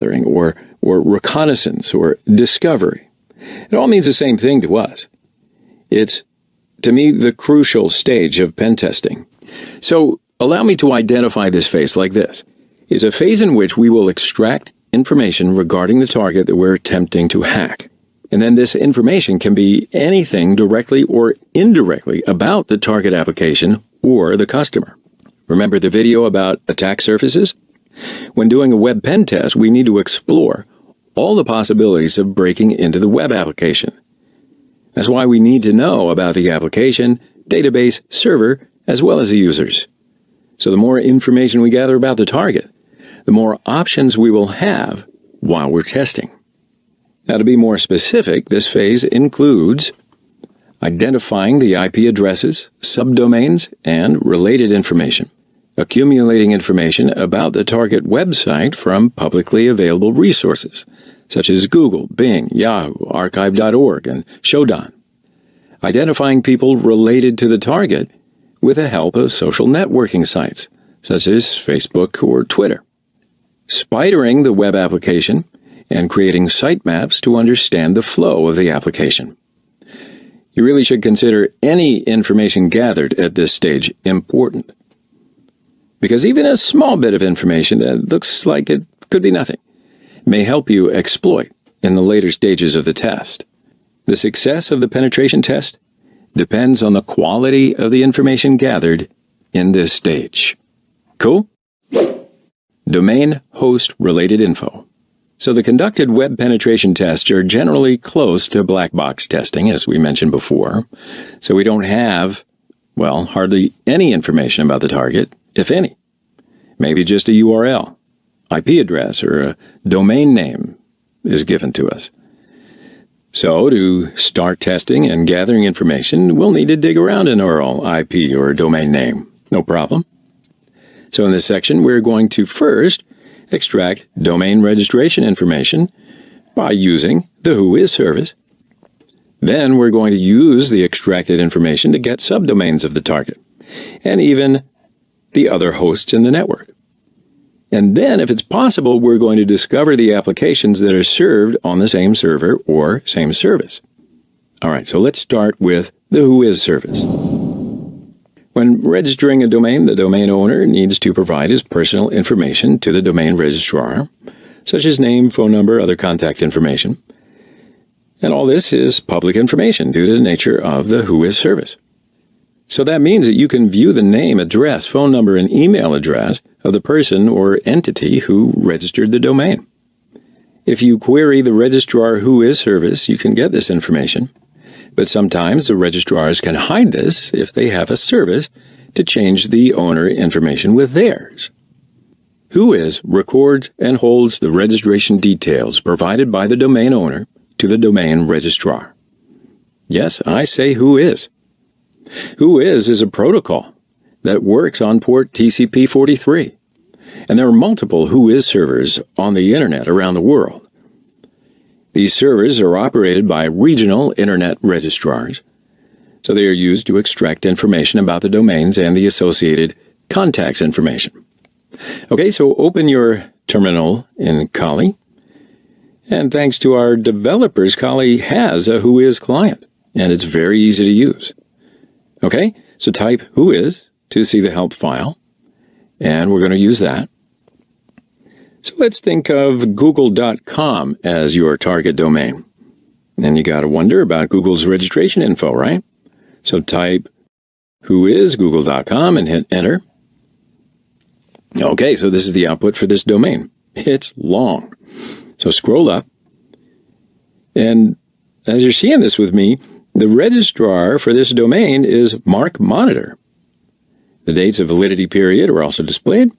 or reconnaissance or discovery. It all means the same thing to us. It's, to me, the crucial stage of pen testing. So allow me to identify this phase like this. It's a phase in which we will extract information regarding the target that we're attempting to hack. And then this information can be anything directly or indirectly about the target application or the customer. Remember the video about attack surfaces? When doing a web pen test, we need to explore all the possibilities of breaking into the web application. That's why we need to know about the application, database, server, as well as the users. So the more information we gather about the target, the more options we will have while we're testing. Now, to be more specific, this phase includes identifying the IP addresses, subdomains, and related information, accumulating information about the target website from publicly available resources, such as Google, Bing, Yahoo, Archive.org, and Shodan, identifying people related to the target with the help of social networking sites, such as Facebook or Twitter, spidering the web application, and creating sitemaps to understand the flow of the application. You really should consider any information gathered at this stage important, because even a small bit of information that looks like it could be nothing may help you exploit in the later stages of the test. The success of the penetration test depends on the quality of the information gathered in this stage. Cool? Domain host related info. So the conducted web penetration tests are generally close to black box testing, as we mentioned before. So we don't have, hardly any information about the target, if any. Maybe just a URL, IP address, or a domain name is given to us. So to start testing and gathering information, we'll need to dig around an URL, IP, or domain name. No problem. So in this section, we're going to first extract domain registration information by using the Whois service. Then we're going to use the extracted information to get subdomains of the target, and even the other hosts in the network. And then, if it's possible, we're going to discover the applications that are served on the same server or same service. All right, so let's start with the Whois service. When registering a domain, the domain owner needs to provide his personal information to the domain registrar, such as name, phone number, other contact information. And all this is public information due to the nature of the Whois service. So that means that you can view the name, address, phone number, and email address of the person or entity who registered the domain. If you query the registrar Whois service, you can get this information. But sometimes the registrars can hide this if they have a service to change the owner information with theirs. Whois records and holds the registration details provided by the domain owner to the domain registrar. Yes, I say Whois. Whois is a protocol that works on port TCP 43, and there are multiple Whois servers on the internet around the world. These servers are operated by regional internet registrars, so they are used to extract information about the domains and the associated contacts information. Okay, so open your terminal in Kali, and thanks to our developers, Kali has a Whois client, and it's very easy to use. Okay, so type Whois to see the help file, and we're going to use that. So let's think of google.com as your target domain. And you got to wonder about Google's registration info, right? So type Whois google.com and hit enter. Okay, so this is the output for this domain. It's long. So scroll up. And as you're seeing this with me, the registrar for this domain is Mark Monitor. The dates of validity period are also displayed.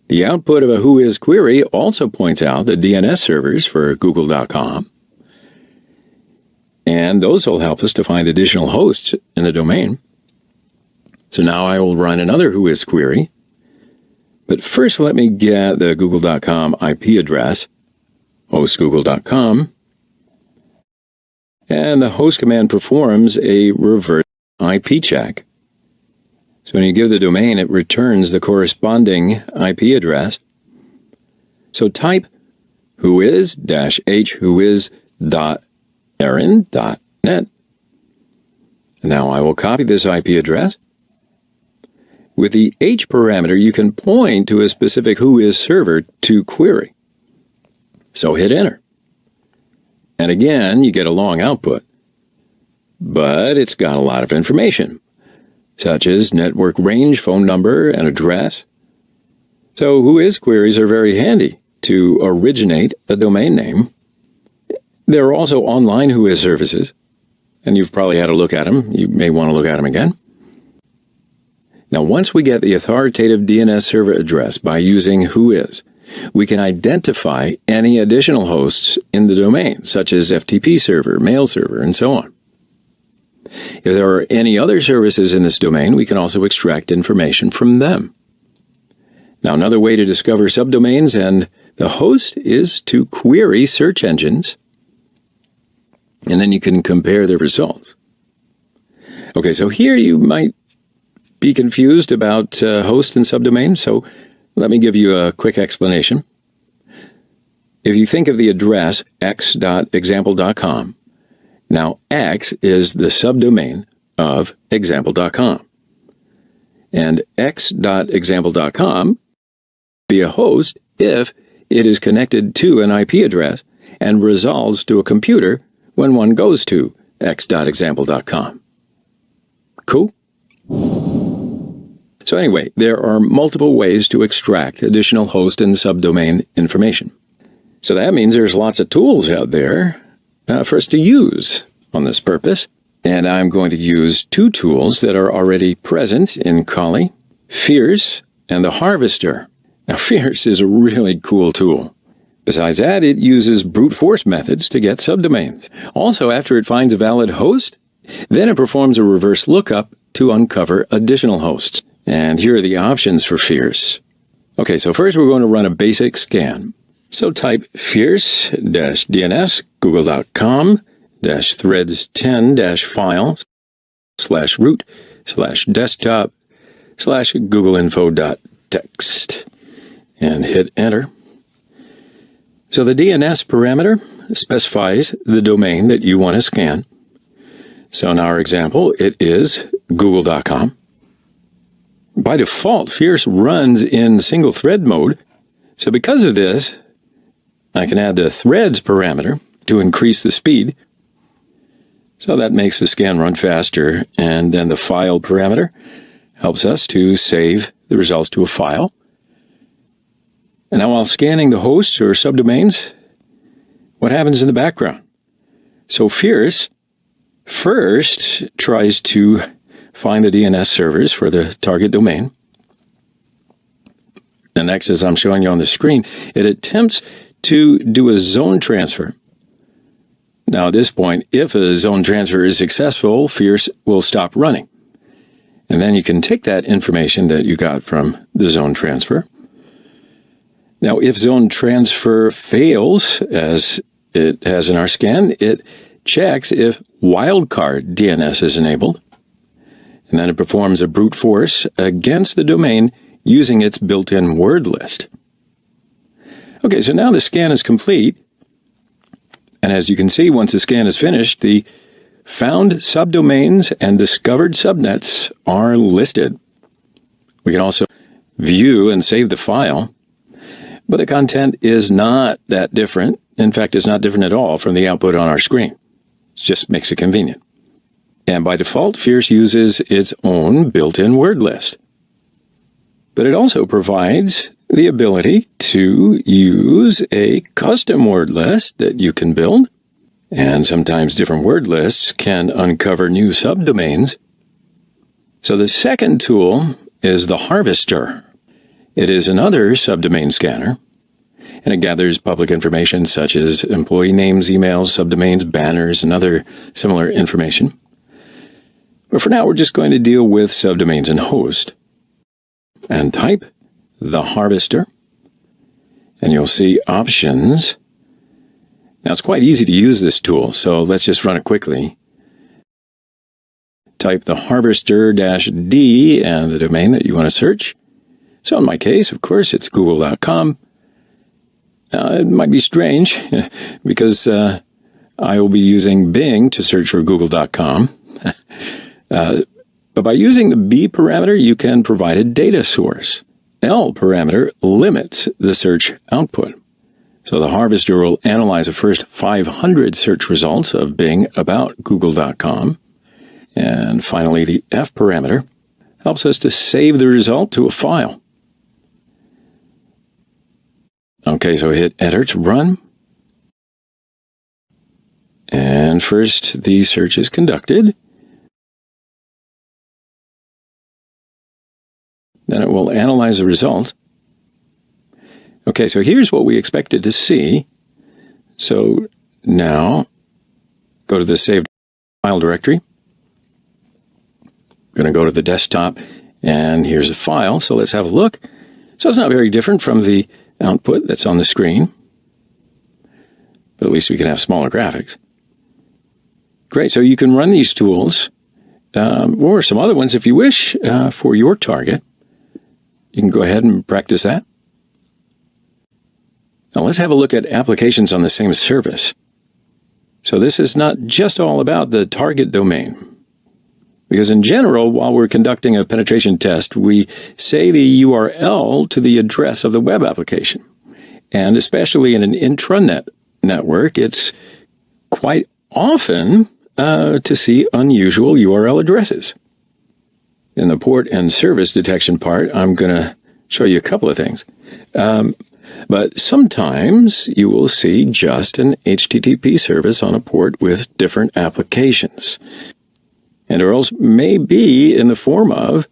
The output of a Whois query also points out the DNS servers for google.com. And those will help us to find additional hosts in the domain. So now I will run another Whois query. But first let me get the google.com IP address, hostgoogle.com. And the host command performs a reverse IP check. So when you give the domain, it returns the corresponding IP address. So type whois-h-whois.erin.net. Now I will copy this IP address. With the H parameter, you can point to a specific whois server to query. So hit enter. And again, you get a long output. But it's got a lot of information, such as network range, phone number, and address. So whois queries are very handy to originate a domain name. There are also online whois services, and you've probably had a look at them. You may want to look at them again. Now, once we get the authoritative DNS server address by using whois, we can identify any additional hosts in the domain, such as FTP server, mail server, and so on. If there are any other services in this domain, we can also extract information from them. Now, another way to discover subdomains and the host is to query search engines, and then you can compare the results. Okay, so here you might be confused about host and subdomain, so let me give you a quick explanation. If you think of the address x.example.com, now x is the subdomain of example.com, and x.example.com be a host if it is connected to an IP address and resolves to a computer when one goes to x.example.com. Cool? So anyway, there are multiple ways to extract additional host and subdomain information. So that means there's lots of tools out there for us to use on this purpose. And I'm going to use two tools that are already present in Kali, Fierce and the Harvester. Now, Fierce is a really cool tool. Besides that, it uses brute force methods to get subdomains. Also, after it finds a valid host, then it performs a reverse lookup to uncover additional hosts. And here are the options for Fierce. Okay, so first we're going to run a basic scan. So type fierce-dns, google.com/threads10-file/root/desktop/googleinfo.txt and hit enter. So the DNS parameter specifies the domain that you want to scan. So in our example, it is google.com. By default, Fierce runs in single thread mode. So because of this, I can add the threads parameter to increase the speed. So that makes the scan run faster. And then the file parameter helps us to save the results to a file. And now while scanning the hosts or subdomains, what happens in the background? So Fierce first tries to find the DNS servers for the target domain. And next, as I'm showing you on the screen, it attempts to do a zone transfer. Now, at this point, if a zone transfer is successful, Fierce will stop running. And then you can take that information that you got from the zone transfer. Now, if zone transfer fails, as it has in our scan, it checks if wildcard DNS is enabled. And then it performs a brute force against the domain using its built-in word list. Okay, so now the scan is complete. And as you can see, once the scan is finished, the found subdomains and discovered subnets are listed. We can also view and save the file, but the content is not that different. In fact, it's not different at all from the output on our screen. It just makes it convenient. And by default, Fierce uses its own built-in word list. But it also provides the ability to use a custom word list that you can build. And sometimes different word lists can uncover new subdomains. So the second tool is the Harvester. It is another subdomain scanner, and it gathers public information such as employee names, emails, subdomains, banners, and other similar information. But for now, we're just going to deal with subdomains and host. And type the Harvester, and you'll see options. Now, it's quite easy to use this tool, so let's just run it quickly. Type the Harvester-D and the domain that you want to search. So in my case, of course, it's google.com. It might be strange because I will be using Bing to search for google.com. But by using the B parameter, you can provide a data source. L parameter limits the search output. So the harvester will analyze the first 500 search results of Bing about google.com. And finally, the F parameter helps us to save the result to a file. Okay, so hit Enter to run. And first, the search is conducted. Then it will analyze the result. Okay, so here's what we expected to see. So now, go to the saved file directory. I'm going to go to the desktop, and here's a file. So let's have a look. So it's not very different from the output that's on the screen, but at least we can have smaller graphics. Great, so you can run these tools, or some other ones if you wish, for your target. You can go ahead and practice that. Now let's have a look at applications on the same service. So this is not just all about the target domain. Because in general, while we're conducting a penetration test, we say the URL to the address of the web application. And especially in an intranet network, it's quite often to see unusual URL addresses. In the port and service detection part, I'm going to show you a couple of things. But sometimes you will see just an HTTP service on a port with different applications. And URLs may be in the form of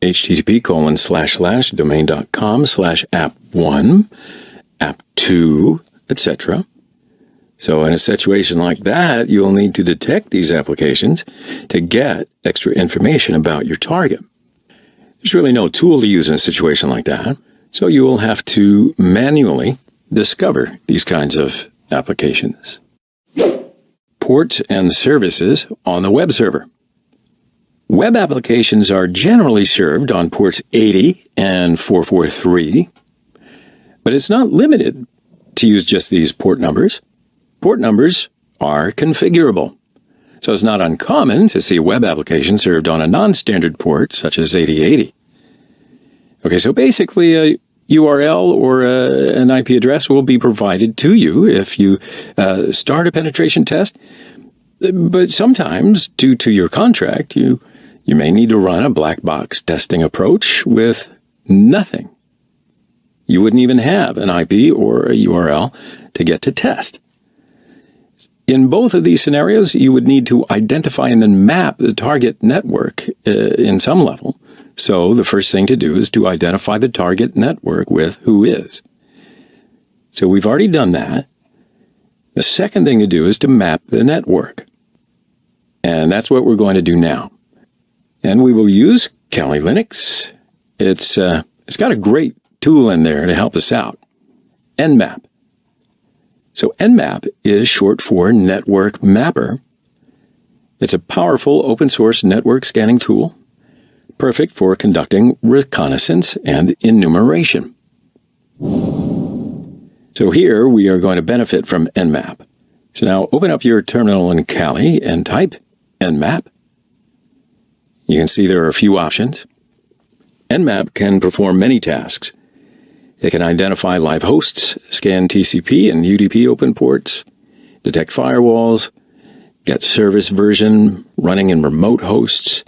http://domain.com/app1, app2, etc. So in a situation like that, you'll need to detect these applications to get extra information about your target. There's really no tool to use in a situation like that, so you will have to manually discover these kinds of applications. Ports and services on the web server. Web applications are generally served on ports 80 and 443, but it's not limited to use just these port numbers. Port numbers are configurable, so it's not uncommon to see a web application served on a non-standard port such as 8080. Okay, so basically a URL or an IP address will be provided to you if you start a penetration test, but sometimes, due to your contract, you may need to run a black box testing approach with nothing. You wouldn't even have an IP or a URL to get to test. In both of these scenarios, you would need to identify and then map the target network in some level. So the first thing to do is to identify the target network with whois. So we've already done that. The second thing to do is to map the network. And that's what we're going to do now. And we will use Kali Linux. It's got a great tool in there to help us out. Nmap. So Nmap is short for Network Mapper. It's a powerful open source network scanning tool, perfect for conducting reconnaissance and enumeration. So here we are going to benefit from Nmap. So now open up your terminal in Kali and type Nmap. You can see there are a few options. Nmap can perform many tasks. It can identify live hosts, scan TCP and UDP open ports, detect firewalls, get service version running in remote hosts,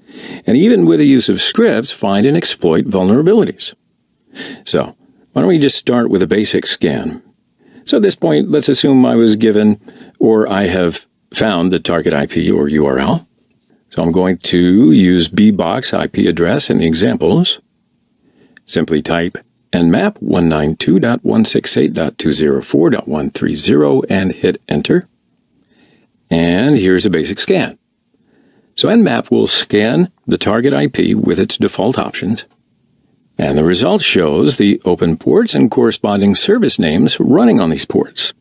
and even with the use of scripts, find and exploit vulnerabilities. So, why don't we just start with a basic scan? So at this point, let's assume I was given, or I have found the target IP or URL. So I'm going to use bbox IP address in the examples. Simply type nmap 192.168.204.130 and hit enter. And here's a basic scan. So Nmap will scan the target IP with its default options, and the result shows the open ports and corresponding service names running on these ports.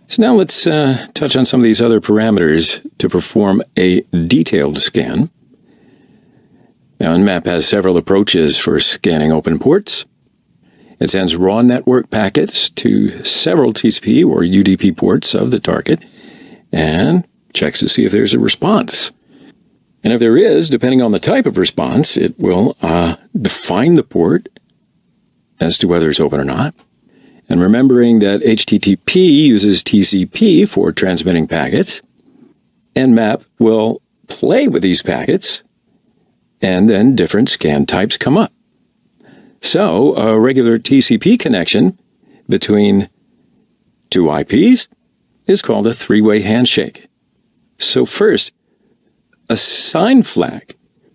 So now let's touch on some of these other parameters to perform a detailed scan. Now, Nmap has several approaches for scanning open ports. It sends raw network packets to several TCP or UDP ports of the target and checks to see if there's a response. And if there is, depending on the type of response, it will define the port as to whether it's open or not. And remembering that HTTP uses TCP for transmitting packets, Nmap will play with these packets, and then different scan types come up. So a regular TCP connection between two IPs is called a three-way handshake. So first, a sign flag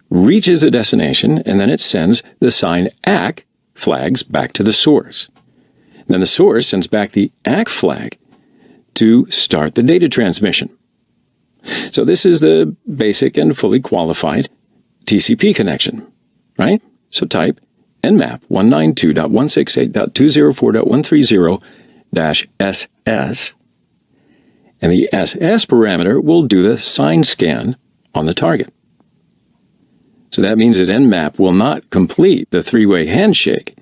reaches the destination, and then it sends the sign ACK flags back to the source. Then the source sends back the ACK flag to start the data transmission. So this is the basic and fully qualified TCP connection, right? So type nmap 192.168.204.130-SS, and the SS parameter will do the sign scan on the target. So that means that nmap will not complete the three-way handshake.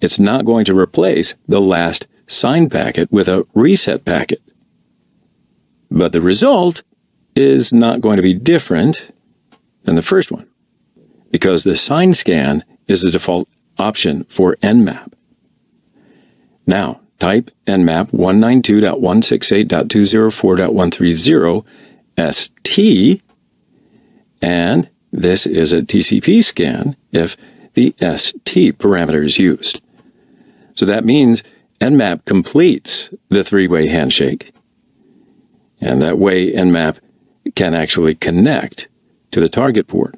It's not going to replace the last sign packet with a reset packet. But the result is not going to be different than the first one, because the sign scan is the default option for nmap. Now, type nmap 192.168.204.130 and this is a TCP scan if the ST parameter is used. So that means nmap completes the three-way handshake, and that way nmap can actually connect to the target port.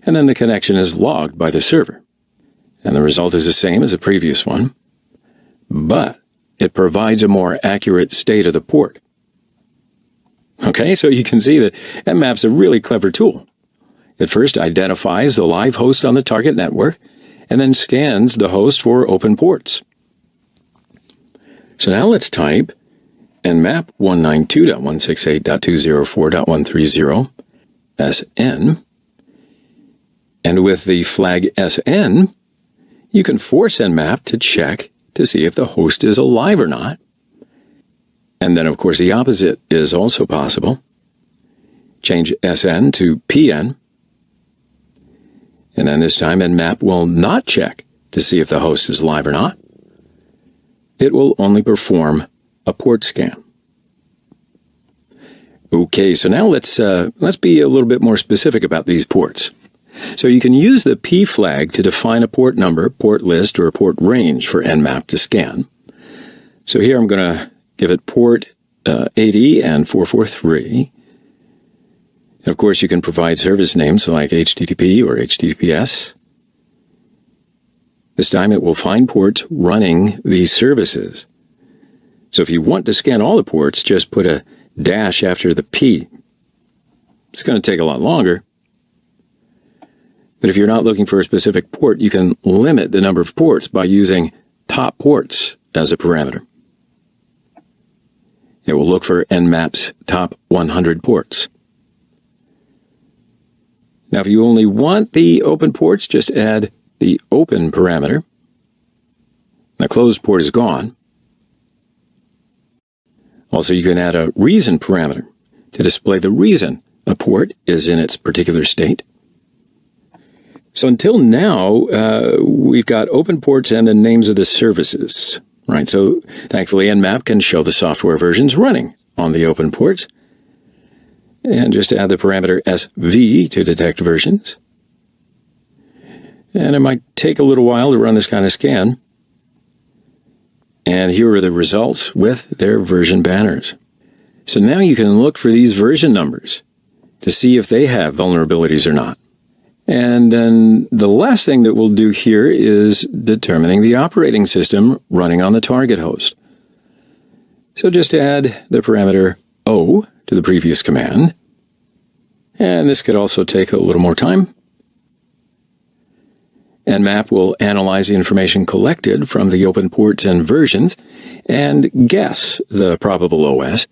And then the connection is logged by the server. And the result is the same as the previous one, but it provides a more accurate state of the port. Okay, so you can see that nmap's a really clever tool. It first identifies the live host on the target network and then scans the host for open ports. So now let's type nmap 192.168.204.130 SN, and with the flag SN, you can force nmap to check to see if the host is alive or not. And then, of course, the opposite is also possible. Change SN to PN, and then this time nmap will not check to see if the host is live or not. It will only perform a port scan. Okay, so now let's be a little bit more specific about these ports. So you can use the P flag to define a port number, port list, or a port range for nmap to scan. So here I'm going to give it port 80 and 443. And of course, you can provide service names like HTTP or HTTPS. This time it will find ports running these services. So if you want to scan all the ports, just put a dash after the P. It's going to take a lot longer. But if you're not looking for a specific port, you can limit the number of ports by using top ports as a parameter. It will look for nmap's top 100 ports. Now, if you only want the open ports, just add the open parameter. The closed port is gone. Also, you can add a reason parameter to display the reason a port is in its particular state. So until now, we've got open ports and the names of the services, right? So thankfully, nmap can show the software versions running on the open ports. And just add the parameter SV to detect versions. And it might take a little while to run this kind of scan. And here are the results with their version banners. So now you can look for these version numbers to see if they have vulnerabilities or not. And then the last thing that we'll do here is determining the operating system running on the target host. So just add the parameter O to the previous command. And this could also take a little more time. Nmap will analyze the information collected from the open ports and versions and guess the probable OS.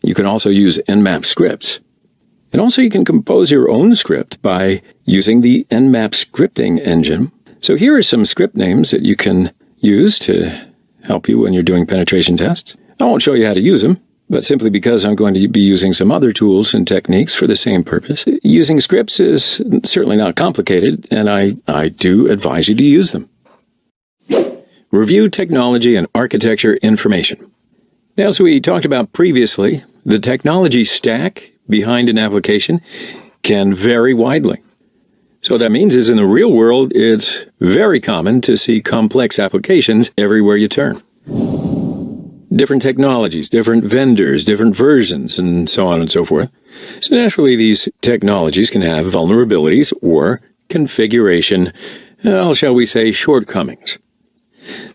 You can also use nmap scripts. And also you can compose your own script by using the nmap scripting engine. So here are some script names that you can use to help you when you're doing penetration tests. I won't show you how to use them, but simply because I'm going to be using some other tools and techniques for the same purpose. Using scripts is certainly not complicated, and I do advise you to use them. Review technology and architecture information. Now, as we talked about previously, the technology stack behind an application can vary widely. So what that means is in the real world, it's very common to see complex applications everywhere you turn. Different technologies, different vendors, different versions, and so on and so forth. So naturally, these technologies can have vulnerabilities or configuration, shall we say, shortcomings.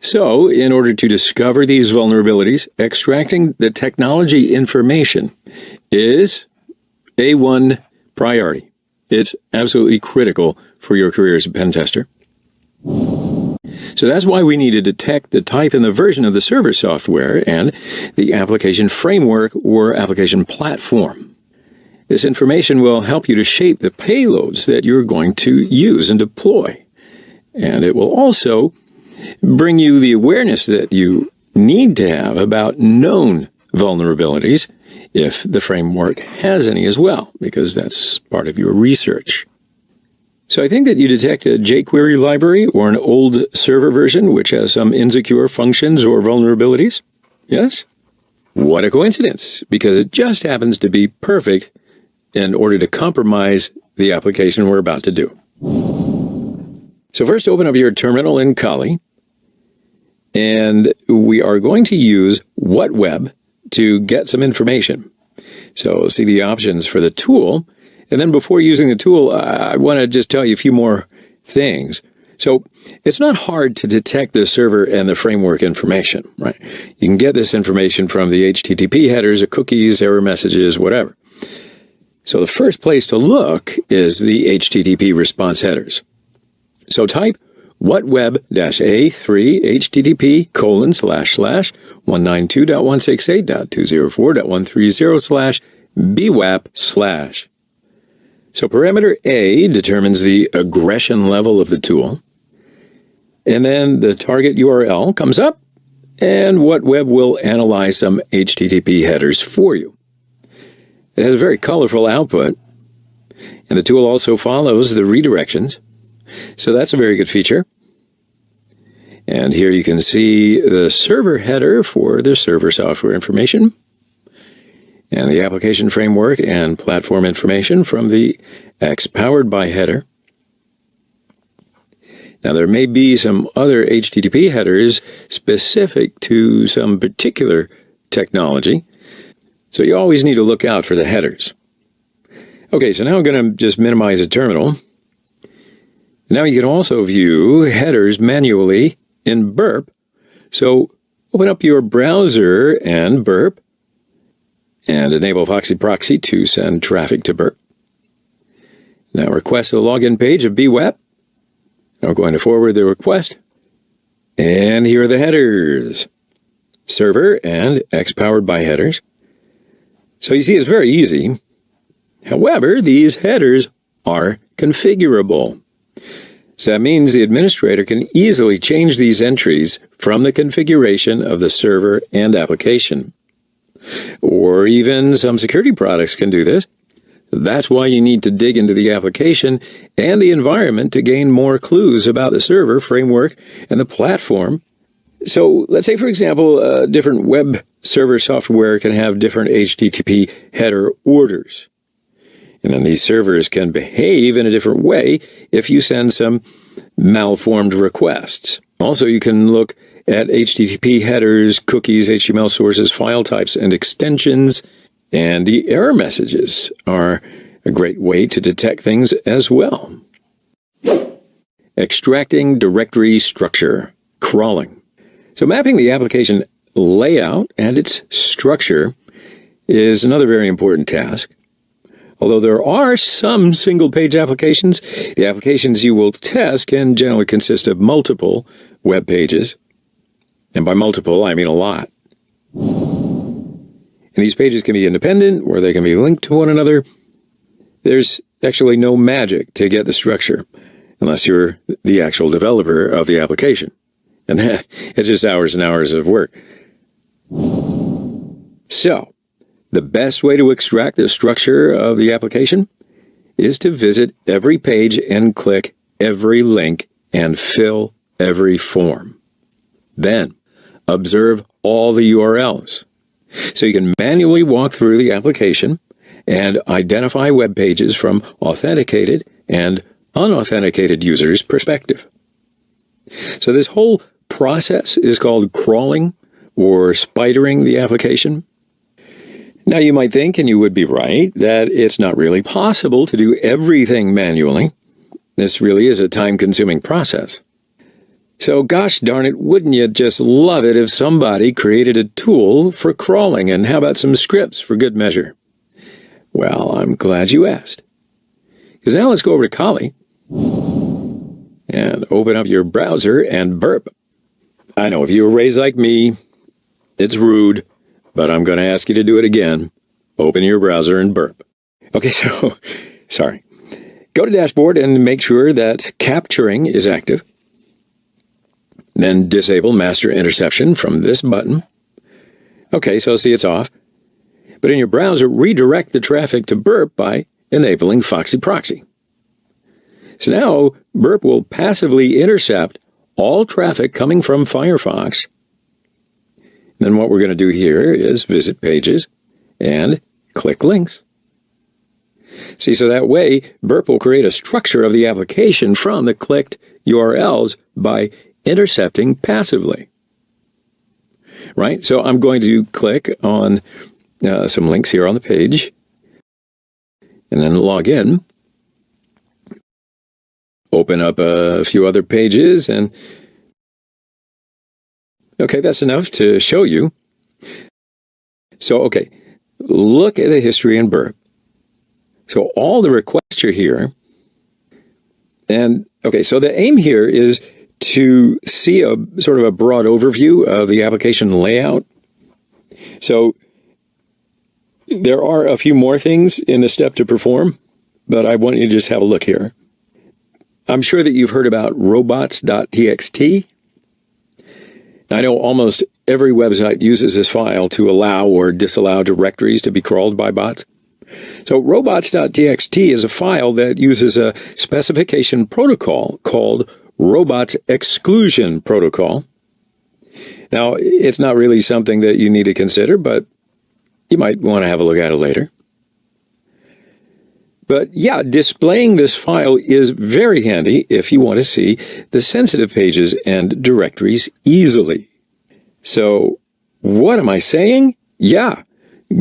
So, in order to discover these vulnerabilities, extracting the technology information is A1 priority. It's absolutely critical for your career as a pen tester. So that's why we need to detect the type and the version of the server software and the application framework or application platform. This information will help you to shape the payloads that you're going to use and deploy. And it will also bring you the awareness that you need to have about known vulnerabilities, if the framework has any as well, because that's part of your research. So I think that you detect a jQuery library or an old server version which has some insecure functions or vulnerabilities. Yes? What a coincidence, because it just happens to be perfect in order to compromise the application we're about to do. So first, open up your terminal in Kali, and we are going to use WhatWeb to get some information. So see the options for the tool. And then before using the tool, I want to just tell you a few more things. So it's not hard to detect the server and the framework information, right? You can get this information from the HTTP headers, or cookies, error messages, whatever. So the first place to look is the HTTP response headers. So type whatweb-a3 http://192.168.204.130/bwap/. So parameter A determines the aggression level of the tool. And then the target URL comes up, and WhatWeb will analyze some HTTP headers for you. It has a very colorful output, and the tool also follows the redirections. So that's a very good feature. And here you can see the server header for the server software information, and the application framework and platform information from the X-Powered by header. Now, there may be some other HTTP headers specific to some particular technology, so you always need to look out for the headers. Okay, so now I'm going to just minimize the terminal. Now you can also view headers manually in Burp. So open up your browser and Burp, and enable Foxy Proxy to send traffic to Burp. Now request the login page of BWAP. Now we're going to forward the request. And here are the headers. Server and X-Powered by headers. So you see, it's very easy. However, these headers are configurable. So that means the administrator can easily change these entries from the configuration of the server and application. Or even some security products can do this. That's why you need to dig into the application and the environment to gain more clues about the server, framework, and the platform. So let's say, for example, different web server software can have different HTTP header orders. And then these servers can behave in a different way if you send some malformed requests. Also, you can look at HTTP headers, cookies, HTML sources, file types, and extensions. And the error messages are a great way to detect things as well. Extracting directory structure, crawling. So mapping the application layout and its structure is another very important task. Although there are some single-page applications, the applications you will test can generally consist of multiple web pages. And by multiple, I mean a lot. And these pages can be independent, or they can be linked to one another. There's actually no magic to get the structure. unless you're the actual developer of the application. And that, it's just hours and hours of work. So, the best way to extract the structure of the application is to visit every page and click every link and fill every form. Then, observe all the URLs. So you can manually walk through the application and identify web pages from authenticated and unauthenticated users' perspective. So this whole process is called crawling or spidering the application. Now you might think, and you would be right, that it's not really possible to do everything manually. This really is a time-consuming process. So gosh darn it, wouldn't you just love it if somebody created a tool for crawling, and how about some scripts for good measure? Well, I'm glad you asked. Because now let's go over to Kali and open up your browser and burp. I know if you were raised like me, it's rude, but I'm going to ask you to do it again. Open your browser and burp. Okay, so, sorry. Go to Dashboard and make sure that capturing is active. Then disable master interception from this button. Okay, so see it's off. But in your browser, redirect the traffic to burp by enabling Foxy Proxy. So now burp will passively intercept all traffic coming from Firefox. Then what we're going to do here is visit pages and click links. See, so that way burp will create a structure of the application from the clicked URLs by intercepting passively. Right? So I'm going to click on some links here on the page and then log in. Open up a few other pages and okay, that's enough to show you. So, okay, look at the history in burp. So all the requests are here. And okay, so the aim here is to see a sort of a broad overview of the application layout. So there are a few more things in the step to perform, but I want you to just have a look here. I'm sure that you've heard about robots.txt. I know almost every website uses this file to allow or disallow directories to be crawled by bots. So robots.txt is a file that uses a specification protocol called robots exclusion protocol. Now, it's not really something that you need to consider, but you might want to have a look at it later. But yeah, displaying this file is very handy if you want to see the sensitive pages and directories easily. So what am I saying? Yeah,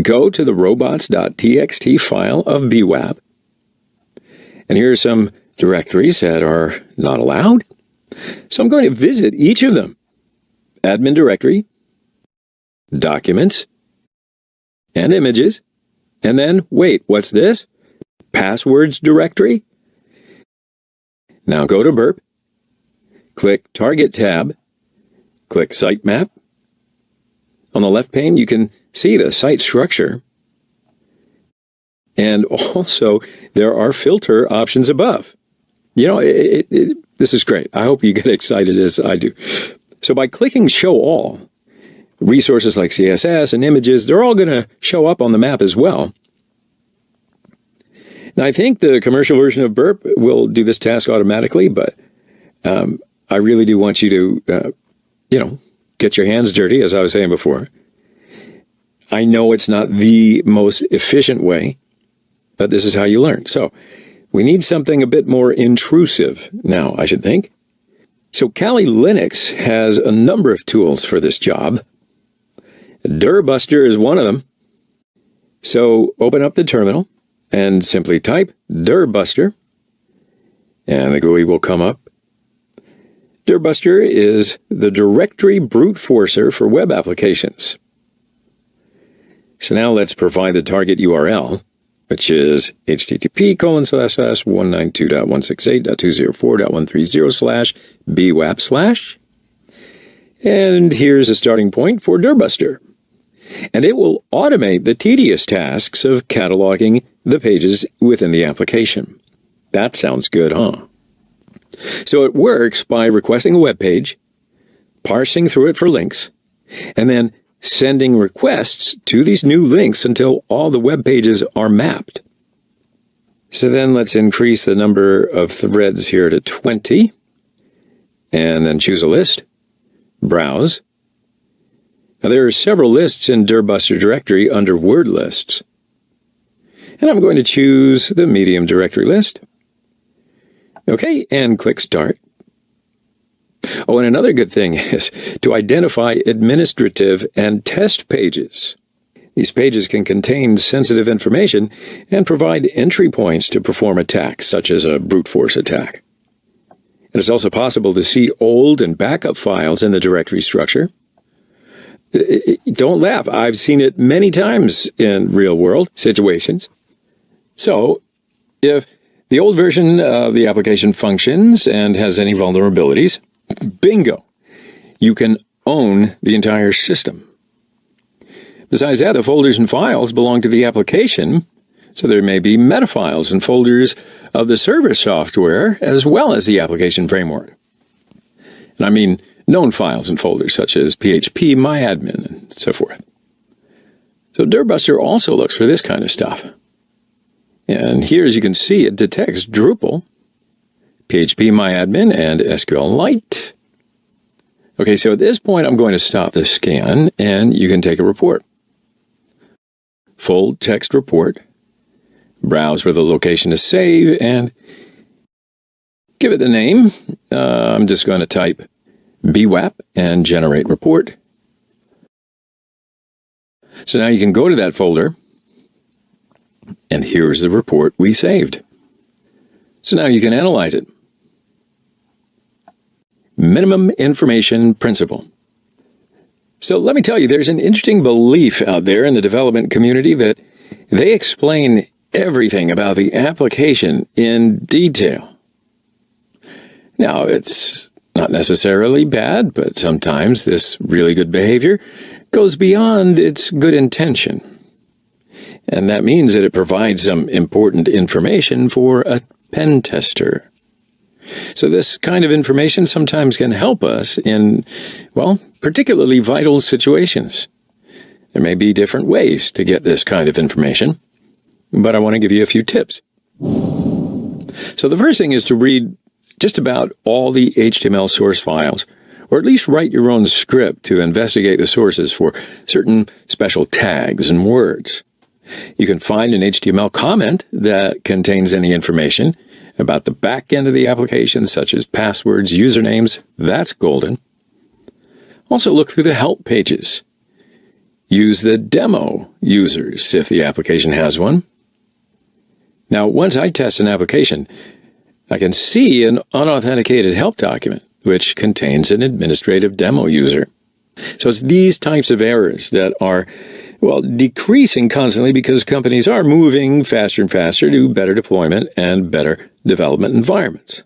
go to the robots.txt file of BWAP. And here are some directories that are not allowed. So I'm going to visit each of them. Admin directory, documents, and images. And then, wait, what's this? Passwords directory. Now go to burp. Click Target tab. Click Sitemap. On the left pane, you can see the site structure. And also, there are filter options above. You know, this is great. I hope you get excited as I do. So by clicking Show All, resources like CSS and images, they're all going to show up on the map as well. Now, I think the commercial version of burp will do this task automatically, but I really do want you to, get your hands dirty, as I was saying before. I know it's not the most efficient way, but this is how you learn. So we need something a bit more intrusive now, I should think. So Kali Linux has a number of tools for this job. Dirbuster is one of them. So open up the terminal and simply type Dirbuster, and the GUI will come up. Dirbuster is the directory brute forcer for web applications. So now let's provide the target URL, which is http://192.168.204.130/bwap/. And here's a starting point for Dirbuster. And it will automate the tedious tasks of cataloging the pages within the application. That sounds good, huh? So it works by requesting a web page, parsing through it for links, and then sending requests to these new links until all the web pages are mapped. So then let's increase the number of threads here to 20, and then choose a list, browse. Now there are several lists in Dirbuster directory under word lists. And I'm going to choose the medium directory list. Okay, and click Start. Oh, and another good thing is to identify administrative and test pages. These pages can contain sensitive information and provide entry points to perform attacks, such as a brute force attack. It is also possible to see old and backup files in the directory structure. Don't laugh, I've seen it many times in real-world situations. So, if the old version of the application functions and has any vulnerabilities, bingo, you can own the entire system. Besides that, the folders and files belong to the application, so there may be metafiles and folders of the server software as well as the application framework. And I mean known files and folders such as PHP, MyAdmin, and so forth. So Dirbuster also looks for this kind of stuff. And here, as you can see, it detects Drupal, PHP, MyAdmin, and SQLite. Okay, so at this point, I'm going to stop the scan, and you can take a report. Full text report. Browse where the location is saved, and give it the name. I'm just going to type BWAP and generate report. So now you can go to that folder, and here's the report we saved. So now you can analyze it. Minimum information principle. So let me tell you, there's an interesting belief out there in the development community that they explain everything about the application in detail. Now, it's not necessarily bad, but sometimes this really good behavior goes beyond its good intention. And that means that it provides some important information for a pen tester. So this kind of information sometimes can help us in, well, particularly vital situations. There may be different ways to get this kind of information, but I want to give you a few tips. So the first thing is to read just about all the HTML source files, or at least write your own script to investigate the sources for certain special tags and words. You can find an HTML comment that contains any information about the back end of the application, such as passwords, usernames. That's golden. Also look through the help pages. Use the demo users if the application has one. Now, once I test an application, I can see an unauthenticated help document, which contains an administrative demo user. So it's these types of errors that are, well, decreasing constantly because companies are moving faster and faster to better deployment and better development environments.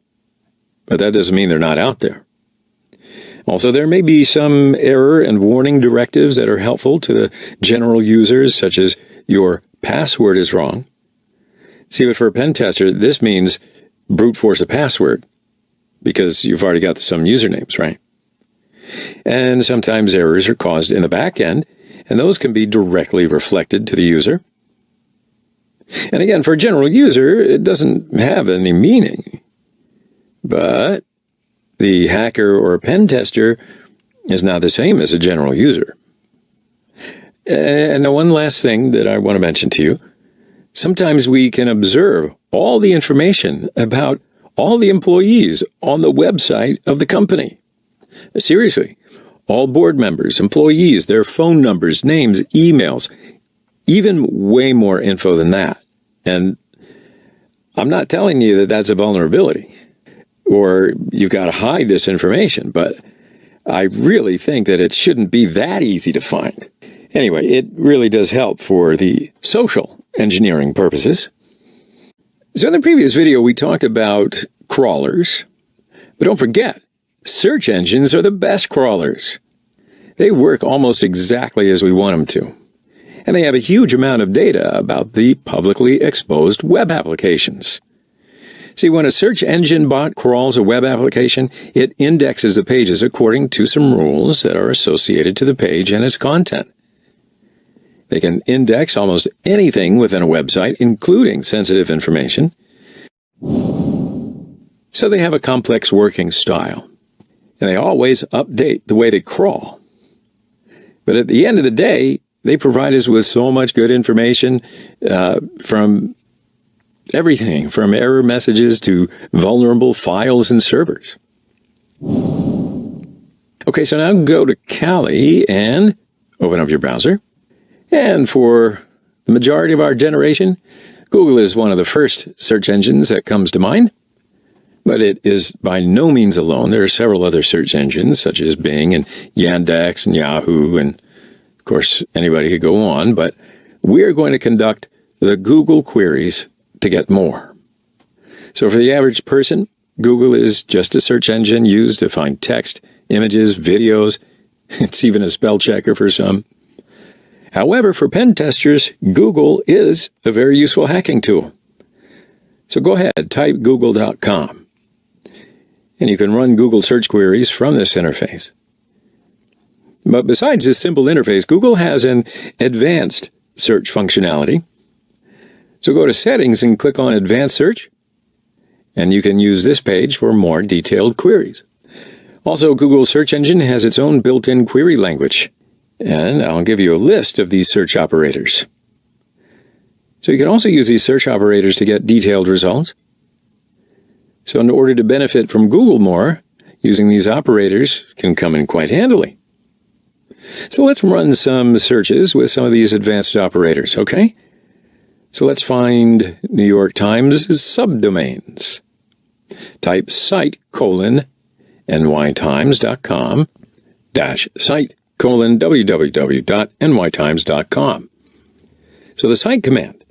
But that doesn't mean they're not out there. Also, there may be some error and warning directives that are helpful to the general users, such as your password is wrong. See, but for a pen tester, this means brute force a password because you've already got some usernames, right? And sometimes errors are caused in the back end, and those can be directly reflected to the user. And again, for a general user, it doesn't have any meaning. But the hacker or pen tester is not the same as a general user. And now one last thing that I want to mention to you. Sometimes we can observe all the information about all the employees on the website of the company. Seriously, all board members, employees, their phone numbers, names, emails, even way more info than that. And I'm not telling you that that's a vulnerability or you've got to hide this information, but I really think that it shouldn't be that easy to find. Anyway, it really does help for the social engineering purposes. So in the previous video, we talked about crawlers, but don't forget, search engines are the best crawlers. They work almost exactly as we want them to. And they have a huge amount of data about the publicly exposed web applications. See, when a search engine bot crawls a web application, it indexes the pages according to some rules that are associated to the page and its content. They can index almost anything within a website, including sensitive information. So they have a complex working style, and they always update the way they crawl. But at the end of the day, they provide us with so much good information from everything, from error messages to vulnerable files and servers. Okay, so now go to Kali and open up your browser. And for the majority of our generation, Google is one of the first search engines that comes to mind. But it is by no means alone. There are several other search engines, such as Bing and Yandex and Yahoo, and of course, anybody could go on. But we're going to conduct the Google queries to get more. So for the average person, Google is just a search engine used to find text, images, videos. It's even a spell checker for some. However, for pen testers, Google is a very useful hacking tool. So go ahead, type google.com, and you can run Google search queries from this interface. But besides this simple interface, Google has an advanced search functionality. So go to Settings and click on Advanced Search, and you can use this page for more detailed queries. Also, Google Search Engine has its own built-in query language, and I'll give you a list of these search operators. So you can also use these search operators to get detailed results. So in order to benefit from Google more, using these operators can come in quite handily. So let's run some searches with some of these advanced operators, okay? So let's find New York Times subdomains. Type site://www.nytimes.com. So the site command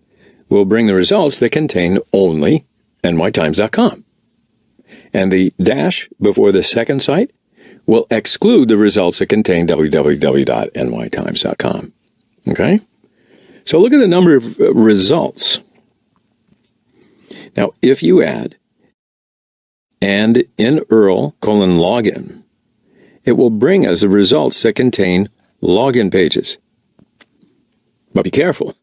will bring the results that contain only nytimes.com. And the dash before the second site will exclude the results that contain www.nytimes.com. Okay? So look at the number of results. Now, if you add and in URL:/login, it will bring us the results that contain login pages. But be careful.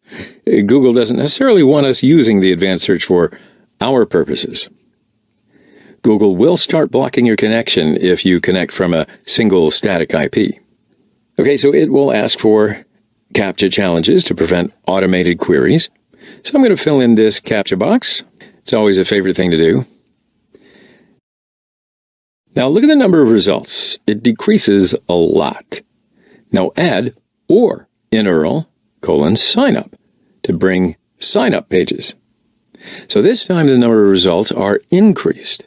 Google doesn't necessarily want us using the advanced search for our purposes. Google will start blocking your connection if you connect from a single static IP. Okay, so it will ask for CAPTCHA challenges to prevent automated queries. So I'm going to fill in this CAPTCHA box. It's always a favorite thing to do. Now look at the number of results. It decreases a lot. Now add or in URL:/signup to bring sign-up pages. So this time the number of results are increased.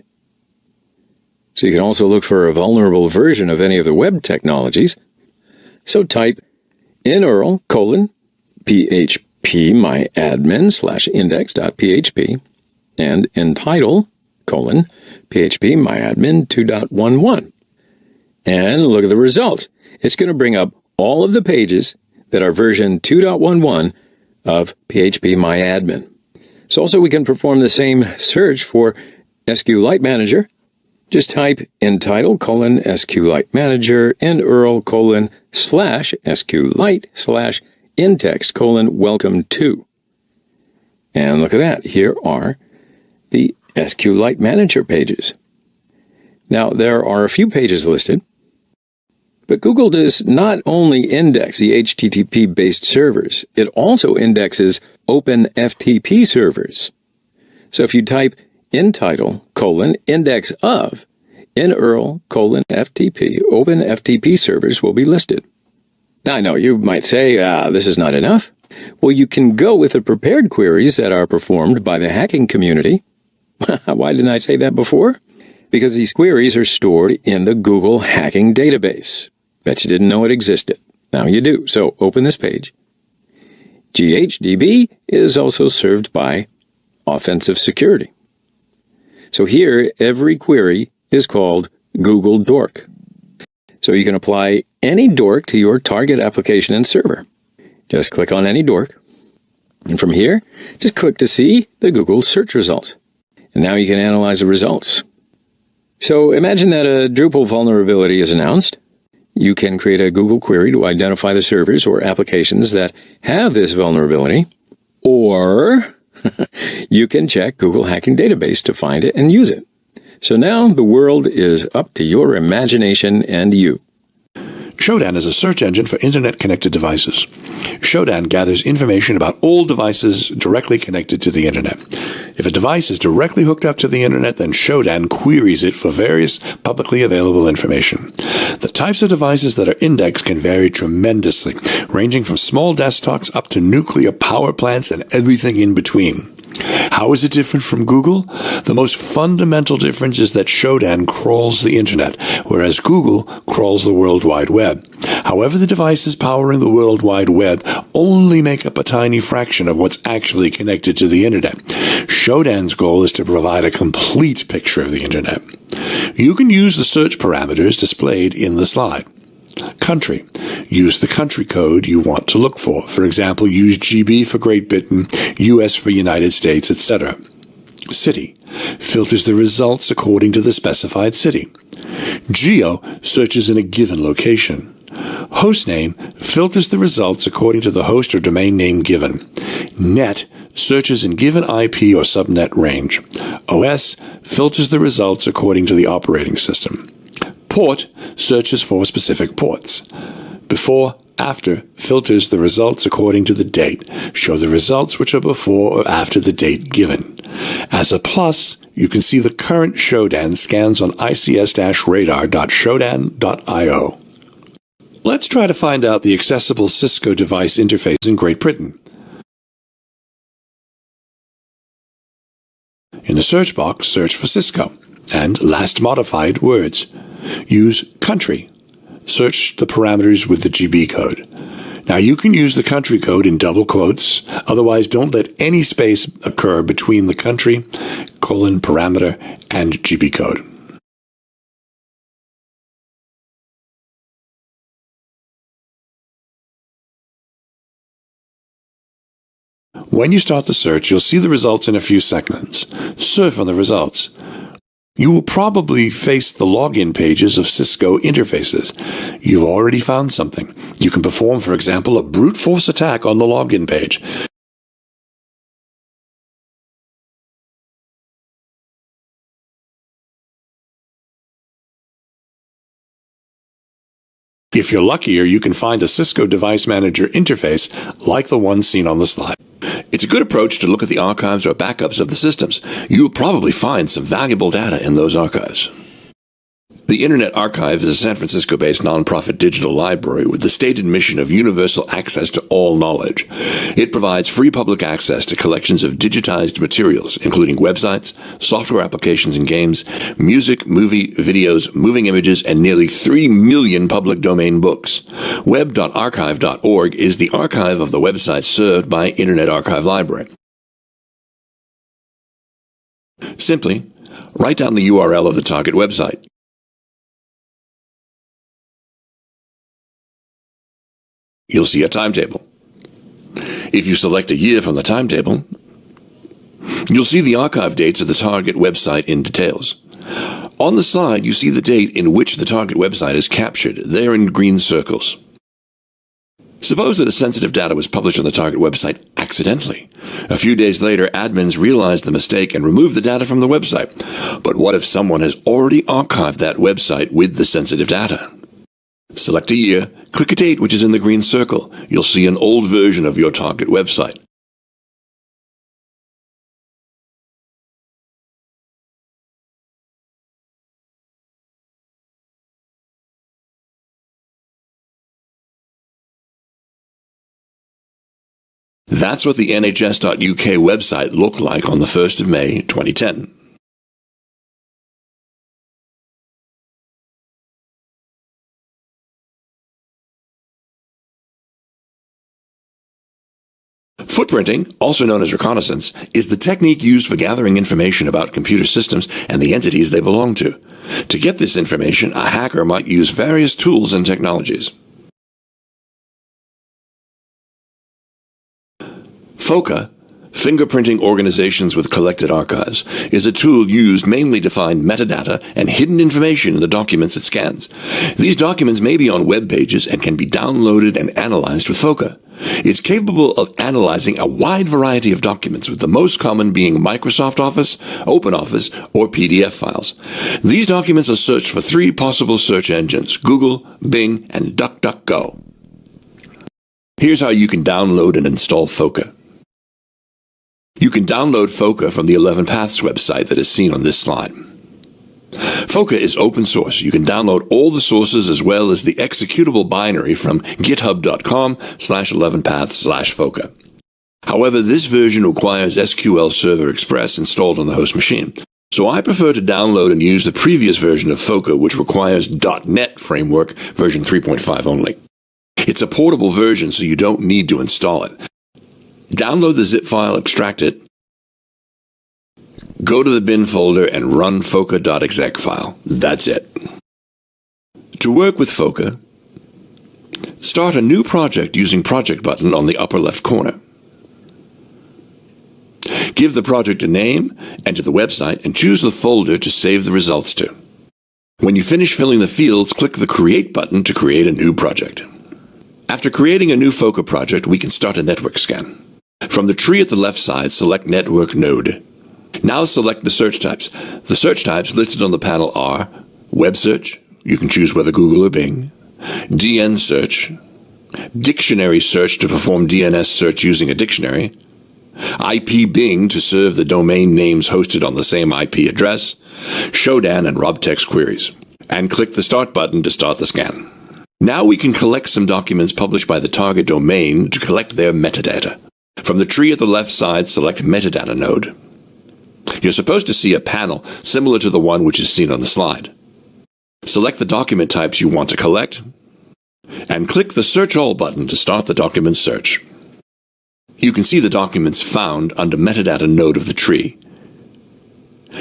So you can also look for a vulnerable version of any of the web technologies. So type in URL:/phpMyAdmin/index.php and in title:/phpMyAdmin 2.11. And look at the results. It's going to bring up all of the pages that are version 2.11 of phpMyAdmin. So also we can perform the same search for SQLite Manager. Just type in title:/SQLite Manager in URL:/SQLite/index:/welcome to. And look at that. Here are the SQLite Manager pages. Now, there are a few pages listed, but Google does not only index the HTTP-based servers, it also indexes OpenFTP servers. So if you type in title:/index of in URL:/FTP, OpenFTP servers will be listed. Now, I know you might say, this is not enough. Well, you can go with the prepared queries that are performed by the hacking community. Why didn't I say that before? Because these queries are stored in the Google Hacking Database. Bet you didn't know it existed. Now you do. So open this page. GHDB is also served by Offensive Security. So here, every query is called Google Dork. So you can apply any dork to your target application and server. Just click on any dork. And from here, just click to see the Google search results. And now you can analyze the results. So imagine that a Drupal vulnerability is announced. You can create a Google query to identify the servers or applications that have this vulnerability, or you can check Google Hacking Database to find it and use it. So now the world is up to your imagination and you. Shodan is a search engine for Internet-connected devices. Shodan gathers information about all devices directly connected to the Internet. If a device is directly hooked up to the Internet, then Shodan queries it for various publicly available information. The types of devices that are indexed can vary tremendously, ranging from small desktops up to nuclear power plants and everything in between. How is it different from Google? The most fundamental difference is that Shodan crawls the Internet, whereas Google crawls the World Wide Web. However, the devices powering the World Wide Web only make up a tiny fraction of what's actually connected to the Internet. Shodan's goal is to provide a complete picture of the Internet. You can use the search parameters displayed in the slide. Country. Use the country code you want to look for. For example, use GB for Great Britain, US for United States, etc. City. Filters the results according to the specified city. Geo searches in a given location. Hostname filters the results according to the host or domain name given. Net searches in given IP or subnet range. OS filters the results according to the operating system. Port searches for specific ports. Before, after filters the results according to the date. Show the results which are before or after the date given. As a plus, you can see the current Shodan scans on ics-radar.shodan.io. Let's try to find out the accessible Cisco device interface in Great Britain. In the search box, search for Cisco and last modified words. Use country. Search the parameters with the GB code. Now you can use the country code in double quotes, otherwise don't let any space occur between the country, parameter, and GB code. When you start the search, you'll see the results in a few seconds. Surf on the results. You will probably face the login pages of Cisco interfaces. You've already found something. You can perform, for example, a brute force attack on the login page. If you're luckier, you can find a Cisco Device Manager interface like the one seen on the slide. It's a good approach to look at the archives or backups of the systems. You'll probably find some valuable data in those archives. The Internet Archive is a San Francisco-based nonprofit digital library with the stated mission of universal access to all knowledge. It provides free public access to collections of digitized materials, including websites, software applications and games, music, movie, videos, moving images, and nearly 3 million public domain books. Web.archive.org is the archive of the websites served by Internet Archive Library. Simply, write down the URL of the target website. You'll see a timetable. If you select a year from the timetable, you'll see the archive dates of the target website in details. On the side, you see the date in which the target website is captured, there in green circles. Suppose that a sensitive data was published on the target website accidentally. A few days later, admins realized the mistake and removed the data from the website. But what if someone has already archived that website with the sensitive data? Select a year, click a date which is in the green circle. You'll see an old version of your target website. That's what the NHS.UK website looked like on the 1st of May 2010. Footprinting, also known as reconnaissance, is the technique used for gathering information about computer systems and the entities they belong to. To get this information, a hacker might use various tools and technologies. FOCA Fingerprinting organizations with collected archives is a tool used mainly to find metadata and hidden information in the documents it scans. These documents may be on web pages and can be downloaded and analyzed with FOCA. It's capable of analyzing a wide variety of documents, with the most common being Microsoft Office, OpenOffice, or PDF files. These documents are searched for 3 possible search engines: Google, Bing, and DuckDuckGo. Here's how you can download and install FOCA. You can download FOCA from the 11 Paths website that is seen on this slide. FOCA is open source. You can download all the sources as well as the executable binary from github.com/11paths/FOCA. However, this version requires SQL Server Express installed on the host machine. So I prefer to download and use the previous version of FOCA, which requires .NET Framework version 3.5 only. It's a portable version, so you don't need to install it. Download the zip file, extract it, go to the bin folder and run foca.exec file. That's it. To work with FOCA, start a new project using Project button on the upper left corner. Give the project a name, enter the website, and choose the folder to save the results to. When you finish filling the fields, click the Create button to create a new project. After creating a new FOCA project, we can start a network scan. From the tree at the left side, select Network Node. Now select the search types. The search types listed on the panel are Web Search, you can choose whether Google or Bing, DN Search, Dictionary Search to perform DNS search using a dictionary, IP Bing to serve the domain names hosted on the same IP address, Shodan and RobText queries, and click the Start button to start the scan. Now we can collect some documents published by the target domain to collect their metadata. From the tree at the left side, select Metadata Node. You're supposed to see a panel similar to the one which is seen on the slide. Select the document types you want to collect, and click the Search All button to start the document search. You can see the documents found under Metadata Node of the tree.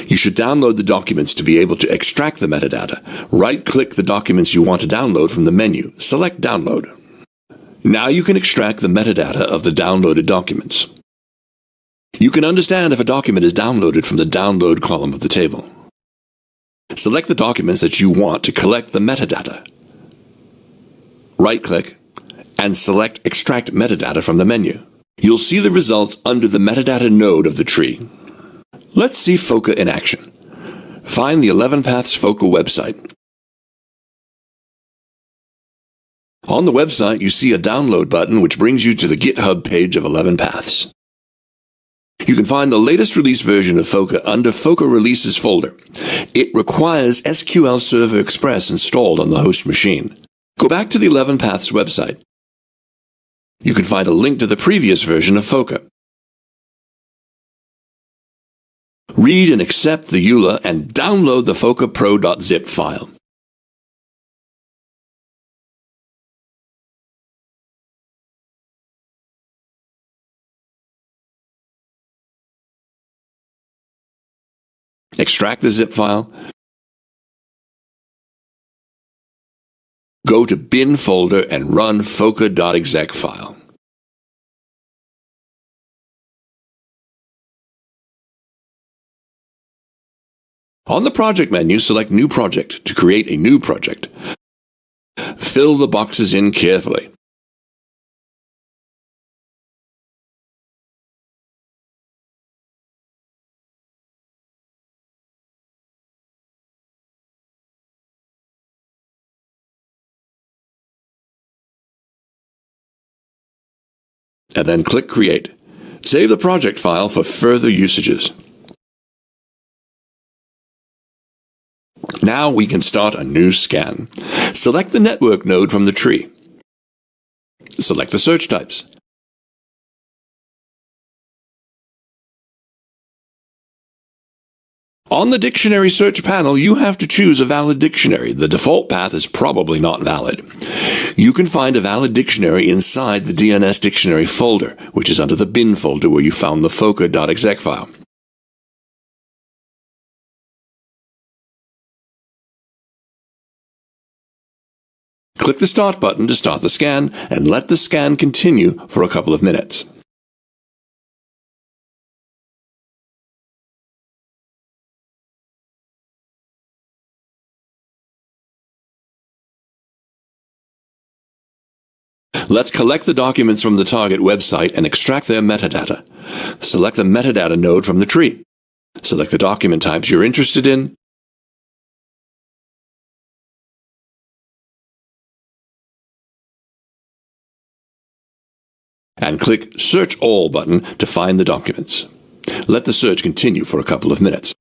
You should download the documents to be able to extract the metadata. Right-click the documents you want to download from the menu. Select Download. Now you can extract the metadata of the downloaded documents. You can understand if a document is downloaded from the Download column of the table. Select the documents that you want to collect the metadata. Right-click and select Extract Metadata from the menu. You'll see the results under the Metadata node of the tree. Let's see FOCA in action. Find the 11 Paths FOCA website. On the website, you see a download button which brings you to the GitHub page of 11 Paths. You can find the latest release version of FOCA under FOCA Releases folder. It requires SQL Server Express installed on the host machine. Go back to the 11 Paths website. You can find a link to the previous version of FOCA. Read and accept the EULA and download the focapro.zip file. Extract the zip file. Go to bin folder and run foca.exec file. On the project menu, select New Project to create a new project. Fill the boxes in carefully. And then click Create. Save the project file for further usages. Now we can start a new scan. Select the network node from the tree. Select the search types. On the dictionary search panel, you have to choose a valid dictionary. The default path is probably not valid. You can find a valid dictionary inside the DNS dictionary folder, which is under the bin folder where you found the foca.exec file. Click the Start button to start the scan and let the scan continue for a couple of minutes. Let's collect the documents from the target website and extract their metadata. Select the metadata node from the tree. Select the document types you're interested in. And click Search All button to find the documents. Let the search continue for a couple of minutes.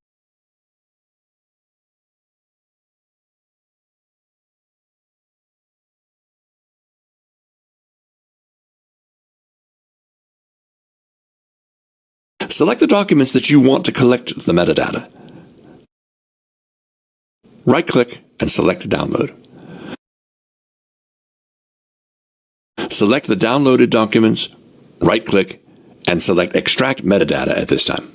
Select the documents that you want to collect the metadata. Right-click and select Download. Select the downloaded documents, right-click, and select Extract Metadata at this time.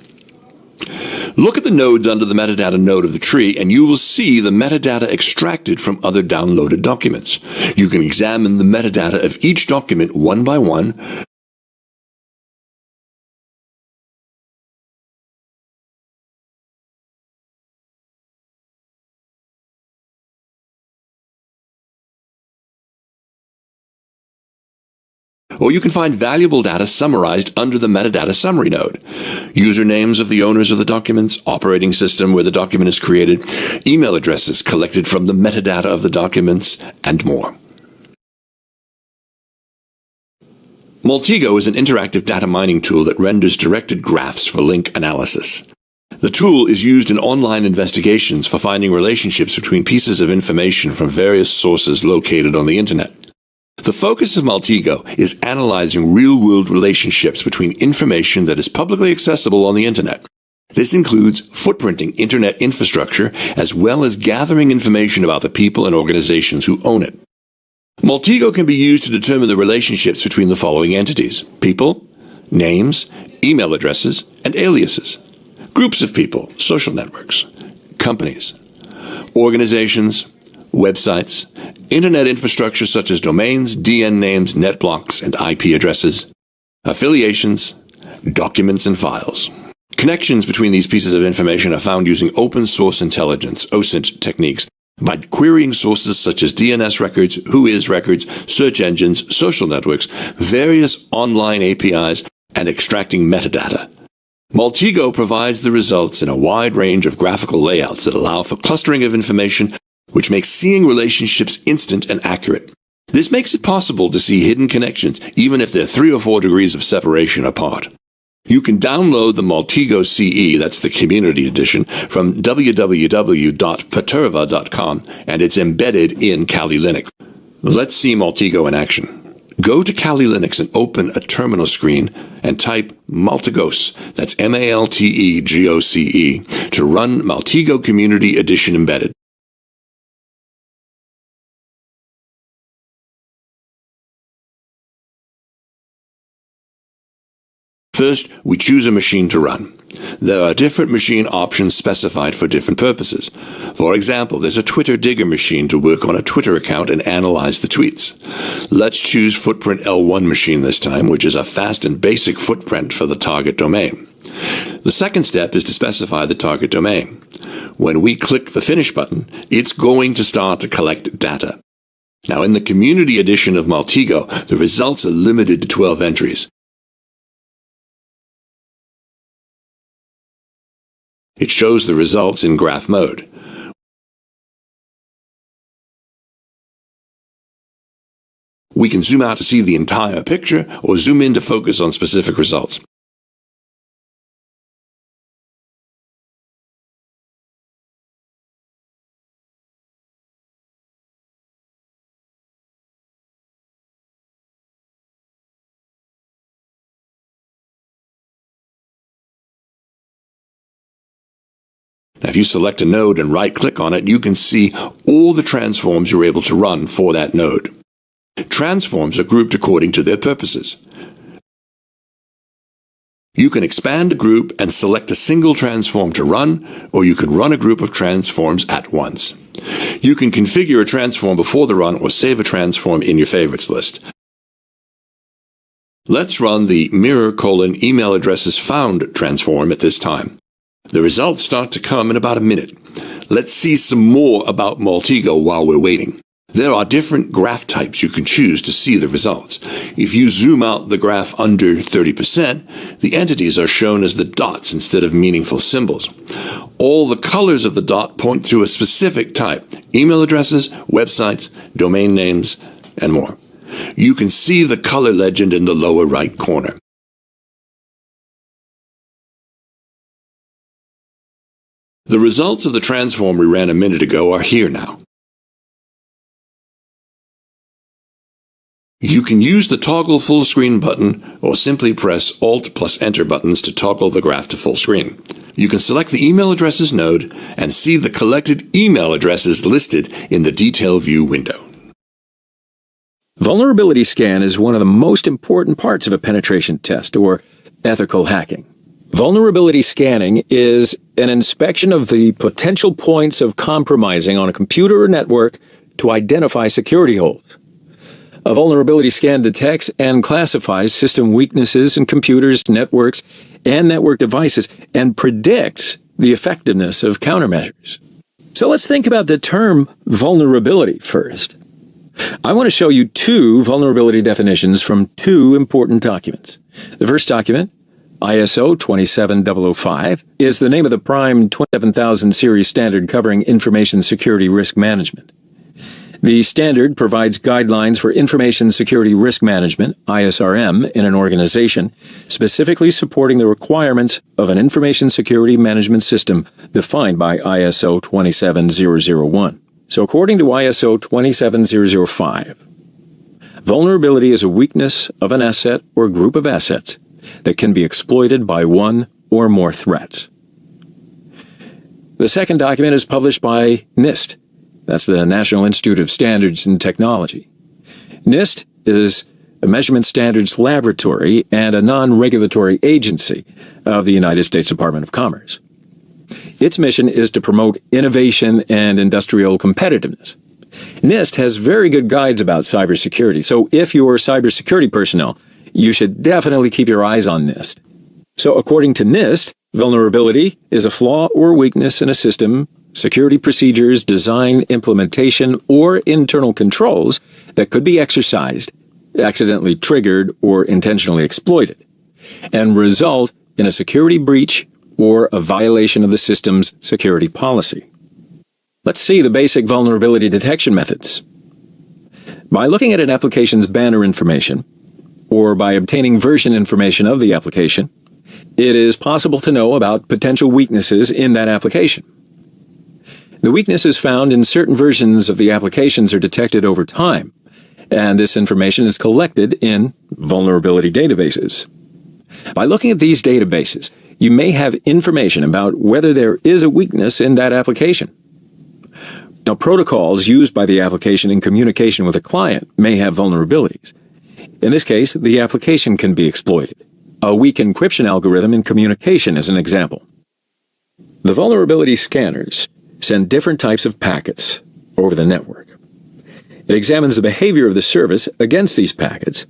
Look at the nodes under the metadata node of the tree, and you will see the metadata extracted from other downloaded documents. You can examine the metadata of each document one by one, or you can find valuable data summarized under the metadata summary node. Usernames of the owners of the documents, operating system where the document is created, email addresses collected from the metadata of the documents, and more. Maltego is an interactive data mining tool that renders directed graphs for link analysis. The tool is used in online investigations for finding relationships between pieces of information from various sources located on the Internet. The focus of Maltego is analyzing real-world relationships between information that is publicly accessible on the Internet. This includes footprinting Internet infrastructure as well as gathering information about the people and organizations who own it. Maltego can be used to determine the relationships between the following entities: people, names, email addresses, and aliases; groups of people, social networks; companies; organizations; websites; Internet infrastructure such as domains, DN names, net blocks, and IP addresses; affiliations; documents and files. Connections between these pieces of information are found using open source intelligence, OSINT techniques, by querying sources such as DNS records, WHOIS records, search engines, social networks, various online APIs, and extracting metadata. Maltego provides the results in a wide range of graphical layouts that allow for clustering of information, which makes seeing relationships instant and accurate. This makes it possible to see hidden connections, even if they're 3 or 4 degrees of separation apart. You can download the Maltego CE, that's the Community Edition, from www.paterva.com, and it's embedded in Kali Linux. Let's see Maltego in action. Go to Kali Linux and open a terminal screen and type Maltegos, that's Maltegoce, to run Maltego Community Edition embedded. First, we choose a machine to run. There are different machine options specified for different purposes. For example, there's a Twitter Digger machine to work on a Twitter account and analyze the tweets. Let's choose Footprint L1 machine this time, which is a fast and basic footprint for the target domain. The second step is to specify the target domain. When we click the Finish button, it's going to start to collect data. Now, in the Community Edition of Maltego, the results are limited to 12 entries. It shows the results in graph mode. We can zoom out to see the entire picture or zoom in to focus on specific results. Now, if you select a node and right-click on it, you can see all the transforms you're able to run for that node. Transforms are grouped according to their purposes. You can expand a group and select a single transform to run, or you can run a group of transforms at once. You can configure a transform before the run or save a transform in your favorites list. Let's run the mirror:\email addresses found transform at this time. The results start to come in about a minute. Let's see some more about Maltego while we're waiting. There are different graph types you can choose to see the results. If you zoom out the graph under 30%, the entities are shown as the dots instead of meaningful symbols. All the colors of the dot point to a specific type: email addresses, websites, domain names, and more. You can see the color legend in the lower right corner. The results of the transform we ran a minute ago are here now. You can use the toggle full screen button or simply press Alt plus Enter buttons to toggle the graph to full screen. You can select the email addresses node and see the collected email addresses listed in the detail view window. Vulnerability scan is one of the most important parts of a penetration test, or ethical hacking. Vulnerability scanning is an inspection of the potential points of compromising on a computer or network to identify security holes. A vulnerability scan detects and classifies system weaknesses in computers, networks, and network devices, and predicts the effectiveness of countermeasures. So let's think about the term vulnerability first. I want to show you two vulnerability definitions from two important documents. The first document, ISO 27005, is the name of the prime 27000 series standard covering information security risk management. The standard provides guidelines for information security risk management, ISRM, in an organization, specifically supporting the requirements of an information security management system defined by ISO 27001. So according to ISO 27005, vulnerability is a weakness of an asset or group of assets that can be exploited by one or more threats. The second document is published by NIST. That's the National Institute of Standards and Technology. NIST is a measurement standards laboratory and a non-regulatory agency of the United States Department of Commerce. Its mission is to promote innovation and industrial competitiveness. NIST has very good guides about cybersecurity, so if you're cybersecurity personnel, you should definitely keep your eyes on NIST. So according to NIST, vulnerability is a flaw or weakness in a system, security procedures, design, implementation, or internal controls that could be exercised, accidentally triggered, or intentionally exploited, and result in a security breach or a violation of the system's security policy. Let's see the basic vulnerability detection methods. By looking at an application's banner information, or by obtaining version information of the application, it is possible to know about potential weaknesses in that application. The weaknesses found in certain versions of the applications are detected over time, and this information is collected in vulnerability databases. By looking at these databases, you may have information about whether there is a weakness in that application. Now, protocols used by the application in communication with a client may have vulnerabilities. In this case, the application can be exploited. A weak encryption algorithm in communication is an example. The vulnerability scanners send different types of packets over the network. It examines the behavior of the service against these packets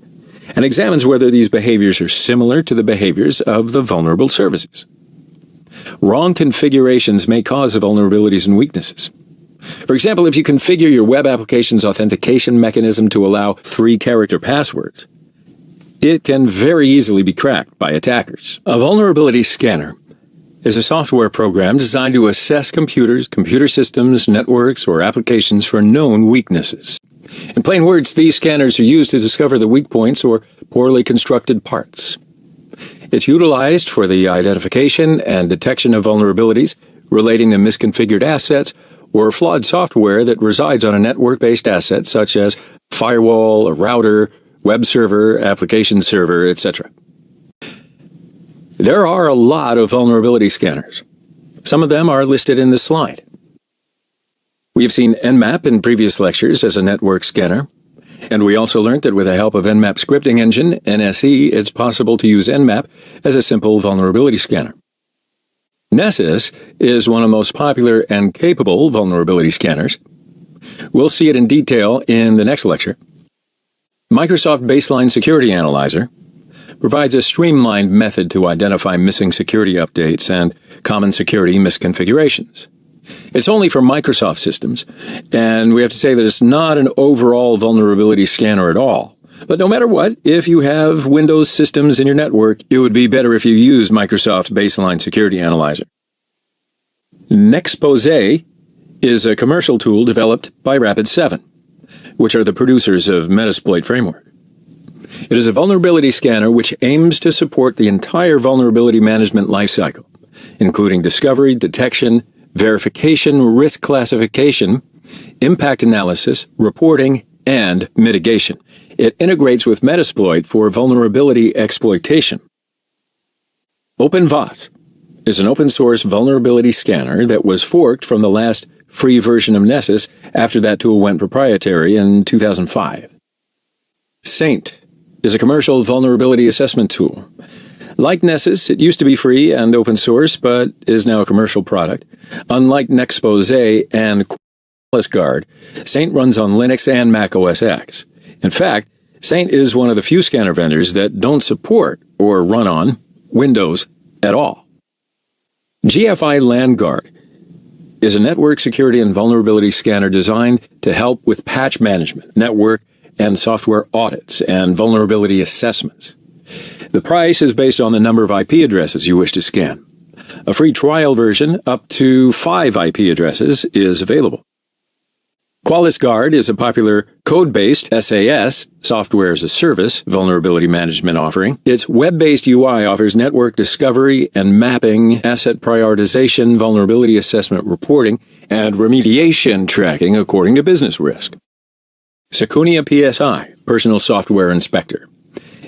and examines whether these behaviors are similar to the behaviors of the vulnerable services. Wrong configurations may cause vulnerabilities and weaknesses. For example, if you configure your web application's authentication mechanism to allow 3-character passwords, it can very easily be cracked by attackers. A vulnerability scanner is a software program designed to assess computers, computer systems, networks, or applications for known weaknesses. In plain words, these scanners are used to discover the weak points or poorly constructed parts. It's utilized for the identification and detection of vulnerabilities relating to misconfigured assets or flawed software that resides on a network-based asset such as firewall, a router, web server, application server, etc. There are a lot of vulnerability scanners. Some of them are listed in this slide. We have seen Nmap in previous lectures as a network scanner, and we also learned that with the help of Nmap scripting engine, NSE, it's possible to use Nmap as a simple vulnerability scanner. Nessus is one of the most popular and capable vulnerability scanners. We'll see it in detail in the next lecture. Microsoft Baseline Security Analyzer provides a streamlined method to identify missing security updates and common security misconfigurations. It's only for Microsoft systems, and we have to say that it's not an overall vulnerability scanner at all. But no matter what, if you have Windows systems in your network, it would be better if you use Microsoft's Baseline Security Analyzer. Nexpose is a commercial tool developed by Rapid7, which are the producers of Metasploit framework. It is a vulnerability scanner which aims to support the entire vulnerability management lifecycle, including discovery, detection, verification, risk classification, impact analysis, reporting, and mitigation. It integrates with Metasploit for vulnerability exploitation. OpenVAS is an open-source vulnerability scanner that was forked from the last free version of Nessus after that tool went proprietary in 2005. Saint is a commercial vulnerability assessment tool. Like Nessus, it used to be free and open source, but is now a commercial product. Unlike Nexpose and QualisGuard, Saint runs on Linux and Mac OS X. In fact, Saint is one of the few scanner vendors that don't support or run on Windows at all. GFI LandGuard is a network security and vulnerability scanner designed to help with patch management, network and software audits, and vulnerability assessments. The price is based on the number of IP addresses you wish to scan. A free trial version up to 5 IP addresses is available. QualisGuard is a popular code-based SAS, software as a service, vulnerability management offering. Its web-based UI offers network discovery and mapping, asset prioritization, vulnerability assessment reporting, and remediation tracking according to business risk. CompTIA PSI, Personal Software Inspector,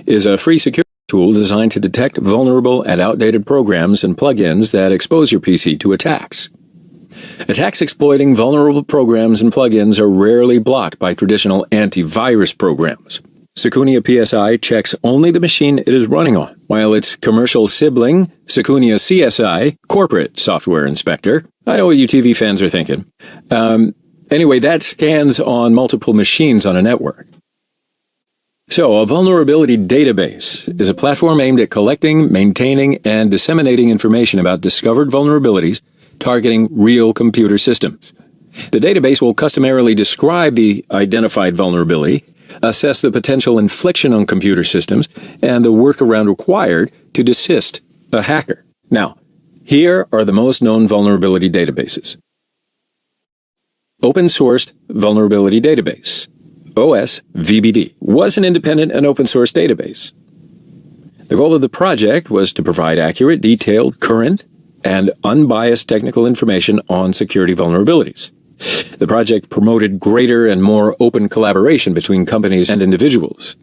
is a free security tool designed to detect vulnerable and outdated programs and plugins that expose your PC to attacks. Attacks exploiting vulnerable programs and plugins are rarely blocked by traditional antivirus programs. CompTIA PSI checks only the machine it is running on, while its commercial sibling, CompTIA CSI, Corporate Software Inspector, I know what you TV fans are thinking. Anyway, that scans on multiple machines on a network. So, a vulnerability database is a platform aimed at collecting, maintaining, and disseminating information about discovered vulnerabilities targeting real computer systems. The database will customarily describe the identified vulnerability, assess the potential infliction on computer systems, and the workaround required to desist a hacker. Now, here are the most known vulnerability databases. Open-sourced vulnerability database, OSVBD, was an independent and open-source database. The goal of the project was to provide accurate, detailed, current, and unbiased technical information on security vulnerabilities. The project promoted greater and more open collaboration between companies and individuals.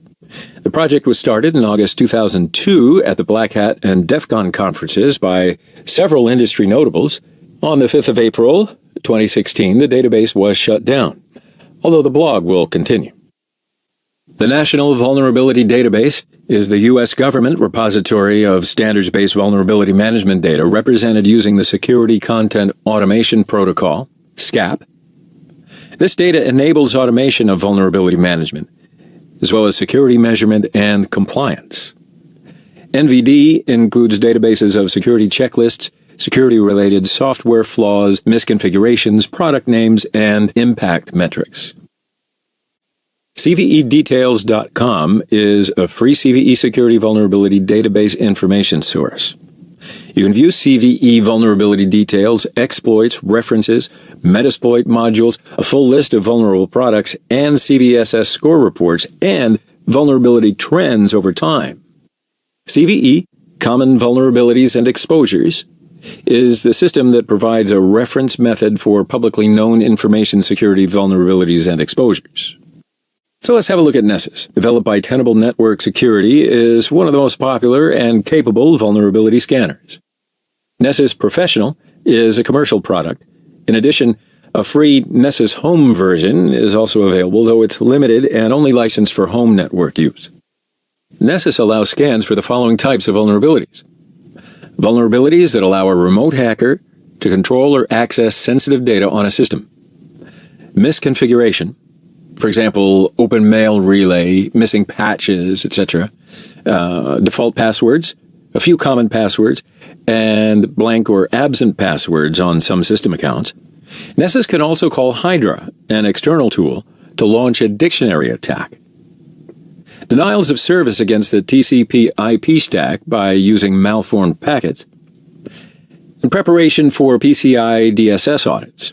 The project was started in August 2002 at the Black Hat and DEF CON conferences by several industry notables. On the 5th of April 2016, the database was shut down, although the blog will continue. The National Vulnerability Database is the U.S. government repository of standards-based vulnerability management data represented using the Security Content Automation Protocol, SCAP. This data enables automation of vulnerability management, as well as security measurement and compliance. NVD includes databases of security checklists, security-related software flaws, misconfigurations, product names, and impact metrics. CVEdetails.com is a free CVE security vulnerability database information source. You can view CVE vulnerability details, exploits, references, Metasploit modules, a full list of vulnerable products, and CVSS score reports, and vulnerability trends over time. CVE, Common Vulnerabilities and Exposures, is the system that provides a reference method for publicly known information security vulnerabilities and exposures. So let's have a look at Nessus. Developed by Tenable Network Security, is one of the most popular and capable vulnerability scanners. Nessus Professional is a commercial product. In addition, a free Nessus Home version is also available, though it's limited and only licensed for home network use. Nessus allows scans for the following types of vulnerabilities. Vulnerabilities that allow a remote hacker to control or access sensitive data on a system. Misconfiguration. For example, open mail relay, missing patches, etc. Default passwords, a few common passwords, and blank or absent passwords on some system accounts. Nessus can also call Hydra, an external tool, to launch a dictionary attack. Denials of service against the TCP/IP stack by using malformed packets. In preparation for PCI DSS audits.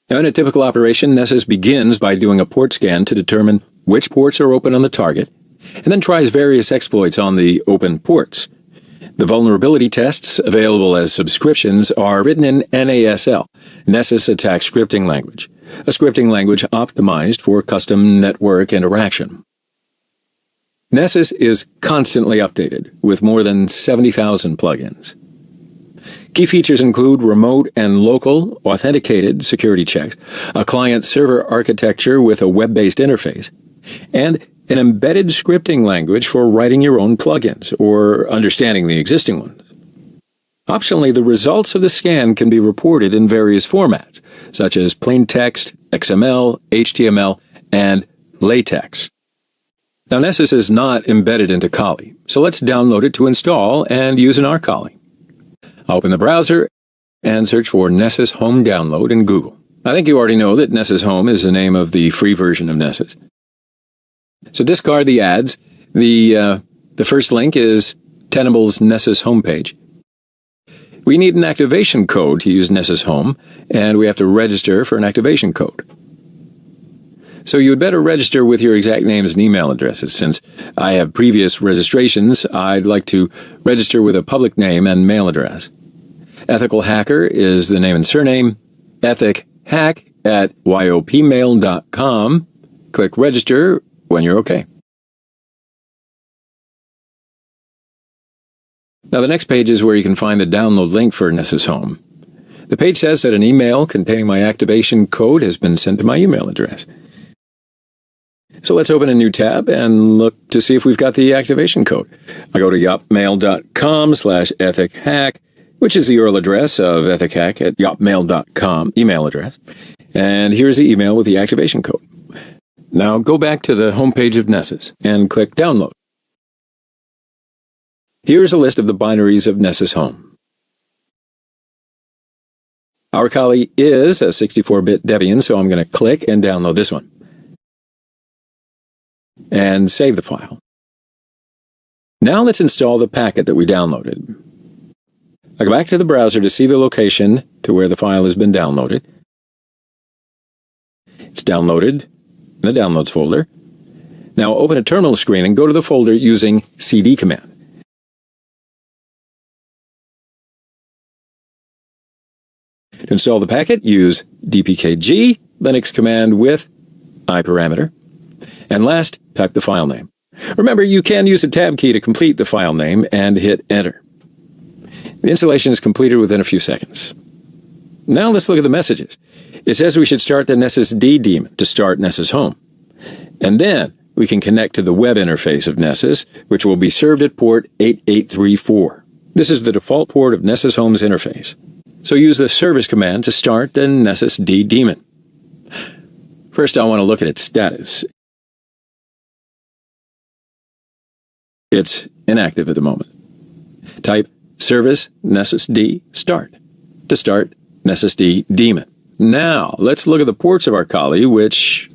Now, in a typical operation, Nessus begins by doing a port scan to determine which ports are open on the target, and then tries various exploits on the open ports. The vulnerability tests, available as subscriptions, are written in NASL, Nessus Attack Scripting Language, a scripting language optimized for custom network interaction. Nessus is constantly updated, with more than 70,000 plugins. Key features include remote and local authenticated security checks, a client-server architecture with a web-based interface, and an embedded scripting language for writing your own plugins or understanding the existing ones. Optionally, the results of the scan can be reported in various formats, such as plain text, XML, HTML, and LaTeX. Now, Nessus is not embedded into Kali, so let's download it to install and use in our Kali. Open the browser and search for Nessus Home Download in Google. I think you already know that Nessus Home is the name of the free version of Nessus. So discard the ads. The first link is Tenable's Nessus homepage. We need an activation code to use Nessus Home, and we have to register for an activation code. So you would better register with your exact names and email addresses. Since I have previous registrations, I'd like to register with a public name and mail address. Ethical Hacker is the name and surname. ethichack@yopmail.com. Click register when you're okay. Now the next page is where you can find the download link for Nessus Home. The page says that an email containing my activation code has been sent to my email address. So let's open a new tab and look to see if we've got the activation code. I go to yopmail.com/ethichack, which is the URL address of ethichack@yopmail.com email address. And here's the email with the activation code. Now go back to the homepage of Nessus and click Download. Here's a list of the binaries of Nessus Home. Our Kali is a 64-bit Debian, so I'm going to click and download this one. And save the file. Now let's install the packet that we downloaded. I go back to the browser to see the location to where the file has been downloaded. It's downloaded in the Downloads folder. Now open a terminal screen and go to the folder using cd command. To install the packet, use dpkg, Linux command with iparameter. And last, type the file name. Remember, you can use a tab key to complete the file name and hit enter. The installation is completed within a few seconds. Now let's look at the messages. It says we should start the Nessus D daemon to start Nessus Home. And then we can connect to the web interface of Nessus, which will be served at port 8834. This is the default port of Nessus Home's interface. So use the service command to start the Nessus D daemon. First, I want to look at its status. It's inactive at the moment. Type service Nessus D start to start Nessus D daemon. Now, let's look at the ports of our Kali, which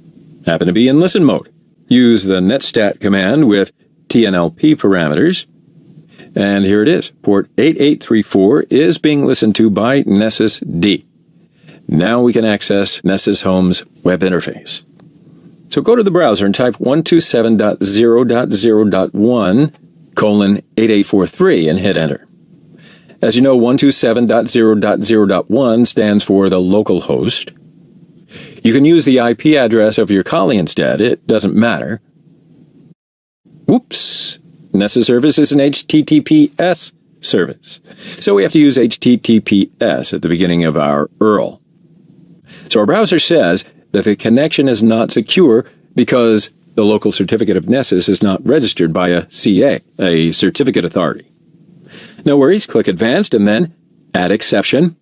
happen to be in listen mode. Use the netstat command with TNLP parameters. And here it is. Port 8834 is being listened to by Nessus D. Now we can access Nessus Home's web interface. So go to the browser and type 127.0.0.1:8843 and hit enter. As you know, 127.0.0.1 stands for the local host. You can use the IP address of your Kali instead. It doesn't matter. Whoops! Nessus service is an HTTPS service. So we have to use HTTPS at the beginning of our URL. So our browser says that the connection is not secure because the local certificate of Nessus is not registered by a CA, a certificate authority. No worries, click Advanced and then Add Exception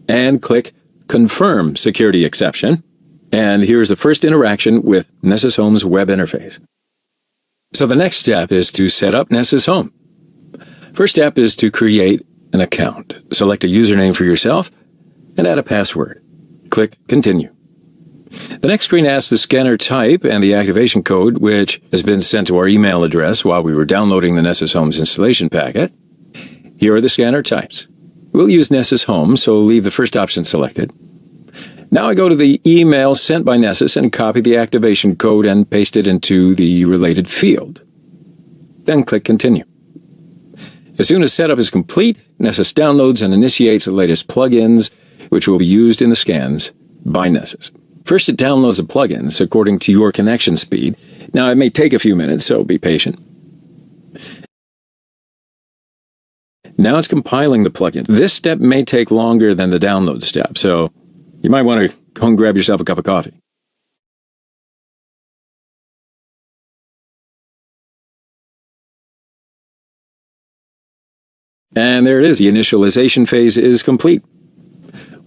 and click Confirm Security Exception. And here's the first interaction with Nessus Home's web interface. So the next step is to set up Nessus Home. First step is to create an account. Select a username for yourself and add a password. Click Continue. The next screen asks the scanner type and the activation code, which has been sent to our email address while we were downloading the Nessus Homes installation packet. Here are the scanner types. We'll use Nessus Home, so leave the first option selected. Now I go to the email sent by Nessus and copy the activation code and paste it into the related field. Then click Continue. As soon as setup is complete, Nessus downloads and initiates the latest plugins, which will be used in the scans by Nessus. First, it downloads the plugins according to your connection speed. Now, it may take a few minutes, so be patient. Now it's compiling the plugins. This step may take longer than the download step, so you might want to go and grab yourself a cup of coffee. And there it is. The initialization phase is complete.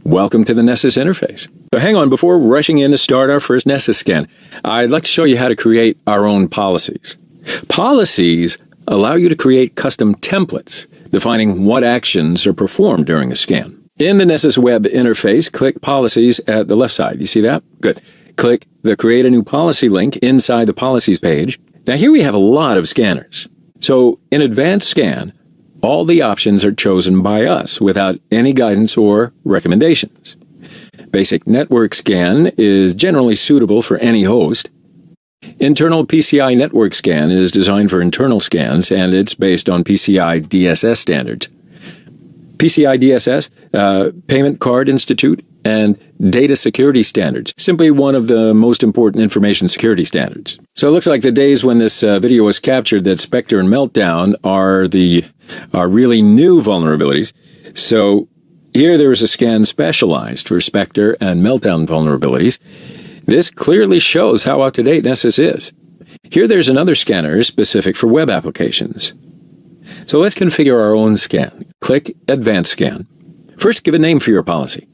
Welcome to the Nessus interface. So hang on, before rushing in to start our first Nessus scan, I'd like to show you how to create our own policies. Policies allow you to create custom templates defining what actions are performed during a scan. In the Nessus web interface, click Policies at the left side. You see that? Good. Click the Create a New Policy link inside the Policies page. Now here we have a lot of scanners. So in Advanced Scan, all the options are chosen by us without any guidance or recommendations. Basic Network Scan is generally suitable for any host. Internal PCI Network Scan is designed for internal scans, and it's based on PCI DSS standards. PCI DSS, Payment Card Institute, and Data Security Standards, simply one of the most important information security standards. So it looks like the days when this video was captured that Spectre and Meltdown are really new vulnerabilities. So here there is a scan specialized for Spectre and Meltdown vulnerabilities. This clearly shows how up-to-date Nessus is. Here there's another scanner specific for web applications. So let's configure our own scan. Click Advanced Scan. First, give a name for your policy.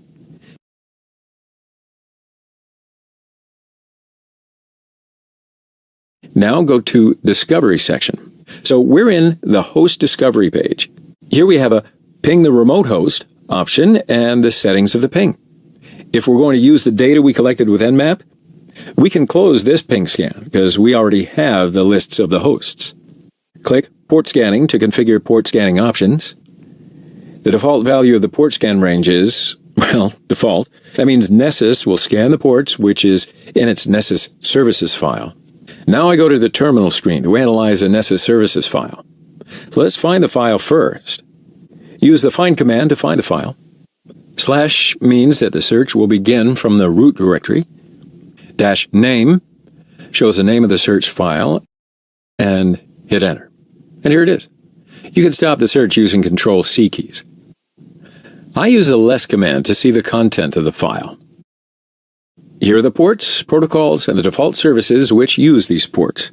Now go to Discovery section. So we're in the Host Discovery page. Here we have a Ping the Remote Host option and the settings of the ping. If we're going to use the data we collected with Nmap, we can close this ping scan because we already have the lists of the hosts. Click Port Scanning to configure port scanning options. The default value of the port scan range is, well, default. That means Nessus will scan the ports, which is in its Nessus Services file. Now I go to the terminal screen to analyze a Nessus Services file. Let's find the file first. Use the find command to find the file. / means that the search will begin from the root directory. -name shows the name of the search file, and hit enter. And here it is. You can stop the search using Control-C keys. I use the less command to see the content of the file. Here are the ports, protocols, and the default services which use these ports.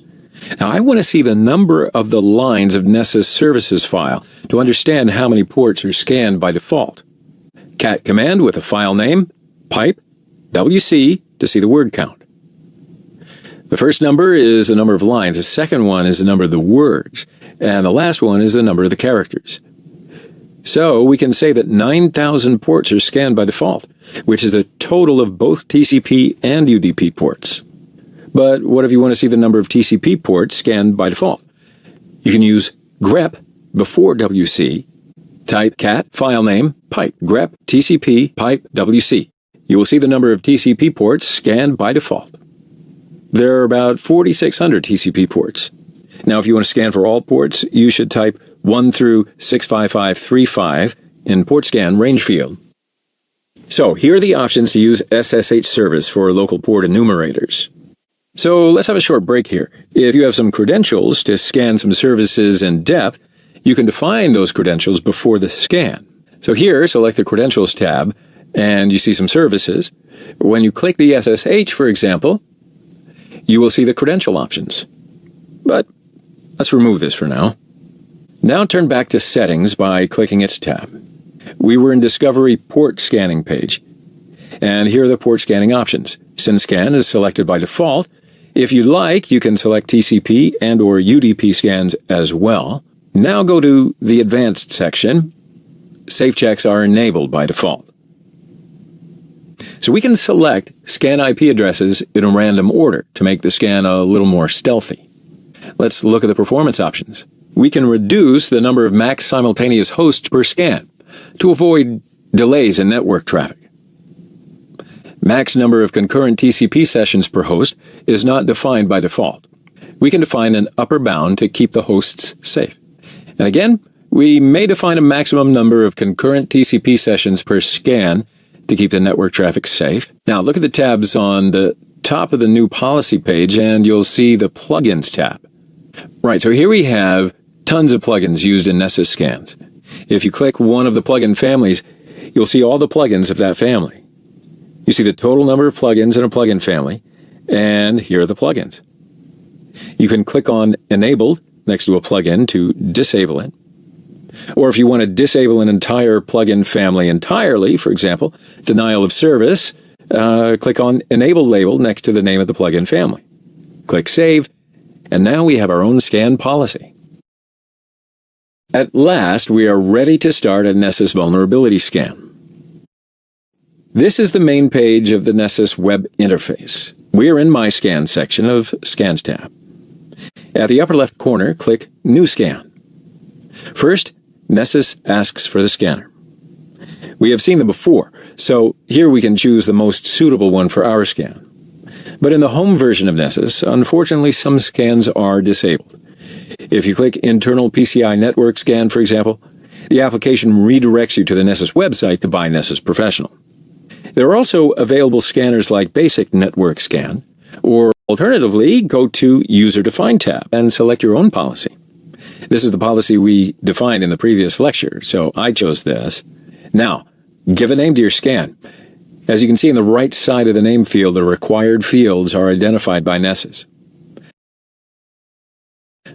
Now I want to see the number of the lines of Nessus Services file to understand how many ports are scanned by default. Cat command with a file name, pipe, WC to see the word count. The first number is the number of lines, the second one is the number of the words, and the last one is the number of the characters. So we can say that 9,000 ports are scanned by default, which is the total of both TCP and UDP ports. But what if you want to see the number of TCP ports scanned by default? You can use grep before WC. Type cat, file name, pipe, grep, TCP, pipe, WC. You will see the number of TCP ports scanned by default. There are about 4,600 TCP ports. Now, if you want to scan for all ports, you should type 1 through 65535 in port scan range field. So, here are the options to use SSH service for local port enumerators. So, let's have a short break here. If you have some credentials to scan some services in depth, you can define those credentials before the scan. So here, select the Credentials tab, and you see some services. When you click the SSH, for example, you will see the credential options. But let's remove this for now. Now turn back to Settings by clicking its tab. We were in Discovery Port Scanning page. And here are the port scanning options. SynScan is selected by default. If you like, you can select TCP and or UDP scans as well. Now go to the Advanced section. Safe checks are enabled by default. So we can select scan IP addresses in a random order to make the scan a little more stealthy. Let's look at the performance options. We can reduce the number of max simultaneous hosts per scan to avoid delays in network traffic. Max number of concurrent TCP sessions per host is not defined by default. We can define an upper bound to keep the hosts safe. And again, we may define a maximum number of concurrent TCP sessions per scan to keep the network traffic safe. Now look at the tabs on the top of the new policy page and you'll see the plugins tab. Right, so here we have tons of plugins used in Nessus scans. If you click one of the plugin families, you'll see all the plugins of that family. You see the total number of plugins in a plugin family, and here are the plugins. You can click on Enabled next to a plugin to disable it. Or if you want to disable an entire plugin family entirely, for example, denial of service, click on Enable label next to the name of the plugin family. Click Save, and now we have our own scan policy. At last, we are ready to start a Nessus vulnerability scan. This is the main page of the Nessus web interface. We are in My Scan section of Scans tab. At the upper left corner, click New Scan. First, Nessus asks for the scanner. We have seen them before, so here we can choose the most suitable one for our scan. But in the home version of Nessus, unfortunately some scans are disabled. If you click Internal PCI Network Scan, for example, the application redirects you to the Nessus website to buy Nessus Professional. There are also available scanners like Basic Network Scan, or alternatively, go to User Defined tab and select your own policy. This is the policy we defined in the previous lecture, so I chose this. Now, give a name to your scan. As you can see in the right side of the name field, the required fields are identified by Nessus.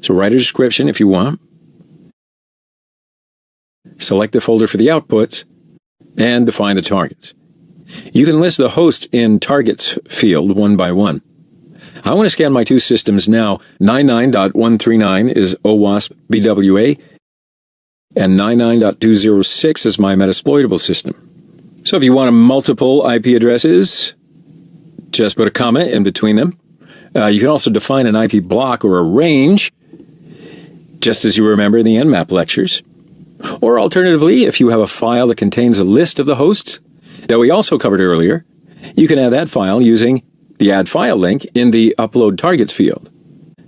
So write a description if you want. Select the folder for the outputs, and define the targets. You can list the hosts in Targets field one by one. I want to scan my two systems now. 99.139 is OWASP BWA, and 99.206 is my Metasploitable system. So if you want multiple IP addresses, just put a comma in between them. You can also define an IP block or a range, just as you remember in the Nmap lectures. Or alternatively, if you have a file that contains a list of the hosts that we also covered earlier, you can add that file using the Add File link in the Upload Targets field.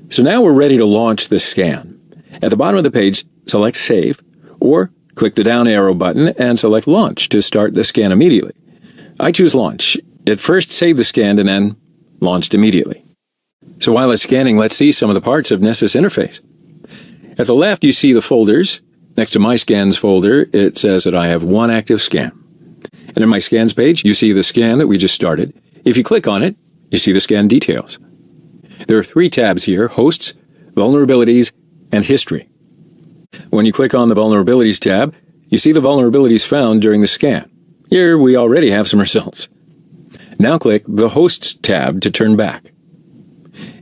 So now we're ready to launch this scan. At the bottom of the page, select Save, or click the down arrow button and select Launch to start the scan immediately. I choose Launch. It first saved the scan and then launched immediately. So while it's scanning, let's see some of the parts of Nessus interface. At the left, you see the folders. Next to My Scans folder, it says that I have one active scan. And in My Scans page, you see the scan that we just started. If you click on it, you see the scan details. There are three tabs here: Hosts, Vulnerabilities, and History. When you click on the Vulnerabilities tab, you see the vulnerabilities found during the scan. Here we already have some results. Now click the Hosts tab to turn back.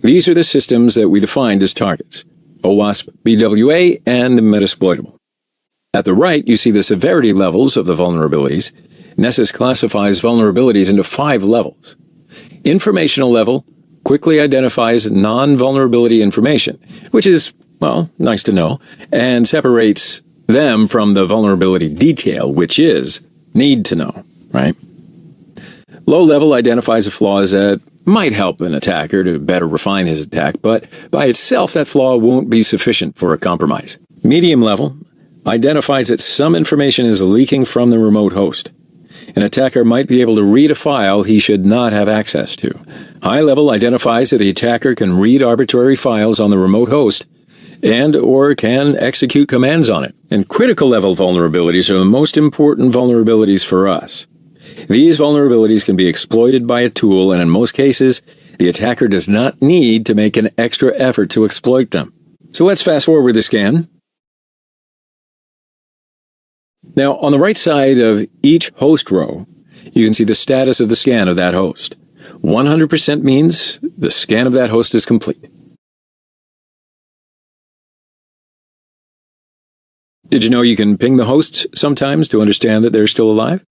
These are the systems that we defined as targets: OWASP BWA and Metasploitable. At the right, you see the severity levels of the vulnerabilities. Nessus classifies vulnerabilities into 5 levels. Informational level quickly identifies non-vulnerability information, which is, well, nice to know, and separates them from the vulnerability detail, which is need to know, right? Low level identifies the flaws that might help an attacker to better refine his attack, but by itself that flaw won't be sufficient for a compromise. Medium level identifies that some information is leaking from the remote host. An attacker might be able to read a file he should not have access to. High level identifies that the attacker can read arbitrary files on the remote host and or can execute commands on it. And critical level vulnerabilities are the most important vulnerabilities for us. These vulnerabilities can be exploited by a tool, and in most cases, the attacker does not need to make an extra effort to exploit them. So let's fast forward the scan. Now, on the right side of each host row, you can see the status of the scan of that host. 100% means the scan of that host is complete. Did you know you can ping the hosts sometimes to understand that they're still alive?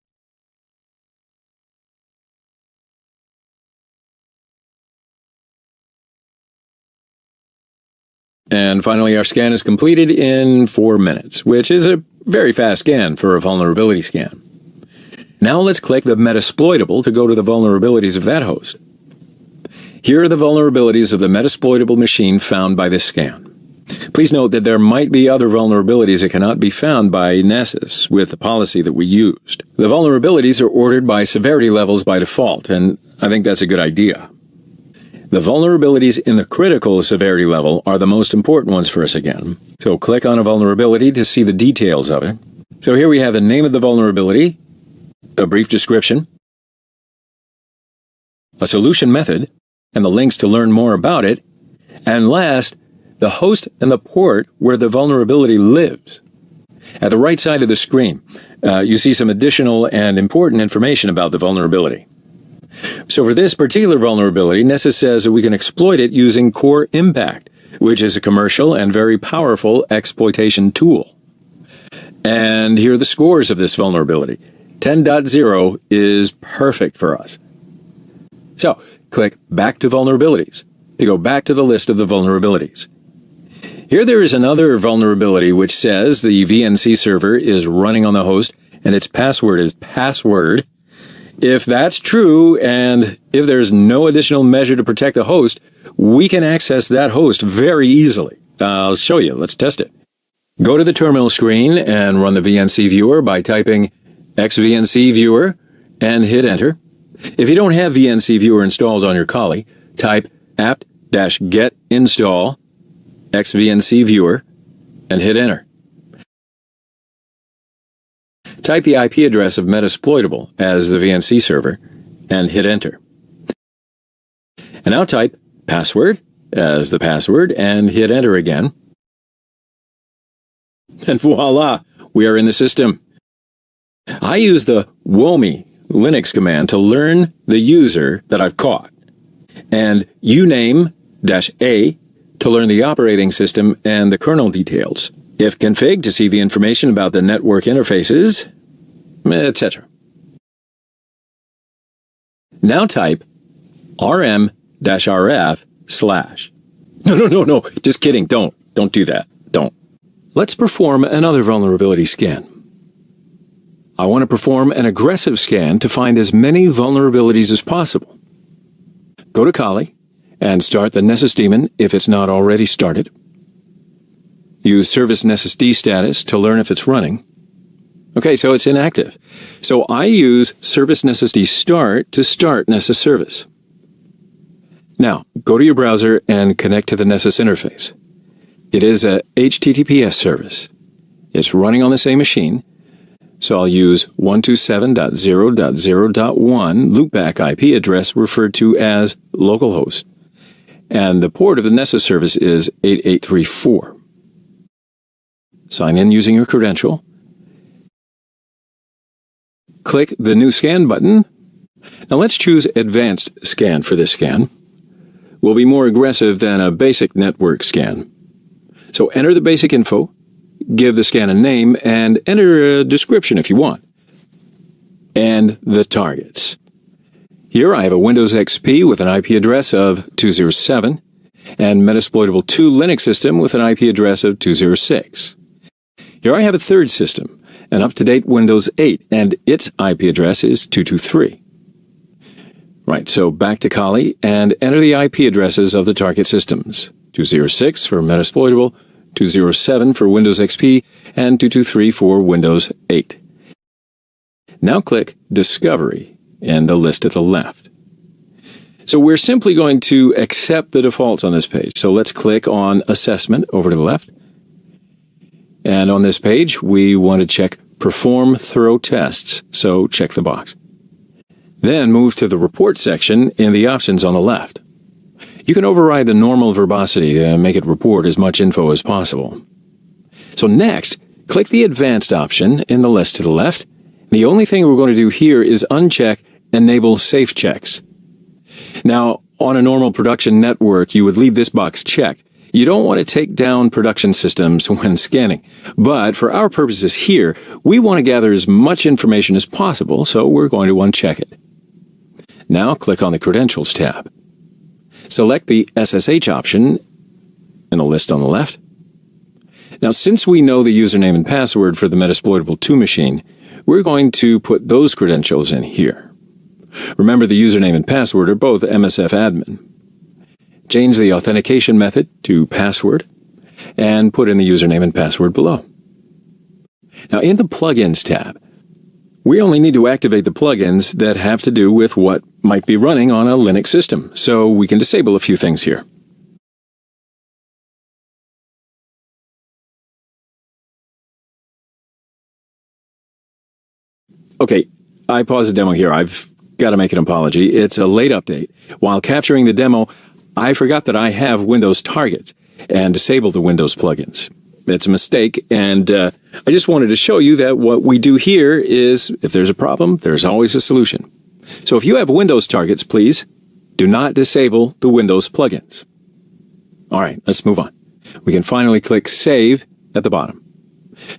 And finally, our scan is completed in 4 minutes, which is a very fast scan for a vulnerability scan. Now let's click the Metasploitable to go to the vulnerabilities of that host. Here are the vulnerabilities of the Metasploitable machine found by this scan. Please note that there might be other vulnerabilities that cannot be found by Nessus with the policy that we used. The vulnerabilities are ordered by severity levels by default, and I think that's a good idea. The vulnerabilities in the critical severity level are the most important ones for us again. So click on a vulnerability to see the details of it. So here we have the name of the vulnerability, a brief description, a solution method, and the links to learn more about it, and last, the host and the port where the vulnerability lives. At the right side of the screen, you see some additional and important information about the vulnerability. So for this particular vulnerability, Nessus says that we can exploit it using Core Impact, which is a commercial and very powerful exploitation tool. And here are the scores of this vulnerability. 10.0 is perfect for us. So click Back to Vulnerabilities to go back to the list of the vulnerabilities. Here there is another vulnerability which says the VNC server is running on the host and its password is password. If that's true, and if there's no additional measure to protect the host, we can access that host very easily. I'll show you. Let's test it. Go to the terminal screen and run the VNC viewer by typing xVNC viewer and hit enter. If you don't have VNC viewer installed on your Kali, type apt-get install xVNC viewer and hit enter. Type the IP address of Metasploitable as the VNC server and hit enter. And now type password as the password and hit enter again. And voila, we are in the system. I use the WOMI Linux command to learn the user that I've caught, and uname-a to learn the operating system and the kernel details, ifconfig to see the information about the network interfaces, etc. Now type rm-rf/. No, just kidding, don't do that, don't. Let's perform another vulnerability scan. I want to perform an aggressive scan to find as many vulnerabilities as possible. Go to Kali and start the Nessus daemon if it's not already started. Use service Nessus D status to learn if it's running. Okay, so it's inactive. So I use service Nessus D start to start Nessus service. Now, go to your browser and connect to the Nessus interface. It is a HTTPS service. It's running on the same machine, so I'll use 127.0.0.1 loopback IP address referred to as localhost, and the port of the Nessus service is 8834. Sign in using your credential. Click the New Scan button. Now let's choose Advanced Scan for this scan. Will be more aggressive than a basic network scan. So enter the basic info, give the scan a name, and enter a description if you want. And the targets. Here I have a Windows XP with an IP address of 207 and Metasploitable 2 Linux system with an IP address of 206. Here I have a third system, an up-to-date Windows 8, and its IP address is 223. Right, so back to Kali and enter the IP addresses of the target systems. 206 for Metasploitable, 207 for Windows XP, and 223 for Windows 8. Now click Discovery in the list at the left. So we're simply going to accept the defaults on this page. So let's click on Assessment over to the left. And on this page, we want to check Perform Thorough Tests, so check the box. Then move to the Report section in the options on the left. You can override the normal verbosity to make it report as much info as possible. So next, click the Advanced option in the list to the left. The only thing we're going to do here is uncheck Enable Safe Checks. Now, on a normal production network, you would leave this box checked. You don't want to take down production systems when scanning. But for our purposes here, we want to gather as much information as possible, so we're going to uncheck it. Now click on the Credentials tab. Select the SSH option, in the list on the left. Now, since we know the username and password for the Metasploitable 2 machine, we're going to put those credentials in here. Remember, the username and password are both MSF admin. Change the authentication method to password and put in the username and password below. Now, in the Plugins tab, we only need to activate the plugins that have to do with what might be running on a Linux system, so we can disable a few things here. Okay, I paused the demo here. I've got to make an apology. It's a late update. While capturing the demo, I forgot that I have Windows targets and disabled the Windows plugins. It's a mistake, and I just wanted to show you that what we do here is, if there's a problem, there's always a solution. So if you have Windows targets, please do not disable the Windows plugins. All right, let's move on. We can finally click Save at the bottom.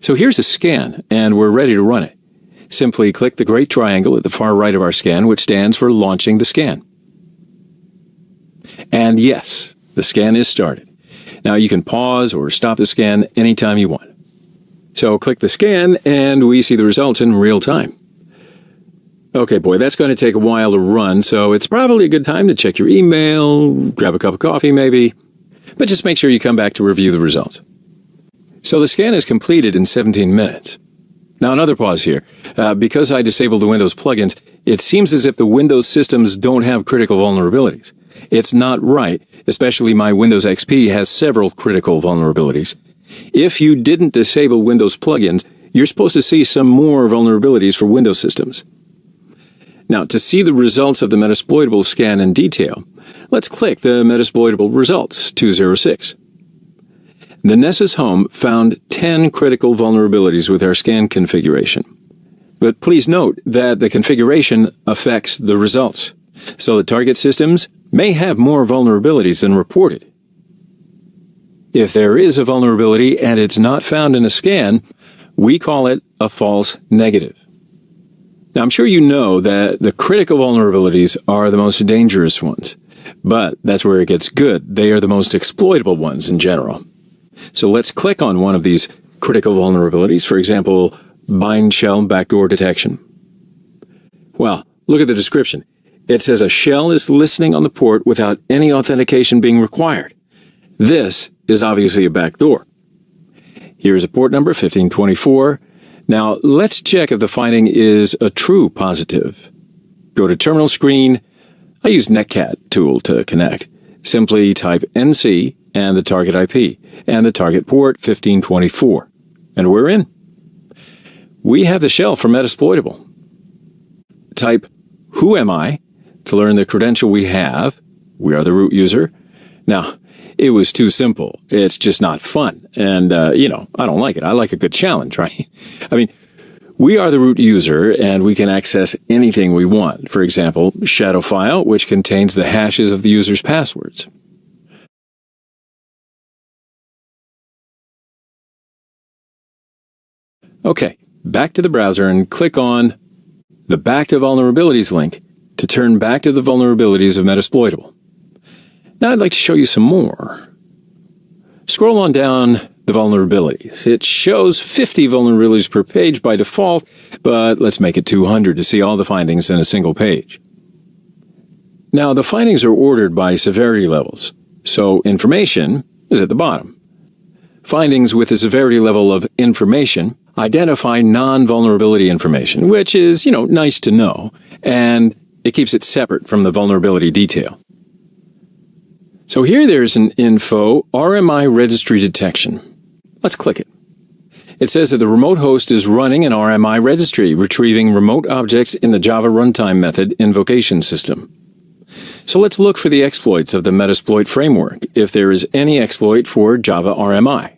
So here's a scan, and we're ready to run it. Simply click the great triangle at the far right of our scan, which stands for launching the scan. And yes, the scan is started. Now you can pause or stop the scan anytime you want. So click the scan and we see the results in real time. Okay, boy, that's going to take a while to run, so it's probably a good time to check your email, grab a cup of coffee maybe, but just make sure you come back to review the results. So the scan is completed in 17 minutes. Now another pause here. Because I disabled the Windows plugins, it seems as if the Windows systems don't have critical vulnerabilities. It's not right, especially my Windows XP has several critical vulnerabilities. If you didn't disable Windows plugins, you're supposed to see some more vulnerabilities for Windows systems. Now, to see the results of the Metasploitable scan in detail, let's click the Metasploitable Results 206. The Nessus Home found 10 critical vulnerabilities with our scan configuration. But please note that the configuration affects the results, so the target systems may have more vulnerabilities than reported. If there is a vulnerability and it's not found in a scan, we call it a false negative. Now, I'm sure you know that the critical vulnerabilities are the most dangerous ones, but that's where it gets good. They are the most exploitable ones in general. So let's click on one of these critical vulnerabilities, for example, bind shell backdoor detection. Well, look at the description. It says a shell is listening on the port without any authentication being required. This is obviously a backdoor. Here's a port number, 1524. Now, let's check if the finding is a true positive. Go to terminal screen. I use Netcat tool to connect. Simply type NC and the target IP and the target port 1524. And we're in. We have the shell for Metasploitable. Type who am I to learn the credential we have. We are the root user. Now, it was too simple. It's just not fun. And, I don't like it. I like a good challenge, right? I mean, we are the root user and we can access anything we want. For example, shadow file, which contains the hashes of the user's passwords. Okay, back to the browser and click on the Back to Vulnerabilities link to turn back to the vulnerabilities of Metasploitable. Now I'd like to show you some more. Scroll on down the vulnerabilities. It shows 50 vulnerabilities per page by default, but let's make it 200 to see all the findings in a single page. Now the findings are ordered by severity levels, so information is at the bottom. Findings with a severity level of information identify non-vulnerability information, which is, nice to know, and it keeps it separate from the vulnerability detail. So here there's an info RMI registry detection. Let's click it. It says that the remote host is running an RMI registry, retrieving remote objects in the Java runtime method invocation system. So let's look for the exploits of the Metasploit framework, if there is any exploit for Java RMI.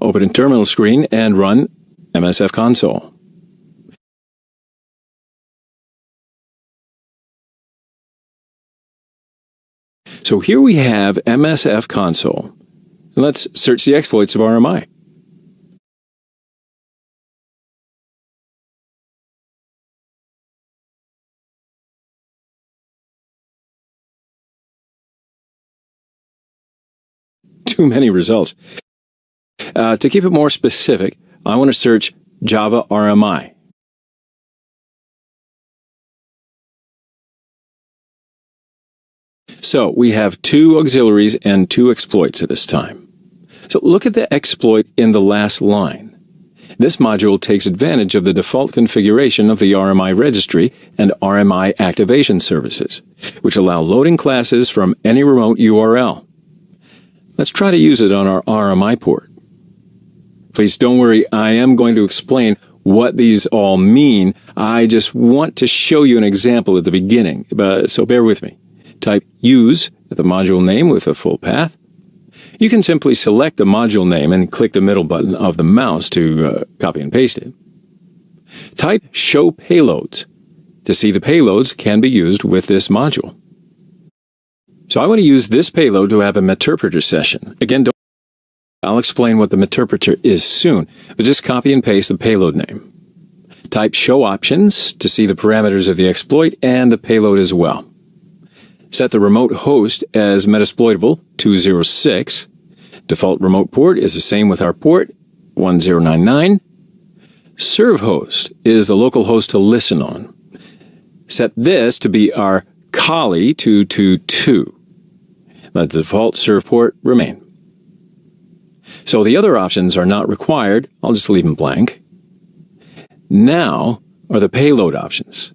Open a terminal screen and run MSF console. So here we have MSF console. Let's search the exploits of RMI. Too many results. To keep it more specific, I want to search Java RMI. So we have 2 auxiliaries and 2 exploits at this time. So look at the exploit in the last line. This module takes advantage of the default configuration of the RMI registry and RMI activation services, which allow loading classes from any remote URL. Let's try to use it on our RMI port. Please don't worry, I am going to explain what these all mean. I just want to show you an example at the beginning, so bear with me. Type use at the module name with a full path. You can simply select the module name and click the middle button of the mouse to copy and paste it. Type show payloads to see the payloads can be used with this module. So I want to use this payload to have a meterpreter session. Again, I'll explain what the meterpreter is soon, but just copy and paste the payload name. Type show options to see the parameters of the exploit and the payload as well. Set the remote host as Metasploitable 206. Default remote port is the same with our port 1099. Serve host is the local host to listen on. Set this to be our Kali 222. Let the default serve port remain. So the other options are not required. I'll just leave them blank. Now are the payload options.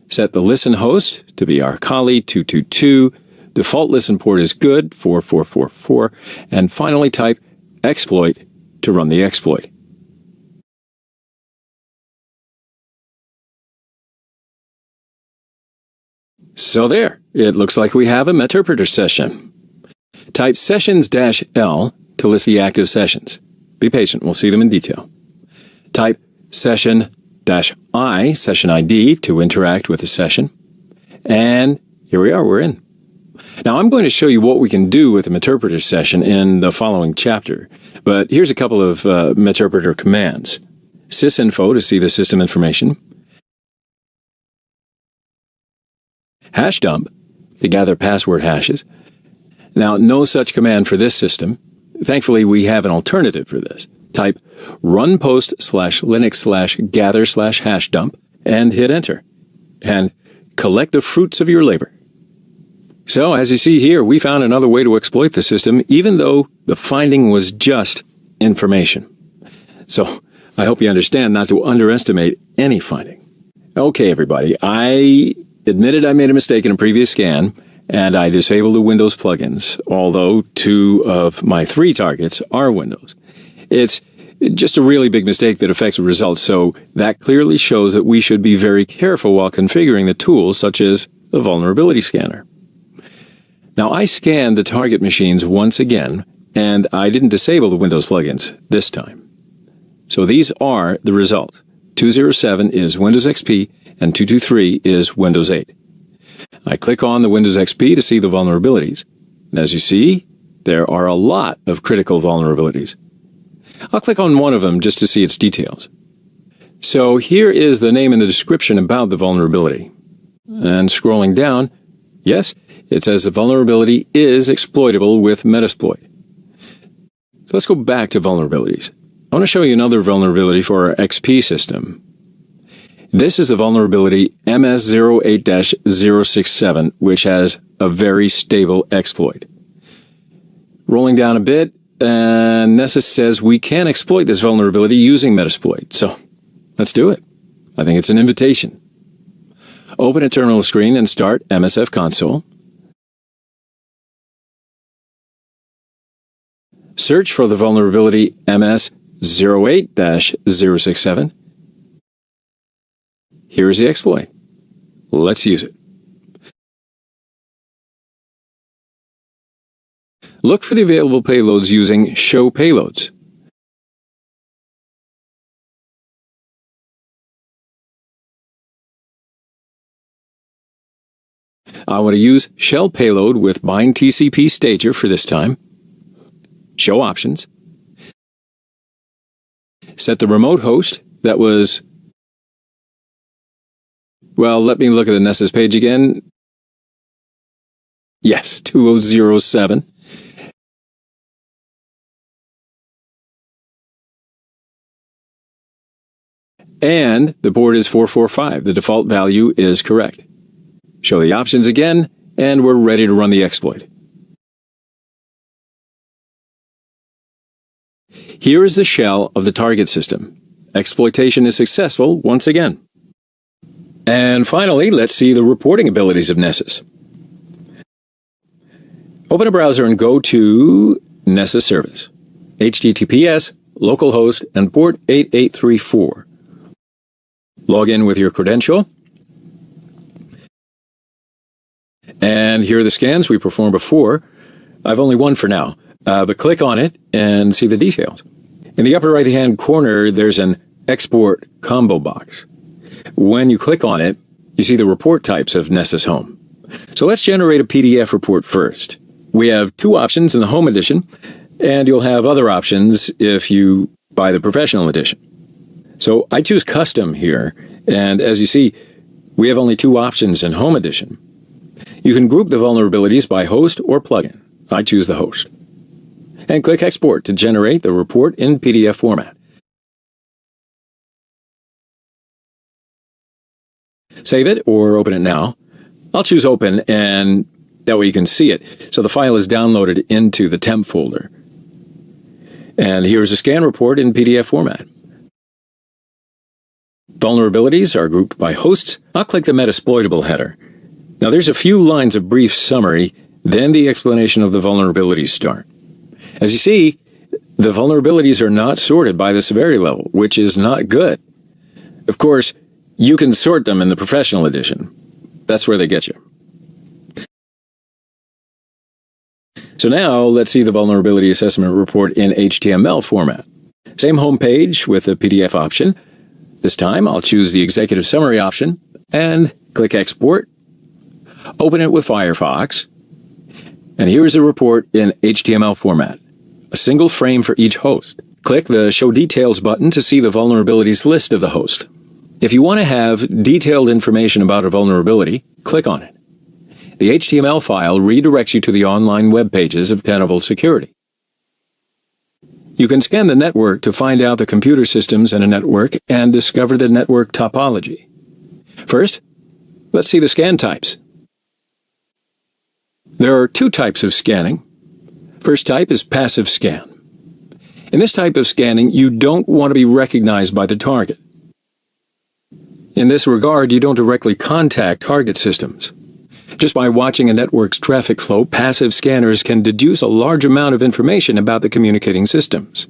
Set the listen host to be our Kali 222. Default listen port is good, 4444. And finally type exploit to run the exploit. So there, it looks like we have a meterpreter session. Type sessions-L to list the active sessions. Be patient, we'll see them in detail. Type session-I, session ID, to interact with the session. And here we are, we're in. Now I'm going to show you what we can do with the meterpreter session in the following chapter, but here's a couple of meterpreter commands. sysinfo to see the system information. Hashdump to gather password hashes. Now, no such command for this system. Thankfully, we have an alternative for this. Type runpost/linux/gather/hashdump and hit enter. And collect the fruits of your labor. So, as you see here, we found another way to exploit the system, even though the finding was just information. So, I hope you understand not to underestimate any finding. Okay, everybody, I admitted I made a mistake in a previous scan, and I disabled the Windows plugins, although 2 of my 3 targets are Windows. It's just a really big mistake that affects the results, so that clearly shows that we should be very careful while configuring the tools such as the vulnerability scanner. Now, I scanned the target machines once again, and I didn't disable the Windows plugins this time. So these are the results. 207 is Windows XP, and 223 is Windows 8. I click on the Windows XP to see the vulnerabilities. And as you see, there are a lot of critical vulnerabilities. I'll click on one of them just to see its details. So here is the name and the description about the vulnerability. And scrolling down, yes, it says the vulnerability is exploitable with Metasploit. So let's go back to vulnerabilities. I want to show you another vulnerability for our XP system. This is the vulnerability MS08-067, which has a very stable exploit. Rolling down a bit, Nessus says we can exploit this vulnerability using Metasploit. So let's do it. I think it's an invitation. Open a terminal screen and start MSF console. Search for the vulnerability MS08-067. Here is the exploit. Let's use it. Look for the available payloads using Show Payloads. I want to use shell payload with bind TCP stager for this time. Show options. Set the remote host that was, well, let me look at the Nessus page again. Yes, 2007. And the port is 445. The default value is correct. Show the options again, and we're ready to run the exploit. Here is the shell of the target system. Exploitation is successful once again. And finally, let's see the reporting abilities of Nessus. Open a browser and go to Nessus service. HTTPS, localhost, and port 8834. Log in with your credential. And here are the scans we performed before. I've only one for now, but click on it and see the details. In the upper right-hand corner, there's an export combo box. When you click on it, you see the report types of Nessus Home. So let's generate a PDF report first. We have two options in the Home Edition, and you'll have other options if you buy the Professional Edition. So I choose Custom here, and as you see, we have only two options in Home Edition. You can group the vulnerabilities by host or plugin. I choose the host. And click Export to generate the report in PDF format. Save it or open it now. I'll choose Open, and that way you can see it. So the file is downloaded into the temp folder. And here's a scan report in PDF format. Vulnerabilities are grouped by hosts. I'll click the Metasploitable header. Now there's a few lines of brief summary, then the explanation of the vulnerabilities start. As you see, the vulnerabilities are not sorted by the severity level, which is not good. Of course, you can sort them in the Professional Edition. That's where they get you. So now let's see the vulnerability assessment report in HTML format. Same home page with the PDF option. This time I'll choose the executive summary option and click Export. Open it with Firefox. And here's the report in HTML format. A single frame for each host. Click the Show Details button to see the vulnerabilities list of the host. If you want to have detailed information about a vulnerability, click on it. The HTML file redirects you to the online web pages of Tenable Security. You can scan the network to find out the computer systems in a network and discover the network topology. First, let's see the scan types. There are two types of scanning. First type is passive scan. In this type of scanning, you don't want to be recognized by the target. In this regard, you don't directly contact target systems. Just by watching a network's traffic flow, passive scanners can deduce a large amount of information about the communicating systems.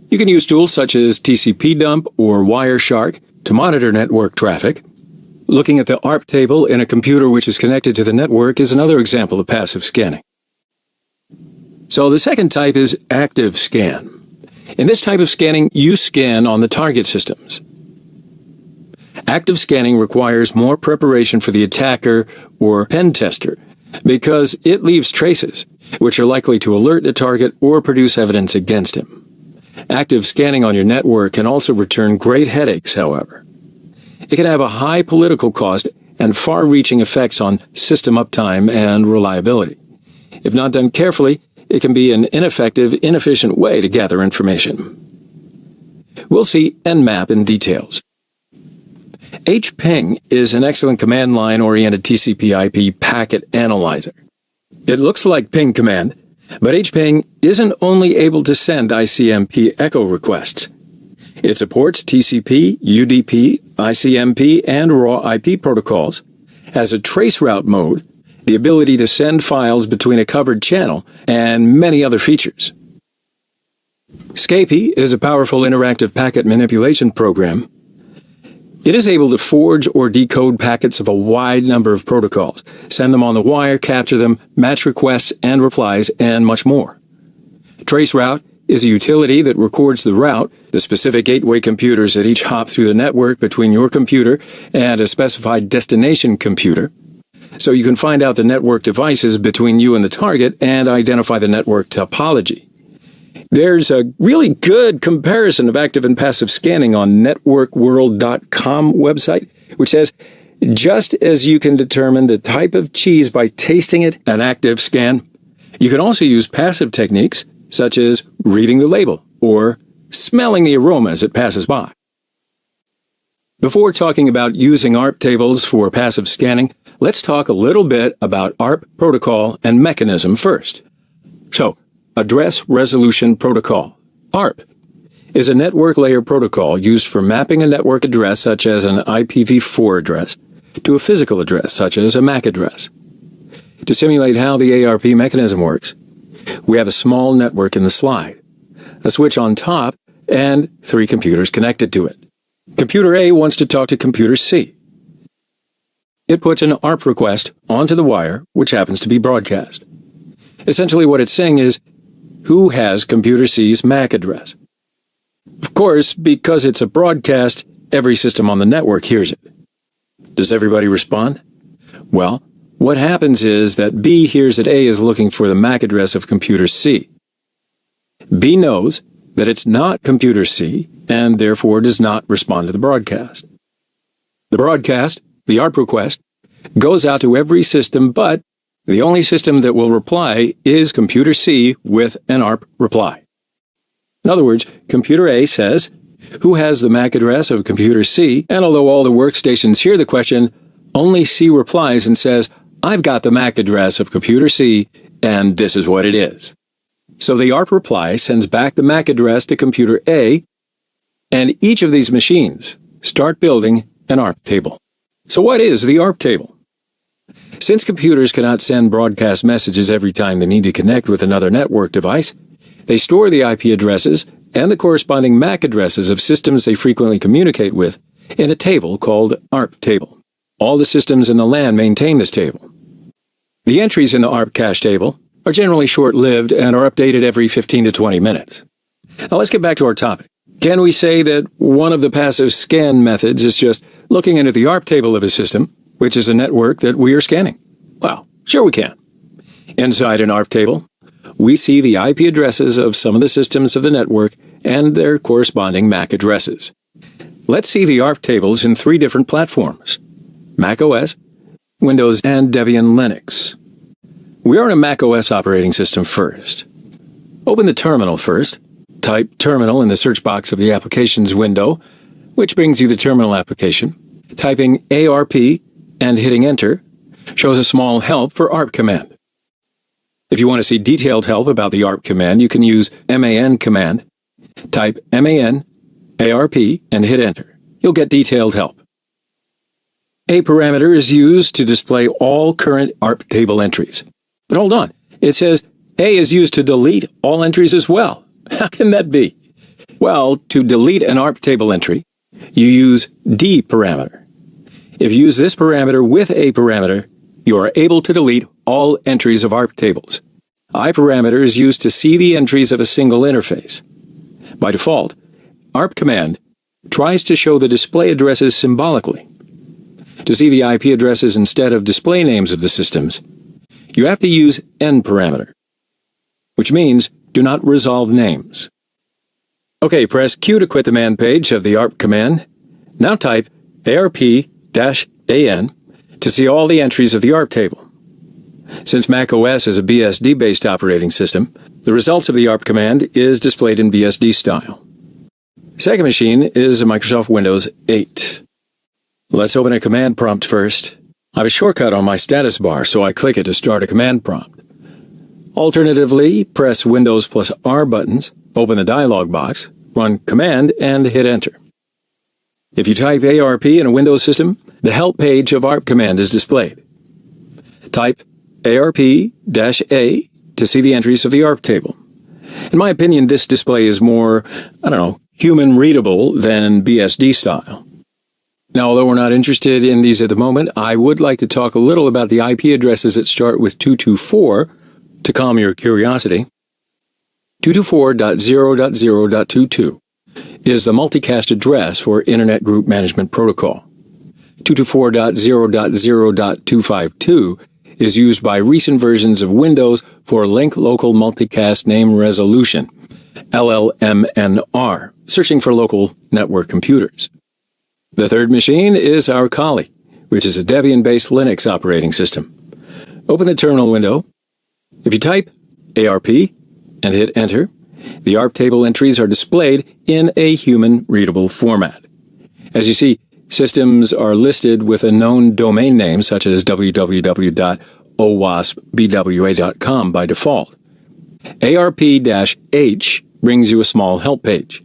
You can use tools such as TCP dump or Wireshark to monitor network traffic. Looking at the ARP table in a computer which is connected to the network is another example of passive scanning. So the second type is active scan. In this type of scanning, you scan on the target systems. Active scanning requires more preparation for the attacker or pen tester because it leaves traces, which are likely to alert the target or produce evidence against him. Active scanning on your network can also return great headaches, however. It can have a high political cost and far-reaching effects on system uptime and reliability. If not done carefully, it can be an ineffective, inefficient way to gather information. We'll see Nmap in details. hping is an excellent command line-oriented TCP/IP packet analyzer. It looks like ping command, but hping isn't only able to send ICMP echo requests. It supports TCP, UDP, ICMP, and raw IP protocols, has a traceroute mode, the ability to send files between a covered channel, and many other features. SCAPI is a powerful interactive packet manipulation program. It is able to forge or decode packets of a wide number of protocols, send them on the wire, capture them, match requests and replies, and much more. Traceroute is a utility that records the route, the specific gateway computers at each hop through the network between your computer and a specified destination computer. so you can find out the network devices between you and the target and identify the network topology. There's a really good comparison of active and passive scanning on networkworld.com website, which says, just as you can determine the type of cheese by tasting it, an active scan, you can also use passive techniques such as reading the label or smelling the aroma as it passes by. Before talking about using ARP tables for passive scanning, let's talk a little bit about ARP protocol and mechanism first. So, Address Resolution Protocol, ARP, is a network layer protocol used for mapping a network address such as an IPv4 address to a physical address such as a MAC address. To simulate how the ARP mechanism works, we have a small network in the slide, a switch on top, and 3 computers connected to it. Computer A wants to talk to computer C. It puts an ARP request onto the wire, which happens to be broadcast. Essentially what it's saying is, who has computer C's MAC address? Of course, because it's a broadcast, every system on the network hears it. Does everybody respond? Well, what happens is that B hears that A is looking for the MAC address of computer C. B knows that it's not computer C and therefore does not respond to the broadcast. The broadcast, the ARP request, goes out to every system, but the only system that will reply is computer C with an ARP reply. In other words, computer A says, who has the MAC address of computer C? And although all the workstations hear the question, only C replies and says, I've got the MAC address of computer C, and this is what it is. So the ARP reply sends back the MAC address to computer A, and each of these machines start building an ARP table. So what is the ARP table? Since computers cannot send broadcast messages every time they need to connect with another network device, they store the IP addresses and the corresponding MAC addresses of systems they frequently communicate with in a table called ARP table. All the systems in the LAN maintain this table. The entries in the ARP cache table are generally short-lived and are updated every 15 to 20 minutes. Now let's get back to our topic. Can we say that one of the passive scan methods is just looking into the ARP table of a system, which is a network that we are scanning? Well, sure we can. Inside an ARP table, we see the IP addresses of some of the systems of the network and their corresponding MAC addresses. Let's see the ARP tables in 3 different platforms: Mac OS, Windows, and Debian Linux. We are in a Mac OS operating system first. Open the terminal first. Type terminal in the search box of the applications window, which brings you the terminal application. Typing ARP and hitting enter shows a small help for ARP command. If you want to see detailed help about the ARP command, you can use MAN command. Type MAN, ARP, and hit enter. You'll get detailed help. A parameter is used to display all current ARP table entries. But hold on, it says A is used to delete all entries as well. How can that be? Well, to delete an ARP table entry, you use D parameter. If you use this parameter with A parameter, you are able to delete all entries of ARP tables. I parameter is used to see the entries of a single interface. By default, ARP command tries to show the display addresses symbolically. To see the IP addresses instead of display names of the systems, you have to use N parameter, which means do not resolve names. Okay, press Q to quit the man page of the ARP command. Now type ARP-AN to see all the entries of the ARP table. Since Mac OS is a BSD-based operating system, the results of the ARP command is displayed in BSD style. The second machine is a Microsoft Windows 8. Let's open a command prompt first. I have a shortcut on my status bar, so I click it to start a command prompt. Alternatively, press Windows plus R buttons, open the dialog box, run Command, and hit Enter. If you type ARP in a Windows system, the help page of ARP command is displayed. Type ARP-A to see the entries of the ARP table. In my opinion, this display is more, human readable than BSD style. Now, although we're not interested in these at the moment, I would like to talk a little about the IP addresses that start with 224 to calm your curiosity. 224.0.0.22 is the multicast address for Internet Group Management Protocol. 224.0.0.252 is used by recent versions of Windows for Link Local Multicast Name Resolution, LLMNR, searching for local network computers. The third machine is our Kali, which is a Debian-based Linux operating system. Open the terminal window. If you type ARP and hit Enter, the ARP table entries are displayed in a human-readable format. As you see, systems are listed with a known domain name such as www.owaspbwa.com by default. ARP-H brings you a small help page.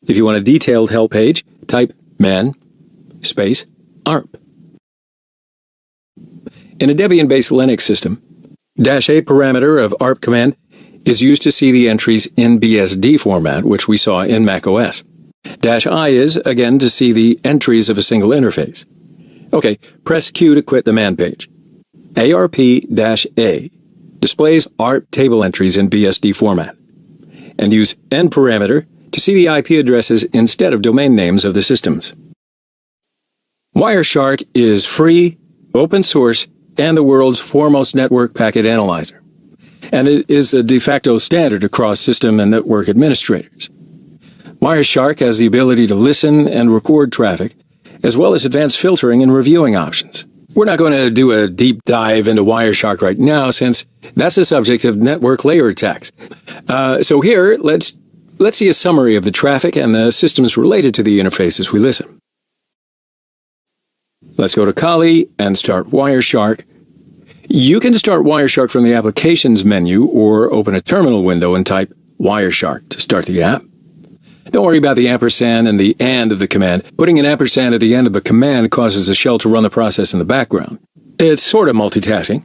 If you want a detailed help page, type man space ARP. In a Debian-based Linux system, -A parameter of ARP command is used to see the entries in BSD format, which we saw in macOS. -I is, again, to see the entries of a single interface. Okay, press Q to quit the man page. ARP-A displays ARP table entries in BSD format, and use N parameter to see the IP addresses instead of domain names of the systems. Wireshark is free, open source, and the world's foremost network packet analyzer, and it is the de facto standard across system and network administrators. Wireshark has the ability to listen and record traffic, as well as advanced filtering and reviewing options. We're not going to do a deep dive into Wireshark right now, since that's the subject of network layer attacks. So here, let's see a summary of the traffic and the systems related to the interfaces we listen. Let's go to Kali and start Wireshark. You can start Wireshark from the Applications menu or open a terminal window and type Wireshark to start the app. Don't worry about the ampersand and the and of the command. Putting an ampersand at the end of a command causes the shell to run the process in the background. It's sort of multitasking.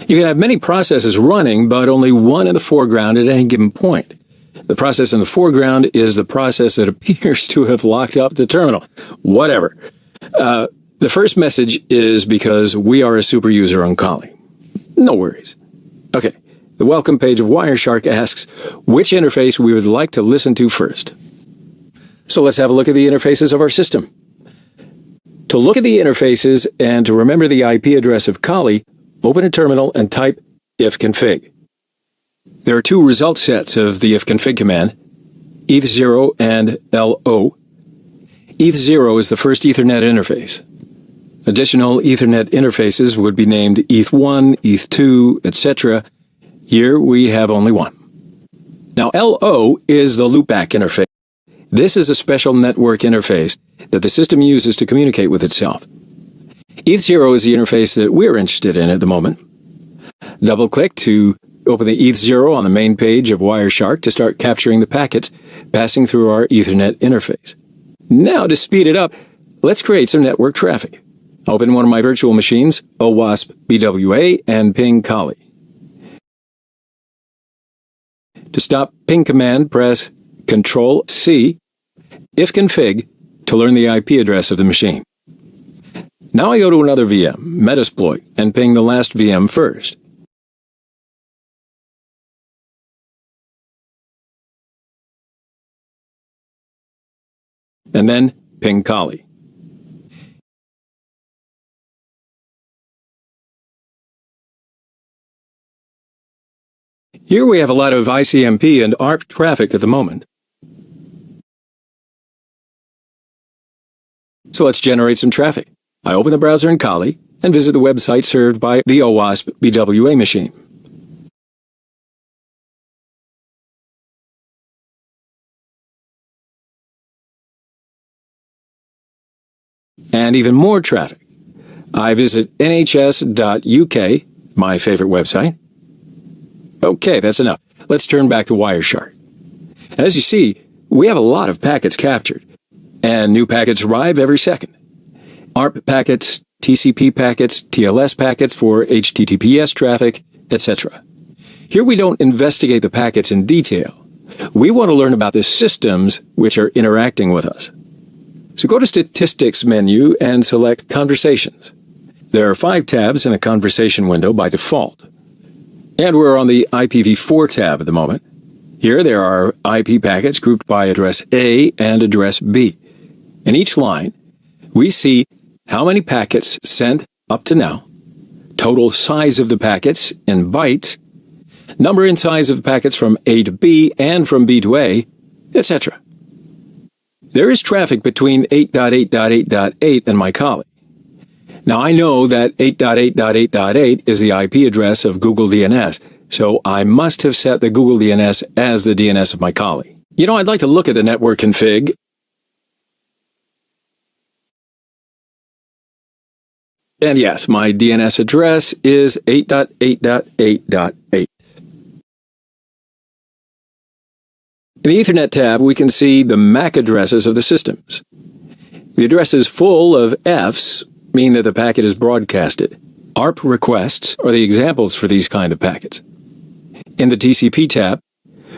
You can have many processes running, but only one in the foreground at any given point. The process in the foreground is the process that appears to have locked up the terminal. Whatever. The first message is because we are a super user on Kali. No worries. Okay, the welcome page of Wireshark asks which interface we would like to listen to first. So let's have a look at the interfaces of our system. To look at the interfaces and to remember the IP address of Kali, open a terminal and type ifconfig. There are two result sets of the ifconfig command, eth0 and LO. eth0 is the first Ethernet interface. Additional Ethernet interfaces would be named eth1, eth2, etc. Here we have only one. Now LO is the loopback interface. This is a special network interface that the system uses to communicate with itself. eth0 is the interface that we're interested in at the moment. Double-click to open the eth0 on the main page of Wireshark to start capturing the packets passing through our Ethernet interface. Now, to speed it up, let's create some network traffic. Open one of my virtual machines, OWASP-BWA, and ping Kali. To stop ping command, press Ctrl-C, ifconfig, to learn the IP address of the machine. Now I go to another VM, Metasploit, and ping the last VM first. And then ping Kali. Here we have a lot of ICMP and ARP traffic at the moment. So let's generate some traffic. I open the browser in Kali and visit the website served by the OWASP-BWA machine. And even more traffic. I visit nhs.uk, my favorite website. Okay, that's enough. Let's turn back to Wireshark. As you see, we have a lot of packets captured, and new packets arrive every second. ARP packets, TCP packets, TLS packets for HTTPS traffic, etc. Here we don't investigate the packets in detail. We want to learn about the systems which are interacting with us. So go to Statistics menu and select Conversations. There are 5 tabs in a conversation window by default. And we're on the IPv4 tab at the moment. Here there are IP packets grouped by address A and address B. In each line, we see how many packets sent up to now, total size of the packets in bytes, number and size of packets from A to B and from B to A, etc. There is traffic between 8.8.8.8 and my collie. Now I know that 8.8.8.8 is the IP address of Google DNS, so I must have set the Google DNS as the DNS of my collie. I'd like to look at the network config. And yes, my DNS address is 8.8.8.8. In the Ethernet tab, we can see the MAC addresses of the systems. The addresses full of Fs mean that the packet is broadcasted. ARP requests are the examples for these kind of packets. In the TCP tab,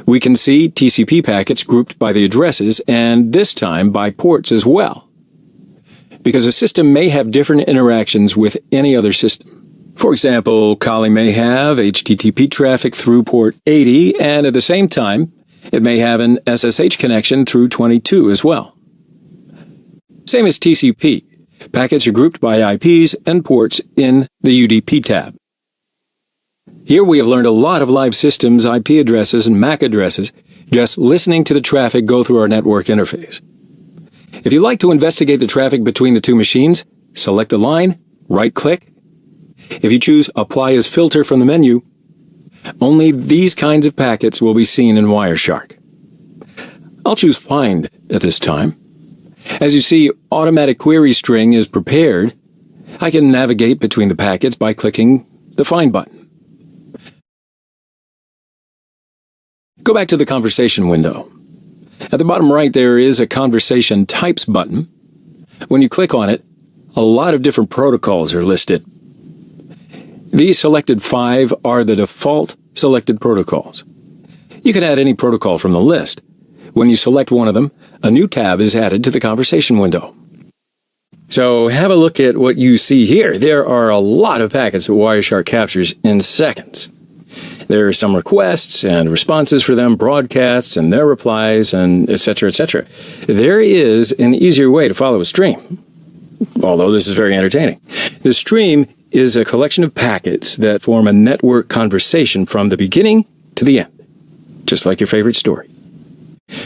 we can see TCP packets grouped by the addresses and this time by ports as well, because a system may have different interactions with any other system. For example, Kali may have HTTP traffic through port 80, and at the same time, it may have an SSH connection through 22 as well. Same as TCP. Packets are grouped by IPs and ports in the UDP tab. Here we have learned a lot of live systems, IP addresses, and MAC addresses just listening to the traffic go through our network interface. If you'd like to investigate the traffic between the two machines, select a line, right-click. If you choose Apply as Filter from the menu, only these kinds of packets will be seen in Wireshark. I'll choose Find at this time. As you see, automatic query string is prepared. I can navigate between the packets by clicking the Find button. Go back to the conversation window. At the bottom right, there is a Conversation Types button. When you click on it, a lot of different protocols are listed. These selected 5 are the default selected protocols. You can add any protocol from the list. When you select one of them, a new tab is added to the conversation window. So have a look at what you see here. There are a lot of packets that Wireshark captures in seconds. There are some requests and responses for them, broadcasts and their replies, and etc., etc. There is an easier way to follow a stream, although this is very entertaining. The stream is a collection of packets that form a network conversation from the beginning to the end, just like your favorite story.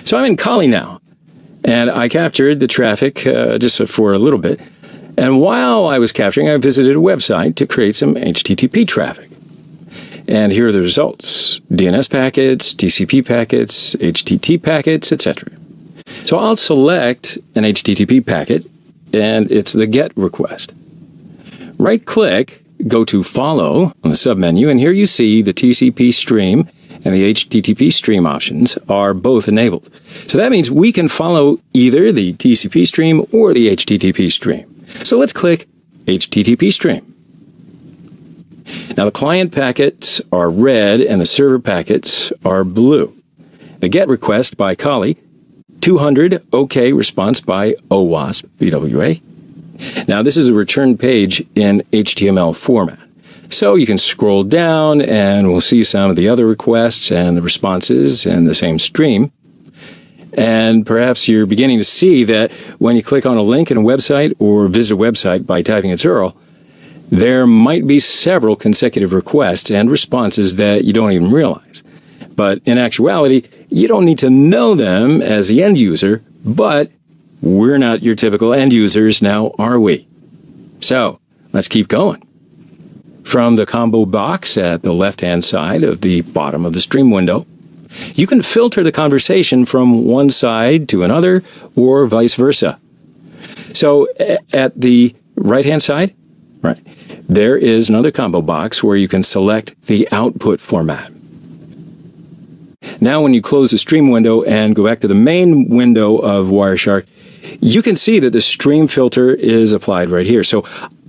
So I'm in Kali now, and I captured the traffic just for a little bit, and while I was capturing, I visited a website to create some HTTP traffic. And here are the results: DNS packets, TCP packets, HTTP packets, etc. So I'll select an HTTP packet, and it's the GET request. Right-click, go to Follow on the submenu, and here you see the TCP stream and the HTTP stream options are both enabled. So that means we can follow either the TCP stream or the HTTP stream. So let's click HTTP stream. Now the client packets are red and the server packets are blue. The GET request by Kali, 200 OK response by OWASP BWA. Now this is a return page in HTML format. So you can scroll down and we'll see some of the other requests and the responses in the same stream. And perhaps you're beginning to see that when you click on a link in a website or visit a website by typing its URL, there might be several consecutive requests and responses that you don't even realize. But in actuality, you don't need to know them as the end user, but we're not your typical end users now, are we? So let's keep going. From the combo box at the left-hand side of the bottom of the stream window, you can filter the conversation from one side to another or vice versa. So at the right-hand side, right, there is another combo box where you can select the output format. Now when you close the stream window and go back to the main window of Wireshark, you can see that the stream filter is applied right here. So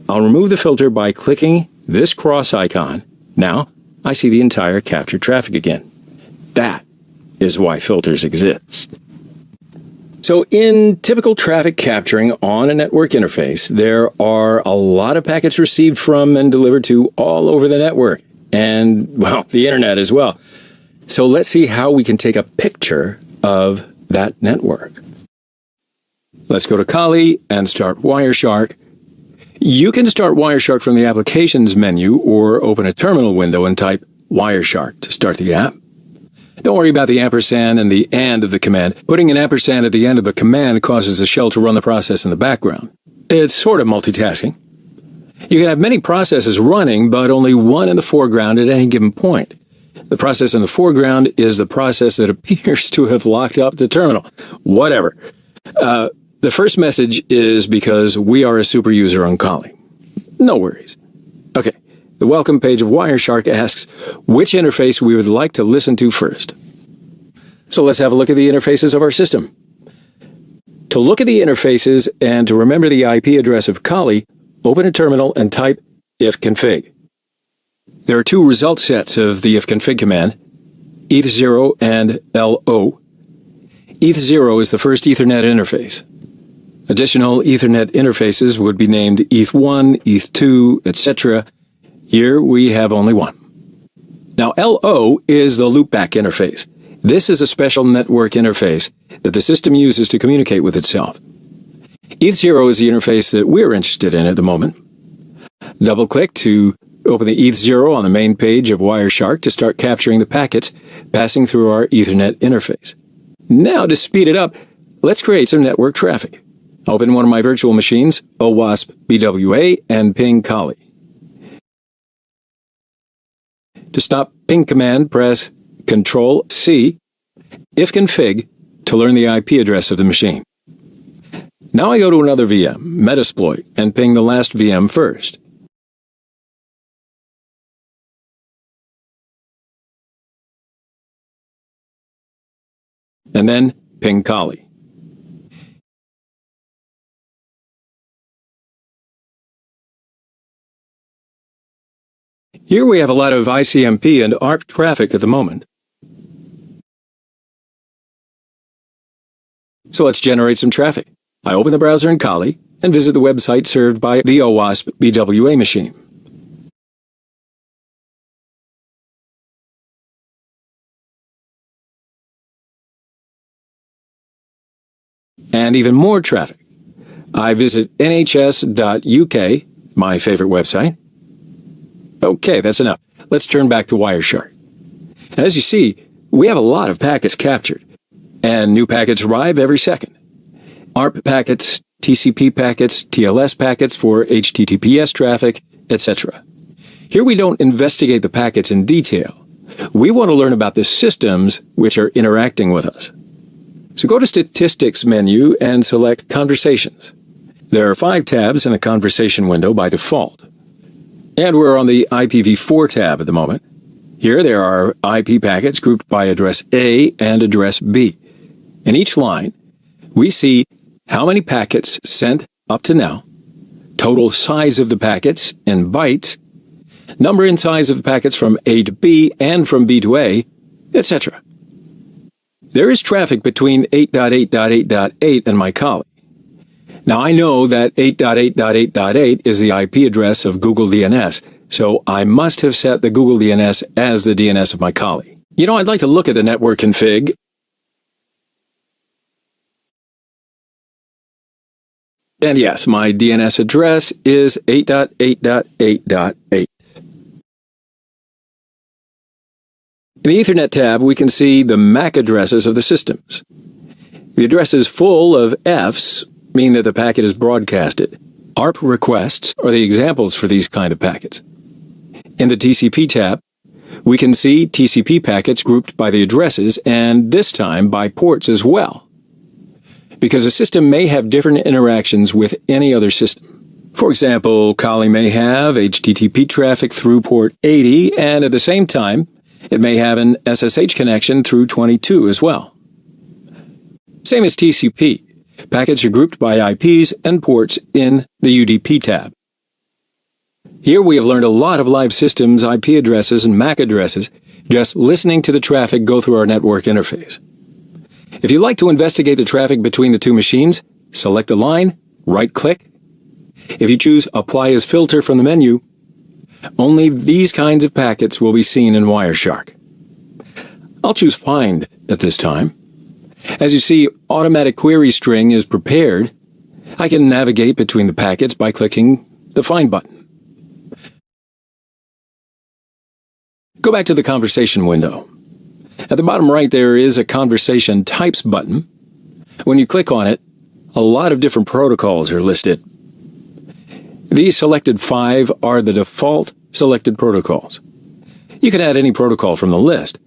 I'll remove the filter by clicking this cross icon. Now I see the entire captured traffic again. That is why filters exist. So in typical traffic capturing on a network interface, there are a lot of packets received from and delivered to all over the network and, well, the internet as well. So let's see how we can take a picture of that network. Let's go to Kali and start Wireshark. You can start Wireshark from the Applications menu or open a terminal window and type Wireshark to start the app. Don't worry about the ampersand and the and of the command. Putting an ampersand at the end of a command causes the shell to run the process in the background. It's sort of multitasking. You can have many processes running, but only one in the foreground at any given point. The process in the foreground is the process that appears to have locked up the terminal. Whatever. The first message is because we are a super user on Kali. No worries. Okay. The welcome page of Wireshark asks which interface we would like to listen to first. So let's have a look at the interfaces of our system. To look at the interfaces and to remember the IP address of Kali, open a terminal and type ifconfig. There are two result sets of the ifconfig command, eth0 and lo. eth0 is the first Ethernet interface. Additional Ethernet interfaces would be named eth1, eth2, etc. Here we have only one. Now lo is the loopback interface. This is a special network interface that the system uses to communicate with itself. eth0 is the interface that we're interested in at the moment. Double-click to open the eth0 on the main page of Wireshark to start capturing the packets passing through our Ethernet interface. Now, to speed it up, let's create some network traffic. Open one of my virtual machines, OWASP BWA, and ping Kali. To stop ping command, press Ctrl-C, ifconfig, to learn the IP address of the machine. Now I go to another VM, Metasploit, and ping the last VM first. And then ping Kali. Here we have a lot of ICMP and ARP traffic at the moment. So let's generate some traffic. I open the browser in Kali and visit the website served by the OWASP BWA machine. And even more traffic. I visit nhs.uk, my favorite website. Okay, that's enough. Let's turn back to Wireshark. As you see, we have a lot of packets captured, and new packets arrive every second. ARP packets, TCP packets, TLS packets for HTTPS traffic, etc. Here we don't investigate the packets in detail. We want to learn about the systems which are interacting with us. So go to Statistics menu and select Conversations. There are 5 tabs in the Conversation window by default. And we're on the IPv4 tab at the moment. Here there are IP packets grouped by address A and address B. In each line, we see how many packets sent up to now, total size of the packets in bytes, number and size of the packets from A to B and from B to A, etc. There is traffic between 8.8.8.8 and my Kali. Now I know that 8.8.8.8 is the IP address of Google DNS, so I must have set the Google DNS as the DNS of my Kali. I'd like to look at the network config. And yes, my DNS address is 8.8.8.8. In the Ethernet tab, we can see the MAC addresses of the systems. The addresses full of Fs mean that the packet is broadcasted. ARP requests are the examples for these kind of packets. In the TCP tab, we can see TCP packets grouped by the addresses and this time by ports as well, because a system may have different interactions with any other system. For example, Kali may have HTTP traffic through port 80 and at the same time, it may have an SSH connection through 22 as well. Same as TCP. Packets are grouped by IPs and ports in the UDP tab. Here we have learned a lot of live systems, IP addresses, and MAC addresses just listening to the traffic go through our network interface. If you'd like to investigate the traffic between the two machines, select the line, right-click. If you choose Apply as Filter from the menu, only these kinds of packets will be seen in Wireshark. I'll choose Find at this time. As you see, automatic query string is prepared. I can navigate between the packets by clicking the Find button. Go back to the conversation window. At the bottom right, there is a Conversation Types button. When you click on it, a lot of different protocols are listed. These selected 5 are the default selected protocols. You can add any protocol from the list.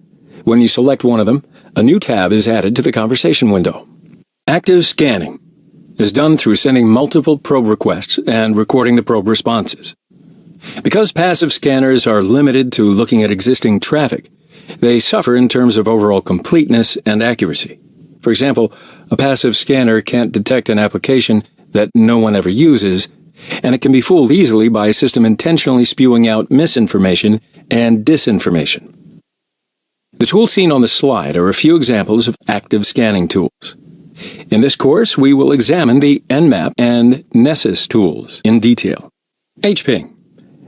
When you select one of them, a new tab is added to the conversation window. Active scanning is done through sending multiple probe requests and recording the probe responses. Because passive scanners are limited to looking at existing traffic, they suffer in terms of overall completeness and accuracy. For example, a passive scanner can't detect an application that no one ever uses, and it can be fooled easily by a system intentionally spewing out misinformation and disinformation. The tools seen on the slide are a few examples of active scanning tools. In this course, we will examine the Nmap and Nessus tools in detail. HPing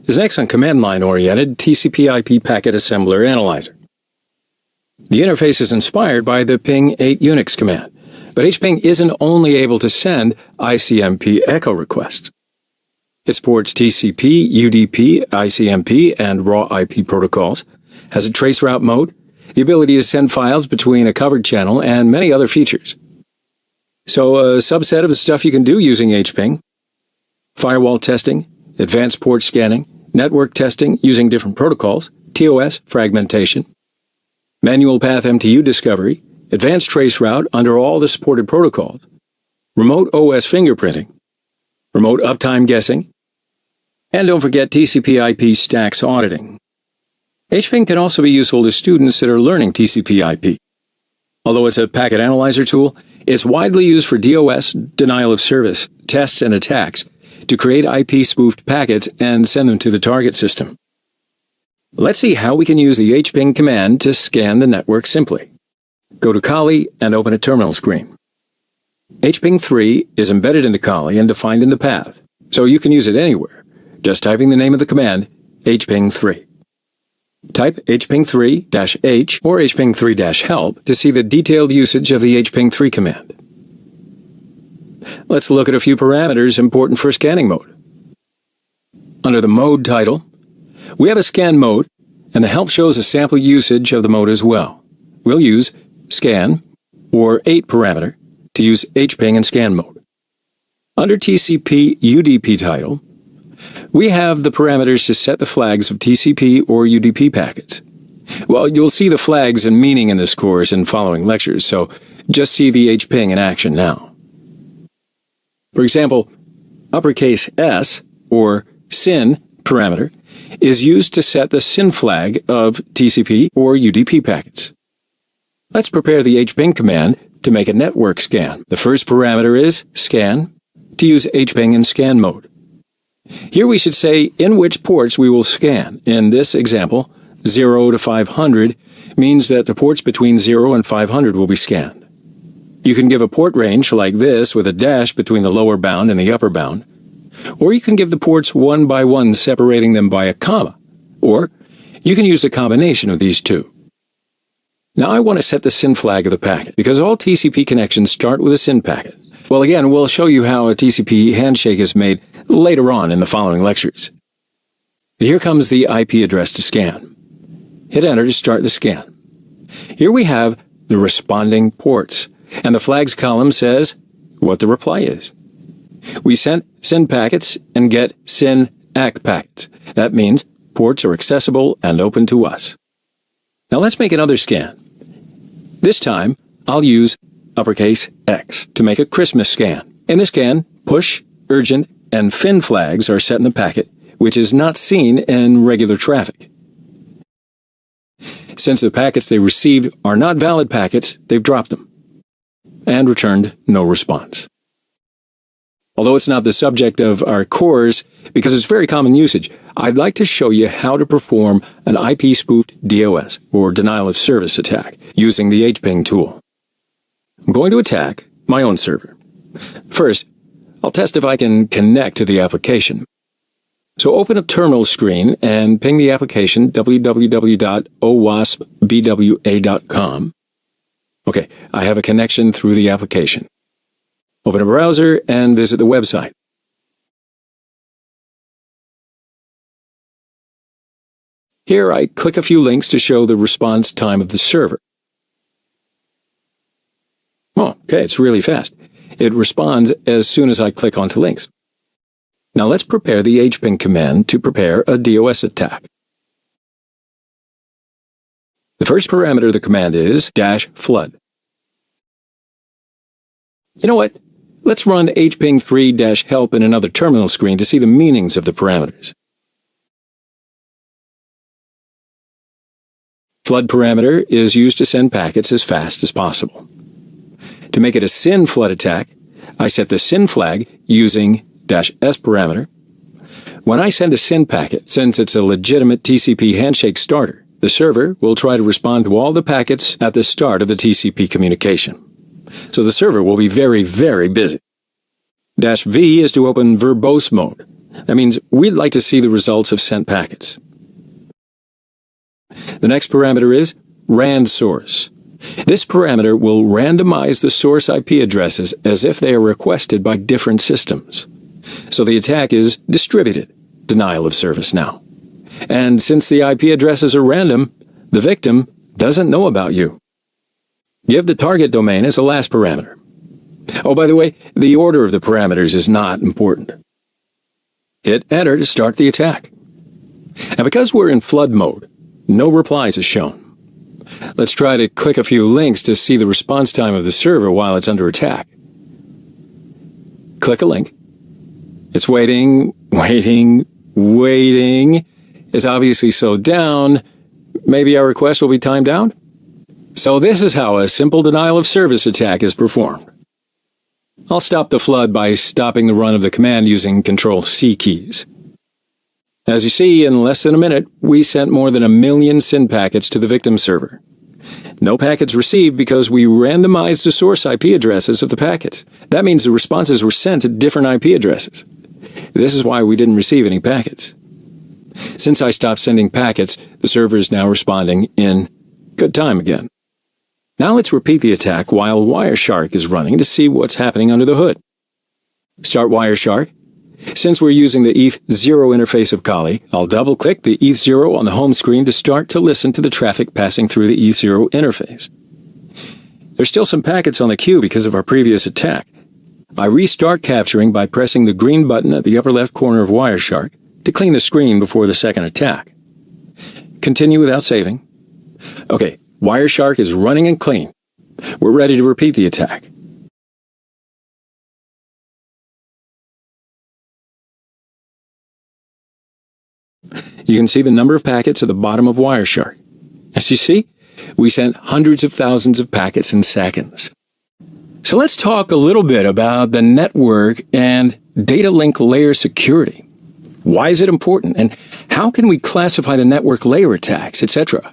is an excellent command line-oriented TCP/IP packet assembler analyzer. The interface is inspired by the ping 8 Unix command, but HPing isn't only able to send ICMP echo requests. It supports TCP, UDP, ICMP, and raw IP protocols, has a traceroute mode, the ability to send files between a covered channel, and many other features. So a subset of the stuff you can do using HPing: firewall testing, advanced port scanning, network testing using different protocols, TOS fragmentation, manual path MTU discovery, advanced traceroute under all the supported protocols, remote OS fingerprinting, remote uptime guessing, and don't forget TCP/IP stacks auditing. HPing can also be useful to students that are learning TCP/IP. Although it's a packet analyzer tool, it's widely used for DOS, denial of service, tests and attacks to create IP-spoofed packets and send them to the target system. Let's see how we can use the HPing command to scan the network simply. Go to Kali and open a terminal screen. HPing 3 is embedded into Kali and defined in the path, so you can use it anywhere, just typing the name of the command, HPing 3. Type hping3-h or hping3-help to see the detailed usage of the hping 3 command. Let's look at a few parameters important for scanning mode. Under the mode title, we have a scan mode, and the help shows a sample usage of the mode as well. We'll use scan or 8 parameter to use HPing in scan mode. Under TCP UDP title, we have the parameters to set the flags of TCP or UDP packets. Well, you'll see the flags and meaning in this course in following lectures, so just see the HPing in action now. For example, uppercase S, or SYN parameter, is used to set the SYN flag of TCP or UDP packets. Let's prepare the HPing command to make a network scan. The first parameter is scan, to use HPing in scan mode. Here we should say in which ports we will scan. In this example, 0 to 500 means that the ports between 0 and 500 will be scanned. You can give a port range like this with a dash between the lower bound and the upper bound, or you can give the ports one by one, separating them by a comma, or you can use a combination of these two. Now I want to set the SYN flag of the packet, because all TCP connections start with a SYN packet. Well, again, we'll show you how a TCP handshake is made later on in the following lectures. Here comes the IP address to scan. Hit Enter to start the scan. Here we have the responding ports, and the flags column says what the reply is. We sent SYN packets and get SYN ACK packets. That means ports are accessible and open to us. Now let's make another scan. This time, I'll use uppercase X to make a Christmas scan. In this scan, push, urgent, and fin flags are set in the packet, which is not seen in regular traffic. Since the packets they received are not valid packets, they've dropped them and returned no response. Although it's not the subject of our course, because it's very common usage, I'd like to show you how to perform an IP-spoofed DOS, or denial of service attack, using the HPing tool. I'm going to attack my own server. First, I'll test if I can connect to the application. So open a terminal screen and ping the application www.owaspbwa.com. Okay, I have a connection through the application. Open a browser and visit the website. Here I click a few links to show the response time of the server. Oh, okay, it's really fast. It responds as soon as I click onto links. Now let's prepare the hping command to prepare a DOS attack. The first parameter of the command is -flood. You know what? Let's run hping3-help in another terminal screen to see the meanings of the parameters. Flood parameter is used to send packets as fast as possible. To make it a SYN flood attack, I set the SYN flag using -s parameter. When I send a SYN packet, since it's a legitimate TCP handshake starter, the server will try to respond to all the packets at the start of the TCP communication. So the server will be very, very busy. -v is to open verbose mode. That means we'd like to see the results of sent packets. The next parameter is rand source. This parameter will randomize the source IP addresses as if they are requested by different systems. So the attack is distributed denial of service now. And since the IP addresses are random, the victim doesn't know about you. Give the target domain as a last parameter. Oh, by the way, the order of the parameters is not important. Hit Enter to start the attack. And because we're in flood mode, no replies is shown. Let's try to click a few links to see the response time of the server while it's under attack. Click a link. It's waiting. It's obviously slowed down. Maybe our request will be timed out? So this is how a simple denial of service attack is performed. I'll stop the flood by stopping the run of the command using Control-C keys. As you see, in less than a minute, we sent more than 1 million SYN packets to the victim server. No packets received because we randomized the source IP addresses of the packets. That means the responses were sent to different IP addresses. This is why we didn't receive any packets. Since I stopped sending packets, the server is now responding in good time again. Now let's repeat the attack while Wireshark is running to see what's happening under the hood. Start Wireshark. Since we're using the ETH0 interface of Kali, I'll double-click the ETH0 on the home screen to start to listen to the traffic passing through the ETH0 interface. There's still some packets on the queue because of our previous attack. I restart capturing by pressing the green button at the upper left corner of Wireshark to clean the screen before the second attack. Continue without saving. Okay, Wireshark is running and clean. We're ready to repeat the attack. You can see the number of packets at the bottom of Wireshark. As you see, we sent hundreds of thousands of packets in seconds. So let's talk a little bit about the network and data link layer security. Why is it important, and how can we classify the network layer attacks, etc.?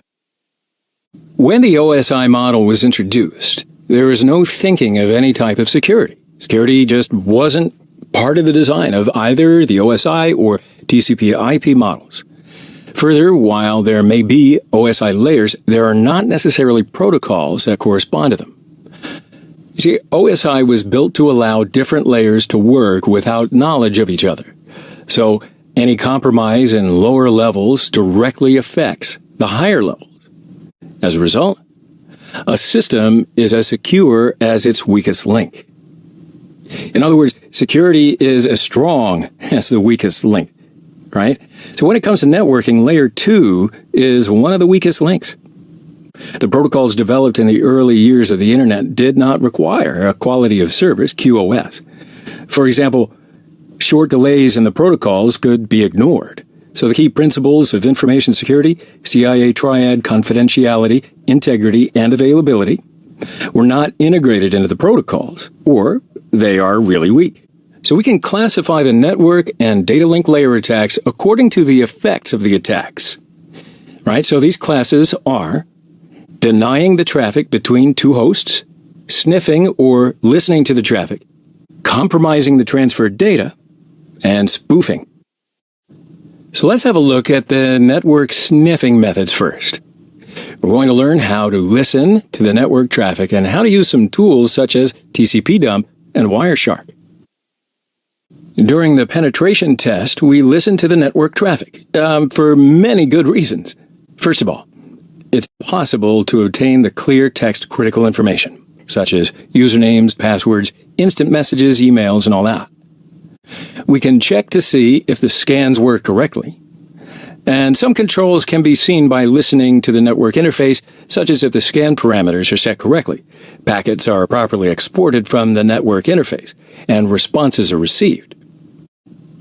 When the OSI model was introduced, there was no thinking of any type of security. Security just wasn't part of the design of either the OSI or TCP/IP models. Further, while there may be OSI layers, there are not necessarily protocols that correspond to them. You see, OSI was built to allow different layers to work without knowledge of each other. So any compromise in lower levels directly affects the higher levels. As a result, a system is as secure as its weakest link. In other words, security is as strong as the weakest link, right? So when it comes to networking, layer 2 is one of the weakest links. The protocols developed in the early years of the internet did not require a quality of service, QoS. For example, short delays in the protocols could be ignored. So the key principles of information security, CIA triad, confidentiality, integrity, and availability, were not integrated into the protocols, or they are really weak. So we can classify the network and data link layer attacks according to the effects of the attacks. Right? So these classes are denying the traffic between two hosts, sniffing or listening to the traffic, compromising the transferred data, and spoofing. So let's have a look at the network sniffing methods first. We're going to learn how to listen to the network traffic and how to use some tools such as TCP dump and Wireshark. During the penetration test, we listened to the network traffic for many good reasons. First of all, it's possible to obtain the clear text critical information, such as usernames, passwords, instant messages, emails, and all that. We can check to see if the scans work correctly. And some controls can be seen by listening to the network interface, such as if the scan parameters are set correctly, packets are properly exported from the network interface, and responses are received.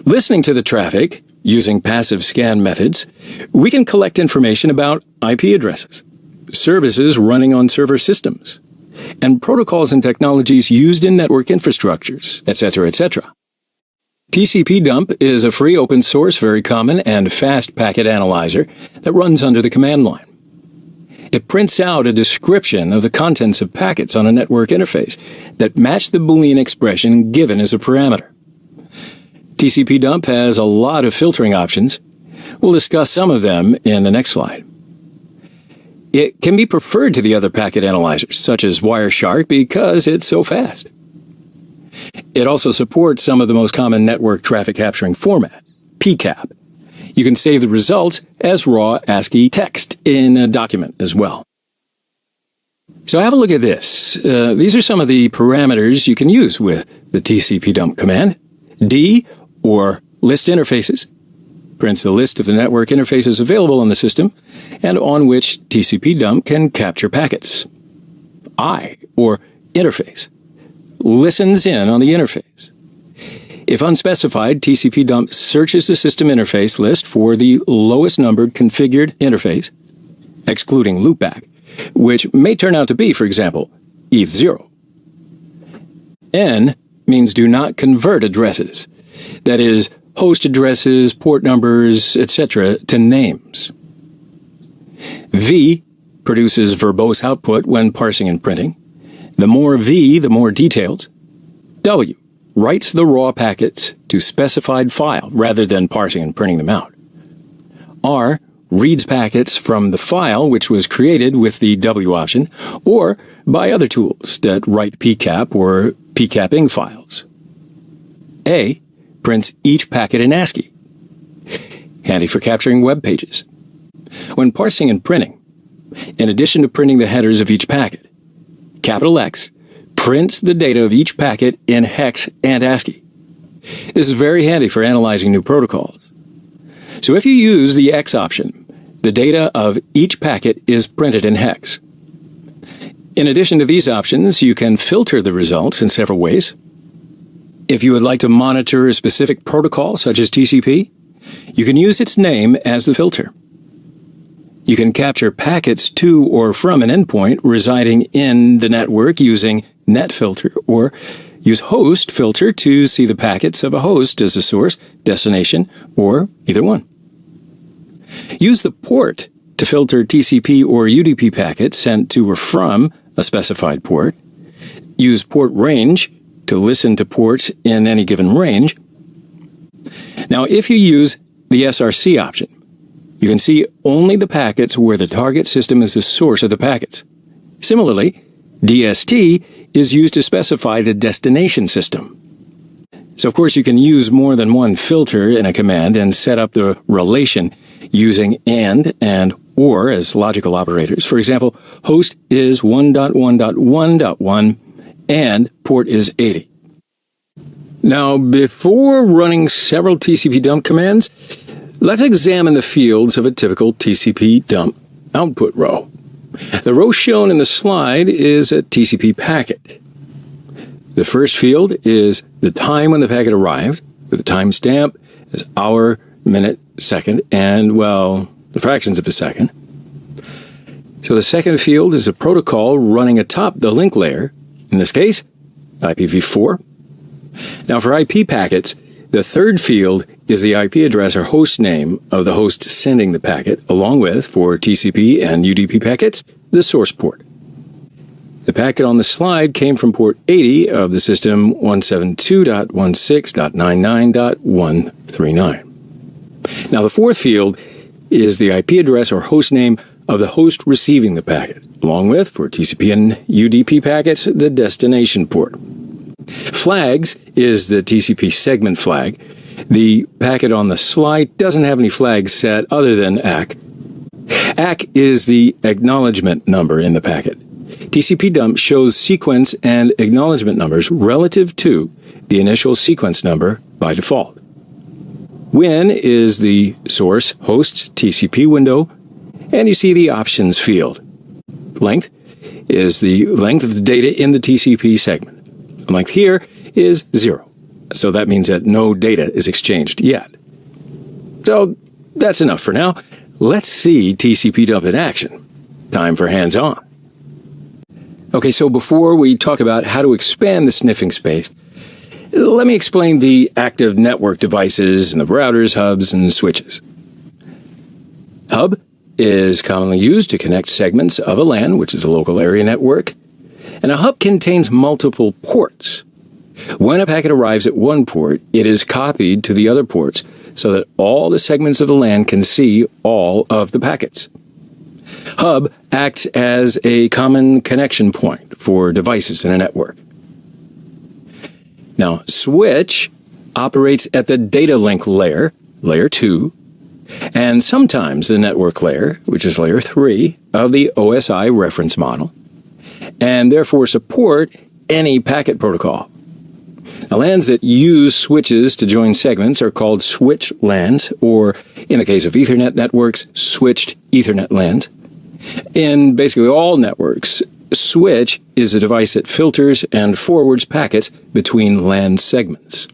Listening to the traffic, using passive scan methods, we can collect information about IP addresses, services running on server systems, and protocols and technologies used in network infrastructures, etc., etc. TCP dump is a free open source, very common, and fast packet analyzer that runs under the command line. It prints out a description of the contents of packets on a network interface that match the Boolean expression given as a parameter. TCP dump has a lot of filtering options. We'll discuss some of them in the next slide. It can be preferred to the other packet analyzers, such as Wireshark, because it's so fast. It also supports some of the most common network traffic capturing format, PCAP. You can save the results as raw ASCII text in a document as well. So have a look at this. These are some of the parameters you can use with the TCP dump command. D, or list interfaces, prints the list of the network interfaces available on the system and on which TCP dump can capture packets. I, or interface, listens in on the interface. If unspecified, TCP dump searches the system interface list for the lowest numbered configured interface, excluding loopback, which may turn out to be, for example, ETH0. N means do not convert addresses, that is, host addresses, port numbers, etc., to names. V produces verbose output when parsing and printing. The more V, the more details. W writes the raw packets to specified file rather than parsing and printing them out. R reads packets from the file which was created with the W option or by other tools that write PCAP or PCAPing files. A prints each packet in ASCII. Handy for capturing web pages. When parsing and printing, in addition to printing the headers of each packet, capital X prints the data of each packet in hex and ASCII. This is very handy for analyzing new protocols. So if you use the X option, the data of each packet is printed in hex. In addition to these options, you can filter the results in several ways. If you would like to monitor a specific protocol, such as TCP, you can use its name as the filter. You can capture packets to or from an endpoint residing in the network using net filter, or use host filter to see the packets of a host as a source, destination, or either one. Use the port to filter TCP or UDP packets sent to or from a specified port. Use port range to listen to ports in any given range. Now, if you use the SRC option, you can see only the packets where the target system is the source of the packets. Similarly, DST is used to specify the destination system. So, of course, you can use more than one filter in a command and set up the relation using and or as logical operators. For example, host is 1.1.1.1 and port is 80. Now, before running several TCP dump commands, let's examine the fields of a typical TCP dump output row. The row shown in the slide is a TCP packet. The first field is the time when the packet arrived, with a timestamp as hour, minute, second, and, well, the fractions of a second. So the second field is a protocol running atop the link layer, in this case, IPv4. Now for IP packets, the third field is the IP address or host name of the host sending the packet, along with, for TCP and UDP packets, the source port. The packet on the slide came from port 80 of the system 172.16.99.139. Now the fourth field is the IP address or host name of the host receiving the packet, along with, for TCP and UDP packets, the destination port. Flags is the TCP segment flag. The packet on the slide doesn't have any flags set other than ACK. ACK is the acknowledgement number in the packet. TCP dump shows sequence and acknowledgement numbers relative to the initial sequence number by default. Win is the source host's TCP window, and you see the options field. Length is the length of the data in the TCP segment. Length here is 0, so that means that no data is exchanged yet. So that's enough for now. Let's see TCP dump in action. Time for hands-on. Okay, so before we talk about how to expand the sniffing space, let me explain the active network devices and the routers, hubs, and switches. Hub is commonly used to connect segments of a LAN, which is a local area network, and a hub contains multiple ports. When a packet arrives at one port, it is copied to the other ports so that all the segments of the LAN can see all of the packets. Hub acts as a common connection point for devices in a network. Now, switch operates at the data link layer, layer 2, and sometimes the network layer, which is layer 3 of the OSI reference model, and therefore support any packet protocol. Now, LANs that use switches to join segments are called switch LANs, or in the case of Ethernet networks, switched Ethernet LANs. In basically all networks, switch is a device that filters and forwards packets between LAN segments.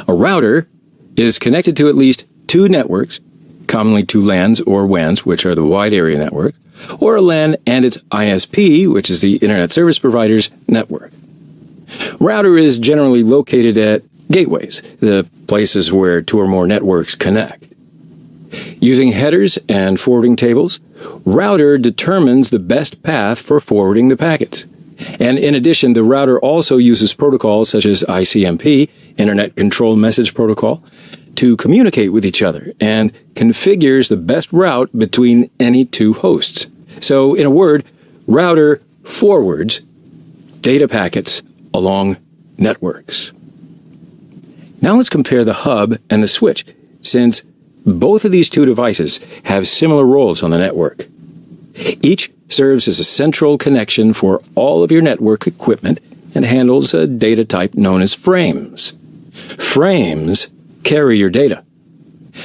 A router is connected to at least two networks, commonly two LANs or WANs, which are the wide area network, or a LAN and its ISP, which is the Internet Service Provider's network. Router is generally located at gateways, the places where two or more networks connect. Using headers and forwarding tables, router determines the best path for forwarding the packets. And in addition, the router also uses protocols such as ICMP, Internet Control Message Protocol, to communicate with each other and configures the best route between any two hosts. So, in a word, router forwards data packets along networks. Now let's compare the hub and the switch, since both of these two devices have similar roles on the network. Each serves as a central connection for all of your network equipment and handles a data type known as frames. Frames carry your data.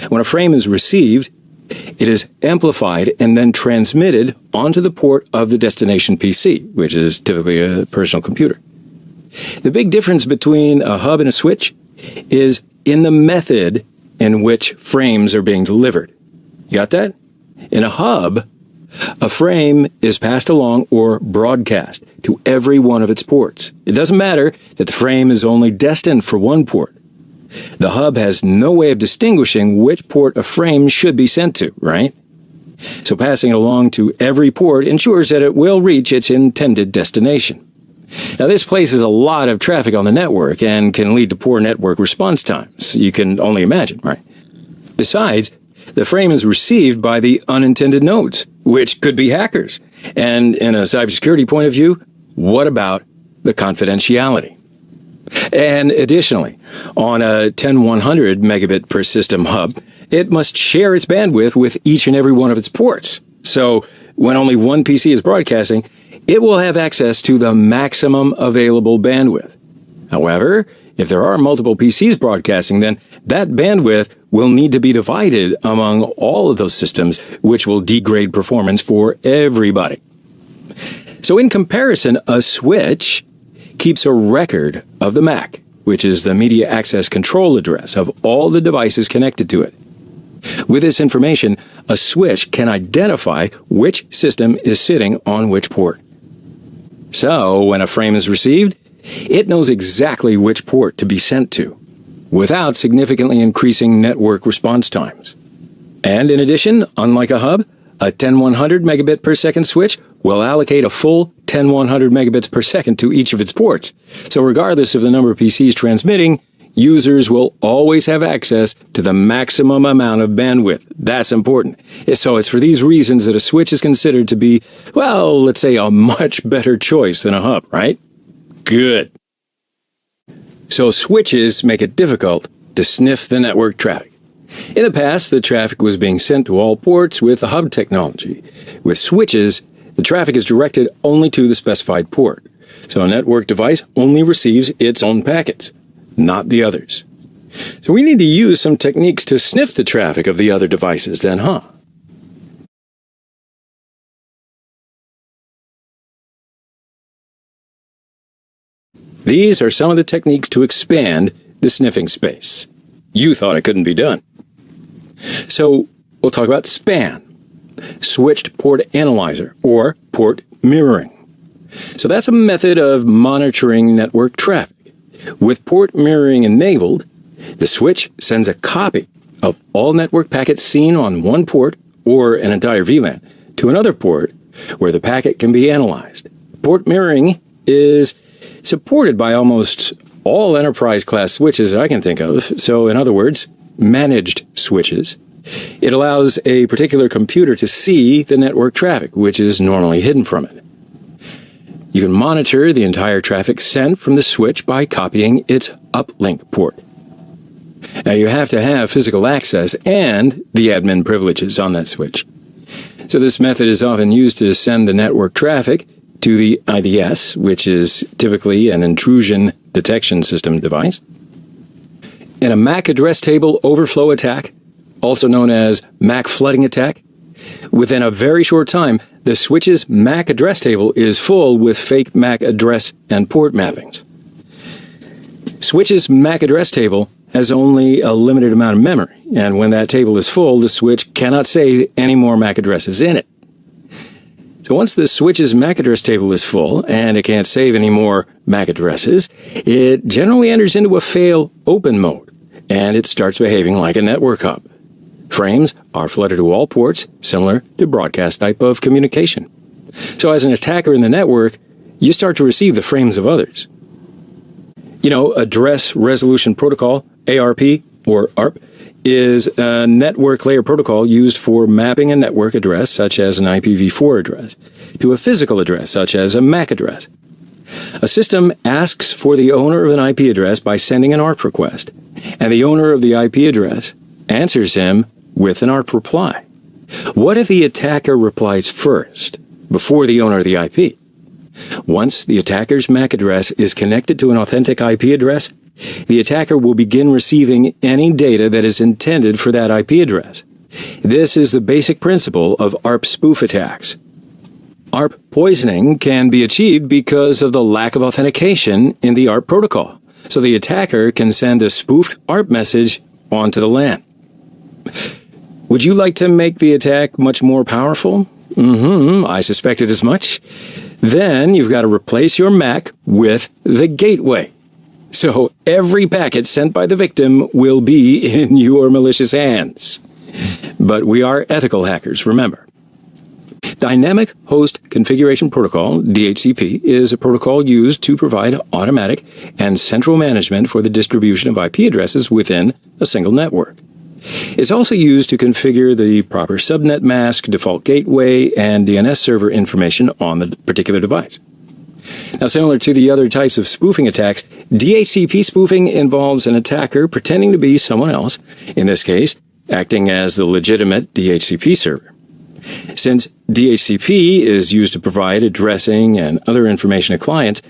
When a frame is received, it is amplified and then transmitted onto the port of the destination PC, which is typically a personal computer. The big difference between a hub and a switch is in the method in which frames are being delivered. You got that? In a hub, a frame is passed along or broadcast to every one of its ports. It doesn't matter that the frame is only destined for one port. The hub has no way of distinguishing which port a frame should be sent to, right? So passing it along to every port ensures that it will reach its intended destination. Now, this places a lot of traffic on the network and can lead to poor network response times. You can only imagine, right? Besides, the frame is received by the unintended nodes, which could be hackers. And in a cybersecurity point of view, what about the confidentiality? And additionally, on a 10100 megabit per system hub, it must share its bandwidth with each and every one of its ports. So when only one PC is broadcasting, it will have access to the maximum available bandwidth. However, if there are multiple PCs broadcasting, then that bandwidth will need to be divided among all of those systems, which will degrade performance for everybody. So in comparison, a switch keeps a record of the MAC, which is the media access control address of all the devices connected to it. With this information, a switch can identify which system is sitting on which port. So, when a frame is received, it knows exactly which port to be sent to, without significantly increasing network response times. And in addition, unlike a hub, a 10100 megabit per second switch will allocate a full 10100 megabits per second to each of its ports. So regardless of the number of PCs transmitting, users will always have access to the maximum amount of bandwidth. That's important. So it's for these reasons that a switch is considered to be, well, let's say a much better choice than a hub, right? Good. So switches make it difficult to sniff the network traffic. In the past, the traffic was being sent to all ports with the hub technology. With switches, the traffic is directed only to the specified port. So a network device only receives its own packets, not the others. So we need to use some techniques to sniff the traffic of the other devices then, huh? These are some of the techniques to expand the sniffing space. You thought it couldn't be done. So we'll talk about SPAN, Switched Port Analyzer, or port mirroring. So that's a method of monitoring network traffic. With port mirroring enabled, the switch sends a copy of all network packets seen on one port or an entire VLAN to another port where the packet can be analyzed. Port mirroring is supported by almost all enterprise-class switches that I can think of. So, in other words, managed switches. It allows a particular computer to see the network traffic, which is normally hidden from it. You can monitor the entire traffic sent from the switch by copying its uplink port. Now, you have to have physical access and the admin privileges on that switch. So this method is often used to send the network traffic to the IDS, which is typically an intrusion detection system device. In a MAC address table overflow attack, also known as MAC flooding attack, within a very short time, the switch's MAC address table is full with fake MAC address and port mappings. Switch's MAC address table has only a limited amount of memory, and when that table is full, the switch cannot save any more MAC addresses in it. So once the switch's MAC address table is full, and it can't save any more MAC addresses, it generally enters into a fail open mode, and it starts behaving like a network hub. Frames are flooded to all ports, similar to broadcast type of communication. So as an attacker in the network, you start to receive the frames of others. Address Resolution Protocol, ARP, or ARP, is a network layer protocol used for mapping a network address, such as an IPv4 address, to a physical address, such as a MAC address. A system asks for the owner of an IP address by sending an ARP request, and the owner of the IP address answers him with an ARP reply. What if the attacker replies first, before the owner of the IP? Once the attacker's MAC address is connected to an authentic IP address, the attacker will begin receiving any data that is intended for that IP address. This is the basic principle of ARP spoof attacks. ARP poisoning can be achieved because of the lack of authentication in the ARP protocol, so the attacker can send a spoofed ARP message onto the LAN. Would you like to make the attack much more powerful? I suspected as much. Then you've got to replace your MAC with the gateway. So every packet sent by the victim will be in your malicious hands. But we are ethical hackers, remember. Dynamic Host Configuration Protocol, DHCP, is a protocol used to provide automatic and central management for the distribution of IP addresses within a single network. It's also used to configure the proper subnet mask, default gateway, and DNS server information on the particular device. Now, similar to the other types of spoofing attacks, DHCP spoofing involves an attacker pretending to be someone else, in this case, acting as the legitimate DHCP server. Since DHCP is used to provide addressing and other information to clients,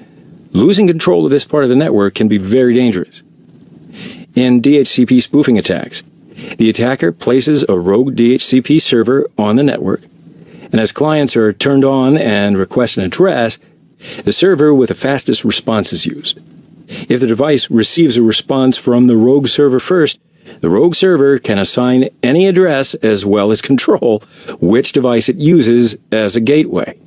losing control of this part of the network can be very dangerous. In DHCP spoofing attacks, the attacker places a rogue DHCP server on the network, and as clients are turned on and request an address, the server with the fastest response is used. If the device receives a response from the rogue server first, the rogue server can assign any address as well as control which device it uses as a gateway.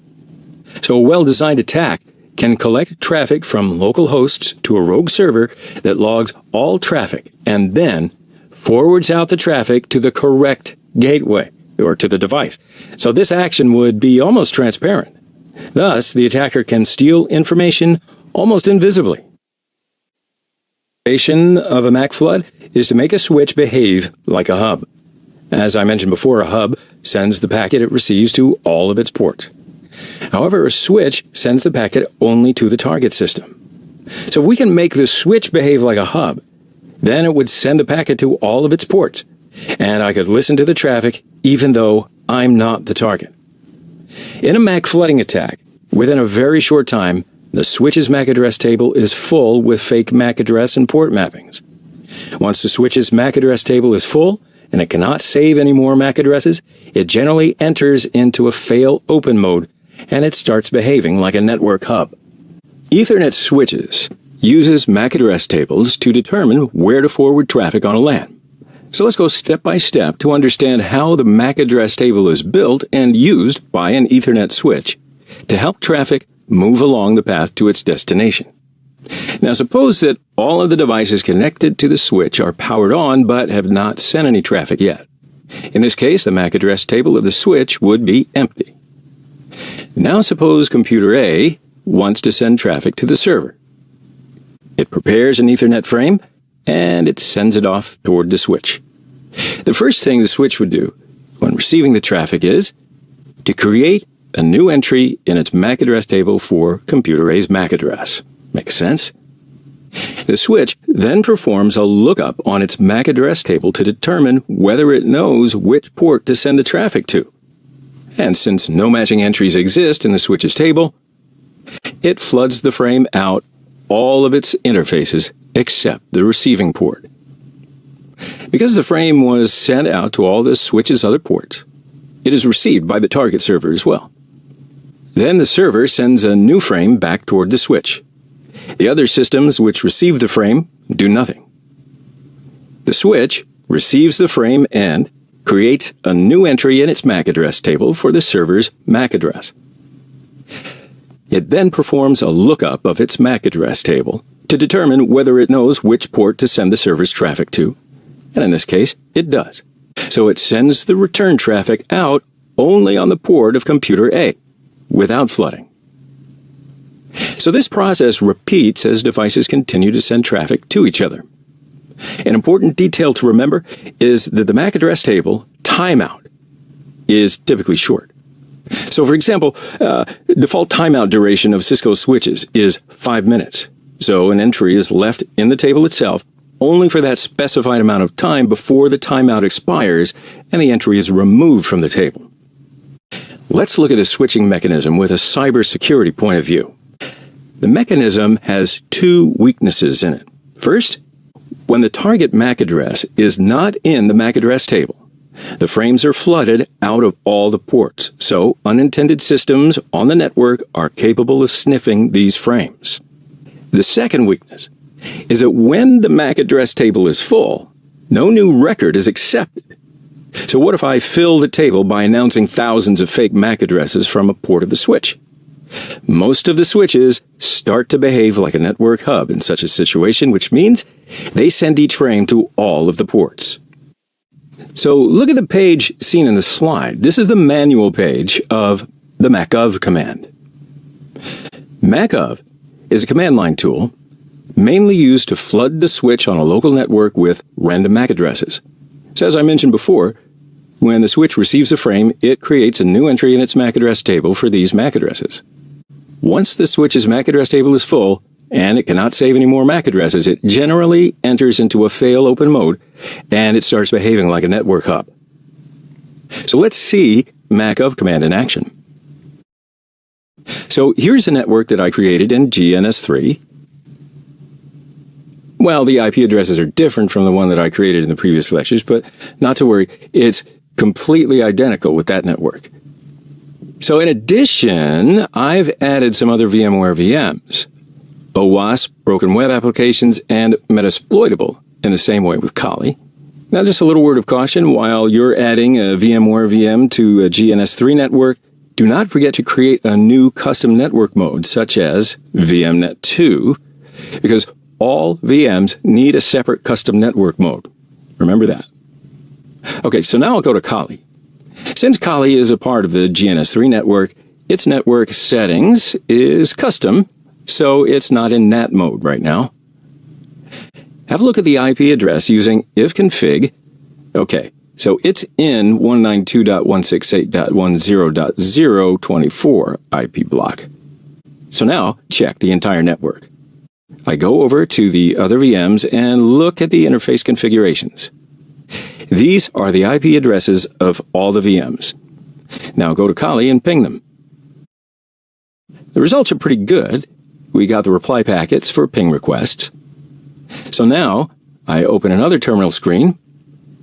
So a well-designed attack can collect traffic from local hosts to a rogue server that logs all traffic and then forwards out the traffic to the correct gateway or to the device. So this action would be almost transparent. Thus, the attacker can steal information almost invisibly. The foundation of a MAC flood is to make a switch behave like a hub. As I mentioned before, a hub sends the packet it receives to all of its ports. However, a switch sends the packet only to the target system. So if we can make the switch behave like a hub, then it would send the packet to all of its ports. and I could listen to the traffic even though I'm not the target. In a MAC flooding attack, within a very short time, the switch's MAC address table is full with fake MAC address and port mappings. Once the switch's MAC address table is full, and it cannot save any more MAC addresses, it generally enters into a fail open mode, and it starts behaving like a network hub. Ethernet switches uses MAC address tables to determine where to forward traffic on a LAN. So let's go step by step to understand how the MAC address table is built and used by an Ethernet switch to help traffic move along the path to its destination. Now suppose that all of the devices connected to the switch are powered on but have not sent any traffic yet. In this case, the MAC address table of the switch would be empty. Now suppose computer A wants to send traffic to the server. It prepares an Ethernet frame and it sends it off toward the switch. The first thing the switch would do when receiving the traffic is to create a new entry in its MAC address table for computer A's MAC address. Makes sense? The switch then performs a lookup on its MAC address table to determine whether it knows which port to send the traffic to. And since no matching entries exist in the switch's table, it floods the frame out all of its interfaces except the receiving port. Because the frame was sent out to all the switch's other ports, it is received by the target server as well. Then the server sends a new frame back toward the switch. The other systems which receive the frame do nothing. The switch receives the frame and creates a new entry in its MAC address table for the server's MAC address. It then performs a lookup of its MAC address table to determine whether it knows which port to send the server's traffic to, and in this case, it does. So it sends the return traffic out only on the port of computer A, without flooding. So this process repeats as devices continue to send traffic to each other. An important detail to remember is that the MAC address table timeout is typically short. So for example, default timeout duration of Cisco switches is 5 minutes. So an entry is left in the table itself only for that specified amount of time before the timeout expires and the entry is removed from the table. Let's look at the switching mechanism with a cybersecurity point of view. The mechanism has two weaknesses in it. First, when the target MAC address is not in the MAC address table, the frames are flooded out of all the ports, so unintended systems on the network are capable of sniffing these frames. The second weakness is that when the MAC address table is full, no new record is accepted. So what if I fill the table by announcing thousands of fake MAC addresses from a port of the switch? Most of the switches start to behave like a network hub in such a situation, which means they send each frame to all of the ports. So look at the page seen in the slide. This is the manual page of the macof command. Macof is a command line tool mainly used to flood the switch on a local network with random MAC addresses. So as I mentioned before, when the switch receives a frame, it creates a new entry in its MAC address table for these MAC addresses. Once the switch's MAC address table is full, and it cannot save any more MAC addresses, it generally enters into a fail open mode, and it starts behaving like a network hub. So let's see macof command in action. So here's a network that I created in GNS3. Well, the IP addresses are different from the one that I created in the previous lectures, but not to worry, it's completely identical with that network. So in addition, I've added some other VMware VMs, OWASP, Broken Web Applications, and Metasploitable in the same way with Kali. Now just a little word of caution, while you're adding a VMware VM to a GNS3 network, do not forget to create a new custom network mode such as VMnet2, because all VMs need a separate custom network mode. Remember that. Okay, so now I'll go to Kali. Since Kali is a part of the GNS3 network, its network settings is custom, so it's not in NAT mode right now. Have a look at the IP address using ifconfig. Okay, so it's in 192.168.10.024 IP block. So now check the entire network. I go over to the other VMs and look at the interface configurations. These are the IP addresses of all the VMs. Now go to Kali and ping them. The results are pretty good. We got the reply packets for ping requests. So now I open another terminal screen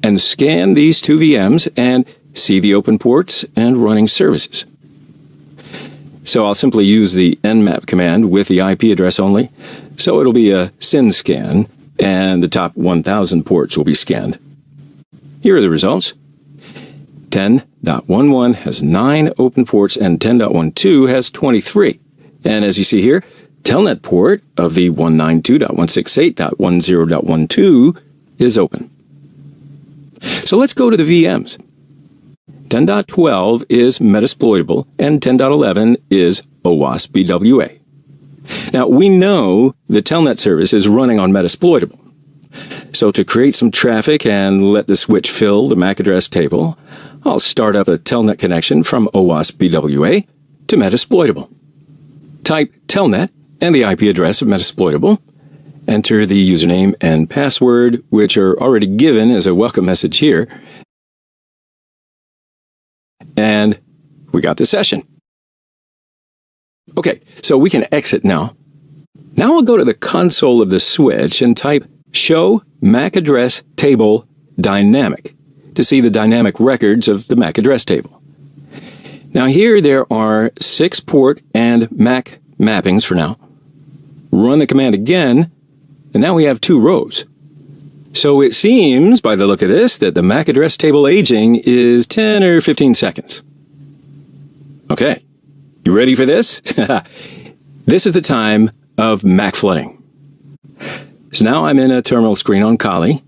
and scan these two VMs and see the open ports and running services. So I'll simply use the nmap command with the IP address only. So it'll be a SYN scan, and the top 1,000 ports will be scanned. Here are the results. 10.11 has 9 open ports, and 10.12 has 23. And as you see here, telnet port of the 192.168.10.12 is open. So let's go to the VMs. 10.12 is Metasploitable, and 10.11 is OWASP-BWA. Now, we know the telnet service is running on Metasploitable. So to create some traffic and let the switch fill the MAC address table, I'll start up a telnet connection from OWASP-BWA to Metasploitable. Type telnet and the IP address of Metasploitable. Enter the username and password, which are already given as a welcome message here. And we got the session. Okay, so we can exit now. Now I'll go to the console of the switch and type show MAC address table dynamic to see the dynamic records of the MAC address table. Now here there are 6 port and MAC mappings for now. Run the command again, and now we have 2 rows. So it seems, by the look of this, that the MAC address table aging is 10 or 15 seconds. Okay, you ready for this? This is the time of MAC flooding. So now I'm in a terminal screen on Kali.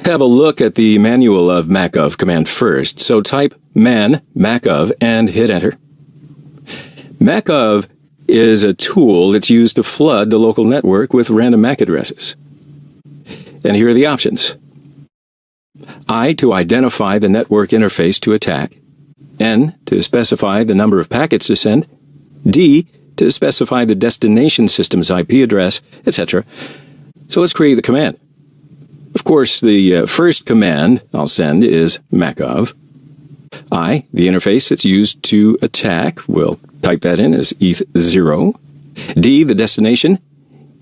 Have a look at the manual of macov command first. So type man macov and hit enter. Macov is a tool that's used to flood the local network with random MAC addresses. And here are the options. I, to identify the network interface to attack. N, to specify the number of packets to send. D, to specify the destination system's IP address, etc. So let's create the command. Of course, the first command I'll send is macov. I, the interface that's used to attack, will type that in as eth0. D, the destination,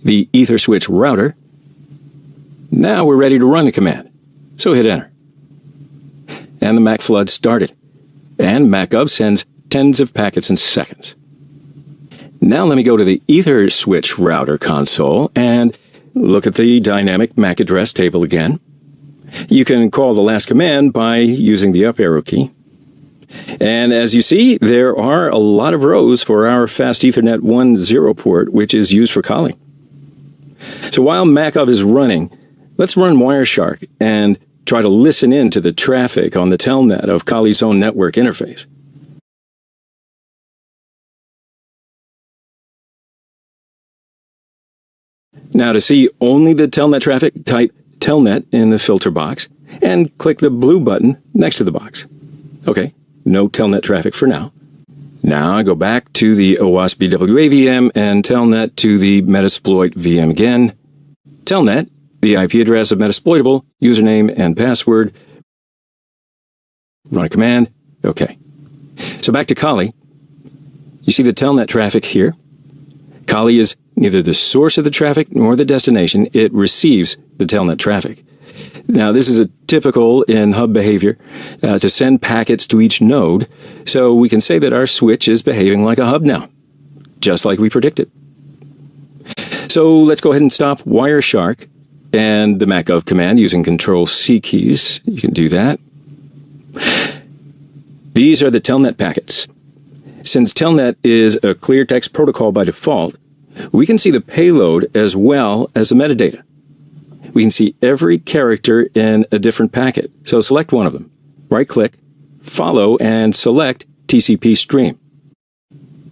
the ether switch router. Now we're ready to run the command, so hit enter. And the MAC flood started, and macov sends tens of packets in seconds. Now let me go to the ether switch router console and look at the dynamic MAC address table again. You can call the last command by using the up arrow key. And as you see, there are a lot of rows for our fast Ethernet 1.0 port, which is used for calling. So while macov is running, let's run Wireshark and try to listen in to the traffic on the telnet of Kali's own network interface. Now to see only the telnet traffic, type telnet in the filter box and click the blue button next to the box. Okay, no telnet traffic for now. Now I go back to the OWASP-BWA VM and telnet to the Metasploit VM again. Telnet, the IP address of Metasploitable, username and password. Run a command. Okay. So back to Kali. You see the telnet traffic here. Kali is neither the source of the traffic nor the destination. It receives the telnet traffic. Now, this is a typical in hub behavior to send packets to each node, so we can say that our switch is behaving like a hub now, just like we predicted. So let's go ahead and stop Wireshark and the macov command using Control-C keys. You can do that. These are the telnet packets. Since telnet is a clear text protocol by default, we can see the payload as well as the metadata. We can see every character in a different packet. So select one of them. Right-click, follow, and select TCP stream.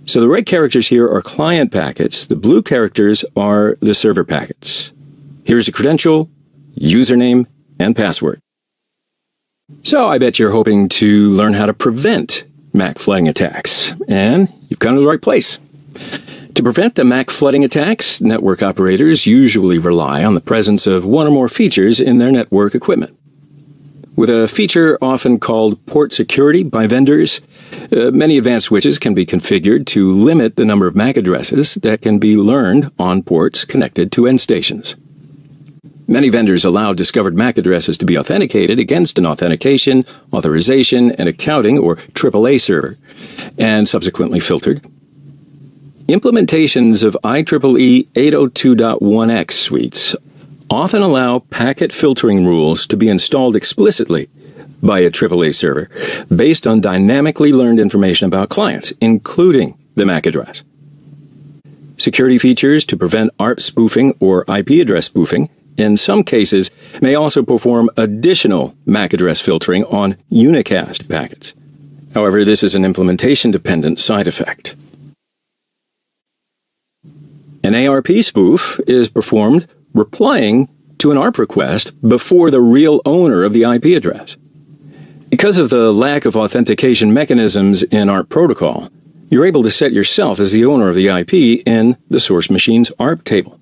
So the red characters here are client packets. The blue characters are the server packets. Here's a credential, username, and password. So I bet you're hoping to learn how to prevent MAC flooding attacks, and you've come to the right place. To prevent the MAC flooding attacks, network operators usually rely on the presence of one or more features in their network equipment. With a feature often called port security by vendors, many advanced switches can be configured to limit the number of MAC addresses that can be learned on ports connected to end stations. Many vendors allow discovered MAC addresses to be authenticated against an authentication, authorization, and accounting or AAA server, and subsequently filtered. Implementations of IEEE 802.1x suites often allow packet filtering rules to be installed explicitly by a AAA server based on dynamically learned information about clients, including the MAC address. Security features to prevent ARP spoofing or IP address spoofing, in some cases, may also perform additional MAC address filtering on unicast packets. However, this is an implementation-dependent side effect. An ARP spoof is performed replying to an ARP request before the real owner of the IP address. Because of the lack of authentication mechanisms in ARP protocol, you're able to set yourself as the owner of the IP in the source machine's ARP table.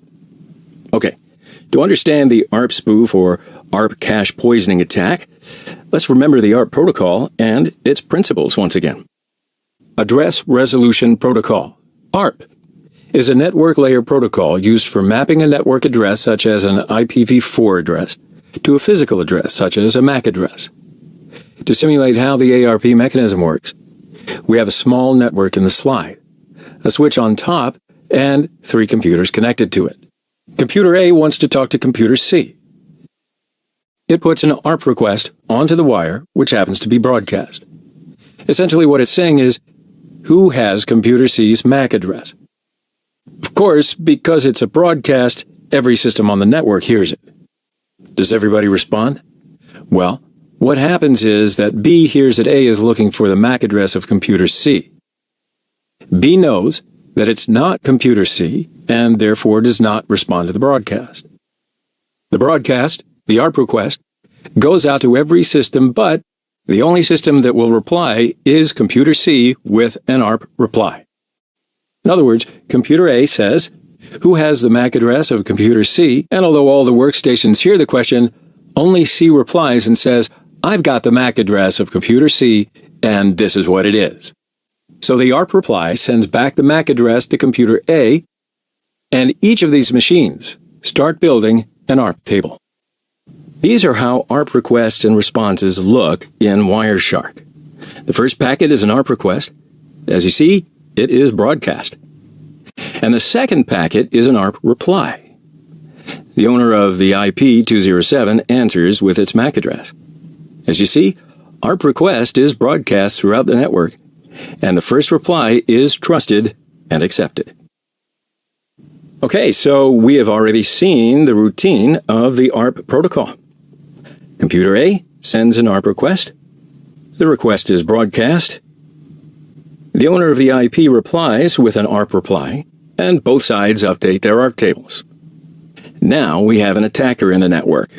Okay, to understand the ARP spoof or ARP cache poisoning attack, let's remember the ARP protocol and its principles once again. Address Resolution Protocol, ARP, is a network layer protocol used for mapping a network address such as an IPv4 address to a physical address such as a MAC address. To simulate how the ARP mechanism works, we have a small network in the slide, a switch on top, and 3 computers connected to it. Computer A wants to talk to computer C. It puts an ARP request onto the wire, which happens to be broadcast. Essentially what it's saying is, who has computer C's MAC address? Of course, because it's a broadcast, every system on the network hears it. Does everybody respond? Well, what happens is that B hears that A is looking for the MAC address of computer C. B knows that it's not computer C and therefore does not respond to the broadcast. The broadcast, the ARP request, goes out to every system, but the only system that will reply is computer C with an ARP reply. In other words, computer A says, who has the MAC address of computer C? And although all the workstations hear the question, only C replies and says, I've got the MAC address of computer C, and this is what it is. So the ARP reply sends back the MAC address to computer A, and each of these machines start building an ARP table. These are how ARP requests and responses look in Wireshark. The first packet is an ARP request. As you see, it is broadcast. And the second packet is an ARP reply. The owner of the IP 207 answers with its MAC address. As you see, ARP request is broadcast throughout the network, and the first reply is trusted and accepted. Okay, so we have already seen the routine of the ARP protocol. Computer A sends an ARP request. The request is broadcast. The owner of the IP replies with an ARP reply, and both sides update their ARP tables. Now we have an attacker in the network.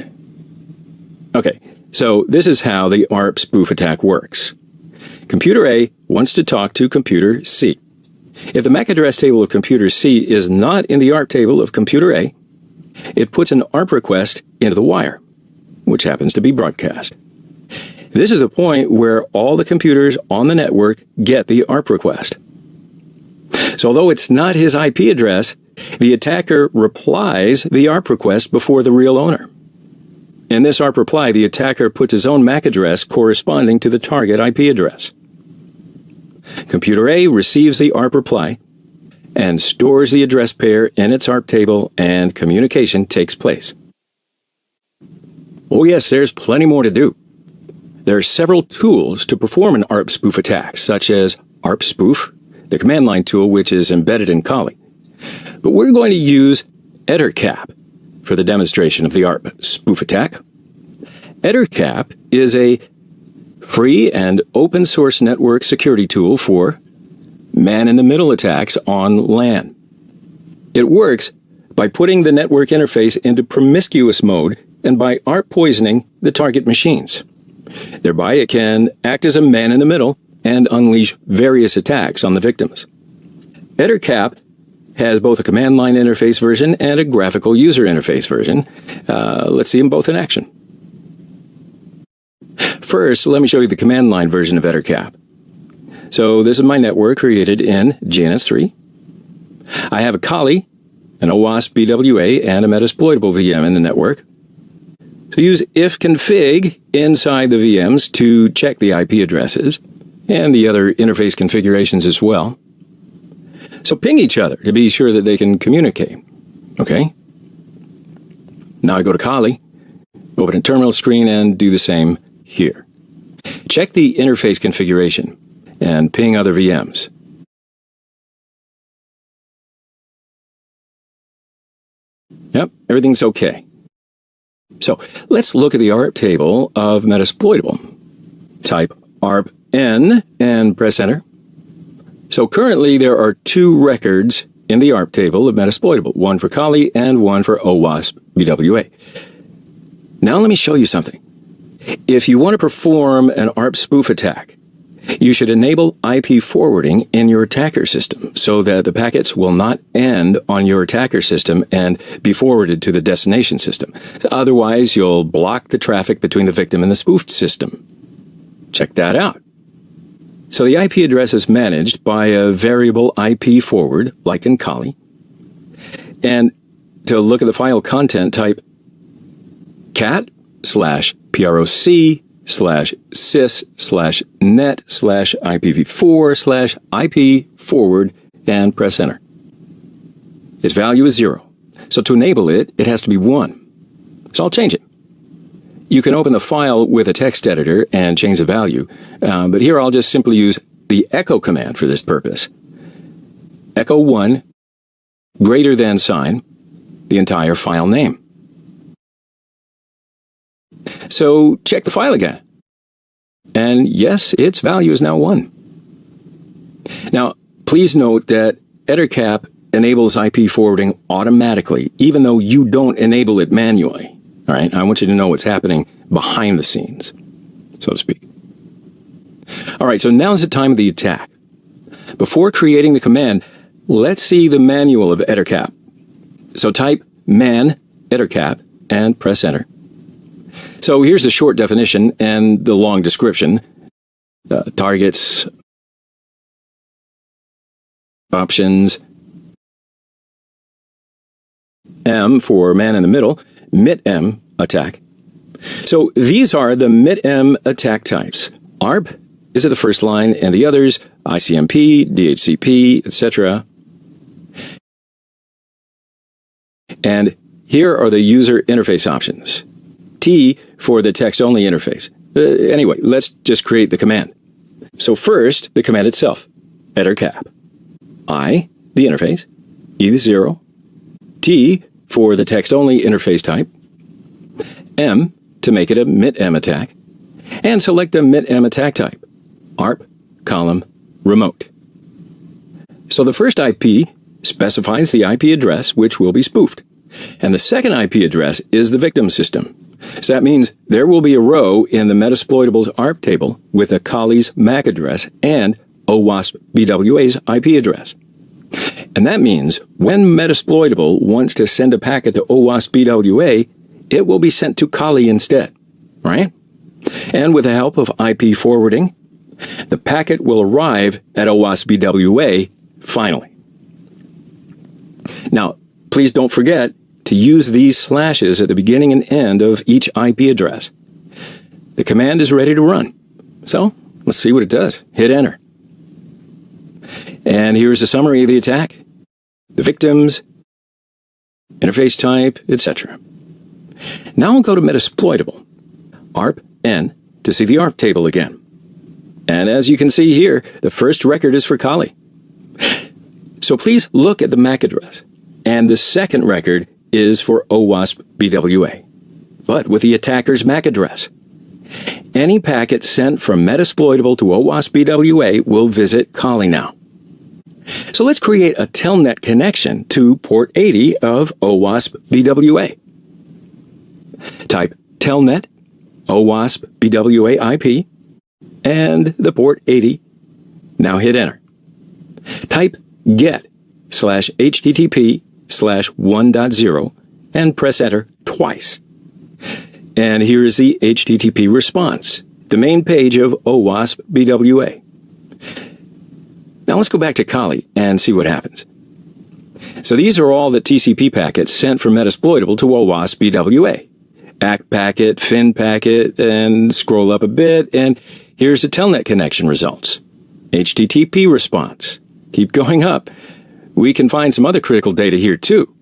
Okay, so this is how the ARP spoof attack works. Computer A wants to talk to computer C. If the MAC address table of computer C is not in the ARP table of computer A, it puts an ARP request into the wire, which happens to be broadcast. This is the point where all the computers on the network get the ARP request. So although it's not his IP address, the attacker replies the ARP request before the real owner. In this ARP reply, the attacker puts his own MAC address corresponding to the target IP address. Computer A receives the ARP reply and stores the address pair in its ARP table, and communication takes place. Oh yes, there's plenty more to do. There are several tools to perform an ARP spoof attack, such as ARP spoof, the command line tool which is embedded in Kali. But we're going to use EtterCap for the demonstration of the ARP spoof attack. EtterCap is a free and open source network security tool for man-in-the-middle attacks on LAN. It works by putting the network interface into promiscuous mode and by ARP poisoning the target machines. Thereby, it can act as a man-in-the-middle and unleash various attacks on the victims. EtterCap has both a command line interface version and a graphical user interface version. Let's see them both in action. First, let me show you the command line version of EtherCap. So this is my network created in GNS3. I have a Kali, an OWASP BWA, and a Metasploitable VM in the network. So use ifconfig inside the VMs to check the IP addresses and the other interface configurations as well. So ping each other to be sure that they can communicate. Okay? Now I go to Kali, open a terminal screen, and do the same here. Check the interface configuration and ping other VMs. Yep, everything's okay. So let's look at the ARP table of Metasploitable. Type ARP-N and press enter. So currently there are 2 records in the ARP table of Metasploitable, one for Kali and one for OWASP BWA. Now let me show you something. If you want to perform an ARP spoof attack, you should enable IP forwarding in your attacker system so that the packets will not end on your attacker system and be forwarded to the destination system. Otherwise, you'll block the traffic between the victim and the spoofed system. Check that out. So the IP address is managed by a variable IP forward, like in Kali. And to look at the file content, type cat/proc/sys/net/IPv4/IP forward and press enter. Its value is 0. So to enable it, it has to be 1. So I'll change it. You can open the file with a text editor and change the value, but here I'll just simply use the echo command for this purpose. Echo 1 greater than sign the entire file name. So check the file again. And yes, its value is now 1. Now, please note that EtherCap enables IP forwarding automatically, even though you don't enable it manually. All right, I want you to know what's happening behind the scenes, so to speak. All right, so now's the time of the attack. Before creating the command, let's see the manual of EtherCap. So type man EtherCap and press enter. So here's the short definition and the long description. Targets, options, M for man in the middle, MIT-M attack. So these are the MIT-M attack types. ARP is at the first line, and the others, ICMP, DHCP, etc. And here are the user interface options. T for the text-only interface. Anyway, let's just create the command. So first, the command itself, EtherCap. I, the interface, E the 0, T for the text-only interface type, M to make it a MIT-M attack, and select the MIT-M attack type, ARP, column, remote. So the first IP specifies the IP address which will be spoofed, and the second IP address is the victim system. So that means there will be a row in the Metasploitable's ARP table with a Kali's MAC address and OWASP BWA's IP address. And that means when Metasploitable wants to send a packet to OWASP BWA, it will be sent to Kali instead, right? And with the help of IP forwarding, the packet will arrive at OWASP BWA finally. Now, please don't forget to use these slashes at the beginning and end of each IP address. The command is ready to run. So, let's see what it does. Hit enter. And here's a summary of the attack, the victims, interface type, etc. Now I'll go to Metasploitable, ARP-N, to see the ARP table again. And as you can see here, the first record is for Kali. So please look at the MAC address. And the second record is for OWASP BWA, but with the attacker's MAC address. Any packet sent from Metasploitable to OWASP BWA will visit Kali now. So let's create a telnet connection to port 80 of OWASP BWA. Type telnet OWASP BWA IP and the port 80. Now hit enter. Type get/http/1.0 and press enter twice. And here is the HTTP response. the main page of OWASP BWA. Now let's go back to Kali and see what happens. So these are all the TCP packets sent from Metasploitable to OWASP BWA. ACK packet, FIN packet, and scroll up a bit, and here's the Telnet connection results. HTTP response. Keep going up. We can find some other critical data here too.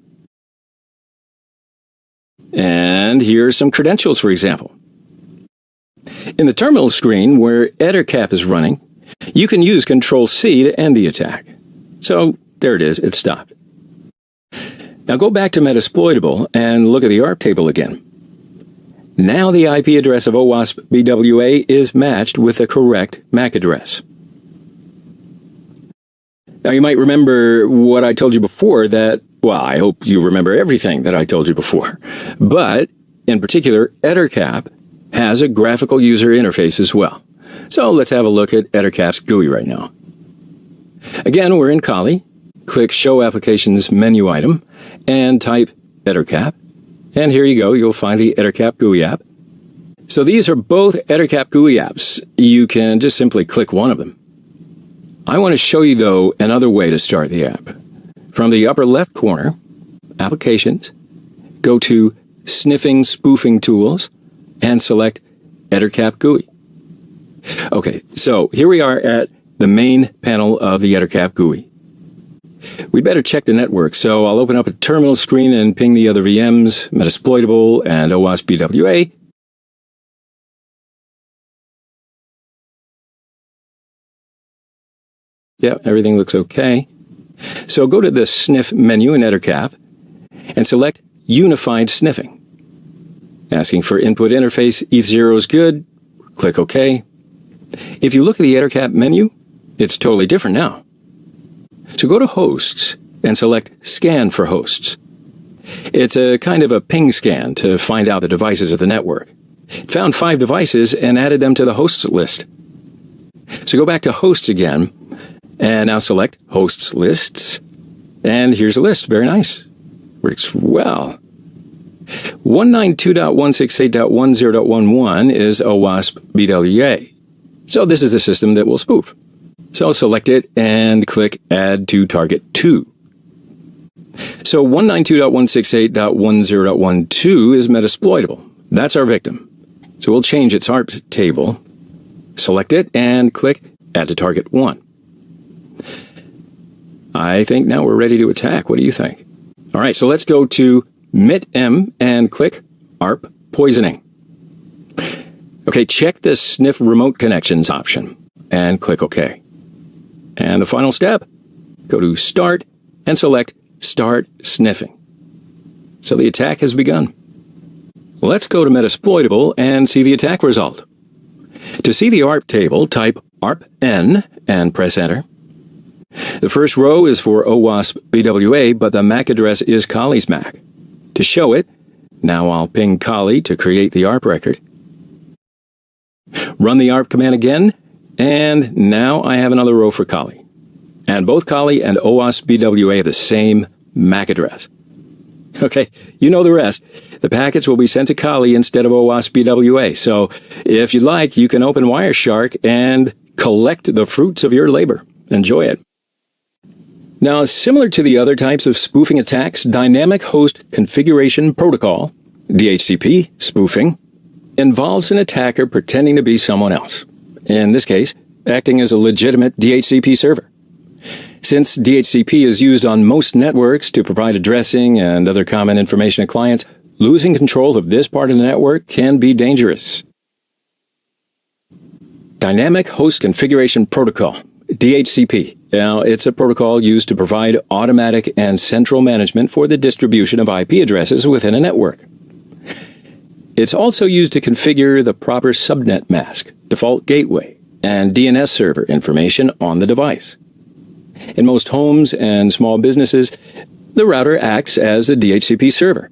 And here's some credentials, for example. In the terminal screen where EtherCap is running, you can use Control-C to end the attack. So there it is, it stopped. Now go back to Metasploitable and look at the ARP table again. Now the IP address of OWASP BWA is matched with the correct MAC address. Now you might remember what I told you before that, well, I hope you remember everything that I told you before. But, in particular, EtherCap has a graphical user interface as well. So let's have a look at EtherCap's GUI right now. Again, we're in Kali. Click Show Applications menu item and type EtherCap. And here you go, you'll find the EtherCap GUI app. So these are both EtherCap GUI apps. You can just simply click one of them. I want to show you, though, another way to start the app. From the upper left corner, Applications, go to Sniffing Spoofing Tools, and select EtherCap GUI. Okay, so here we are at the main panel of the EtherCap GUI. We'd better check the network, so I'll open up a terminal screen and ping the other VMs, Metasploitable and OWASP BWA. Yeah, everything looks okay. So go to the Sniff menu in EtherCap and select Unified Sniffing. Asking for input interface, ETH0 is good. Click OK. If you look at the EtherCap menu, it's totally different now. So go to Hosts and select Scan for Hosts. It's a kind of a ping scan to find out the devices of the network. It found 5 devices and added them to the hosts list. So go back to Hosts again, and now select Hosts Lists. And here's a list. Very nice. Works well. 192.168.10.11 is OWASP BWA. So this is the system that will spoof. So select it and click Add to Target 2. So 192.168.10.12 is Metasploitable. That's our victim. So we'll change its ARP table, select it, and click Add to Target 1. I think now we're ready to attack. What do you think? All right, so let's go to MIT-M and click ARP Poisoning. Okay, check the Sniff Remote Connections option and click OK. And the final step, go to Start and select Start Sniffing. So the attack has begun. Let's go to Metasploitable and see the attack result. To see the ARP table, type ARP-N and press Enter. The first row is for OWASP BWA, but the MAC address is Kali's MAC. To show it, now I'll ping Kali to create the ARP record. Run the ARP command again, and now I have another row for Kali. And both Kali and OWASP BWA have the same MAC address. Okay, you know the rest. The packets will be sent to Kali instead of OWASP BWA, so if you'd like, you can open Wireshark and collect the fruits of your labor. Enjoy it. Now, similar to the other types of spoofing attacks, Dynamic Host Configuration Protocol, DHCP spoofing, involves an attacker pretending to be someone else. In this case, acting as a legitimate DHCP server. Since DHCP is used on most networks to provide addressing and other common information to clients, losing control of this part of the network can be dangerous. Dynamic Host Configuration Protocol, DHCP. Now, it's a protocol used to provide automatic and central management for the distribution of IP addresses within a network. It's also used to configure the proper subnet mask, default gateway, and DNS server information on the device. In most homes and small businesses, the router acts as a DHCP server.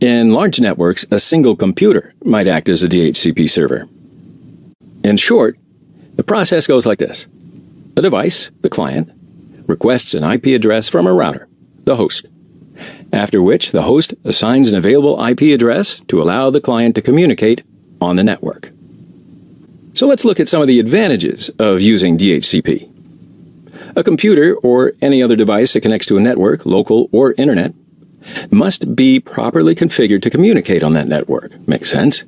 In large networks, a single computer might act as a DHCP server. In short, the process goes like this. A device, the client, requests an IP address from a router, the host, after which the host assigns an available IP address to allow the client to communicate on the network. So let's look at some of the advantages of using DHCP. A computer or any other device that connects to a network, local or internet, must be properly configured to communicate on that network. Makes sense?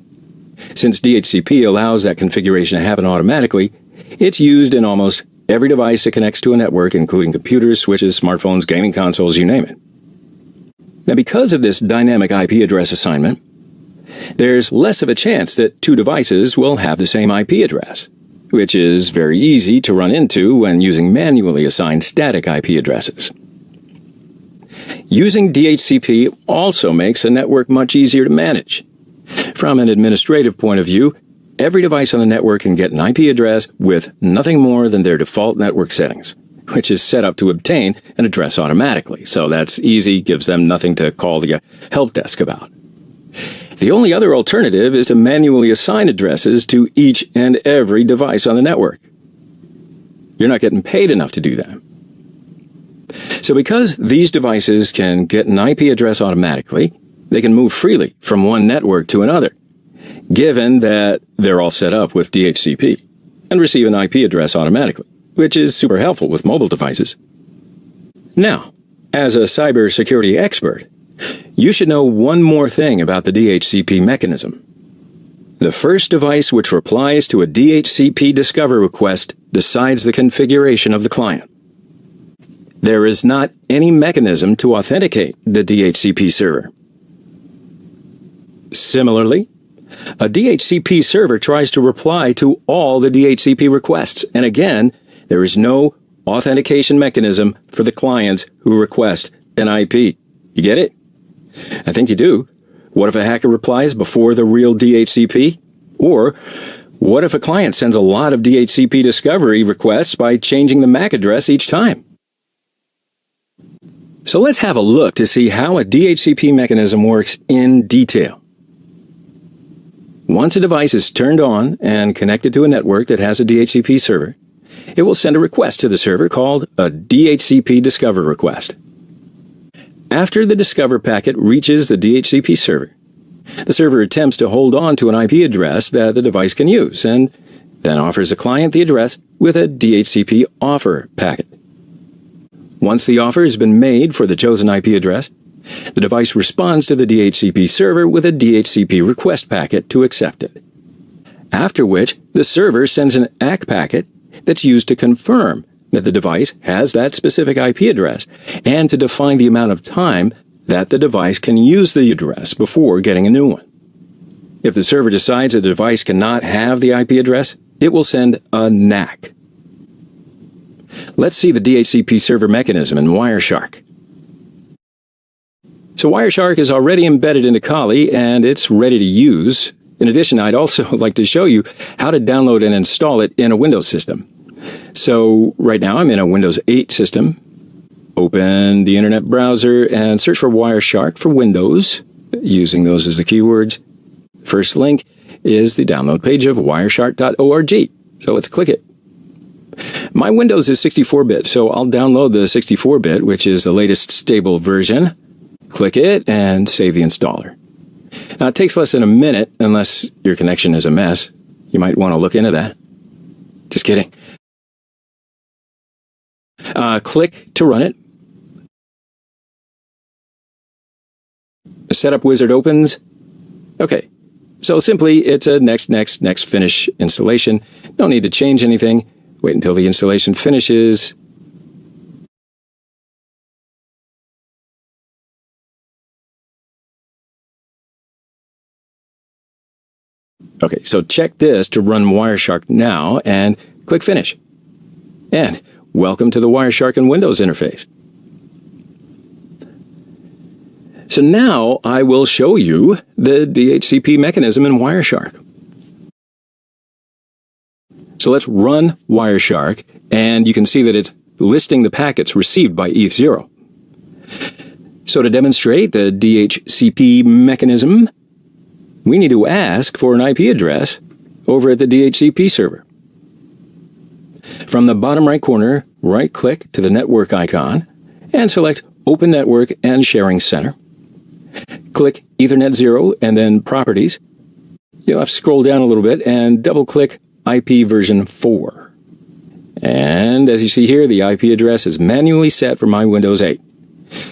Since DHCP allows that configuration to happen automatically, it's used in almost every device that connects to a network, including computers, switches, smartphones, gaming consoles, you name it. Now, because of this dynamic IP address assignment, there's less of a chance that two devices will have the same IP address, which is very easy to run into when using manually assigned static IP addresses. Using DHCP also makes a network much easier to manage. From an administrative point of view, every device on the network can get an IP address with nothing more than their default network settings, which is set up to obtain an address automatically. So that's easy, gives them nothing to call the help desk about. The only other alternative is to manually assign addresses to each and every device on the network. You're not getting paid enough to do that. So because these devices can get an IP address automatically, they can move freely from one network to another, given that they're all set up with DHCP, and receive an IP address automatically, which is super helpful with mobile devices. Now, as a cybersecurity expert, you should know one more thing about the DHCP mechanism. The first device which replies to a DHCP discover request decides the configuration of the client. There is not any mechanism to authenticate the DHCP server. Similarly, a DHCP server tries to reply to all the DHCP requests, and again, there is no authentication mechanism for the clients who request an IP. You get it? I think you do. What if a hacker replies before the real DHCP? Or what if a client sends a lot of DHCP discovery requests by changing the MAC address each time? So let's have a look to see how a DHCP mechanism works in detail. Once a device is turned on and connected to a network that has a DHCP server, it will send a request to the server called a DHCP discover request. After the discover packet reaches the DHCP server, the server attempts to hold on to an IP address that the device can use and then offers the client the address with a DHCP offer packet. Once the offer has been made for the chosen IP address, the device responds to the DHCP server with a DHCP request packet to accept it. After which, the server sends an ACK packet that's used to confirm that the device has that specific IP address and to define the amount of time that the device can use the address before getting a new one. If the server decides that the device cannot have the IP address, it will send a NAC. Let's see the DHCP server mechanism in Wireshark. So Wireshark is already embedded into Kali and it's ready to use. In addition, I'd also like to show you how to download and install it in a Windows system. So right now I'm in a Windows 8 system. Open the internet browser and search for Wireshark for Windows, using those as the keywords. First link is the download page of wireshark.org. So let's click it. My Windows is 64-bit, so I'll download the 64-bit, which is the latest stable version. Click it and save the installer. Now it takes less than a minute, unless your connection is a mess. You might want to look into that. Just kidding. Click to run it. The setup wizard opens. Okay, so simply it's a next finish installation. No need to change anything. Wait until the installation finishes. Okay, so check this to run Wireshark now and click Finish. And welcome to the Wireshark and Windows interface. So now I will show you the DHCP mechanism in Wireshark. So let's run Wireshark, and you can see that it's listing the packets received by ETH0. So to demonstrate the DHCP mechanism, we need to ask for an IP address over at the DHCP server. From the bottom right corner, right-click to the network icon and select Open Network and Sharing Center. Click Ethernet 0 and then Properties. You'll have to scroll down a little bit and double-click IP version 4. And as you see here, the IP address is manually set for my Windows 8.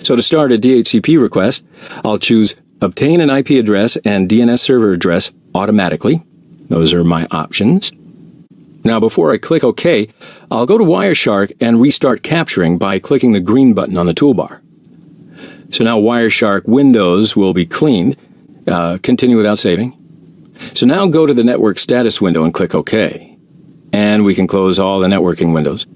So to start a DHCP request, I'll choose Obtain an IP address and DNS server address automatically. Those are my options. Now, before I click OK, I'll go to Wireshark and restart capturing by clicking the green button on the toolbar. So now Wireshark Windows will be cleaned. Continue without saving. So now go to the network status window and click OK. And we can close all the networking windows.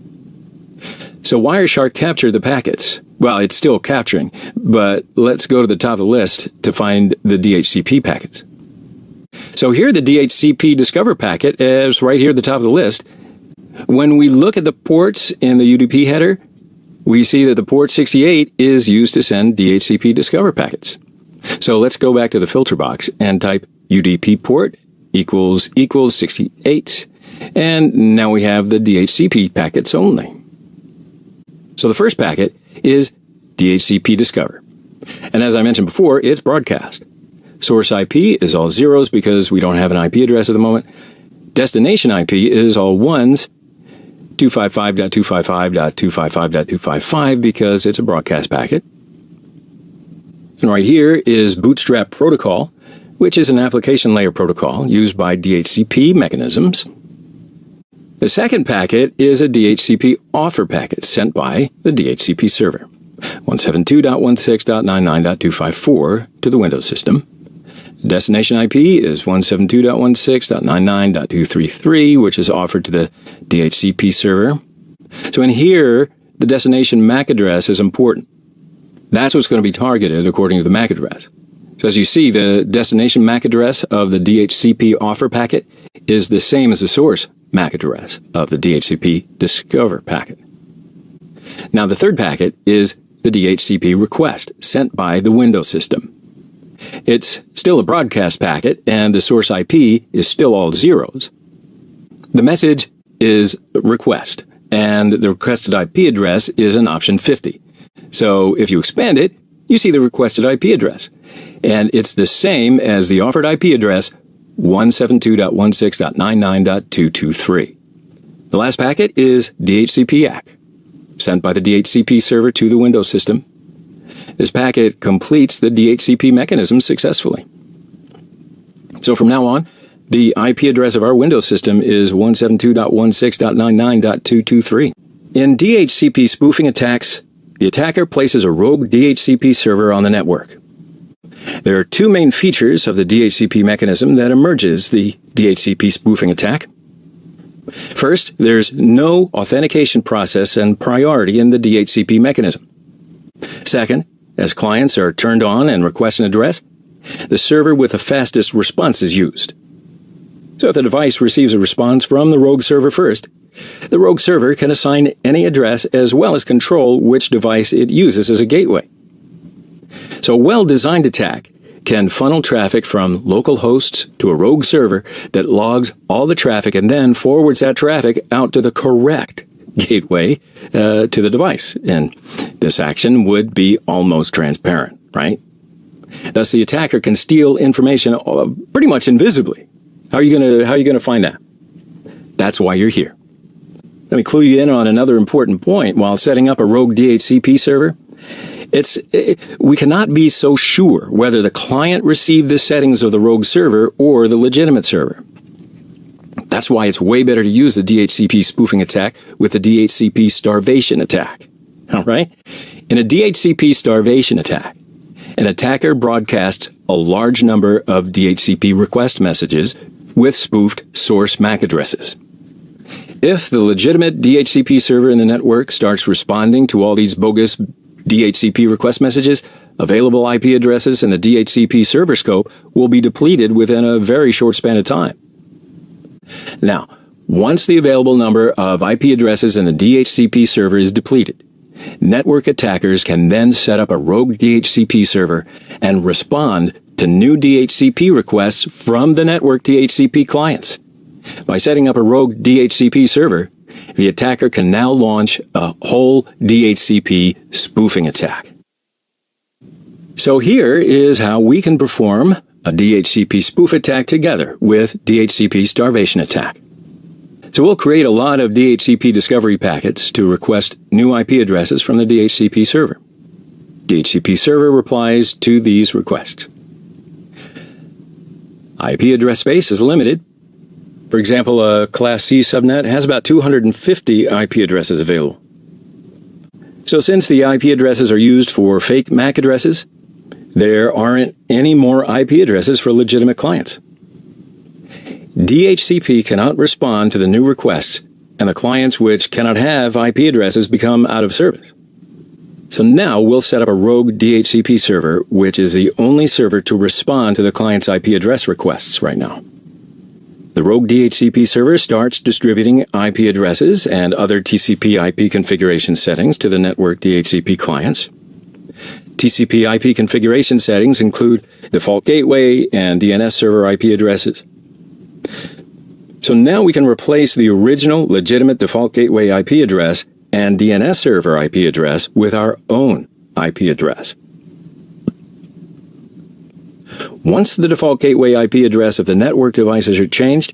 So Wireshark captured the packets. Well, it's still capturing, but let's go to the top of the list to find the DHCP packets. So here the DHCP Discover packet is right here at the top of the list. When we look at the ports in the UDP header, we see that the port 68 is used to send DHCP Discover packets. So let's go back to the filter box and type UDP port equals 68, and now we have the DHCP packets only. So the first packet is DHCP Discover. And as I mentioned before, it's broadcast. Source IP is all zeros because we don't have an IP address at the moment. Destination IP is all ones, 255.255.255.255 because it's a broadcast packet. And right here is Bootstrap Protocol, which is an application layer protocol used by DHCP mechanisms. The second packet is a DHCP offer packet sent by the DHCP server, 172.16.99.254 to the Windows system. The destination IP is 172.16.99.233, which is offered to the DHCP server. So in here, the destination MAC address is important. That's what's going to be targeted according to the MAC address. So as you see, the destination MAC address of the DHCP offer packet is the same as the source MAC address of the DHCP Discover packet. Now the third packet is the DHCP request sent by the Windows system. It's still a broadcast packet and the source IP is still all zeros. The message is request and the requested IP address is an option 50. So if you expand it, you see the requested IP address. And it's the same as the offered IP address 172.16.99.223. The last packet is DHCP ACK, sent by the DHCP server to the Windows system. This packet completes the DHCP mechanism successfully. So from now on, the IP address of our Windows system is 172.16.99.223. In DHCP spoofing attacks, the attacker places a rogue DHCP server on the network. There are two main features of the DHCP mechanism that emerges the DHCP spoofing attack. First, there's no authentication process and priority in the DHCP mechanism. Second, as clients are turned on and request an address, the server with the fastest response is used. So if the device receives a response from the rogue server first, the rogue server can assign any address as well as control which device it uses as a gateway. So a well-designed attack can funnel traffic from local hosts to a rogue server that logs all the traffic and then forwards that traffic out to the correct gateway to the device. And this action would be almost transparent, right? Thus, the attacker can steal information pretty much invisibly. How are you going to find that? That's why you're here. Let me clue you in on another important point. While setting up a rogue DHCP server, we cannot be so sure whether the client received the settings of the rogue server or the legitimate server. That's why it's way better to use the DHCP spoofing attack with the DHCP starvation attack. All right? In a DHCP starvation attack, an attacker broadcasts a large number of DHCP request messages with spoofed source MAC addresses. If the legitimate DHCP server in the network starts responding to all these bogus DHCP request messages, available IP addresses in the DHCP server scope will be depleted within a very short span of time. Now, once the available number of IP addresses in the DHCP server is depleted, network attackers can then set up a rogue DHCP server and respond to new DHCP requests from the network DHCP clients. By setting up a rogue DHCP server, the attacker can now launch a whole DHCP spoofing attack. So here is how we can perform a DHCP spoof attack together with DHCP starvation attack. So we'll create a lot of DHCP discovery packets to request new IP addresses from the DHCP server. DHCP server replies to these requests. IP address space is limited. For example, a Class C subnet has about 250 IP addresses available. So since the IP addresses are used for fake MAC addresses, there aren't any more IP addresses for legitimate clients. DHCP cannot respond to the new requests, and the clients which cannot have IP addresses become out of service. So now we'll set up a rogue DHCP server, which is the only server to respond to the client's IP address requests right now. The rogue DHCP server starts distributing IP addresses and other TCP/IP configuration settings to the network DHCP clients. TCP/IP configuration settings include default gateway and DNS server IP addresses. So now we can replace the original legitimate default gateway IP address and DNS server IP address with our own IP address. Once the default gateway IP address of the network devices are changed,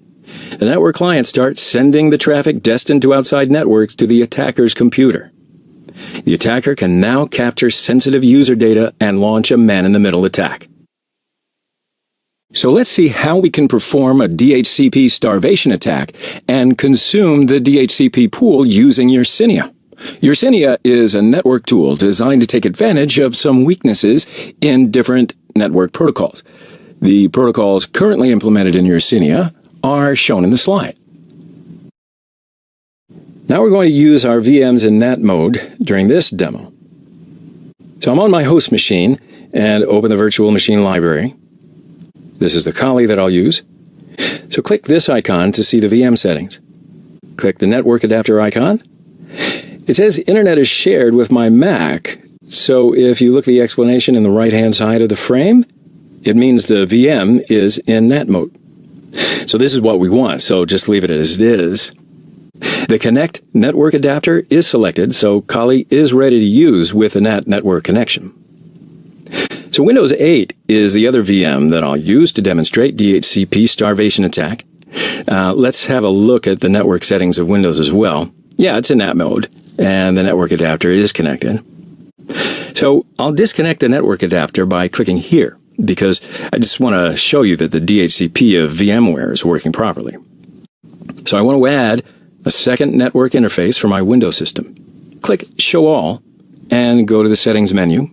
the network client starts sending the traffic destined to outside networks to the attacker's computer. The attacker can now capture sensitive user data and launch a man-in-the-middle attack. So let's see how we can perform a DHCP starvation attack and consume the DHCP pool using Yersinia. Yersinia is a network tool designed to take advantage of some weaknesses in different network protocols. The protocols currently implemented in Yersinia are shown in the slide. Now we're going to use our VMs in NAT mode during this demo. So I'm on my host machine and open the virtual machine library. This is the Kali that I'll use. So click this icon to see the VM settings. Click the network adapter icon. It says Internet is shared with my Mac, so if you look at the explanation in the right-hand side of the frame, it means the VM is in NAT mode. So this is what we want, so just leave it as it is. The Connect network adapter is selected, so Kali is ready to use with a NAT network connection. So Windows 8 is the other VM that I'll use to demonstrate DHCP starvation attack. Let's have a look at the network settings of Windows as well. Yeah, it's in NAT mode, and the network adapter is connected. So I'll disconnect the network adapter by clicking here, because I just want to show you that the DHCP of VMware is working properly. So I want to add a second network interface for my Windows system. Click Show All, and go to the Settings menu,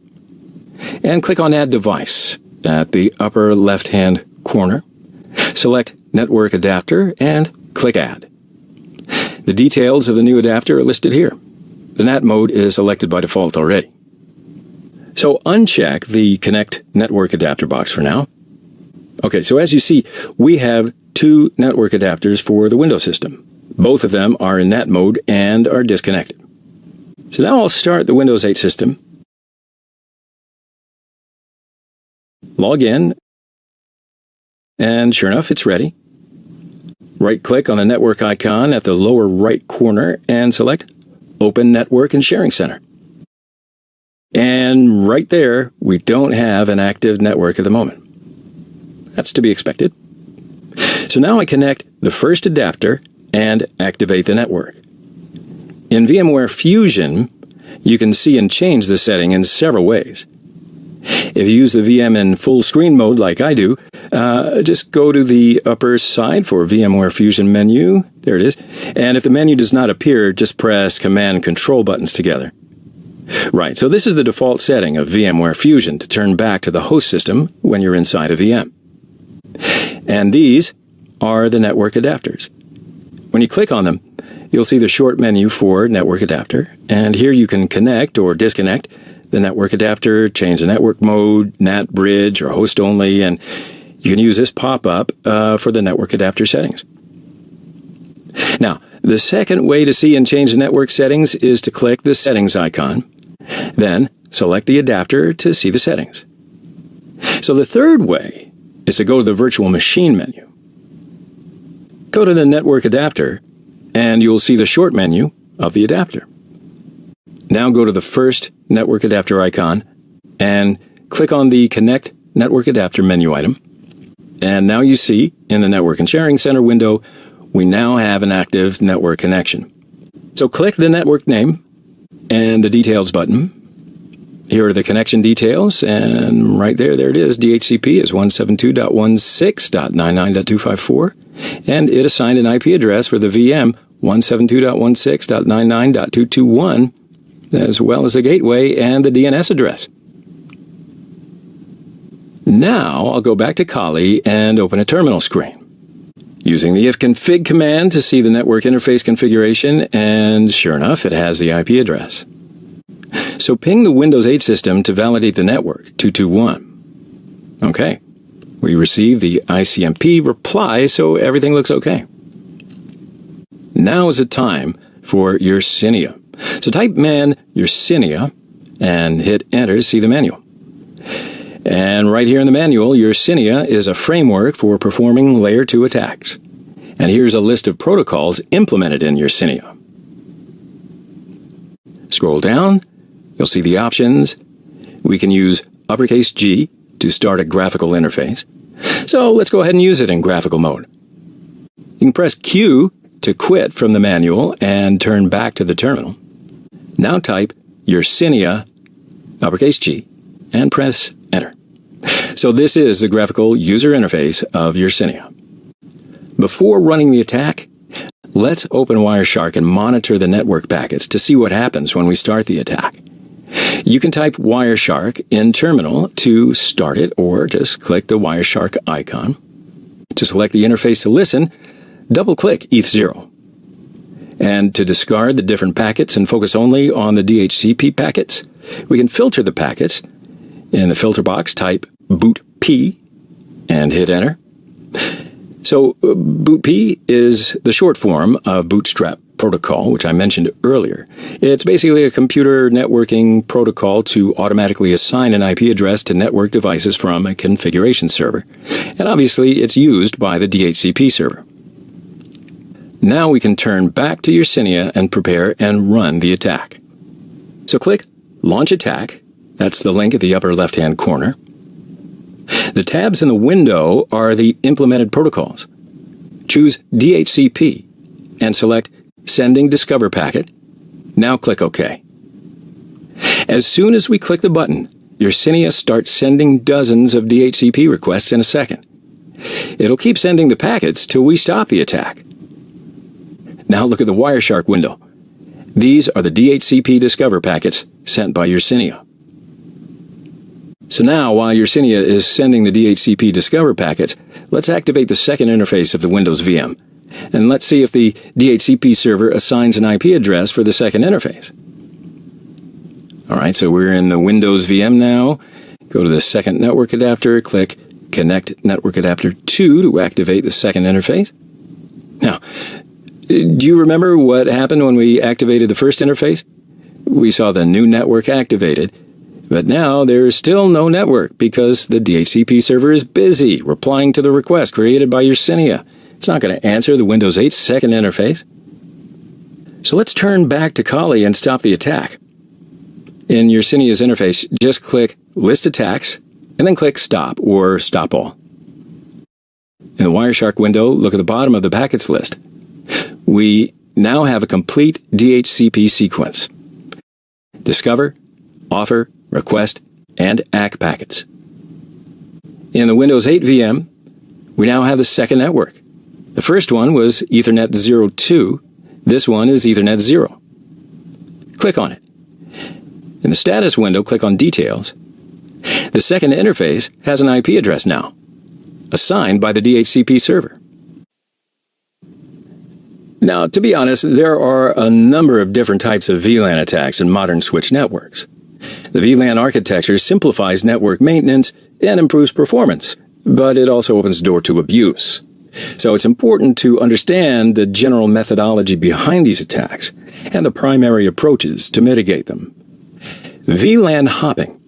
and click on Add Device at the upper left-hand corner. Select Network Adapter, and click Add. The details of the new adapter are listed here. The NAT mode is selected by default already. So uncheck the Connect Network Adapter box for now. Okay, so as you see, we have two network adapters for the Windows system. Both of them are in NAT mode and are disconnected. So now I'll start the Windows 8 system. Log in, and sure enough, it's ready. Right-click on the network icon at the lower right corner and select Open Network and Sharing Center. And right there, we don't have an active network at the moment. That's to be expected. So now I connect the first adapter and activate the network. In VMware Fusion, you can see and change the setting in several ways. If you use the VM in full screen mode like I do, just go to the upper side for VMware Fusion menu. There it is. And if the menu does not appear, just press Command and Control buttons together. Right, so this is the default setting of VMware Fusion to turn back to the host system when you're inside a VM. And these are the network adapters. When you click on them, you'll see the short menu for network adapter, and here you can connect or disconnect the network adapter, change the network mode, NAT bridge, or host only, and you can use this pop-up for the network adapter settings. Now, the second way to see and change the network settings is to click the settings icon, then select the adapter to see the settings. So the third way is to go to the virtual machine menu. Go to the network adapter, and you'll see the short menu of the adapter. Now go to the first network adapter icon and click on the Connect Network Adapter menu item. And now you see in the Network and Sharing Center window we now have an active network connection. So click the network name and the details button. Here are the connection details, and right there it is. DHCP is 172.16.99.254, and it assigned an IP address for the VM 172.16.99.221, as well as a gateway and the DNS address. Now I'll go back to Kali and open a terminal screen. Using the ifconfig command to see the network interface configuration, and sure enough, it has the IP address. So ping the Windows 8 system to validate the network, 221. Okay, we receive the ICMP reply, so everything looks okay. Now is the time for Yersinia. So type man Yersinia and hit enter to see the manual. And right here in the manual, Yersinia is a framework for performing layer 2 attacks. And here's a list of protocols implemented in Yersinia. Scroll down. You'll see the options. We can use uppercase G to start a graphical interface. So let's go ahead and use it in graphical mode. You can press Q to quit from the manual and turn back to the terminal. Now type Yersinia, uppercase G, and press enter. So this is the graphical user interface of Yersinia. Before running the attack, let's open Wireshark and monitor the network packets to see what happens when we start the attack. You can type Wireshark in terminal to start it, or just click the Wireshark icon. To select the interface to listen, double-click ETH0. And to discard the different packets and focus only on the DHCP packets, we can filter the packets. In the filter box, type boot P and hit enter. So boot P is the short form of Bootstrap Protocol, which I mentioned earlier. It's basically a computer networking protocol to automatically assign an IP address to network devices from a configuration server. And obviously, it's used by the DHCP server. Now we can turn back to Yersinia and prepare and run the attack. So click Launch Attack. That's the link at the upper left-hand corner. The tabs in the window are the implemented protocols. Choose DHCP and select Sending Discover Packet. Now click OK. As soon as we click the button, Yersinia starts sending dozens of DHCP requests in a second. It'll keep sending the packets till we stop the attack. Now look at the Wireshark window. These are the DHCP Discover packets sent by Yersinia. So now, while Yersinia is sending the DHCP Discover packets, let's activate the second interface of the Windows VM. And let's see if the DHCP server assigns an IP address for the second interface. Alright, so we're in the Windows VM now. Go to the second network adapter, click Connect Network Adapter 2 to activate the second interface. Now, do you remember what happened when we activated the first interface? We saw the new network activated, but now there is still no network because the DHCP server is busy replying to the request created by Yersinia. It's not going to answer the Windows 8 second interface. So let's turn back to Kali and stop the attack. In Yersinia's interface, just click List Attacks and then click Stop or Stop All. In the Wireshark window, look at the bottom of the packets list. We now have a complete DHCP sequence. Discover, Offer, Request, and ACK packets. In the Windows 8 VM, we now have the second network. The first one was Ethernet 02. This one is Ethernet 0. Click on it. In the status window, click on Details. The second interface has an IP address now, assigned by the DHCP server. Now, to be honest, there are a number of different types of VLAN attacks in modern switch networks. The VLAN architecture simplifies network maintenance and improves performance, but it also opens the door to abuse. So it's important to understand the general methodology behind these attacks and the primary approaches to mitigate them. VLAN hopping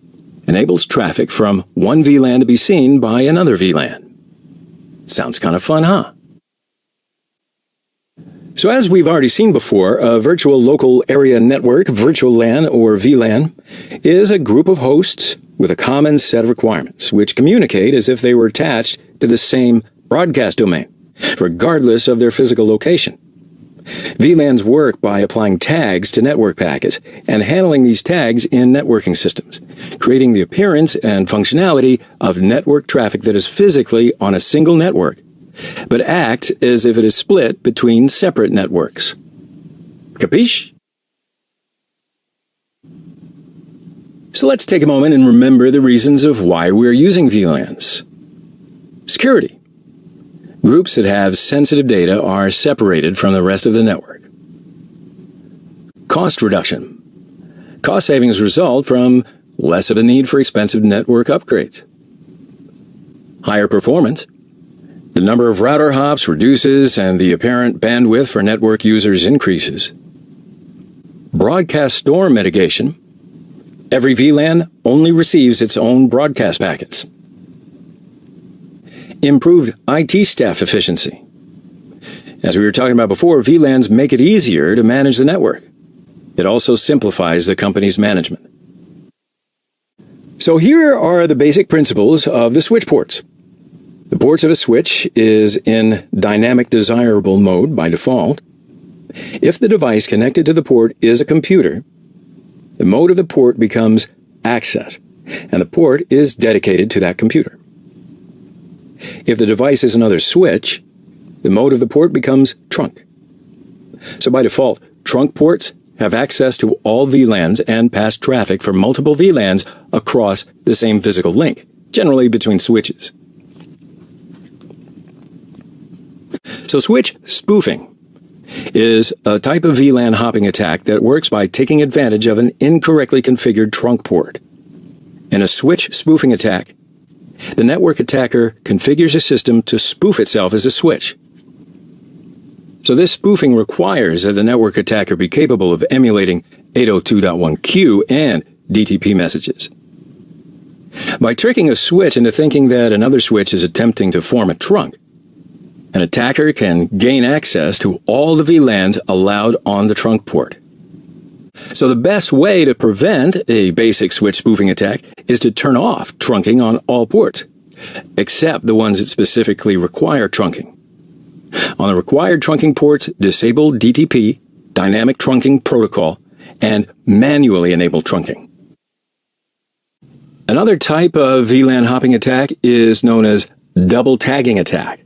enables traffic from one VLAN to be seen by another VLAN. Sounds kind of fun, huh? So as we've already seen before, a virtual local area network, virtual LAN or VLAN, is a group of hosts with a common set of requirements, which communicate as if they were attached to the same broadcast domain. regardless of their physical location. VLANs work by applying tags to network packets and handling these tags in networking systems, creating the appearance and functionality of network traffic that is physically on a single network, but acts as if it is split between separate networks. Capiche? So let's take a moment and remember the reasons of why we're using VLANs. Security. Groups that have sensitive data are separated from the rest of the network. Cost reduction. Cost savings result from less of a need for expensive network upgrades. Higher performance. The number of router hops reduces and the apparent bandwidth for network users increases. Broadcast storm mitigation. Every VLAN only receives its own broadcast packets. Improved IT staff efficiency. As we were talking about before, VLANs make it easier to manage the network. It also simplifies the company's management. So here are the basic principles of the switch ports. The ports of a switch is in dynamic desirable mode by default. If the device connected to the port is a computer, the mode of the port becomes access, and the port is dedicated to that computer. If the device is another switch, the mode of the port becomes trunk. So by default, trunk ports have access to all VLANs and pass traffic for multiple VLANs across the same physical link, generally between switches. So switch spoofing is a type of VLAN hopping attack that works by taking advantage of an incorrectly configured trunk port. In a switch spoofing attack, the network attacker configures a system to spoof itself as a switch. So this spoofing requires that the network attacker be capable of emulating 802.1q and DTP messages. By tricking a switch into thinking that another switch is attempting to form a trunk, an attacker can gain access to all the VLANs allowed on the trunk port. So the best way to prevent a basic switch spoofing attack is to turn off trunking on all ports, except the ones that specifically require trunking. On the required trunking ports, disable DTP, Dynamic Trunking Protocol, and manually enable trunking. Another type of VLAN hopping attack is known as double tagging attack.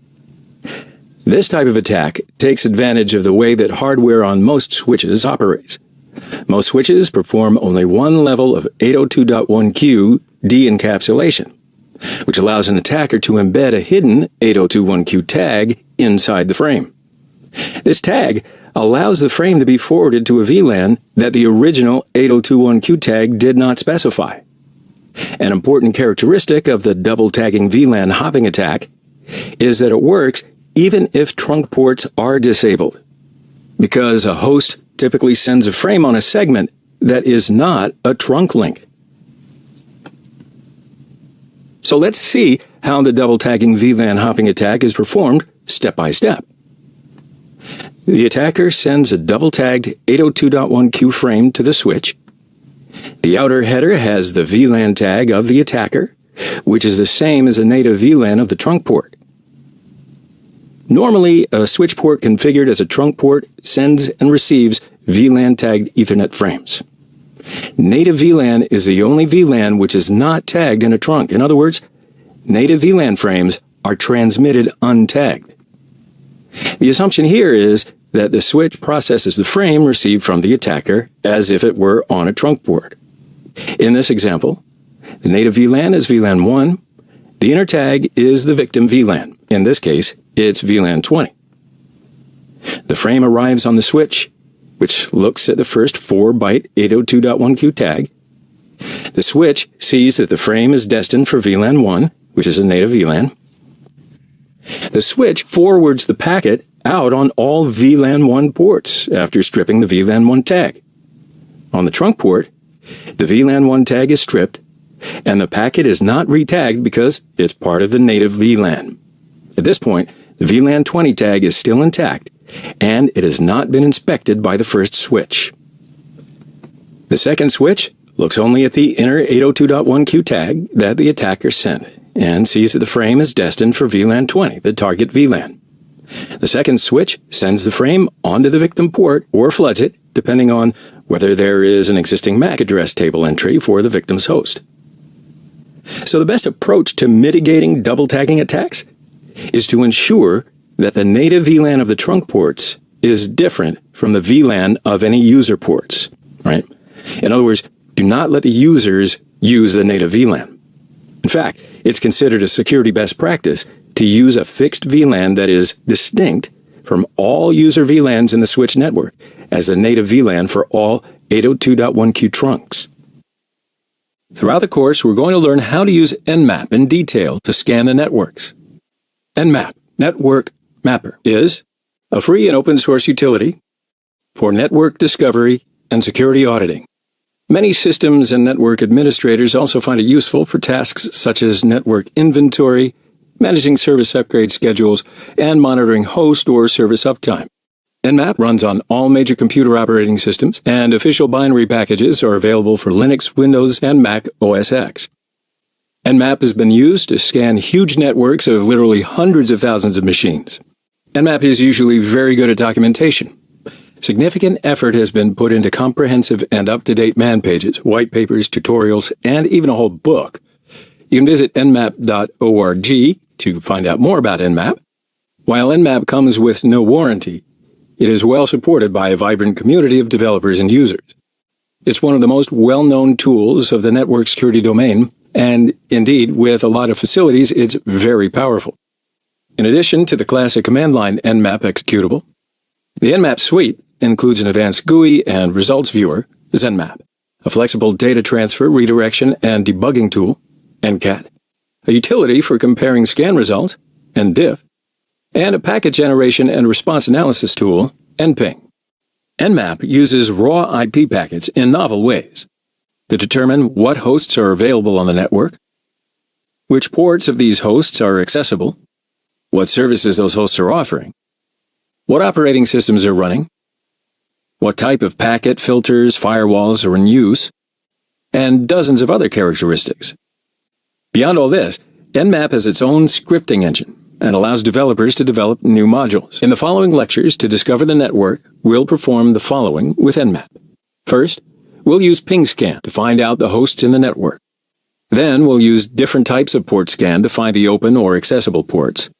This type of attack takes advantage of the way that hardware on most switches operates. Most switches perform only one level of 802.1q de-encapsulation, which allows an attacker to embed a hidden 802.1q tag inside the frame. This tag allows the frame to be forwarded to a VLAN that the original 802.1q tag did not specify. An important characteristic of the double tagging VLAN hopping attack is that it works even if trunk ports are disabled, because a host typically sends a frame on a segment that is not a trunk link. So let's see how the double tagging VLAN hopping attack is performed step by step. The attacker sends a double tagged 802.1q frame to the switch. The outer header has the VLAN tag of the attacker, which is the same as a native VLAN of the trunk port. Normally, a switch port configured as a trunk port sends and receives VLAN-tagged Ethernet frames. Native VLAN is the only VLAN which is not tagged in a trunk. In other words, native VLAN frames are transmitted untagged. The assumption here is that the switch processes the frame received from the attacker as if it were on a trunk port. In this example, the native VLAN is VLAN 1. The inner tag is the victim VLAN. In this case, it's VLAN 20. The frame arrives on the switch, which looks at the first 4-byte 802.1q tag. The switch sees that the frame is destined for VLAN 1, which is a native VLAN. The switch forwards the packet out on all VLAN 1 ports after stripping the VLAN 1 tag. On the trunk port, the VLAN 1 tag is stripped, and the packet is not retagged because it's part of the native VLAN. At this point, the VLAN 20 tag is still intact, and it has not been inspected by the first switch. The second switch looks only at the inner 802.1q tag that the attacker sent, and sees that the frame is destined for VLAN 20, the target VLAN. The second switch sends the frame onto the victim port or floods it, depending on whether there is an existing MAC address table entry for the victim's host. So the best approach to mitigating double tagging attacks is to ensure that the native VLAN of the trunk ports is different from the VLAN of any user ports, right? In other words, do not let the users use the native VLAN. In fact, it's considered a security best practice to use a fixed VLAN that is distinct from all user VLANs in the switch network as the native VLAN for all 802.1q trunks. Throughout the course, we're going to learn how to use Nmap in detail to scan the networks. Nmap, Network Mapper, is a free and open source utility for network discovery and security auditing. Many systems and network administrators also find it useful for tasks such as network inventory, managing service upgrade schedules, and monitoring host or service uptime. Nmap runs on all major computer operating systems, and official binary packages are available for Linux, Windows, and Mac OS X. Nmap has been used to scan huge networks of literally hundreds of thousands of machines. Nmap is usually very good at documentation. Significant effort has been put into comprehensive and up-to-date man pages, white papers, tutorials, and even a whole book. You can visit nmap.org to find out more about Nmap. While Nmap comes with no warranty, it is well supported by a vibrant community of developers and users. It's one of the most well-known tools of the network security domain, and indeed, with a lot of facilities, it's very powerful. In addition to the classic command line Nmap executable, the Nmap suite includes an advanced GUI and results viewer, ZenMap, a flexible data transfer, redirection, and debugging tool, NCAT, a utility for comparing scan results, NDiff, and a packet generation and response analysis tool, NPing. Nmap uses raw IP packets in novel ways to determine what hosts are available on the network, which ports of these hosts are accessible, what services those hosts are offering, what operating systems are running, what type of packet, filters, firewalls are in use, and dozens of other characteristics. Beyond all this, Nmap has its own scripting engine and allows developers to develop new modules. In the following lectures to discover the network, we'll perform the following with Nmap. First, we'll use ping scan to find out the hosts in the network. Then we'll use different types of port scan to find the open or accessible ports.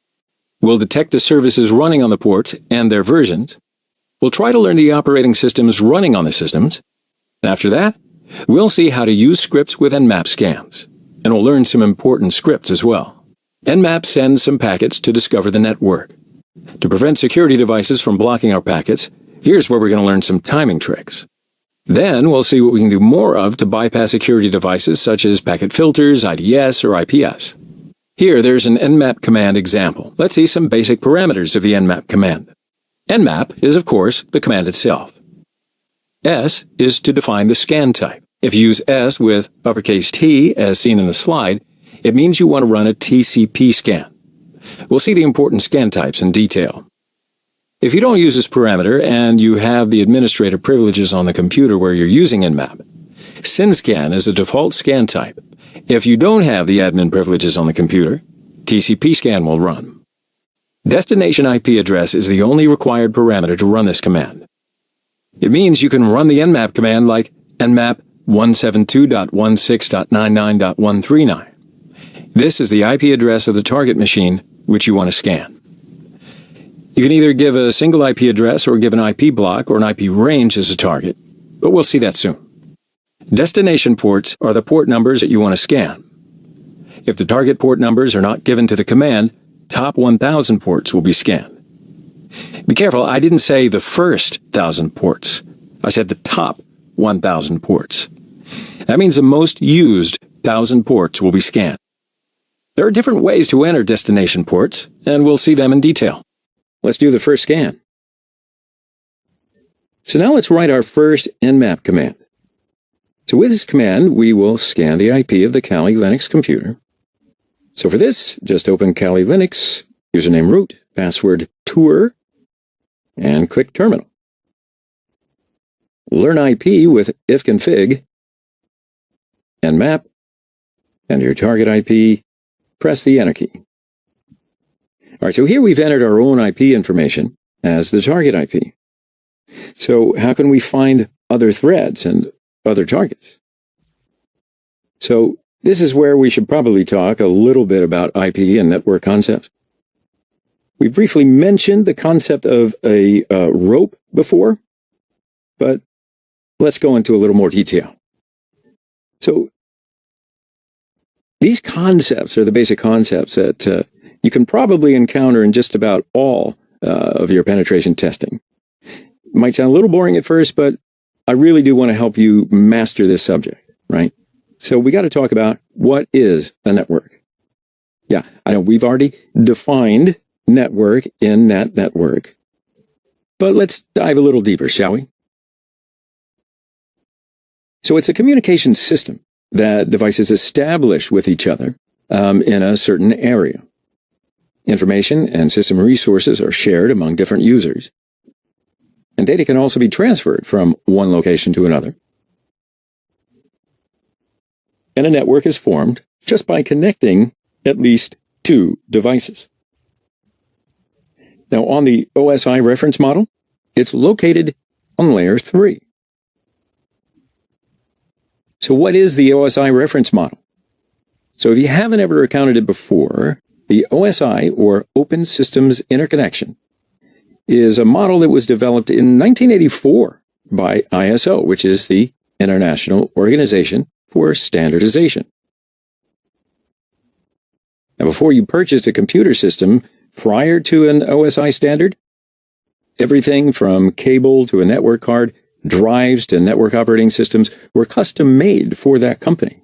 We'll detect the services running on the ports and their versions. We'll try to learn the operating systems running on the systems. And after that, we'll see how to use scripts with Nmap scans. And we'll learn some important scripts as well. Nmap sends some packets to discover the network. To prevent security devices from blocking our packets, here's where we're going to learn some timing tricks. Then we'll see what we can do more of to bypass security devices such as packet filters, IDS, or IPS. Here, there's an Nmap command example. Let's see some basic parameters of the Nmap command. Nmap is, of course, the command itself. S is to define the scan type. If you use S with uppercase T, as seen in the slide, it means you want to run a TCP scan. We'll see the important scan types in detail. If you don't use this parameter and you have the administrator privileges on the computer where you're using Nmap, SynScan is a default scan type. If you don't have the admin privileges on the computer, TCP scan will run. Destination IP address is the only required parameter to run this command. It means you can run the Nmap command like nmap 172.16.99.139. This is the IP address of the target machine which you want to scan. You can either give a single IP address or give an IP block or an IP range as a target, but we'll see that soon. Destination ports are the port numbers that you want to scan. If the target port numbers are not given to the command, top 1,000 ports will be scanned. Be careful, I didn't say the first 1,000 ports. I said the top 1,000 ports. That means the most used 1,000 ports will be scanned. There are different ways to enter destination ports, and we'll see them in detail. Let's do the first scan. So now let's write our first Nmap command. So with this command, we will scan the IP of the Kali Linux computer. So for this, just open Kali Linux, username root, password tour, and click terminal. Learn IP with ifconfig, Nmap, enter your target IP, press the enter key. All right, so here we've entered our own IP information as the target IP. So how can we find other threads and other targets? So this is where we should probably talk a little bit about IP and network concepts. We briefly mentioned the concept of a rope before, but let's go into a little more detail. So these concepts are the basic concepts that you can probably encounter in just about all of your penetration testing. It might sound a little boring at first, but I really do want to help you master this subject, right? So we got to talk about what is a network. Yeah, I know we've already defined network in that network, but let's dive a little deeper, shall we? So it's a communication system that devices establish with each other in a certain area. Information and system resources are shared among different users. And data can also be transferred from one location to another. And a network is formed just by connecting at least two devices. Now, on the OSI reference model, it's located on layer 3. So what is the OSI reference model? So if you haven't ever encountered it before, the OSI, or Open Systems Interconnection, is a model that was developed in 1984 by ISO, which is the International Organization for Standardization. Now, before you purchased a computer system prior to an OSI standard, everything from cable to a network card, drives to network operating systems were custom made for that company.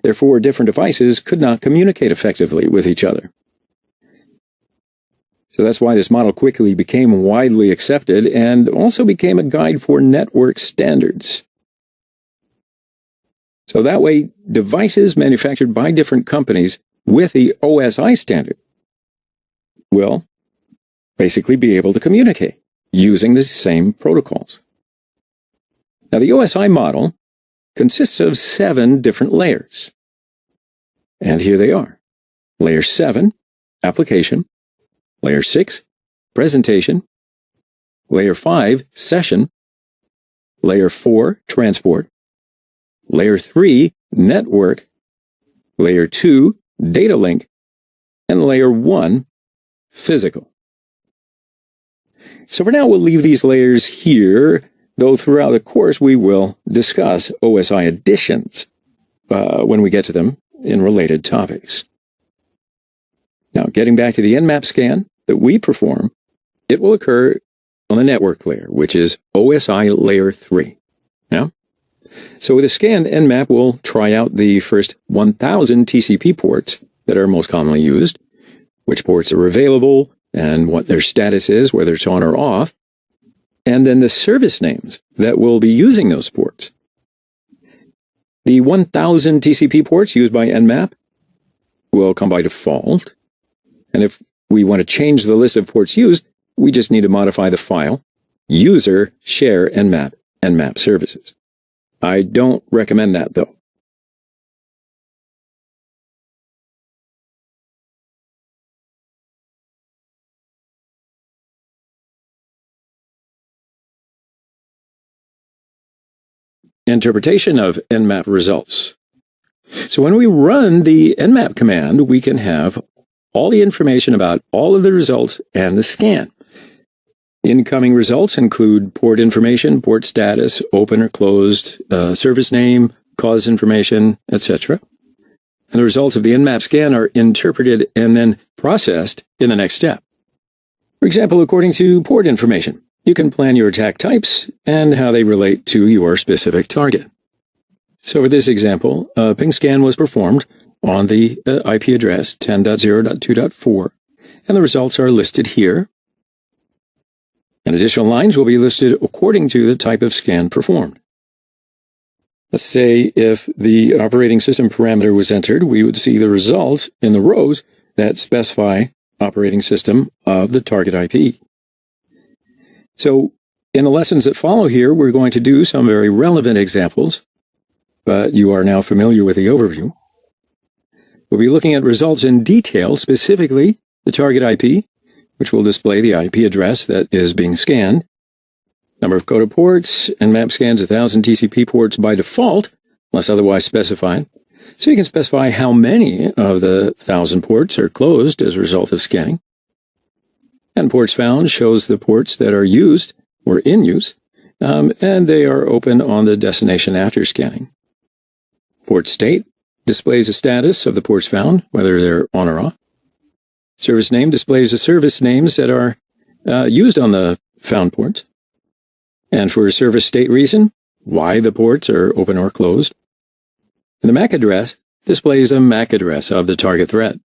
Therefore, different devices could not communicate effectively with each other. So that's why this model quickly became widely accepted and also became a guide for network standards. So that way, devices manufactured by different companies with the OSI standard will basically be able to communicate using the same protocols. Now, the OSI model consists of 7 different layers. And here they are. Layer 7, application. Layer 6, presentation. Layer 5, session. Layer 4, transport. Layer 3, network. Layer 2, data link. And layer 1, physical. So for now, we'll leave these layers here, though throughout the course we will discuss OSI additions when we get to them in related topics. Now, getting back to the Nmap scan that we perform, it will occur on the network layer, which is OSI layer 3. Now, so with a scan, Nmap will try out the first 1,000 TCP ports that are most commonly used, which ports are available, and what their status is, whether it's on or off, and then the service names that will be using those ports. The 1,000 TCP ports used by Nmap will come by default, and if we want to change the list of ports used, we just need to modify the file user share nmap services. I don't recommend that, though. Interpretation of Nmap results. So when we run the Nmap command, we can have all the information about all of the results and the scan. Incoming results include port information, port status, open or closed, service name, cause information, etc. And the results of the Nmap scan are interpreted and then processed in the next step. For example, according to port information, you can plan your attack types and how they relate to your specific target. So for this example, a ping scan was performed on the IP address 10.0.2.4, and the results are listed here. And additional lines will be listed according to the type of scan performed. Let's say if the operating system parameter was entered, we would see the results in the rows that specify operating system of the target IP. So in the lessons that follow here, we're going to do some very relevant examples, but you are now familiar with the overview. We'll be looking at results in detail, specifically the target IP, which will display the IP address that is being scanned, number of coded ports, Nmap scans 1,000 TCP ports by default, unless otherwise specified. So you can specify how many of the 1,000 ports are closed as a result of scanning. And ports found shows the ports that are used or in use, and they are open on the destination after scanning. Port state displays the status of the ports found, whether they're on or off. Service name displays the service names that are used on the found ports. And for a service state reason, why the ports are open or closed. And the MAC address displays the MAC address of the target threat.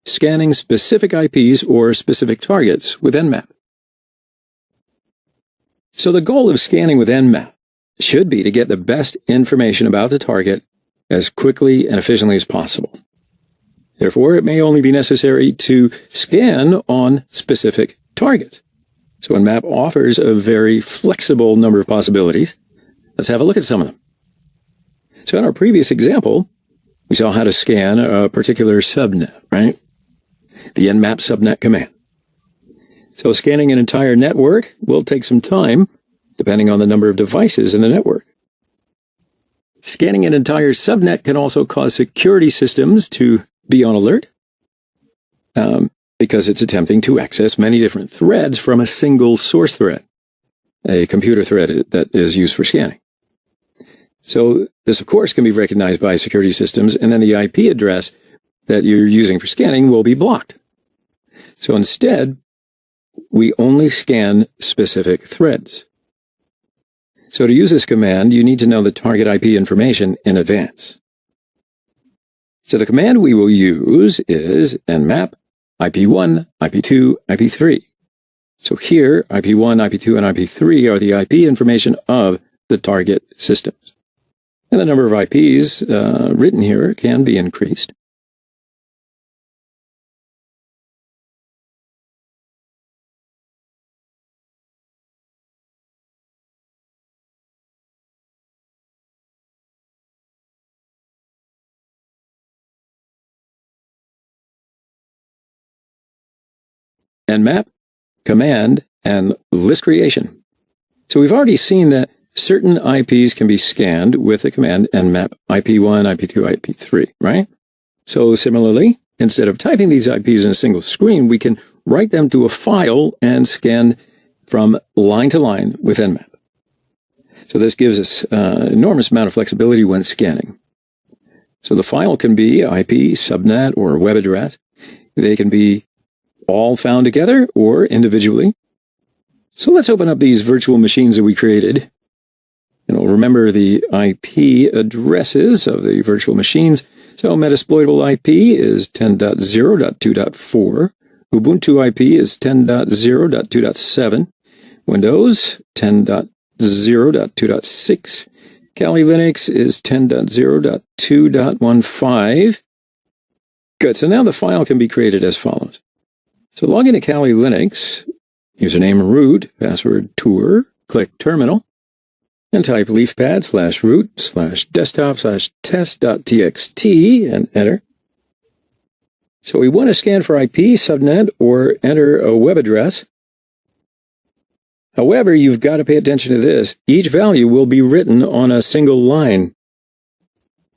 Scanning specific IPs or specific targets with Nmap. So the goal of scanning with Nmap should be to get the best information about the target as quickly and efficiently as possible. Therefore, it may only be necessary to scan on specific targets. So Nmap offers a very flexible number of possibilities. Let's have a look at some of them. So in our previous example, we saw how to scan a particular subnet, right? The Nmap subnet command. So scanning an entire network will take some time, depending on the number of devices in the network. Scanning an entire subnet can also cause security systems to be on alert, because it's attempting to access many different threads from a single source thread, a computer thread that is used for scanning. So this, of course, can be recognized by security systems, and then the IP address that you're using for scanning will be blocked. So instead, we only scan specific threads. So to use this command, you need to know the target IP information in advance. So the command we will use is nmap IP1, IP2, IP3. So here, IP1, IP2, and IP3 are the IP information of the target systems. And the number of IPs written here can be increased. Nmap, command, and list creation. So we've already seen that certain IPs can be scanned with the command nmap IP1, IP2, IP3, right? So similarly, instead of typing these IPs in a single screen, we can write them to a file and scan from line to line with Nmap. So this gives us an enormous amount of flexibility when scanning. So the file can be IP, subnet, or web address. They can be all found together or individually. So let's open up these virtual machines that we created. And we'll remember the IP addresses of the virtual machines. So Metasploitable IP is 10.0.2.4. Ubuntu IP is 10.0.2.7. Windows 10.0.2.6. Kali Linux is 10.0.2.15. Good, so now the file can be created as follows. So log into Kali Linux, username root, password tour, click terminal, and type leafpad/root/desktop/test.txt and enter. So we want to scan for IP, subnet, or enter a web address. However, you've got to pay attention to this. Each value will be written on a single line.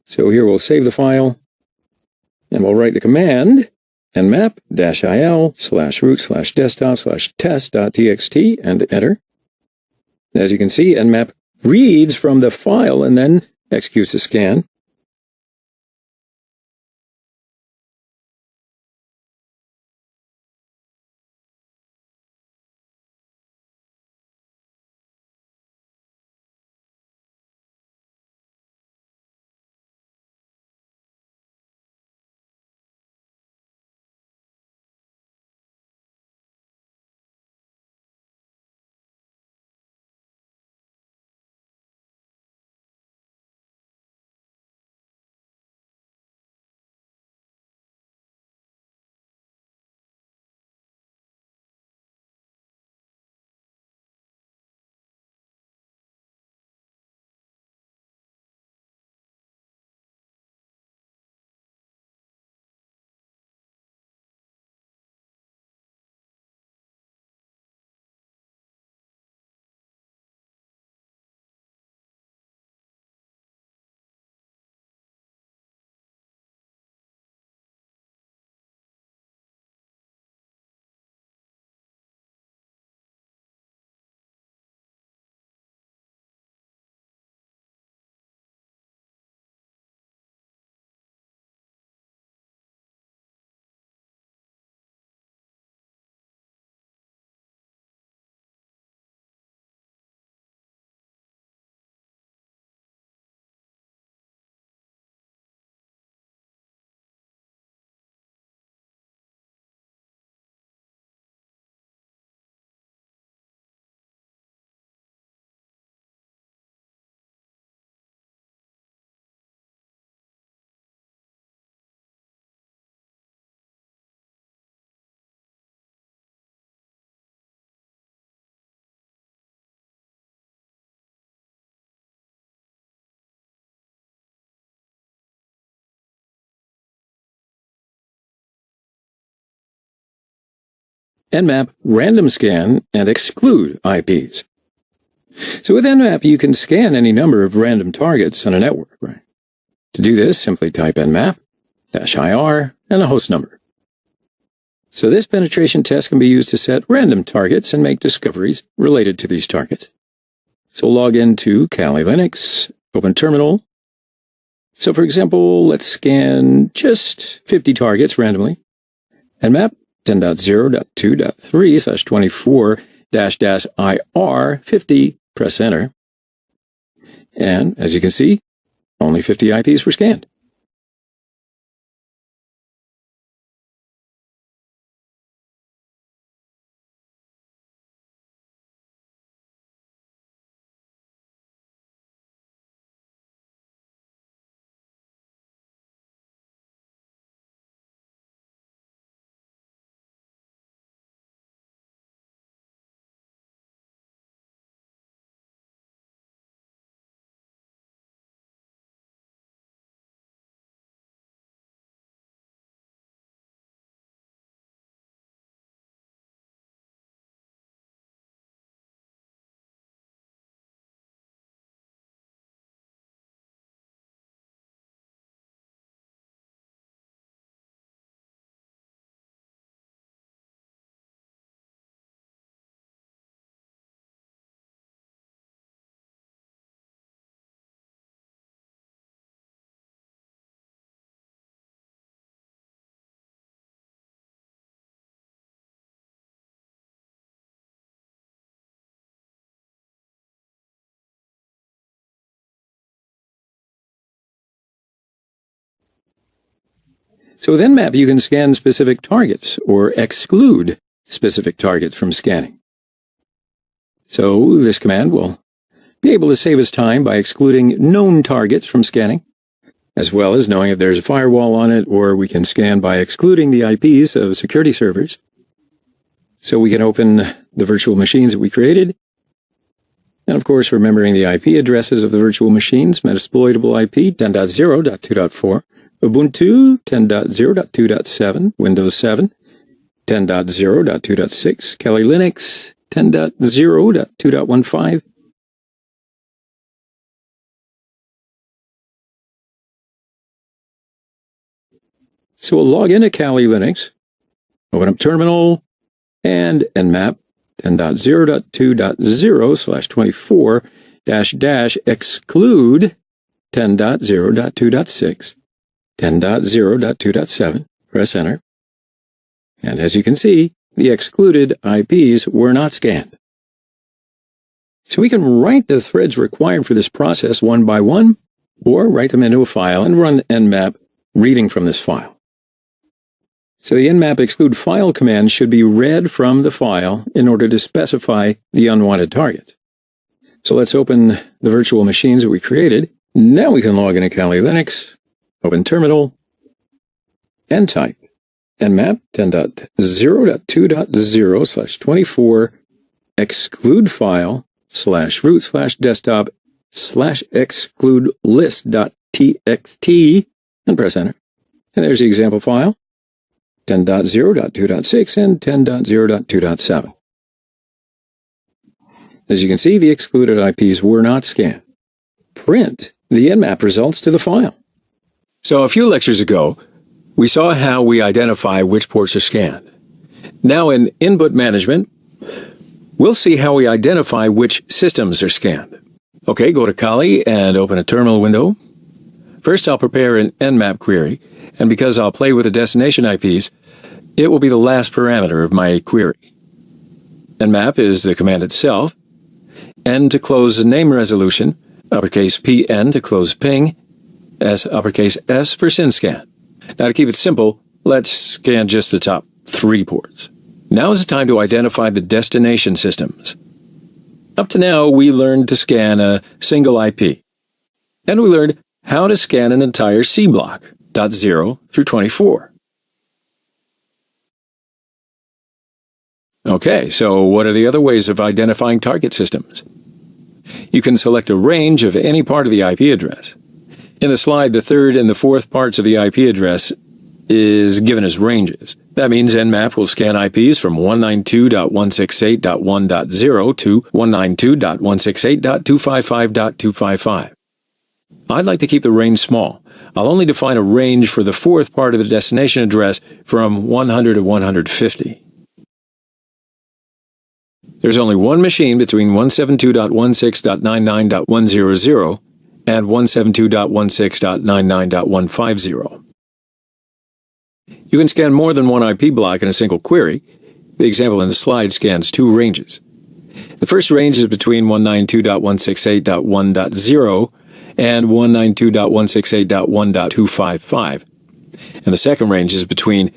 So here we'll save the file, and we'll write the command nmap-il/root/desktop/test.txt and enter. As you can see, nmap reads from the file and then executes a scan. Nmap random scan and exclude IPs. So with Nmap, you can scan any number of random targets on a network, right? To do this, simply type nmap-ir and a host number. So this penetration test can be used to set random targets and make discoveries related to these targets. So log into Kali Linux, open terminal. So for example, let's scan just 50 targets randomly. Nmap 10.0.2.3/24-IR 50, press enter. And as you can see, only 50 IPs were scanned. So with Nmap, you can scan specific targets or exclude specific targets from scanning. So this command will be able to save us time by excluding known targets from scanning, as well as knowing if there's a firewall on it, or we can scan by excluding the IPs of security servers. So we can open the virtual machines that we created. And of course, remembering the IP addresses of the virtual machines: Metasploitable IP 10.0.2.4, Ubuntu 10.0.2.7, Windows 7 10.0.2.6, Kali Linux 10.0.2.15. So we'll log into Kali Linux, open up terminal, and nmap 10.0.2.0/24-exclude 10.0.2.6, 10.0.2.7, press enter. And as you can see, the excluded IPs were not scanned. So we can write the threads required for this process one by one, or write them into a file and run nmap reading from this file. So the nmap exclude file command should be read from the file in order to specify the unwanted target. So let's open the virtual machines that we created. Now we can log into Kali Linux, open terminal, and type nmap 10.0.2.0/24 exclude file /root/desktop /exclude list.txt and press enter. And there's the example file, 10.0.2.6 and 10.0.2.7. As you can see, the excluded IPs were not scanned. Print the nmap results to the file. So a few lectures ago, we saw how we identify which ports are scanned. Now in input management, we'll see how we identify which systems are scanned. Okay, go to Kali and open a terminal window. First, I'll prepare an nmap query, and because I'll play with the destination IPs, it will be the last parameter of my query. Nmap is the command itself. N to close the name resolution, uppercase PN to close ping, uppercase S for SYNSCAN. Now to keep it simple, let's scan just the top 3 ports. Now is the time to identify the destination systems. Up to now, we learned to scan a single IP. And we learned how to scan an entire C block, 0 through 24. Okay, so what are the other ways of identifying target systems? You can select a range of any part of the IP address. In the slide, the third and the fourth parts of the IP address is given as ranges. That means Nmap will scan IPs from 192.168.1.0 to 192.168.255.255. I'd like to keep the range small. I'll only define a range for the fourth part of the destination address from 100 to 150. There's only one machine between 172.16.99.100 and 172.16.99.150. You can scan more than one IP block in a single query. The example in the slide scans two ranges. The first range is between 192.168.1.0 and 192.168.1.255, and the second range is between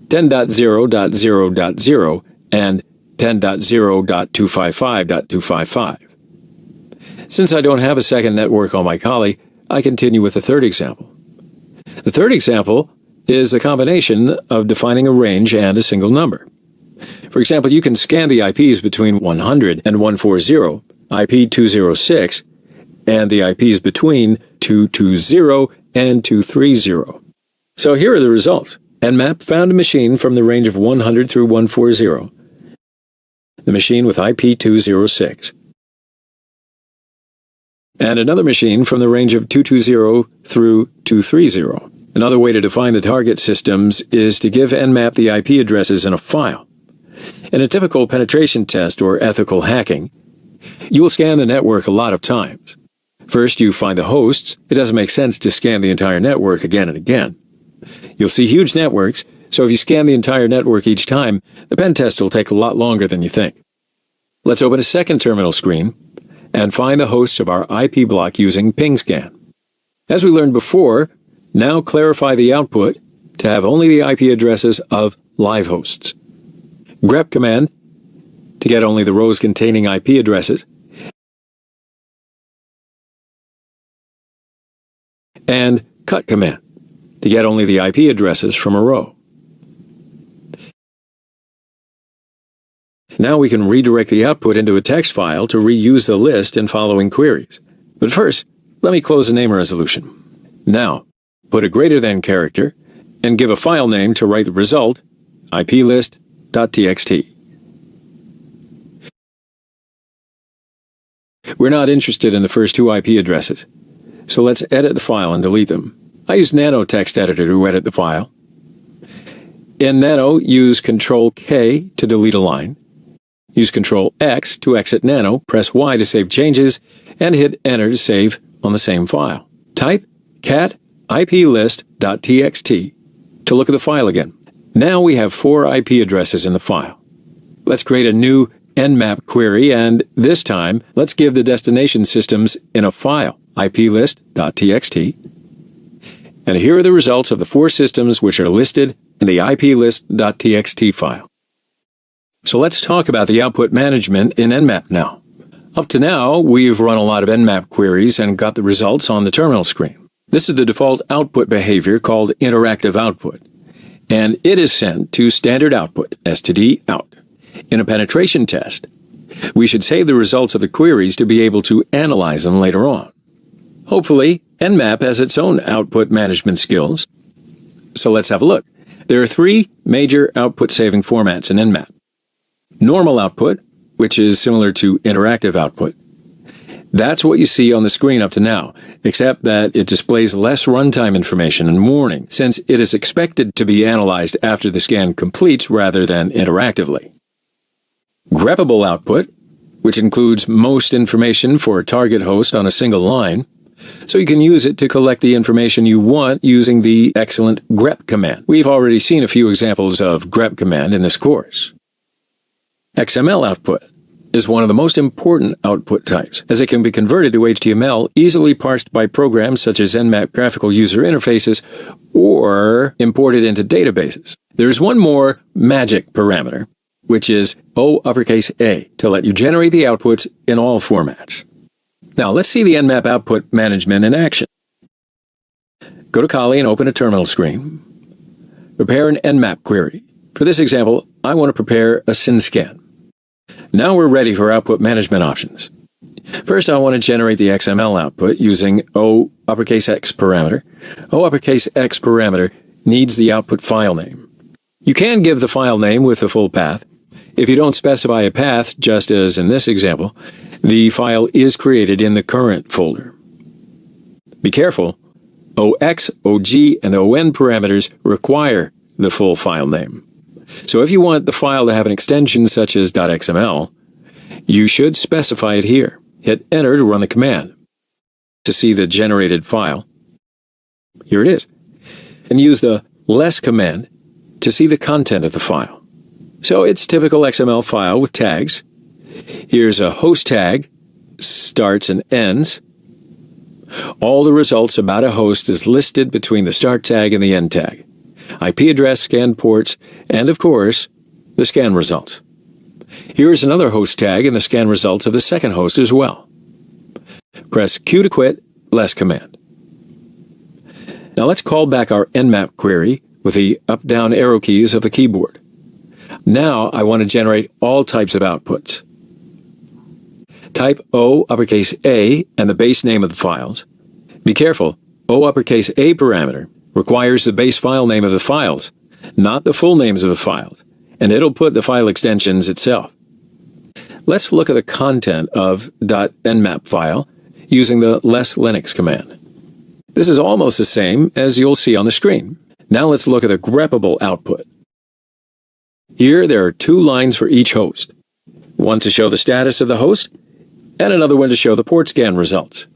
10.0.0.0 and 10.0.255.255. Since I don't have a second network on my Kali, I continue with the third example. The third example is the combination of defining a range and a single number. For example, you can scan the IPs between 100 and 140, IP 206, and the IPs between 220 and 230. So here are the results. Nmap found a machine from the range of 100 through 140, the machine with IP 206, and another machine from the range of 220 through 230. Another way to define the target systems is to give Nmap the IP addresses in a file. In a typical penetration test or ethical hacking, you will scan the network a lot of times. First, you find the hosts. It doesn't make sense to scan the entire network again and again. You'll see huge networks, so if you scan the entire network each time, the pen test will take a lot longer than you think. Let's open a second terminal screen and find the hosts of our IP block using ping scan. As we learned before, now clarify the output to have only the IP addresses of live hosts. grep command to get only the rows containing IP addresses, and cut command to get only the IP addresses from a row. Now we can redirect the output into a text file to reuse the list in following queries. But first, let me close the name resolution. Now, put a greater than character and give a file name to write the result, iplist.txt. We're not interested in the first two IP addresses, so let's edit the file and delete them. I use Nano Text Editor to edit the file. In Nano, use Ctrl-K to delete a line. Use Ctrl-X to exit Nano, press Y to save changes, and hit Enter to save on the same file. Type cat iplist.txt to look at the file again. Now we have 4 IP addresses in the file. Let's create a new Nmap query, and this time, let's give the destination systems in a file, iplist.txt. And here are the results of the 4 systems which are listed in the iplist.txt file. So let's talk about the output management in Nmap now. Up to now, we've run a lot of Nmap queries and got the results on the terminal screen. This is the default output behavior called interactive output, and it is sent to standard output, std out. In a penetration test, we should save the results of the queries to be able to analyze them later on. Hopefully, Nmap has its own output management skills. So let's have a look. There are 3 major output saving formats in Nmap. Normal output, which is similar to interactive output. That's what you see on the screen up to now, except that it displays less runtime information and warning, since it is expected to be analyzed after the scan completes rather than interactively. Greppable output, which includes most information for a target host on a single line, so you can use it to collect the information you want using the excellent grep command. We've already seen a few examples of grep command in this course. XML output is one of the most important output types, as it can be converted to HTML easily parsed by programs such as Nmap graphical user interfaces or imported into databases. There's one more magic parameter, which is O_A, to let you generate the outputs in all formats. Now let's see the Nmap output management in action. Go to Kali and open a terminal screen. Prepare an Nmap query. For this example, I want to prepare a SYNSCAN. Now we're ready for output management options. First, I want to generate the XML output using O_X parameter. O_X parameter needs the output file name. You can give the file name with the full path. If you don't specify a path, just as in this example, the file is created in the current folder. Be careful. OX, OG, and ON parameters require the full file name. So if you want the file to have an extension such as .xml, you should specify it here. Hit Enter to run the command. To see the generated file, here it is. And use the less command to see the content of the file. So it's typical XML file with tags. Here's a host tag, starts and ends. All the results about a host is listed between the start tag and the end tag. IP address, scanned ports, and of course, the scan results. Here's another host tag and the scan results of the second host as well. Press Q to quit, less command. Now let's call back our Nmap query with the up-down arrow keys of the keyboard. Now I want to generate all types of outputs. Type O uppercase A and the base name of the files. Be careful, O uppercase A parameter requires the base file name of the files, not the full names of the files, and it'll put the file extensions itself. Let's look at the content of .nmap file using the less Linux command. This is almost the same as you'll see on the screen. Now let's look at the greppable output. Here there are two lines for each host, one to show the status of the host and another one to show the port scan results.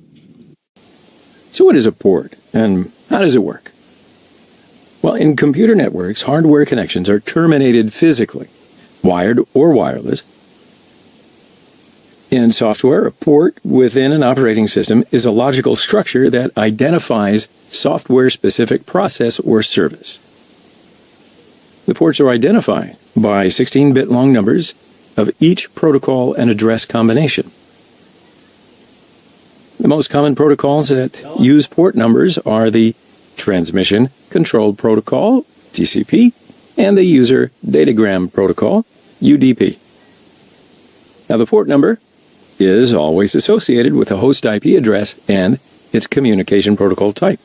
So what is a port and how does it work? Well, in computer networks, hardware connections are terminated physically, wired or wireless. In software, a port within an operating system is a logical structure that identifies software-specific process or service. The ports are identified by 16-bit long numbers of each protocol and address combination. The most common protocols that use port numbers are the Transmission Control Protocol, TCP, and the User Datagram Protocol, UDP. Now, the port number is always associated with the host IP address and its communication protocol type.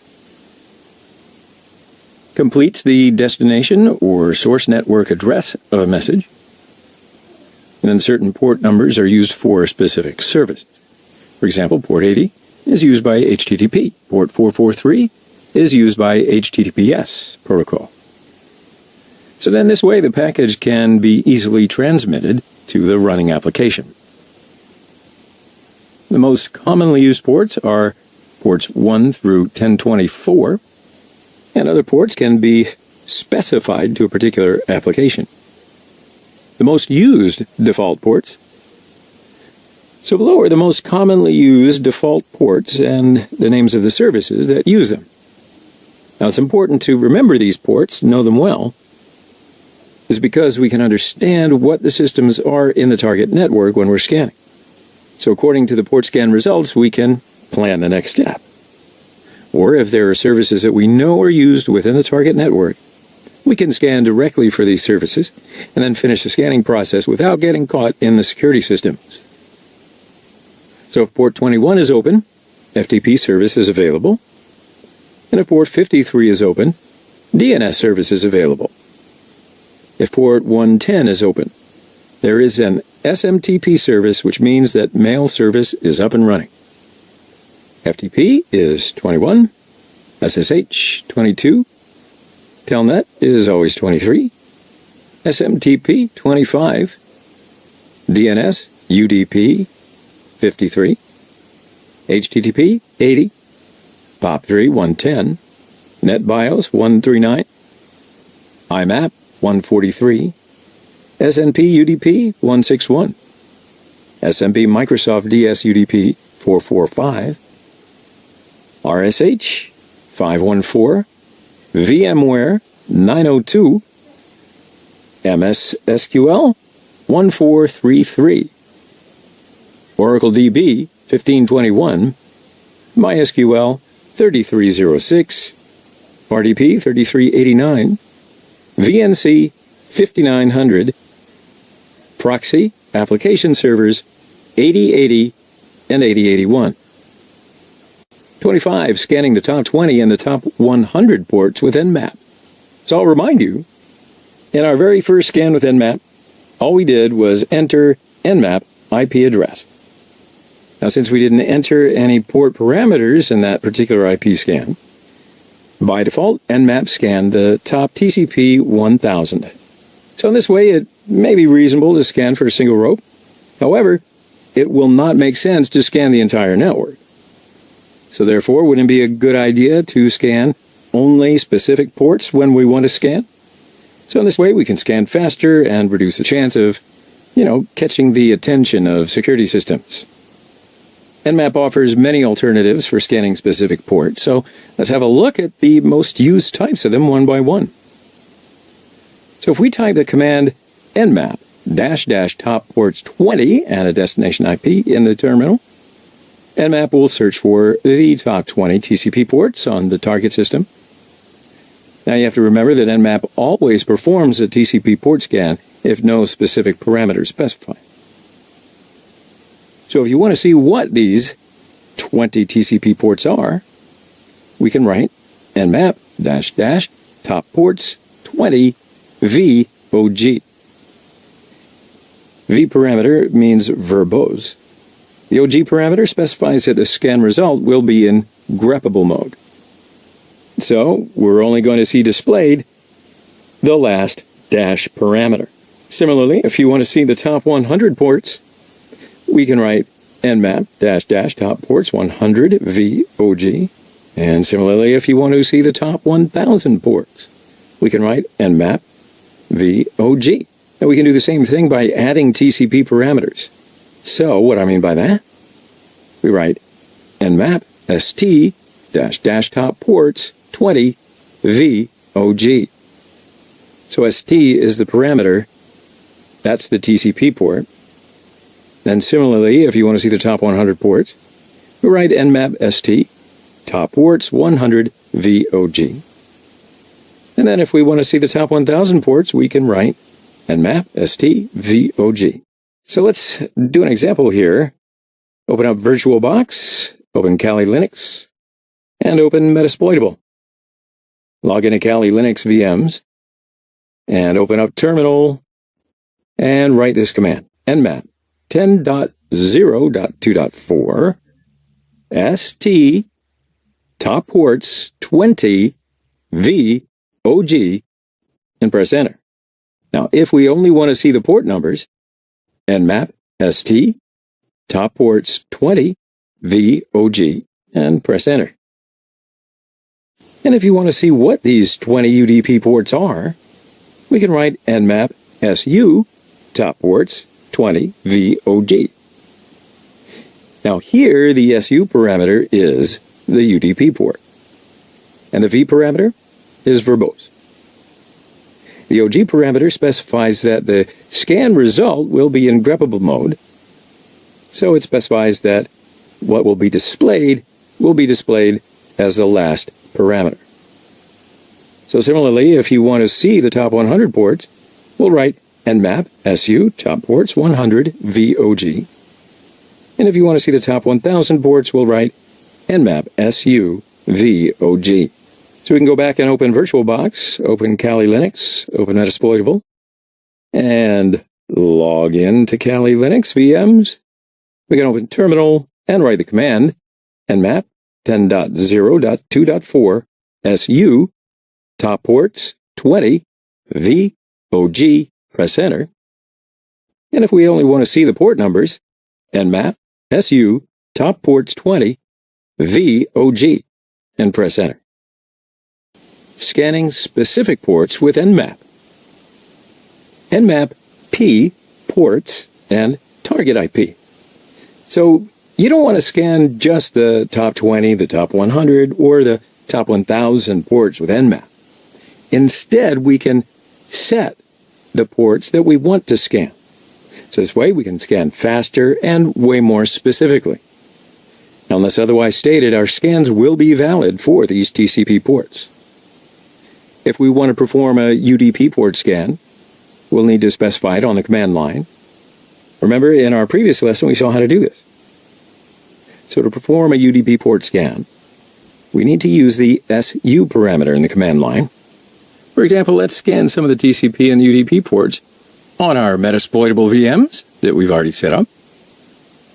Completes the destination or source network address of a message. And then certain port numbers are used for specific services. For example, port 80 is used by HTTP. Port 443 is used by HTTPS protocol. So then this way the package can be easily transmitted to the running application. The most commonly used ports are ports 1 through 1024, and other ports can be specified to a particular application. The most used default ports. So below are the most commonly used default ports and the names of the services that use them. Now it's important to remember these ports, know them well, is because we can understand what the systems are in the target network when we're scanning. So according to the port scan results, we can plan the next step. Or if there are services that we know are used within the target network, we can scan directly for these services and then finish the scanning process without getting caught in the security systems. So if port 21 is open, FTP service is available. And if port 53 is open, DNS service is available. If port 110 is open, there is an SMTP service, which means that mail service is up and running. FTP is 21, SSH 22, Telnet is always 23, SMTP 25, DNS UDP 53, HTTP 80, POP3 110, NetBIOS 139, IMAP 143, SNP UDP 161, SMP Microsoft DS UDP 445, RSH 514, VMware 902, MS SQL 1433, Oracle DB 1521, MySQL 3306, RDP 3389, VNC 5900, Proxy Application Servers 8080 and 8081. 25. Scanning the top 20 and the top 100 ports with Nmap. So I'll remind you, In our very first scan with Nmap, all we did was enter Nmap IP address. Now, since we didn't enter any port parameters in that particular IP scan, by default, Nmap scanned the top TCP 1000. So in this way, it may be reasonable to scan for a single rope. However, it will not make sense to scan the entire network. So therefore, wouldn't it be a good idea to scan only specific ports when we want to scan? So in this way, we can scan faster and reduce the chance of, catching the attention of security systems. Nmap offers many alternatives for scanning specific ports, so let's have a look at the most used types of them one by one. So if we type the command nmap --top ports 20 and a destination IP in the terminal, Nmap will search for the top 20 TCP ports on the target system. Now you have to remember that Nmap always performs a TCP port scan if no specific parameters specified. So if you want to see what these 20 TCP ports are, we can write nmap --top ports 20 VOG. V parameter means verbose. The OG parameter specifies that the scan result will be in greppable mode. So we're only going to see displayed the last dash parameter. Similarly, if you want to see the top 100 ports, we can write nmap --top ports 100 VOG. And similarly, if you want to see the top 1000 ports, we can write nmap VOG. And we can do the same thing by adding TCP parameters. So what I mean by that, we write nmap st --top ports 20 VOG. So st is the parameter, that's the TCP port. Then similarly, if you want to see the top 100 ports, we write nmap st top ports 100 VOG. And then if we want to see the top 1000 ports, we can write nmap st VOG. So let's do an example here. Open up VirtualBox, open Kali Linux, and open Metasploitable. Log into Kali Linux VMs, and open up Terminal, and write this command. nmap 10.0.2.4 st top ports 20 VOG, and press enter. Now, if we only want to see the port numbers, nmap st top ports 20 VOG, and press enter. And if you want to see what these 20 UDP ports are, we can write nmap su top ports 20 VOG. Now here the su parameter is the UDP port, and the v parameter is verbose. The OG parameter specifies that the scan result will be in greppable mode, so it specifies that what will be displayed as the last parameter. So similarly, if you want to see the top 100 ports, we'll write nmap su top ports 100 VOG. And if you want to see the top 1000 ports, we'll write nmap su VOG. So we can go back and open VirtualBox, open Kali Linux, open Metasploitable, and log in to Kali Linux VMs. We can open Terminal and write the command nmap 10.0.2.4 su top ports 20 VOG, press enter. And if we only want to see the port numbers, nmap su top ports 20 VOG, and press enter. Scanning specific ports with nmap. Nmap P ports and target IP. So you don't want to scan just the top 20, the top 100, or the top 1000 ports with nmap. Instead, we can set the ports that we want to scan. So this way we can scan faster and way more specifically. Now, unless otherwise stated, our scans will be valid for these TCP ports. If we want to perform a UDP port scan, we'll need to specify it on the command line. Remember, in our previous lesson, we saw how to do this. So to perform a UDP port scan, we need to use the SU parameter in the command line. For example, let's scan some of the TCP and UDP ports on our Metasploitable VMs that we've already set up.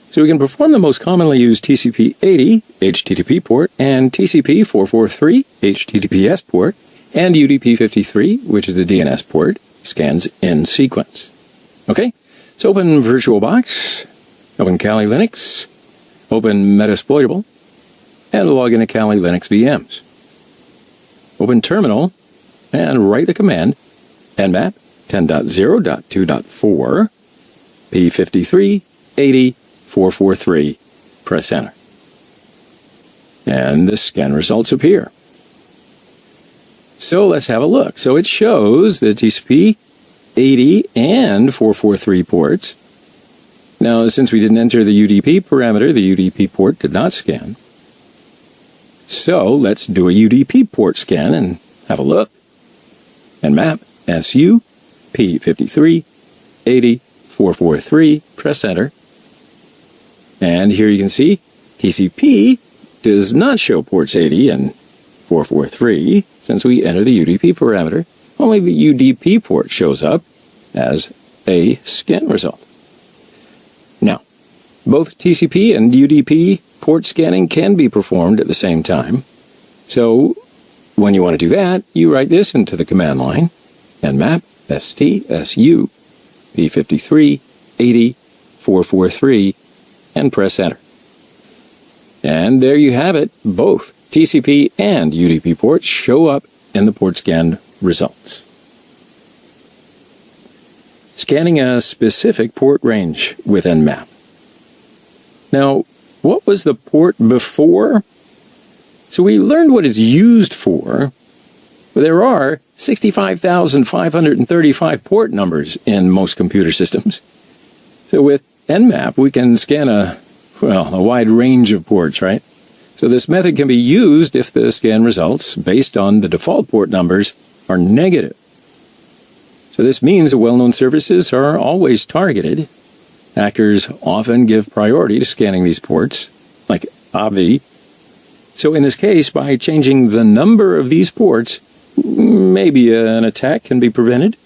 So we can perform the most commonly used TCP/80 HTTP port and TCP/443 HTTPS port and UDP53, which is the DNS port, scans in sequence. Okay, so open VirtualBox, open Kali Linux, open Metasploitable, and log into Kali Linux VMs. Open Terminal and write the command nmap 10.0.2.4 p5380.443. Press enter. And the scan results appear. So let's have a look. So it shows the TCP 80 and 443 ports. Now, since we didn't enter the UDP parameter, the UDP port did not scan. So let's do a UDP port scan and have a look. Nmap SU P5380.443. Press enter. And here you can see TCP does not show ports 80 and 443 since we enter the UDP parameter. Only the UDP port shows up as a scan result. Now, both TCP and UDP port scanning can be performed at the same time. So when you want to do that, you write this into the command line, nmap STSU P5380.443, and press enter. And there you have it. Both TCP and UDP ports show up in the port scan results. Scanning a specific port range with nmap. Now, what was the port before? So we learned what it's used for, but there are 65,535 port numbers in most computer systems. So with nmap, we can scan a wide range of ports, right? So this method can be used if the scan results, based on the default port numbers, are negative. So this means that well-known services are always targeted. Hackers often give priority to scanning these ports, like AVI. So in this case, by changing the number of these ports, maybe an attack can be prevented.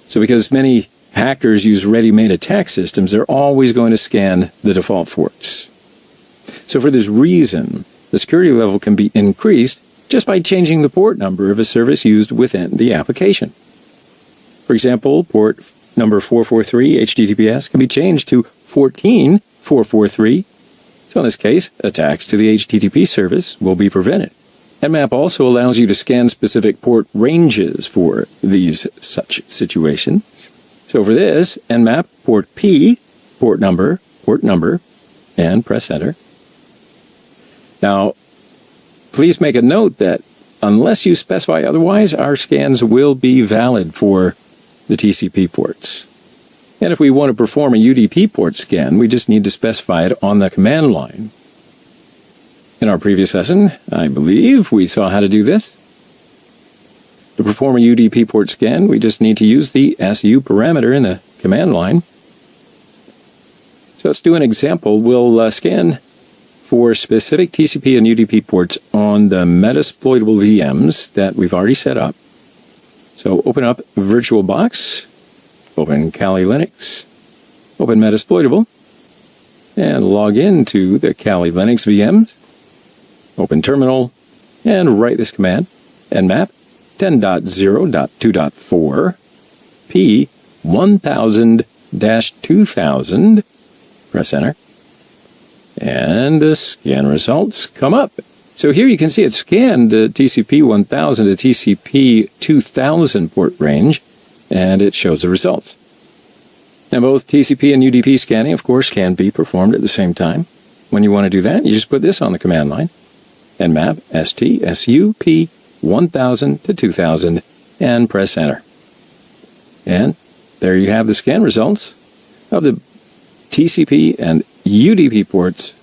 So because many hackers use ready-made attack systems, they're always going to scan the default ports. So for this reason, the security level can be increased just by changing the port number of a service used within the application. For example, port number 443 HTTPS can be changed to 14443. So in this case, attacks to the HTTP service will be prevented. Nmap also allows you to scan specific port ranges for these such situations. So for this, nmap port P, port number, and press enter. Now, please make a note that unless you specify otherwise, our scans will be valid for the TCP ports. And if we want to perform a UDP port scan, we just need to specify it on the command line. In our previous lesson, I believe we saw how to do this. To perform a UDP port scan, we just need to use the SU parameter in the command line. So let's do an example. We'll scan for specific TCP and UDP ports on the Metasploitable VMs that we've already set up. So open up VirtualBox, open Kali Linux, open Metasploitable, and log into the Kali Linux VMs. Open Terminal, and write this command, nmap 10.0.2.4 p1000-2000, press enter, and the scan results come up. So here you can see it scanned the TCP 1000 to TCP 2000 port range, and it shows the results. Now both TCP and UDP scanning, of course, can be performed at the same time. When you want to do that, you just put this on the command line, nmap STSU P1000 to 2000, and press enter. And there you have the scan results of the TCP and UDP ports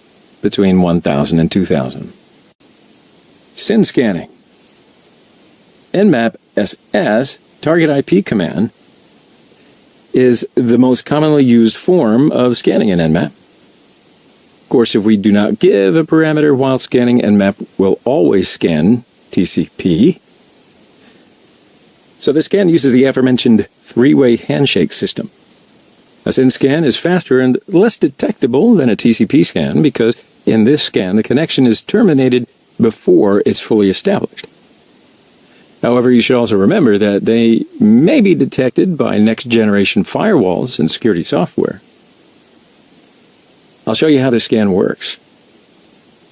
between 1000 and 2000. SYN scanning. Nmap SS, target IP command, is the most commonly used form of scanning in Nmap. Of course, if we do not give a parameter while scanning, Nmap will always scan TCP. So the scan uses the aforementioned three-way handshake system. A SYN scan is faster and less detectable than a TCP scan because in this scan the connection is terminated before it's fully established. However, you should also remember that they may be detected by next-generation firewalls and security software. I'll show you how the scan works.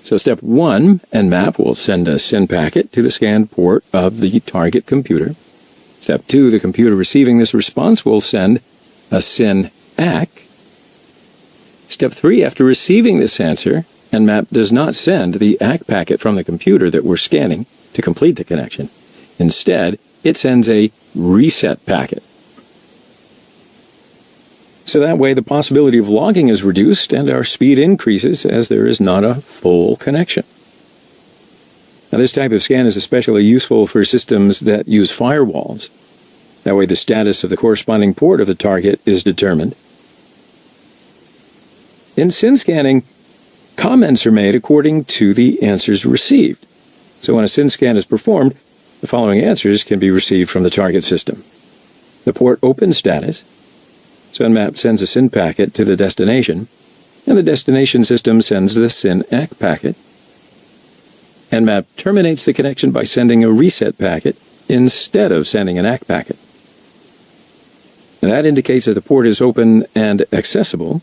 So step 1, Nmap will send a SYN packet to the scanned port of the target computer. Step 2, the computer receiving this response will send a SYN ACK. Step 3, after receiving this answer, Nmap does not send the ACK packet from the computer that we're scanning to complete the connection. Instead, it sends a reset packet. So that way the possibility of logging is reduced and our speed increases as there is not a full connection. Now this type of scan is especially useful for systems that use firewalls. That way the status of the corresponding port of the target is determined. In SYN scanning, comments are made according to the answers received. So when a SYN scan is performed, the following answers can be received from the target system. The port open status. So Nmap sends a SYN packet to the destination, and the destination system sends the SYN ACK packet. Nmap terminates the connection by sending a reset packet instead of sending an ACK packet. And that indicates that the port is open and accessible,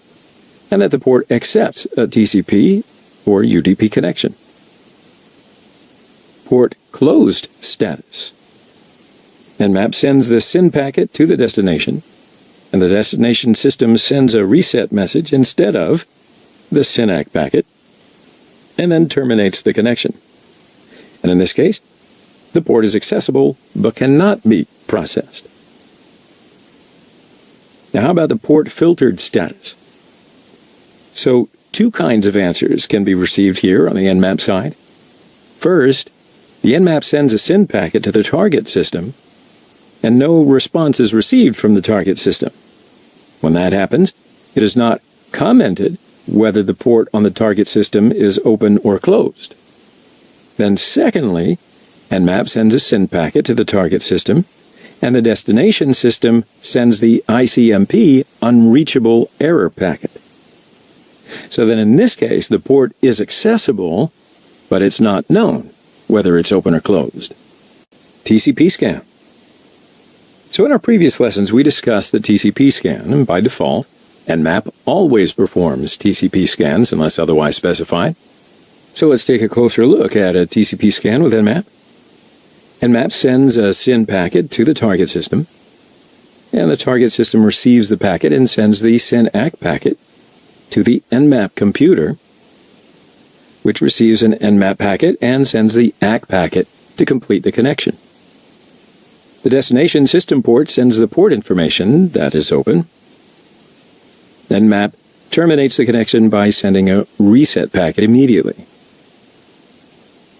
and that the port accepts a TCP or UDP connection. Port closed status. Nmap sends the SYN packet to the destination, and the destination system sends a reset message instead of the SYN ACK packet, and then terminates the connection. And in this case, the port is accessible but cannot be processed. Now how about the port filtered status? So two kinds of answers can be received here on the Nmap side. First, the Nmap sends a SYN packet to the target system, and no response is received from the target system. When that happens, it is not commented whether the port on the target system is open or closed. Then secondly, Nmap sends a SYN packet to the target system, and the destination system sends the ICMP unreachable error packet. So then in this case, the port is accessible, but it's not known whether it's open or closed. TCP scan. So in our previous lessons, we discussed the TCP scan, and by default, Nmap always performs TCP scans unless otherwise specified. So let's take a closer look at a TCP scan with Nmap. Nmap sends a SYN packet to the target system, and the target system receives the packet and sends the SYN ACK packet to the Nmap computer, which receives an Nmap packet and sends the ACK packet to complete the connection. The destination system port sends the port information that is open. Nmap terminates the connection by sending a reset packet immediately.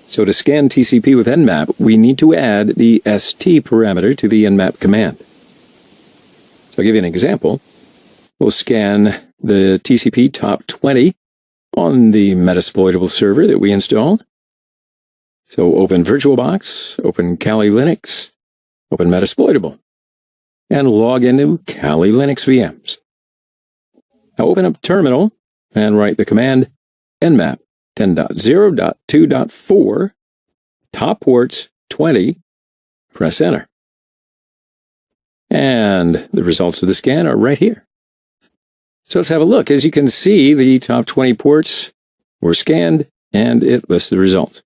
So to scan TCP with Nmap, we need to add the ST parameter to the Nmap command. So I'll give you an example. We'll scan the TCP top 20 on the Metasploitable server that we installed. So open VirtualBox, open Kali Linux, open Metasploitable, and log into Kali Linux VMs. Now open up Terminal and write the command nmap 10.0.2.4 top ports 20, press enter. And the results of the scan are right here. So let's have a look. As you can see, the top 20 ports were scanned, and it lists the results.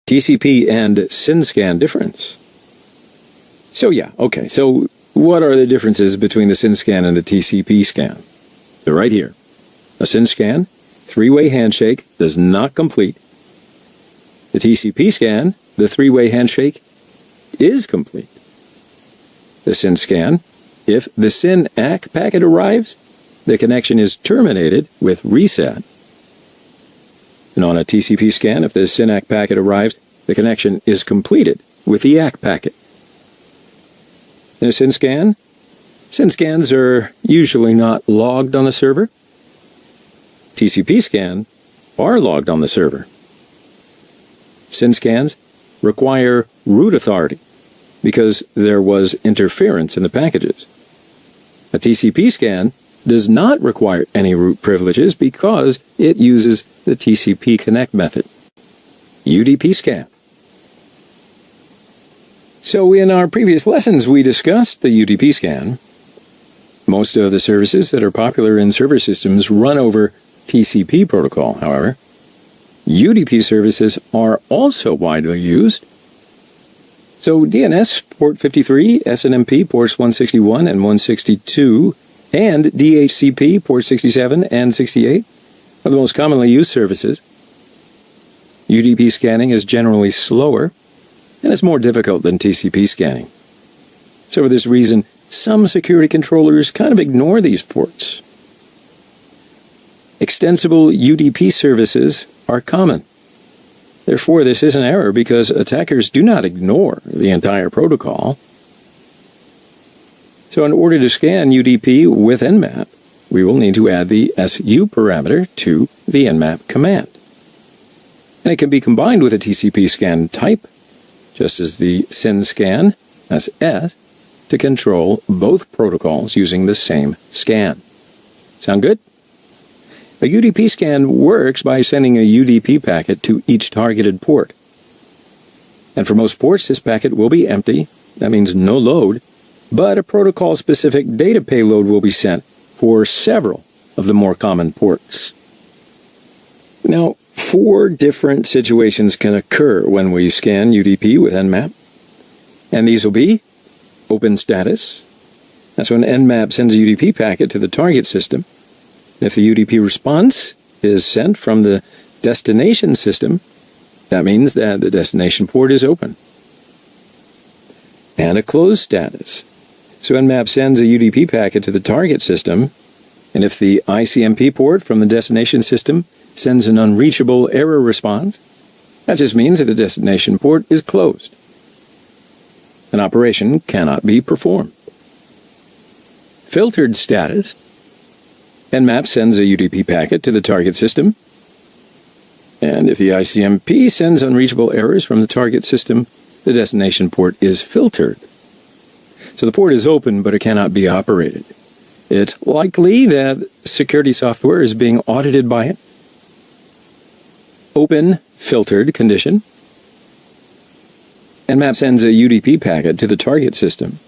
TCP and SYN scan difference. So what are the differences between the SYN scan and the TCP scan? They're right here. A SYN scan, three-way handshake, does not complete. The TCP scan, the three-way handshake, is complete. The SYN scan, if the SYN ACK packet arrives, the connection is terminated with reset. And on a TCP scan, if the SYN ACK packet arrives, the connection is completed with the ACK packet. In a SYN scan, SYN scans are usually not logged on the server. TCP scan are logged on the server. SYN scans require root authority because there was interference in the packages. A TCP scan does not require any root privileges because it uses the TCP connect method. UDP scan. So in our previous lessons, we discussed the UDP scan. Most of the services that are popular in server systems run over TCP protocol, however. UDP services are also widely used. So DNS port 53, SNMP ports 161 and 162, and DHCP port 67 and 68 are the most commonly used services. UDP scanning is generally slower, and it's more difficult than TCP scanning. So for this reason, some security controllers kind of ignore these ports. Extensible UDP services are common. Therefore, this is an error because attackers do not ignore the entire protocol. So in order to scan UDP with Nmap, we will need to add the SU parameter to the Nmap command. And it can be combined with a TCP scan type, just as the SYN scan, SS, to control both protocols using the same scan. Sound good? A UDP scan works by sending a UDP packet to each targeted port. And for most ports, this packet will be empty. That means no load. But a protocol-specific data payload will be sent for several of the more common ports. Now, 4 different situations can occur when we scan UDP with Nmap. And these will be open status. That's when Nmap sends a UDP packet to the target system. If the UDP response is sent from the destination system, that means that the destination port is open. And a closed status. So Nmap sends a UDP packet to the target system, and if the ICMP port from the destination system sends an unreachable error response, that just means that the destination port is closed. An operation cannot be performed. Filtered status. Nmap sends a UDP packet to the target system, and if the ICMP sends unreachable errors from the target system, the destination port is filtered. So the port is open, but it cannot be operated. It's likely that security software is being audited by it. Open filtered condition. Nmap sends a UDP packet to the target system,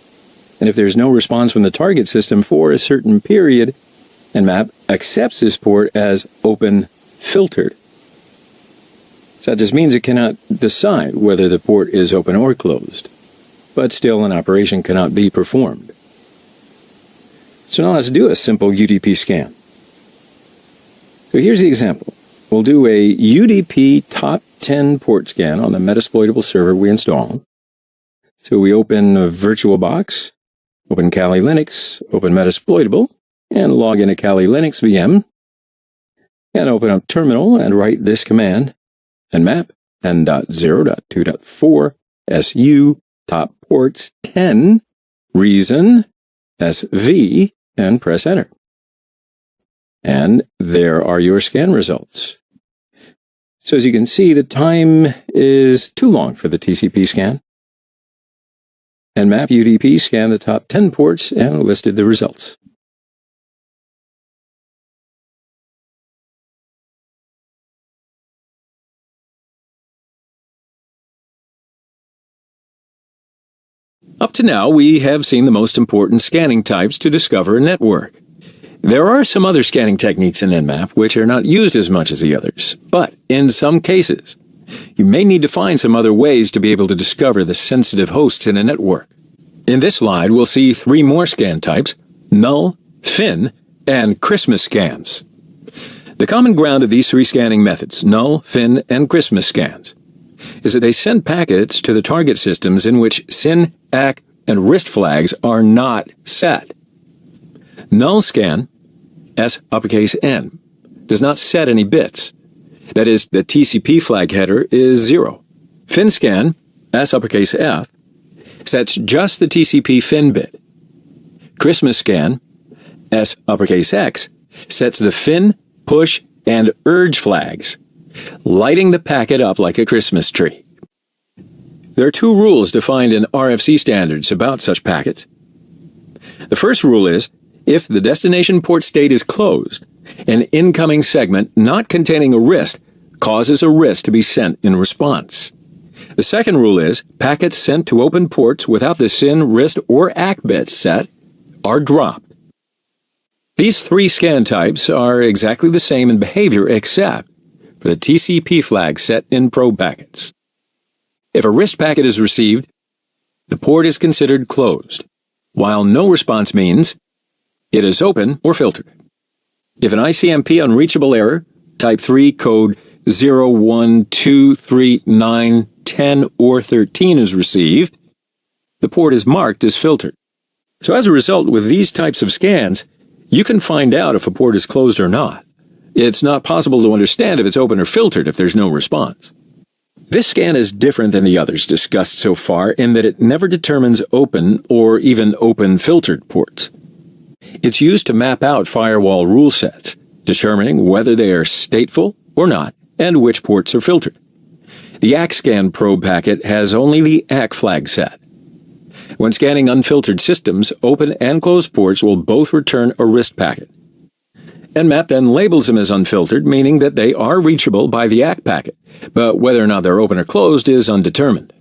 and if there's no response from the target system for a certain period, Nmap accepts this port as open filtered. So that just means it cannot decide whether the port is open or closed, but still an operation cannot be performed. So now let's do a simple UDP scan. So here's the example. We'll do a UDP top 10 port scan on the Metasploitable server we installed. So we open VirtualBox, open Kali Linux, open Metasploitable, and log into Kali Linux VM, and open up Terminal and write this command, nmap 10.0.2.4 SU top ports 10 reason SV, and press enter. And there are your scan results. So as you can see, the time is too long for the TCP scan. Nmap UDP scanned the top 10 ports and listed the results. Up to now, we have seen the most important scanning types to discover a network. There are some other scanning techniques in Nmap which are not used as much as the others, but in some cases, you may need to find some other ways to be able to discover the sensitive hosts in a network. In this slide, we'll see 3 more scan types: null, fin, and Christmas scans. The common ground of these 3 scanning methods, null, fin, and Christmas scans, is that they send packets to the target systems in which SYN, ACK, and RIST flags are not set. Null scan, S uppercase N, does not set any bits. That is, the TCP flag header is 0. Fin scan, S uppercase F, sets just the TCP fin bit. Christmas scan, S uppercase X, sets the fin, push, and urge flags. lighting the packet up like a Christmas tree. There are two rules defined in RFC standards about such packets. The first rule is, if the destination port state is closed, an incoming segment not containing a RIST causes a RIST to be sent in response. The second rule is, packets sent to open ports without the SYN, RIST, or ACK bits set are dropped. These three scan types are exactly the same in behavior except for the TCP flag set in probe packets. If a RIST packet is received, the port is considered closed, while no response means it is open or filtered. If an ICMP unreachable error, type 3 code 0, 1, 2, 3, 9, 10, or 13 is received, the port is marked as filtered. So as a result, with these types of scans, you can find out if a port is closed or not. It's not possible to understand if it's open or filtered if there's no response. This scan is different than the others discussed so far in that it never determines open or even open filtered ports. It's used to map out firewall rule sets, determining whether they are stateful or not and which ports are filtered. The ACK scan probe packet has only the ACK flag set. When scanning unfiltered systems, open and closed ports will both return a RIST packet. Nmap then labels them as unfiltered, meaning that they are reachable by the ACK packet, but whether or not they're open or closed is undetermined.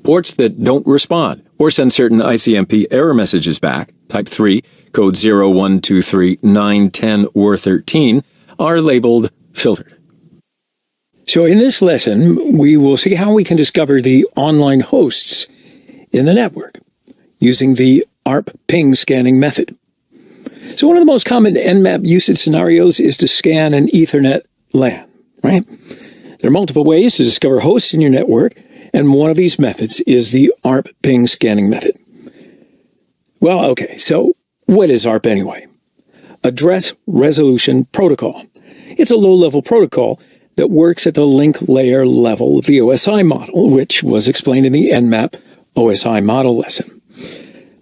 Ports that don't respond or send certain ICMP error messages back, type 3, code 0, 1, 2, 3, 9, 10, or 13, are labeled filtered. So in this lesson, we will see how we can discover the online hosts in the network using the ARP ping scanning method. So one of the most common Nmap usage scenarios is to scan an Ethernet LAN, right? There are multiple ways to discover hosts in your network, and one of these methods is the ARP ping scanning method. Well, okay, so what is ARP anyway? Address Resolution Protocol. It's a low-level protocol that works at the link layer level of the OSI model, which was explained in the Nmap OSI model lesson.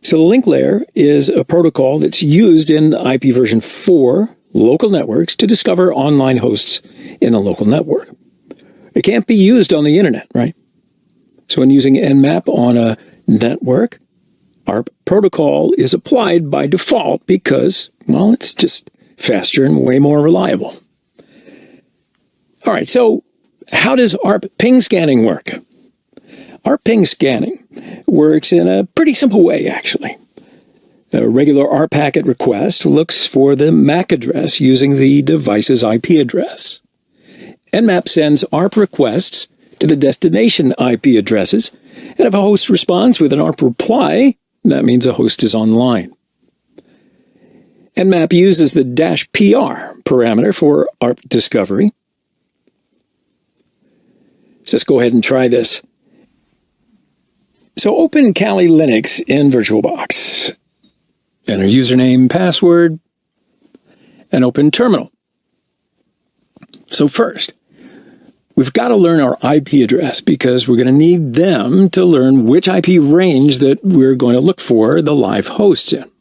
So the link layer is a protocol that's used in IP version 4 local networks to discover online hosts in the local network. It can't be used on the internet, right? So when using Nmap on a network, ARP protocol is applied by default because, well, it's just faster and way more reliable. All right, so how does ARP ping scanning work? ARP ping scanning works in a pretty simple way, actually. A regular ARP packet request looks for the MAC address using the device's IP address. Nmap sends ARP requests to the destination IP addresses, and if a host responds with an ARP reply, that means a host is online. Nmap uses the -PR parameter for ARP discovery. So let's go ahead and try this. So open Kali Linux in VirtualBox. Enter username, password, and open terminal. So first, we've got to learn our IP address because we're going to need them to learn which IP range that we're going to look for the live hosts in.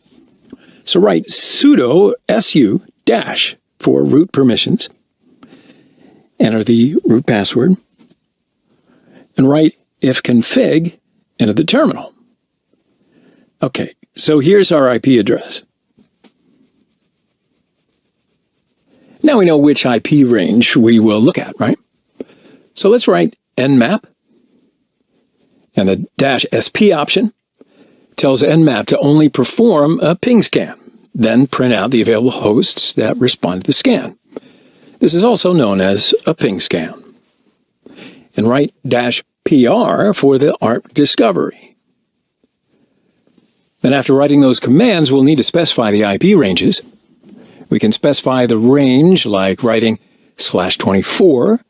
So write sudo su dash for root permissions. Enter the root password. And write ifconfig into the terminal. Okay, so here's our IP address. Now we know which IP range we will look at, right? So let's write nmap, and the -sp option tells nmap to only perform a ping scan, then print out the available hosts that respond to the scan. This is also known as a ping scan. And write -PR for the ARP discovery. Then after writing those commands, we'll need to specify the IP ranges. We can specify the range like writing /24.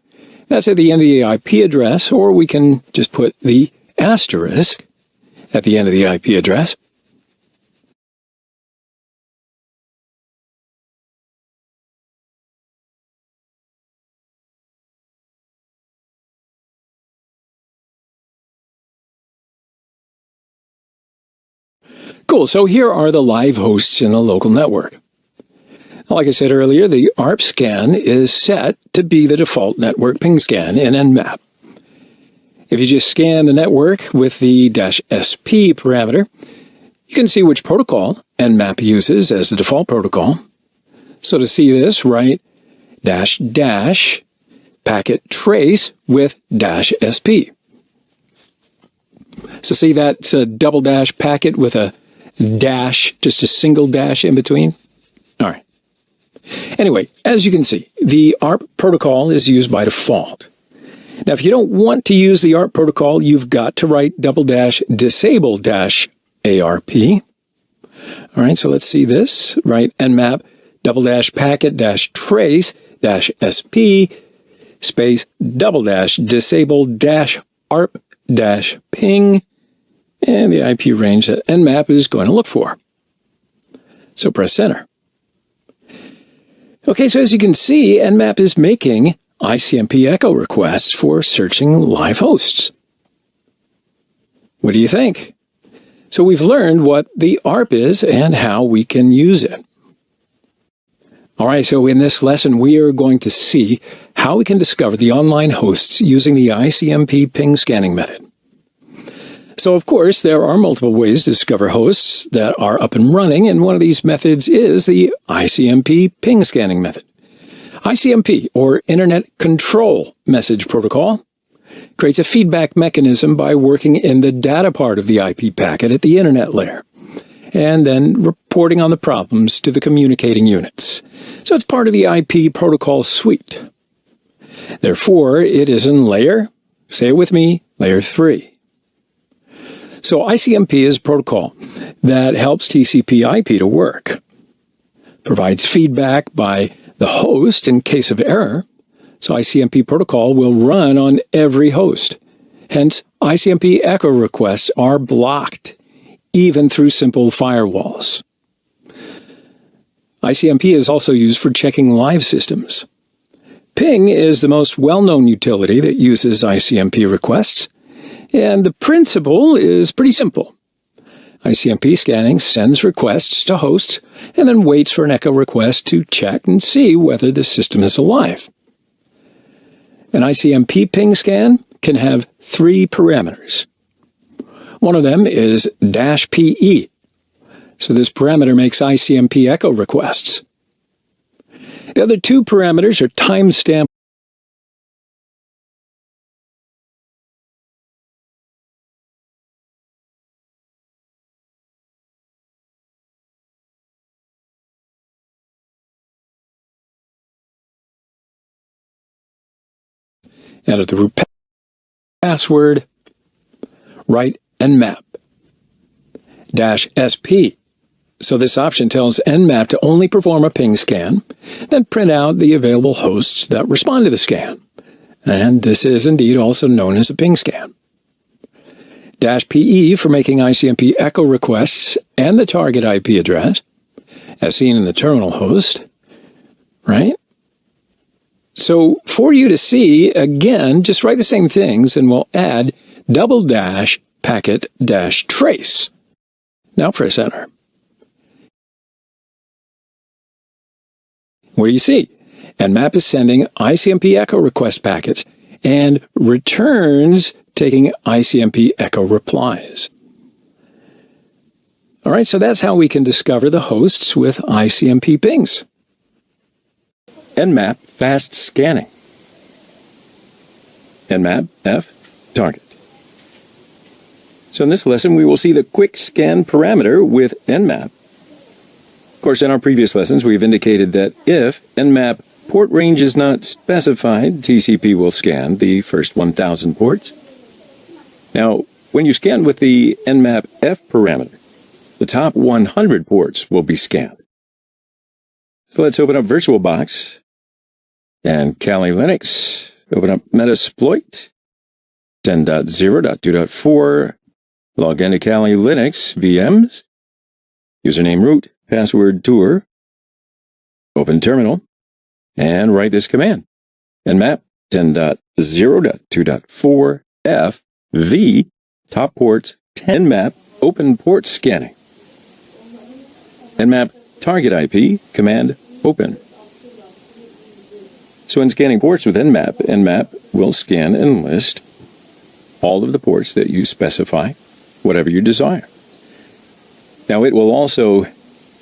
That's at the end of the IP address, or we can just put the asterisk at the end of the IP address. Cool, so here are the live hosts in the local network. Like I said earlier, the ARP scan is set to be the default network ping scan in Nmap. If you just scan the network with the -SP parameter, you can see which protocol Nmap uses as the default protocol. So to see this, write -- packet trace with -SP. So see that's a double dash packet with a dash, just a single dash in between? All right. Anyway, as you can see, the ARP protocol is used by default. Now, if you don't want to use the ARP protocol, you've got to write -- disable -ARP. All right, so let's see this. Write nmap -- packet -trace -SP space -- disable -ARP -ping and the IP range that Nmap is going to look for. So press enter. Okay, so as you can see, Nmap is making ICMP echo requests for searching live hosts. What do you think? So we've learned what the ARP is and how we can use it. All right, so in this lesson, we are going to see how we can discover the online hosts using the ICMP ping scanning method. So, of course, there are multiple ways to discover hosts that are up and running, and one of these methods is the ICMP ping scanning method. ICMP, or Internet Control Message Protocol, creates a feedback mechanism by working in the data part of the IP packet at the Internet layer, and then reporting on the problems to the communicating units. So it's part of the IP protocol suite. Therefore, it is in layer, say it with me, layer 3. So ICMP is a protocol that helps TCP/IP to work, provides feedback by the host in case of error. So ICMP protocol will run on every host. Hence, ICMP echo requests are blocked, even through simple firewalls. ICMP is also used for checking live systems. Ping is the most well-known utility that uses ICMP requests, and the principle is pretty simple. ICMP scanning sends requests to hosts and then waits for an echo request to check and see whether the system is alive. An ICMP ping scan can have 3 parameters. One of them is -PE. So this parameter makes ICMP echo requests. The other 2 parameters are timestamp out of the root password, write nmap -SP. So this option tells Nmap to only perform a ping scan, then print out the available hosts that respond to the scan. And this is indeed also known as a ping scan. -PE for making ICMP echo requests and the target IP address, as seen in the terminal host, right? So for you to see, again, just write the same things and we'll add -- packet -trace. Now press enter. What do you see? Nmap is sending ICMP echo request packets and returns taking ICMP echo replies. All right, so that's how we can discover the hosts with ICMP pings. Nmap fast scanning. Nmap F target. So in this lesson, we will see the quick scan parameter with Nmap. Of course, in our previous lessons, we've indicated that if Nmap port range is not specified, TCP will scan the first 1,000 ports. Now, when you scan with the Nmap F parameter, the top 100 ports will be scanned. So let's open up VirtualBox and Kali Linux. Open up Metasploit 10.0.2.4. Log into Kali Linux VMs. Username root, password tour. Open terminal and write this command. Nmap 10.0.2.4 F V top ports 10 map open port scanning. Nmap target IP command open. So in scanning ports with Nmap, Nmap will scan and list all of the ports that you specify, whatever you desire. Now it will also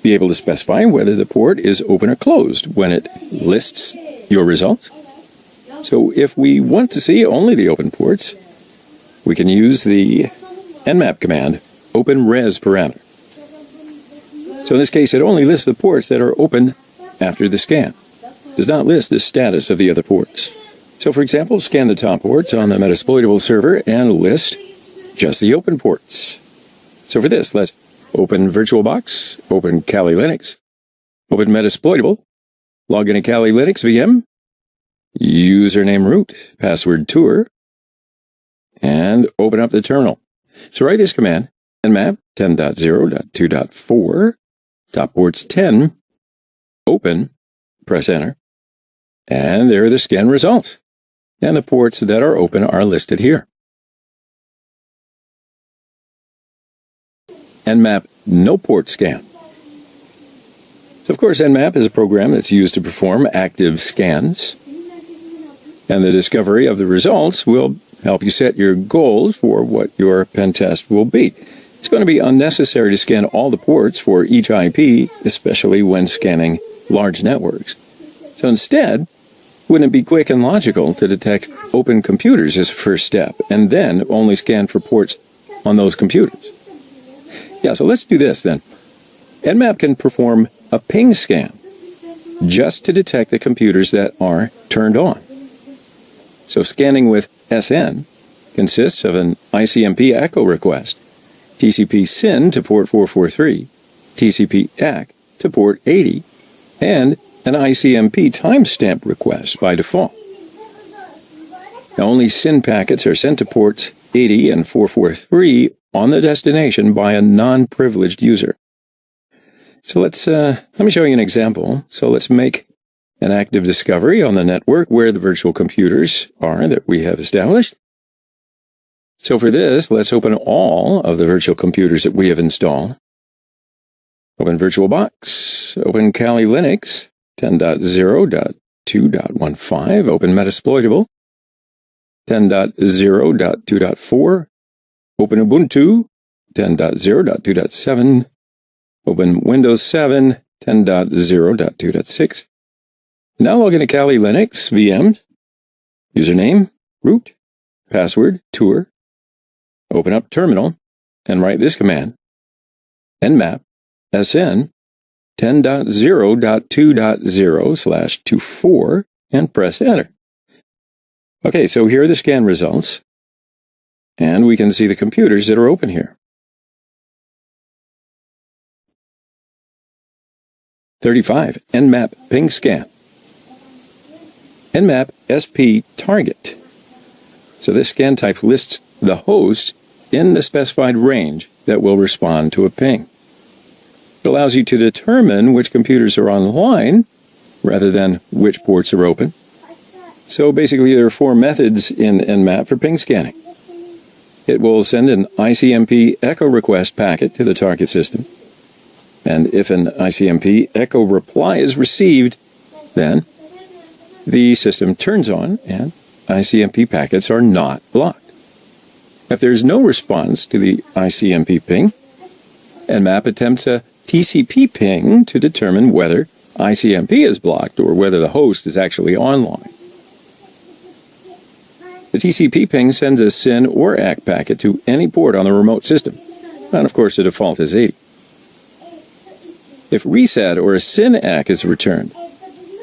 be able to specify whether the port is open or closed when it lists your results. So if we want to see only the open ports, we can use the Nmap command, open res parameter. So in this case, it only lists the ports that are open after the scan. It does not list the status of the other ports. So for example, scan the top ports on the Metasploitable server and list just the open ports. So for this, let's open VirtualBox, open Kali Linux, open Metasploitable, log into Kali Linux VM, username root, password tour, and open up the terminal. So write this command, nmap 10.0.2.4, top ports 10, open, press enter, and there are the scan results. And the ports that are open are listed here. Nmap no port scan. So of course, Nmap is a program that's used to perform active scans, and the discovery of the results will help you set your goals for what your pen test will be. It's going to be unnecessary to scan all the ports for each IP, especially when scanning large networks. So instead, wouldn't it be quick and logical to detect open computers as a first step, and then only scan for ports on those computers? Yeah, so let's do this then. Nmap can perform a ping scan just to detect the computers that are turned on. So scanning with SN consists of an ICMP echo request, TCP SYN to port 443, TCP ACK to port 80, and an ICMP timestamp request by default. Now, only SYN packets are sent to ports 80 and 443 on the destination by a non-privileged user. So let me show you an example. So let's make an active discovery on the network where the virtual computers are that we have established. So for this, let's open all of the virtual computers that we have installed. Open VirtualBox, open Kali Linux 10.0.2.15, open Metasploitable 10.0.2.4, open Ubuntu 10.0.2.7, open Windows 7 10.0.2.6. Now log into Kali Linux VMs, username, root, password, tour, open up terminal, and write this command, nmap sn 10.0.2.0/24, and press enter. Okay, so here are the scan results, and we can see the computers that are open here. 35, Nmap ping scan. Nmap SP target. So this scan type lists the host in the specified range that will respond to a ping. It allows you to determine which computers are online rather than which ports are open. So basically there are 4 methods in Nmap for ping scanning. It will send an ICMP echo request packet to the target system. And if an ICMP echo reply is received, then the system turns on and ICMP packets are not blocked. If there is no response to the ICMP ping, Nmap attempts a TCP ping to determine whether ICMP is blocked or whether the host is actually online. The TCP ping sends a SYN or ACK packet to any port on the remote system, and of course the default is 80. If reset or a SYN ACK is returned,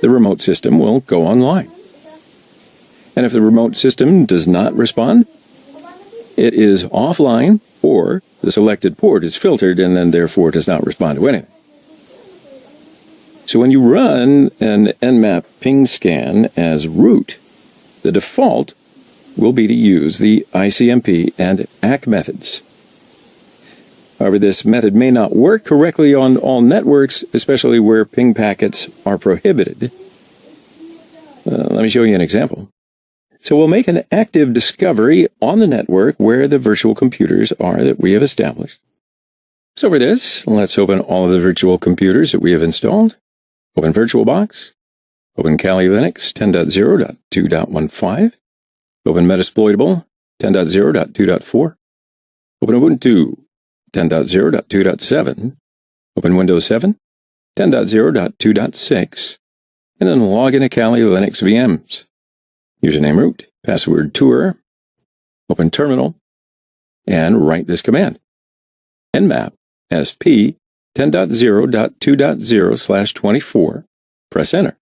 the remote system will go online. And if the remote system does not respond, it is offline or the selected port is filtered and then therefore does not respond to anything. So when you run an Nmap ping scan as root, the default will be to use the ICMP and ACK methods. However, this method may not work correctly on all networks, especially where ping packets are prohibited. Let me show you an example. So we'll make an active discovery on the network where the virtual computers are that we have established. So for this, let's open all of the virtual computers that we have installed. Open VirtualBox. Open Kali Linux 10.0.2.15. Open Metasploitable 10.0.2.4. Open Ubuntu 10.0.2.7. Open Windows 7 10.0.2.6. And then log into Kali Linux VMs. Username root, password tour. Open terminal. And write this command. nmap sp 10.0.2.0/24. Press enter.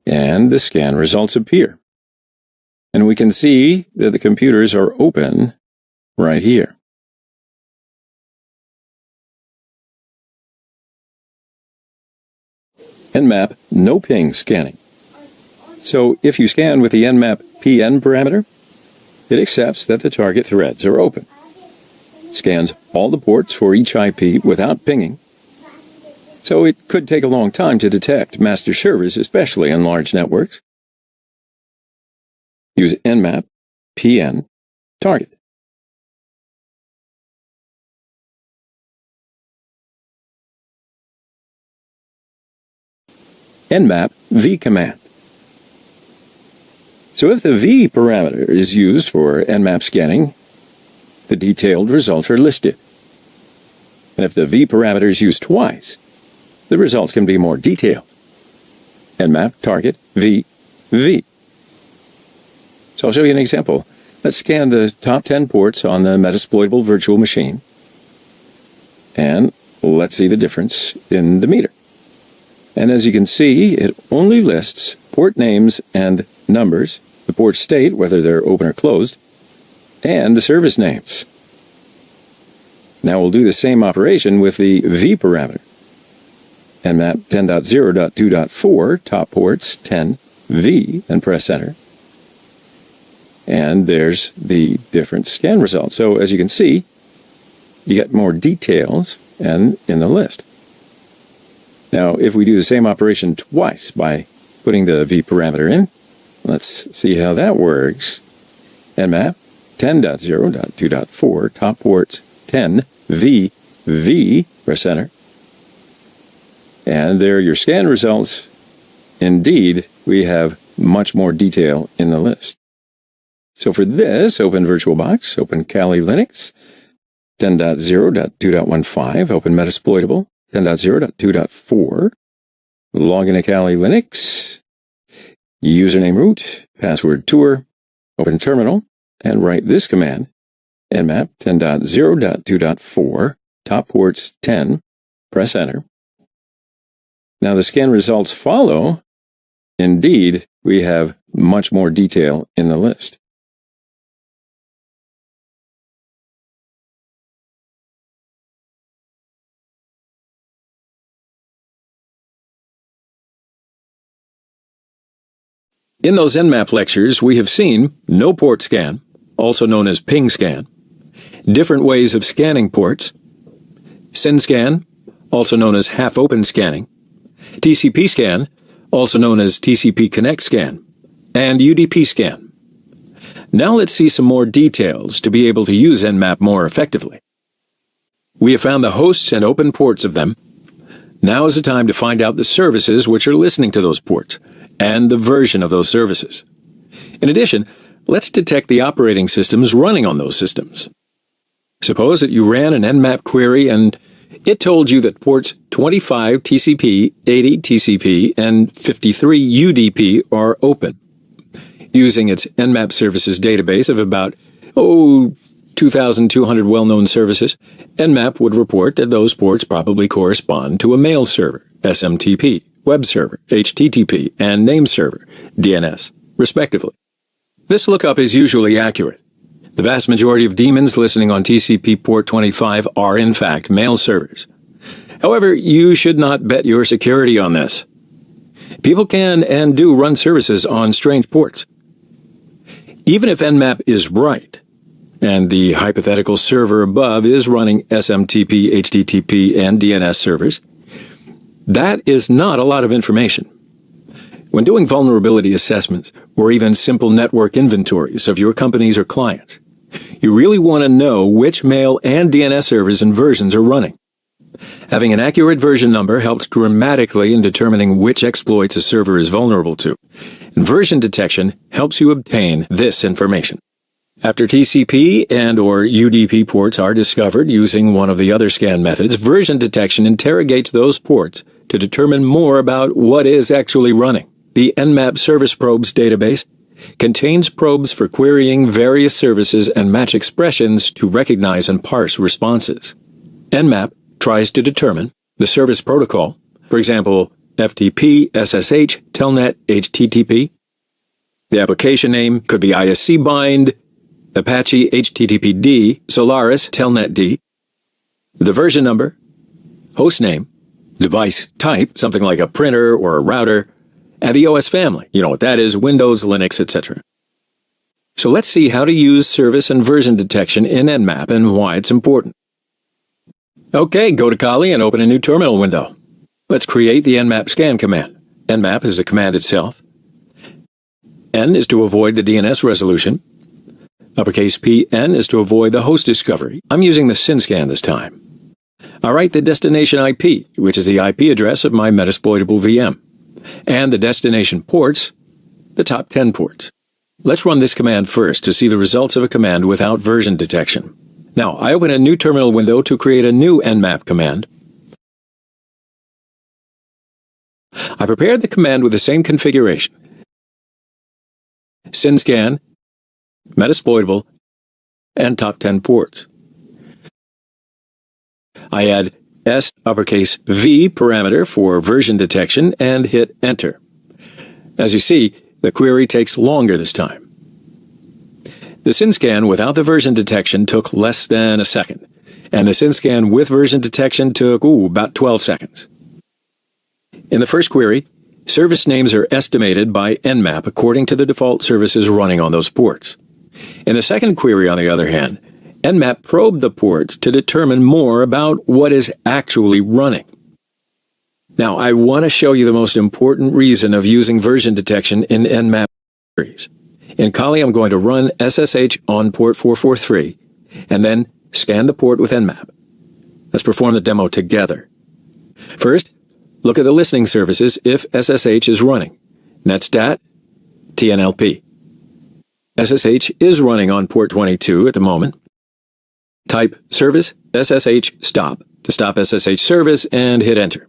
And the scan results appear. And we can see that the computers are open right here. Nmap no ping scanning. So if you scan with the nmap pn parameter, it accepts that the target threads are open. Scans all the ports for each IP without pinging. So it could take a long time to detect master servers, especially in large networks. Use nmap pn target. nmap v command. So if the v parameter is used for nmap scanning, the detailed results are listed. And if the v parameter is used twice, the results can be more detailed. nmap target v v. So I'll show you an example. Let's scan the top 10 ports on the Metasploitable virtual machine. And let's see the difference in the meter. And as you can see, it only lists port names and numbers, the port state, whether they're open or closed, and the service names. Now we'll do the same operation with the v parameter. nmap 10.0.2.4, top ports 10 v, and press enter. And there's the different scan results. So as you can see, you get more details and in the list. Now, if we do the same operation twice by putting the v parameter in, let's see how that works. nmap 10.0.2.4, top ports 10 v v, press enter. And there are your scan results. Indeed, we have much more detail in the list. So for this, open VirtualBox, open Kali Linux 10.0.2.15, open Metasploitable 10.0.2.4, log into Kali Linux, username root, password tour, open terminal, and write this command, nmap 10.0.2.4, top ports 10, press enter. Now the scan results follow. Indeed, we have much more detail in the list. In those nmap lectures, we have seen no port scan, also known as ping scan, different ways of scanning ports, syn scan, also known as half-open scanning, TCP scan, also known as TCP connect scan, and UDP scan. Now let's see some more details to be able to use nmap more effectively. We have found the hosts and open ports of them. Now is the time to find out the services which are listening to those ports, and the version of those services. In addition, let's detect the operating systems running on those systems. Suppose that you ran an nmap query and it told you that ports 25 TCP, 80 TCP, and 53 UDP are open. Using its nmap services database of about, 2,200 well-known services, nmap would report that those ports probably correspond to a mail server, SMTP, web server, HTTP, and name server, DNS, respectively. This lookup is usually accurate. The vast majority of daemons listening on TCP port 25 are in fact mail servers. However, you should not bet your security on this. People can and do run services on strange ports. Even if nmap is right, and the hypothetical server above is running SMTP, HTTP, and DNS servers, that is not a lot of information. When doing vulnerability assessments, or even simple network inventories of your companies or clients, you really want to know which mail and DNS servers and versions are running. Having an accurate version number helps dramatically in determining which exploits a server is vulnerable to, and version detection helps you obtain this information. After TCP and/or UDP ports are discovered using one of the other scan methods, version detection interrogates those ports to determine more about what is actually running. The Nmap Service Probes database contains probes for querying various services and match expressions to recognize and parse responses. Nmap tries to determine the service protocol, for example, FTP, SSH, Telnet, HTTP. The application name could be ISC bind, Apache HTTPD, Solaris Telnet-D. The version number, host name, device type, something like a printer or a router, and the OS family. You know what that is, Windows, Linux, etc. So let's see how to use service and version detection in Nmap and why it's important. Okay, go to Kali and open a new terminal window. Let's create the Nmap scan command. Nmap is the command itself. N is to avoid the DNS resolution. Uppercase PN is to avoid the host discovery. I'm using the SYNSCAN this time. I write the destination IP, which is the IP address of my Metasploitable VM, and the destination ports, the top 10 ports. Let's run this command first to see the results of a command without version detection. Now, I open a new terminal window to create a new Nmap command. I prepared the command with the same configuration. SYNSCAN, Metasploitable, and top 10 ports. I add S uppercase V parameter for version detection and hit Enter. As you see, the query takes longer this time. The SYNSCAN without the version detection took less than a second, and the SYNSCAN with version detection took, about 12 seconds. In the first query, service names are estimated by Nmap according to the default services running on those ports. In the second query, on the other hand, Nmap probed the ports to determine more about what is actually running. Now, I want to show you the most important reason of using version detection in Nmap queries. In Kali, I'm going to run SSH on port 443, and then scan the port with Nmap. Let's perform the demo together. First, look at the listening services if SSH is running. Netstat, TNLP. SSH is running on port 22 at the moment. Type service SSH stop to stop SSH service and hit Enter.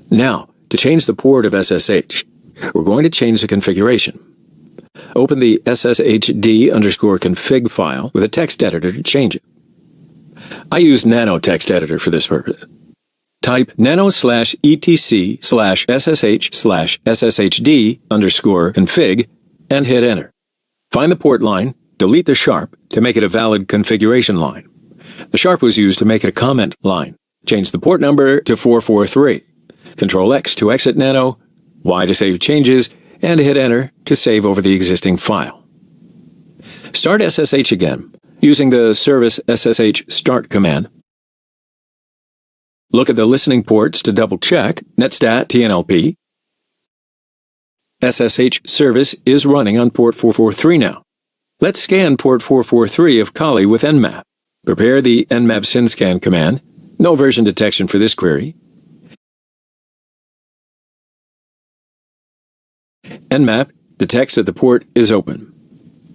Now, to change the port of SSH, we're going to change the configuration. Open the sshd_config file with a text editor to change it. I use Nano text editor for this purpose. Type nano/etc/ssh/sshd_config and hit Enter. Find the port line, delete the sharp to make it a valid configuration line. The sharp was used to make it a comment line. Change the port number to 443. Control X to exit Nano, Y to save changes, and hit Enter to save over the existing file. Start SSH again, using the service SSH start command. Look at the listening ports to double-check. Netstat TNLP. SSH service is running on port 443 now. Let's scan port 443 of Kali with Nmap. Prepare the Nmap SYNSCAN command. No version detection for this query. Nmap detects that the port is open.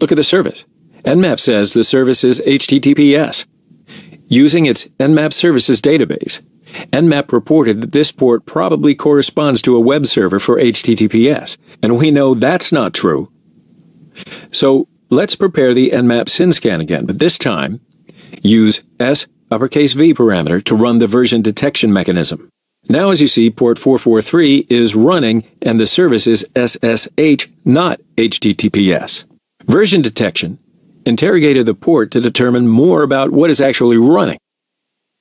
Look at the service. Nmap says the service is HTTPS. Using its Nmap services database, Nmap reported that this port probably corresponds to a web server for HTTPS, and we know that's not true. So let's prepare the Nmap SYNSCAN again, but this time use S uppercase V parameter to run the version detection mechanism. Now, as you see, port 443 is running and the service is SSH, not HTTPS. Version detection interrogated the port to determine more about what is actually running.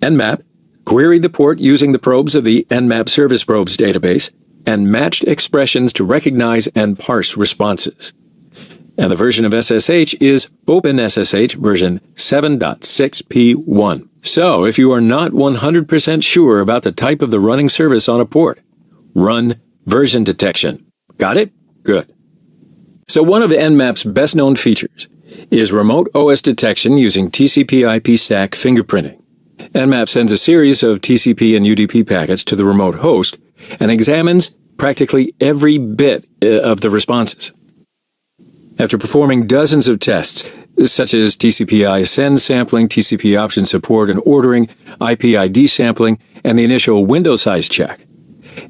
Nmap queried the port using the probes of the Nmap Service Probes database and matched expressions to recognize and parse responses. And the version of SSH is OpenSSH version 7.6p1. So, if you are not 100% sure about the type of the running service on a port, run version detection. Got it? Good. So one of Nmap's best-known features is remote OS detection using TCP/IP stack fingerprinting. Nmap sends a series of TCP and UDP packets to the remote host and examines practically every bit of the responses. After performing dozens of tests, such as TCP-ISN sampling, TCP option support and ordering, IP-ID sampling, and the initial window size check,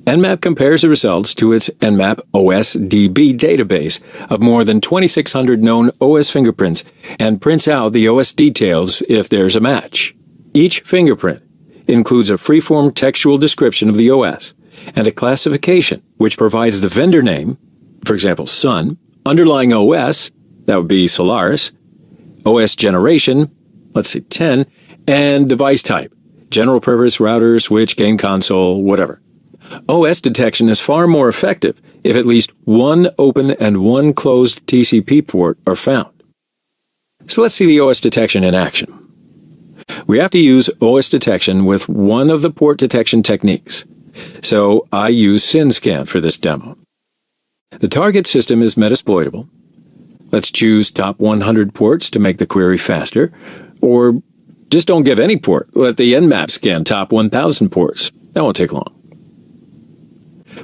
Nmap compares the results to its Nmap OSDB database of more than 2,600 known OS fingerprints and prints out the OS details if there's a match. Each fingerprint includes a free-form textual description of the OS and a classification which provides the vendor name, for example, Sun, underlying OS, that would be Solaris, OS generation, let's say 10, and device type, general purpose, router, switch, game console, whatever. OS detection is far more effective if at least one open and one closed TCP port are found. So let's see the OS detection in action. We have to use OS detection with one of the port detection techniques. So I use SynScan for this demo. The target system is Metasploitable. Let's choose top 100 ports to make the query faster, or just don't give any port. Let the Nmap scan top 1,000 ports. That won't take long.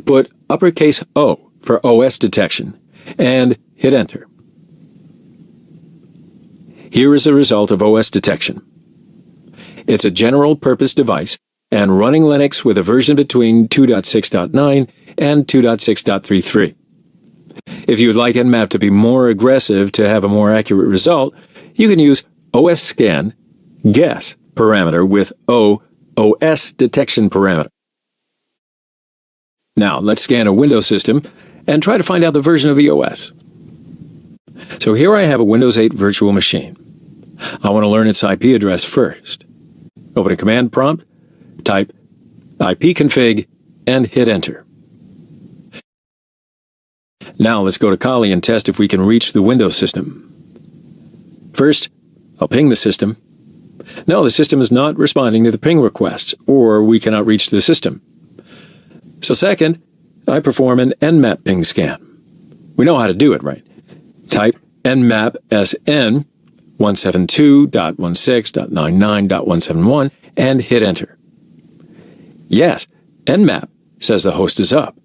Put uppercase O for OS detection and hit Enter. Here is the result of OS detection. It's a general-purpose device and running Linux with a version between 2.6.9 and 2.6.33. If you would like Nmap to be more aggressive to have a more accurate result, you can use OS scan guess parameter with OS detection parameter. Now, let's scan a Windows system and try to find out the version of the OS. So here I have a Windows 8 virtual machine. I want to learn its IP address first. Open a command prompt, type ipconfig, and hit Enter. Now let's go to Kali and test if we can reach the Windows system. First, I'll ping the system. No, the system is not responding to the ping requests, or we cannot reach the system. So second, I perform an Nmap ping scan. We know how to do it, right? Type nmap sn 172.16.99.171 and hit Enter. Yes, Nmap says the host is up.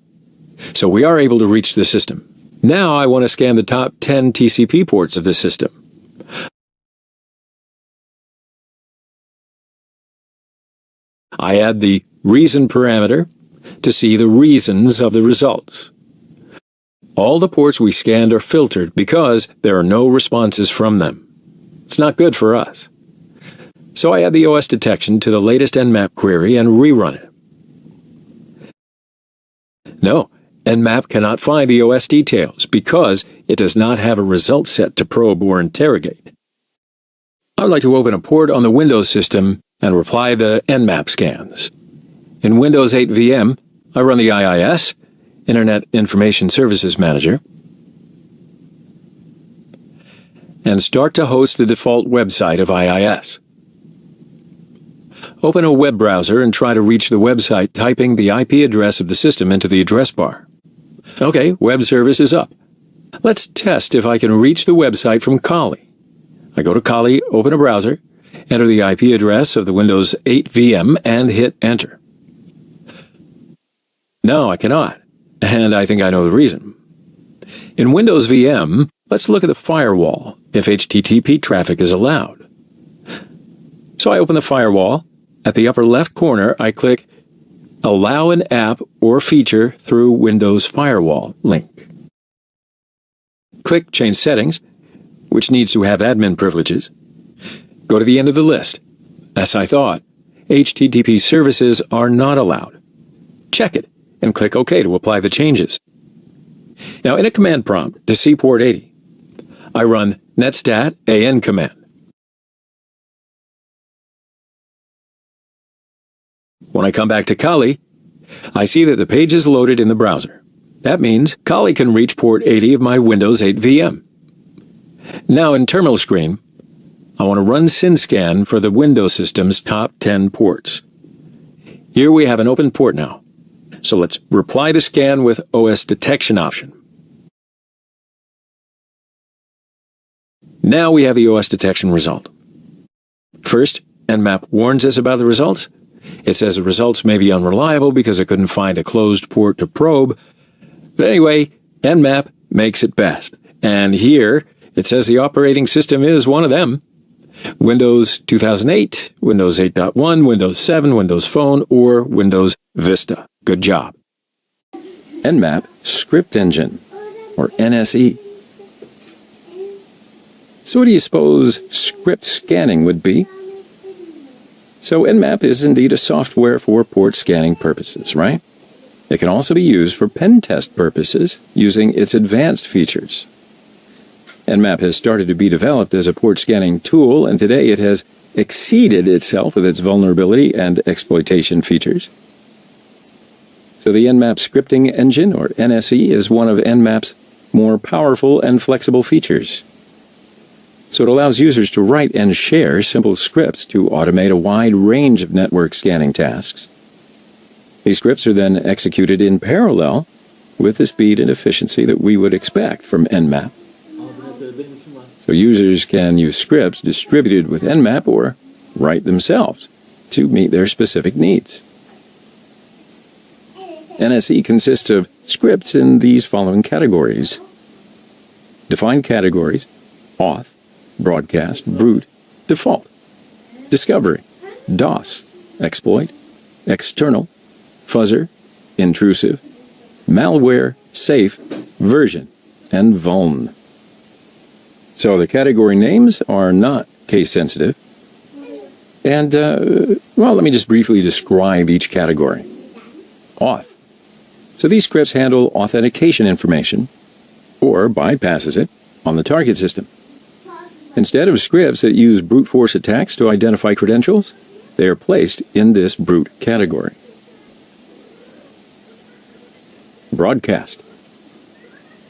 So we are able to reach the system. Now I want to scan the top 10 TCP ports of the system. I add the reason parameter to see the reasons of the results. All the ports we scanned are filtered because there are no responses from them. It's not good for us. So I add the OS detection to the latest Nmap query and rerun it. No, Nmap cannot find the OS details because it does not have a result set to probe or interrogate. I would like to open a port on the Windows system and reply the Nmap scans. In Windows 8 VM, I run the IIS, Internet Information Services Manager, and start to host the default website of IIS. Open a web browser and try to reach the website typing the IP address of the system into the address bar. Okay, web service is up. Let's test if I can reach the website from Kali. I go to Kali, open a browser, enter the IP address of the Windows 8 VM, and hit Enter. No, I cannot, and I think I know the reason. In Windows VM, let's look at the firewall if HTTP traffic is allowed. So I open the firewall. At the upper left corner, I click Allow an app or feature through Windows Firewall link. Click Change Settings, which needs to have admin privileges. Go to the end of the list. As I thought, HTTP services are not allowed. Check it and click OK to apply the changes. Now in a command prompt to see port 80, I run netstat an command. When I come back to Kali, I see that the page is loaded in the browser. That means Kali can reach port 80 of my Windows 8 VM. Now in Terminal Screen, I want to run SynScan for the Windows system's top 10 ports. Here we have an open port now. So let's reply the scan with OS detection option. Now we have the OS detection result. First, Nmap warns us about the results. It says the results may be unreliable because it couldn't find a closed port to probe. But anyway, Nmap makes it best. And here, it says the operating system is one of them. Windows 2008, Windows 8.1, Windows 7, Windows Phone, or Windows Vista. Good job. Nmap Script Engine, or NSE. So what do you suppose script scanning would be? So Nmap is indeed a software for port scanning purposes, right? It can also be used for pen test purposes using its advanced features. Nmap has started to be developed as a port scanning tool, and today it has exceeded itself with its vulnerability and exploitation features. So the Nmap scripting engine, or NSE, is one of Nmap's more powerful and flexible features. So it allows users to write and share simple scripts to automate a wide range of network scanning tasks. These scripts are then executed in parallel with the speed and efficiency that we would expect from Nmap. So users can use scripts distributed with Nmap or write themselves to meet their specific needs. NSE consists of scripts in these following categories: defined categories, auth, broadcast, brute, default, discovery, DOS, exploit, external, fuzzer, intrusive, malware, safe, version, and vuln. So the category names are not case sensitive. And, let me just briefly describe each category. Auth. So these scripts handle authentication information, or bypasses it, on the target system. Instead of scripts that use brute force attacks to identify credentials, they are placed in this brute category. Broadcast.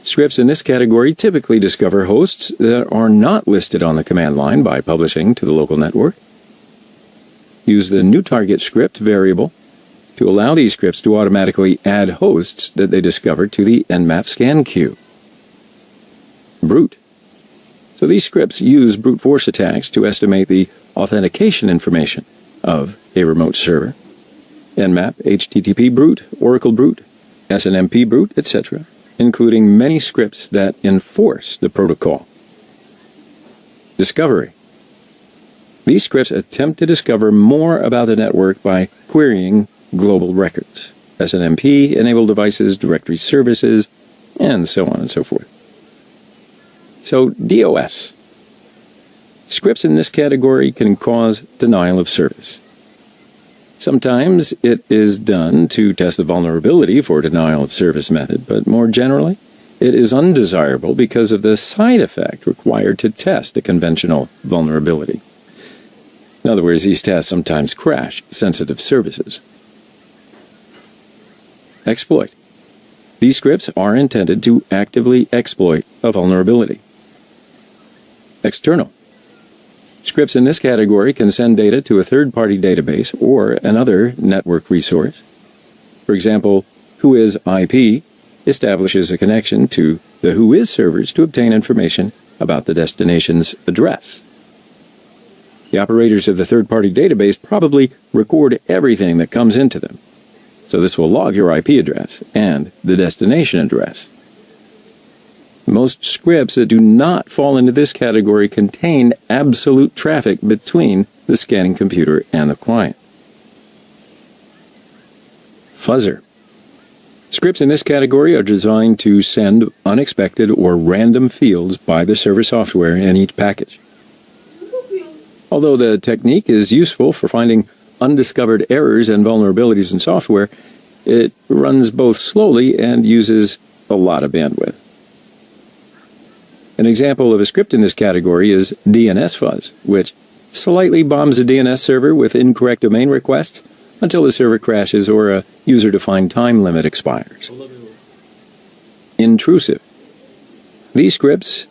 Scripts in this category typically discover hosts that are not listed on the command line by publishing to the local network. Use the new target script variable to allow these scripts to automatically add hosts that they discover to the Nmap scan queue. Brute. So these scripts use brute force attacks to estimate the authentication information of a remote server. Nmap, HTTP brute, Oracle brute, SNMP brute, etc., including many scripts that enforce the protocol. Discovery. These scripts attempt to discover more about the network by querying global records, SNMP-enabled devices, directory services, and so on and so forth. So, DOS. Scripts in this category can cause denial of service. Sometimes it is done to test the vulnerability for denial of service method, but more generally, it is undesirable because of the side effect required to test a conventional vulnerability. In other words, these tests sometimes crash sensitive services. Exploit. These scripts are intended to actively exploit a vulnerability. External. Scripts in this category can send data to a third-party database or another network resource. For example, WhoisIP establishes a connection to the Whois servers to obtain information about the destination's address. The operators of the third-party database probably record everything that comes into them, so this will log your IP address and the destination address. Most scripts that do not fall into this category contain absolute traffic between the scanning computer and the client. Fuzzer. Scripts in this category are designed to send unexpected or random fields by the server software in each package. Although the technique is useful for finding undiscovered errors and vulnerabilities in software, it runs both slowly and uses a lot of bandwidth. An example of a script in this category is DNSFuzz, which slightly bombs a DNS server with incorrect domain requests until the server crashes or a user-defined time limit expires. Intrusive. These scripts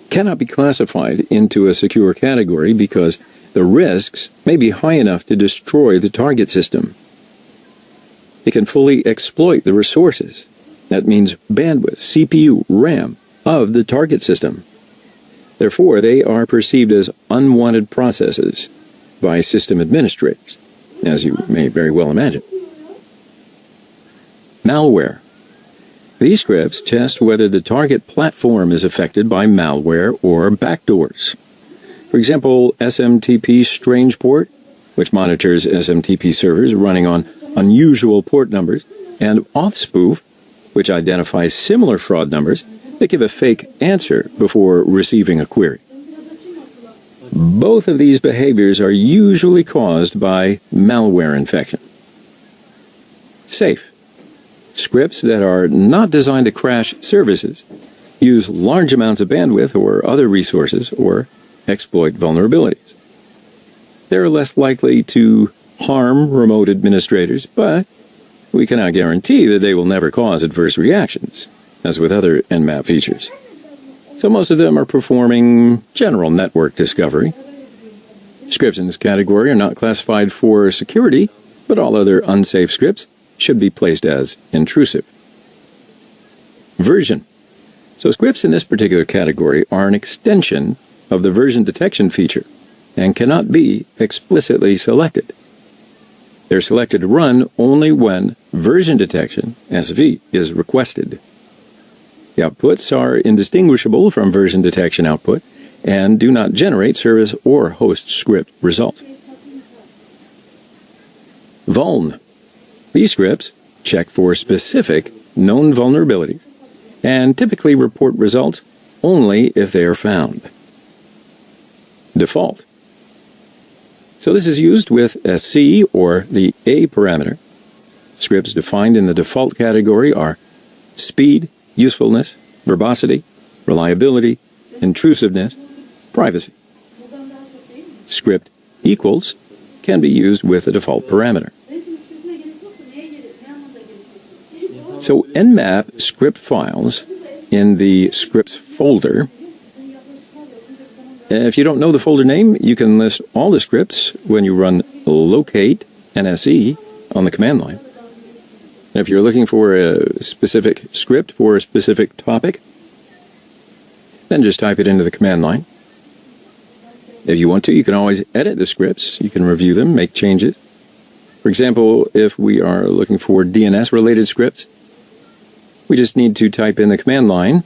cannot be classified into a secure category because the risks may be high enough to destroy the target system. It can fully exploit the resources. That means bandwidth, CPU, RAM, of the target system. Therefore, they are perceived as unwanted processes by system administrators, as you may very well imagine. Malware. These scripts test whether the target platform is affected by malware or backdoors. For example, SMTP strange port, which monitors SMTP servers running on unusual port numbers, and authspoof, which identifies similar fraud numbers that give a fake answer before receiving a query. Both of these behaviors are usually caused by malware infection. Safe. Scripts that are not designed to crash services, use large amounts of bandwidth or other resources, or exploit vulnerabilities. They're less likely to harm remote administrators, but we cannot guarantee that they will never cause adverse reactions, as with other Nmap features. So most of them are performing general network discovery. Scripts in this category are not classified for security, but all other unsafe scripts should be placed as intrusive. Version. So scripts in this particular category are an extension of the version detection feature and cannot be explicitly selected. They're selected to run only when version detection, SV, is requested. The outputs are indistinguishable from version detection output and do not generate service or host script results. Vuln. These scripts check for specific known vulnerabilities and typically report results only if they are found. Default. So this is used with SC or the A parameter. Scripts defined in the default category are speed, usefulness, verbosity, reliability, intrusiveness, privacy. Script equals can be used with the default parameter. So Nmap script files in the scripts folder. If you don't know the folder name, you can list all the scripts when you run locate NSE on the command line. If you're looking for a specific script for a specific topic, then just type it into the command line. If you want to, you can always edit the scripts. You can review them, make changes. For example, if we are looking for DNS-related scripts, we just need to type in the command line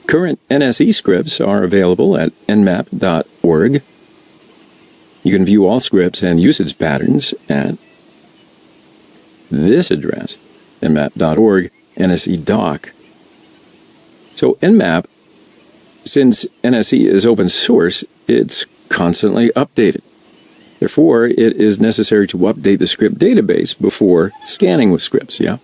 Current NSE scripts are available at nmap.org. You can view all scripts and usage patterns at this address, nmap.org, NSE doc. So Nmap, since NSE is open source, it's constantly updated. Therefore, it is necessary to update the script database before scanning with scripts, yeah?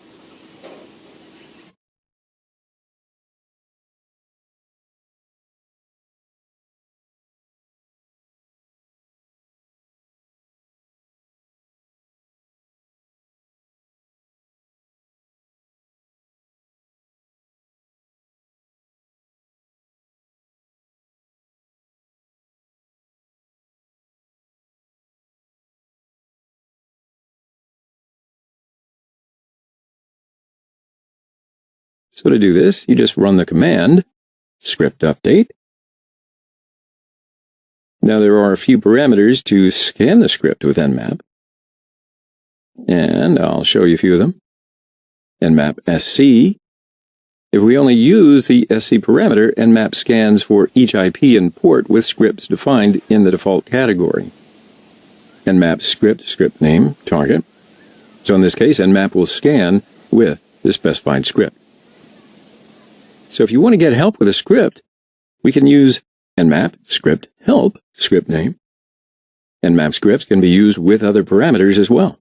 So to do this, you just run the command, script update. Now there are a few parameters to scan the script with Nmap, and I'll show you a few of them. Nmap SC. If we only use the SC parameter, Nmap scans for each IP and port with scripts defined in the default category. Nmap script name, target. So in this case, Nmap will scan with the specified script. So if you want to get help with a script, we can use Nmap script help script name. Nmap scripts can be used with other parameters as well.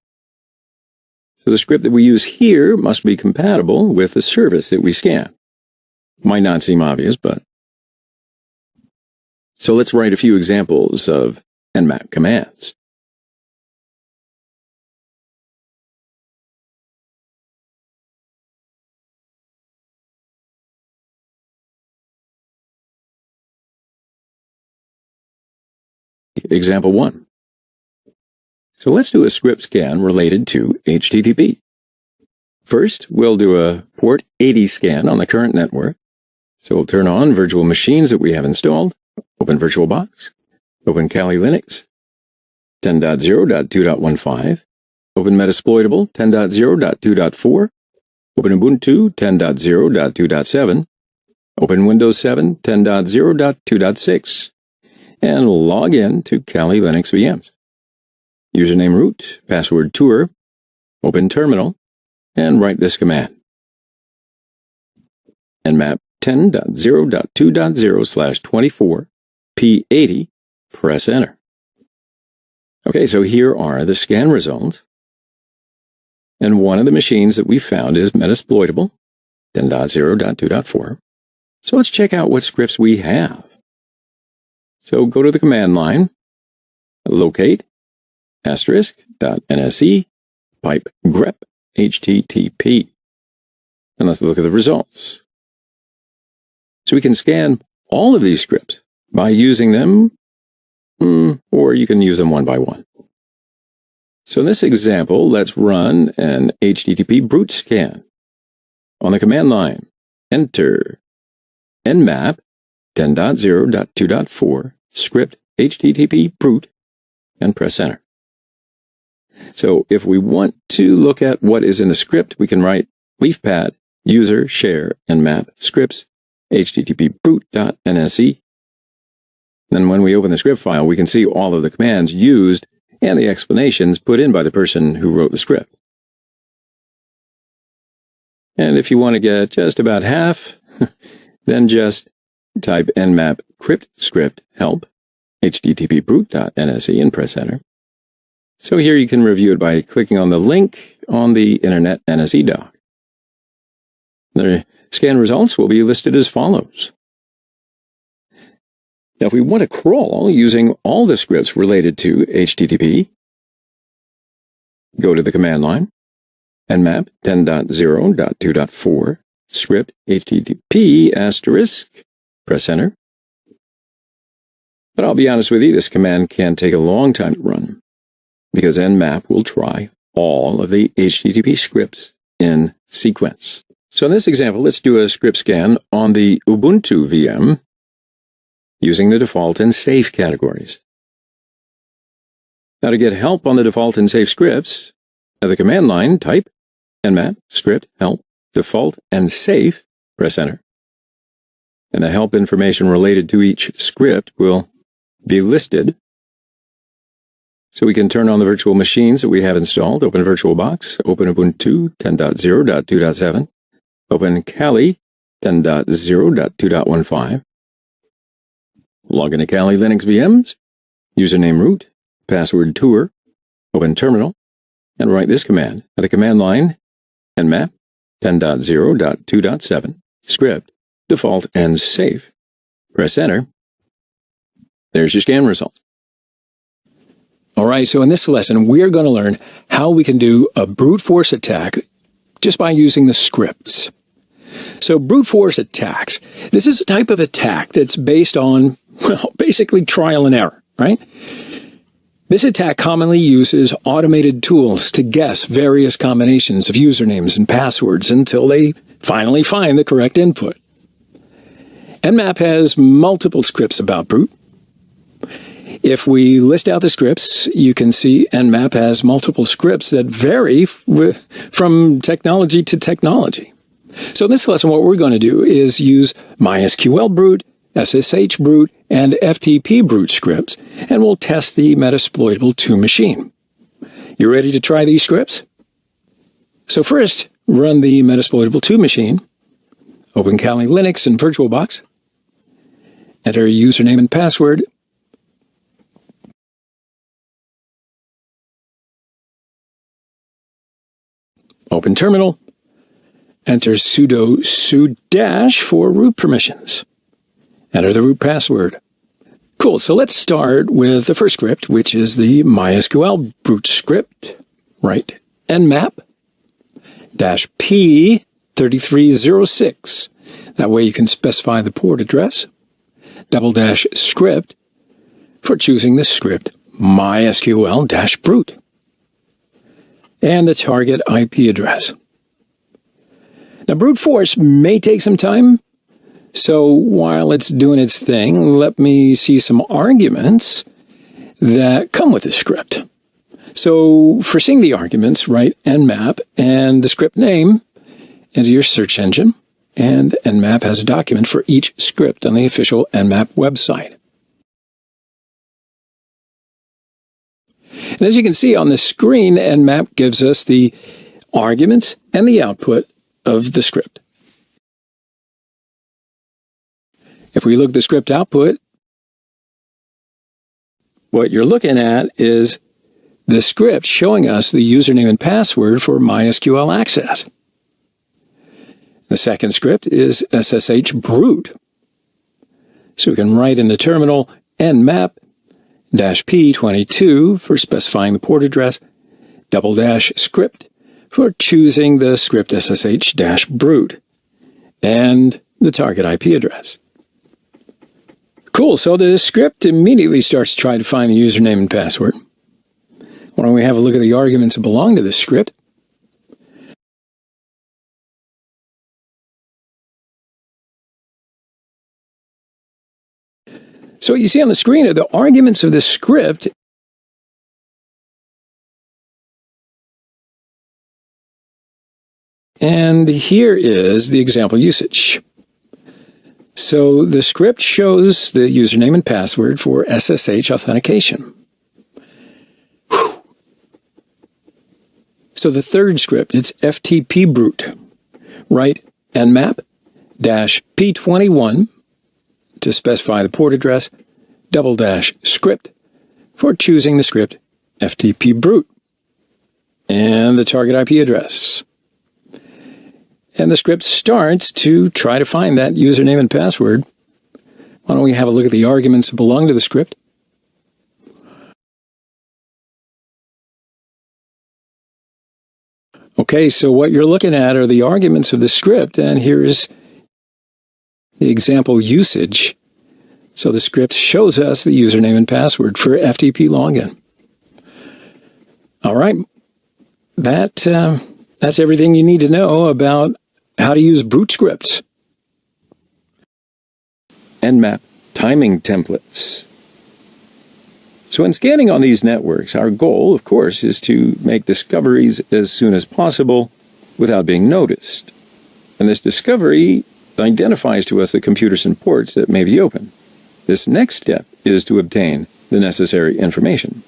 So the script that we use here must be compatible with the service that we scan. Might not seem obvious, but... So let's write a few examples of nmap commands. Example 1. So let's do a script scan related to HTTP. First, we'll do a port 80 scan on the current network. So we'll turn on virtual machines that we have installed, open VirtualBox, open Kali Linux 10.0.2.15, open Metasploitable 10.0.2.4, open Ubuntu 10.0.2.7, open Windows 7 10.0.2.6, and log in to Kali Linux VMs. Username root, password tour, open terminal, and write this command. nmap 10.0.2.0/24 P80, press enter. Okay, so here are the scan results. And one of the machines that we found is Metasploitable 10.0.2.4. So let's check out what scripts we have. So go to the command line, locate *.nse pipe grep HTTP. And let's look at the results. So we can scan all of these scripts by using them, or you can use them one by one. So in this example, let's run an HTTP brute scan. On the command line, enter nmap 10.0.2.4 script HTTP brute and press enter. So if we want to look at what is in the script, we can write leafpad user share nmap scripts http brute.nse. Then when we open the script file, we can see all of the commands used and the explanations put in by the person who wrote the script. And if you want to get just about half, then just type nmap crypt script help http brute.nse and press enter. So here you can review it by clicking on the link on the Internet NSE doc. The scan results will be listed as follows. Now, if we want to crawl using all the scripts related to HTTP, go to the command line, nmap 10.0.2.4 script http *, press enter. But I'll be honest with you, this command can take a long time to run, because nmap will try all of the HTTP scripts in sequence. So in this example, let's do a script scan on the Ubuntu VM using the default and safe categories. Now to get help on the default and safe scripts, at the command line, type nmap script help default and safe, press enter. And the help information related to each script will be listed. So we can turn on the virtual machines that we have installed, open VirtualBox, open Ubuntu 10.0.2.7, open Kali 10.0.2.15, log into Kali Linux VMs, username root, password tour, open terminal, and write this command at the command line, nmap 10.0.2.7, script, default, and safe. Press enter. There's your scan results. All right, so in this lesson, we're going to learn how we can do a brute force attack just by using the scripts. So brute force attacks, this is a type of attack that's based on, well, basically trial and error, right? This attack commonly uses automated tools to guess various combinations of usernames and passwords until they finally find the correct input. nmap has multiple scripts about brute. If we list out the scripts, you can see nmap has multiple scripts that vary from technology to technology. So in this lesson, what we're going to do is use MySQL brute, SSH brute, and FTP brute scripts, and we'll test the Metasploitable 2 machine. You ready to try these scripts? So first, run the Metasploitable 2 machine, open Kali Linux and VirtualBox, enter username and password, open terminal, Enter sudo sudo- for root permissions. Enter the root password. Cool, so let's start with the first script, which is the MySQL brute script. Write nmap -p3306. That way you can specify the port address. --script for choosing the script MySQL-brute. And the target IP address. Now, brute force may take some time, so while it's doing its thing, let me see some arguments that come with the script. So, for seeing the arguments, write nmap and the script name into your search engine, and nmap has a document for each script on the official nmap website. And as you can see on the screen, nmap gives us the arguments and the output of the script. If we look at the script output, what you're looking at is the script showing us the username and password for MySQL access. The second script is SSH brute. So we can write in the terminal nmap -p22 for specifying the port address, --script for choosing the script SSH-brute, and the target IP address. Cool, so the script immediately starts to try to find the username and password. Why don't we have a look at the arguments that belong to this script? So what you see on the screen are the arguments of the script. And here is the example usage. So the script shows the username and password for SSH authentication. Whew. So the third script, it's FTP brute. Write nmap -p21 to specify the port address, --script for choosing the script FTP brute, and the target IP address. And the script starts to try to find that username and password. Why don't we have a look at the arguments that belong to the script? Okay, so what you're looking at are the arguments of the script, and here's the example usage. So the script shows us the username and password for FTP login. All right, that's everything you need to know about how to use brute scripts. Nmap timing templates. So in scanning on these networks, our goal, of course, is to make discoveries as soon as possible without being noticed. And this discovery identifies to us the computers and ports that may be open. This next step is to obtain the necessary information.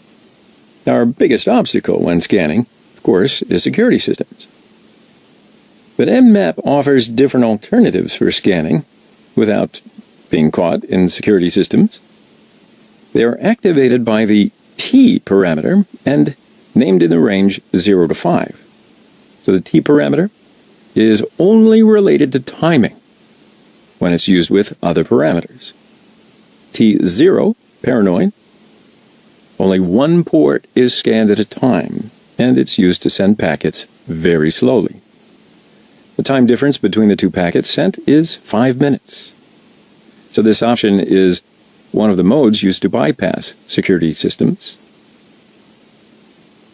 Now, our biggest obstacle when scanning, of course, is security systems. But Nmap offers different alternatives for scanning without being caught in security systems. They are activated by the T parameter and named in the range 0 to 5. So the T parameter is only related to timing when it's used with other parameters. T0, paranoid, only one port is scanned at a time, and it's used to send packets very slowly. The time difference between the two packets sent is 5 minutes. So this option is one of the modes used to bypass security systems.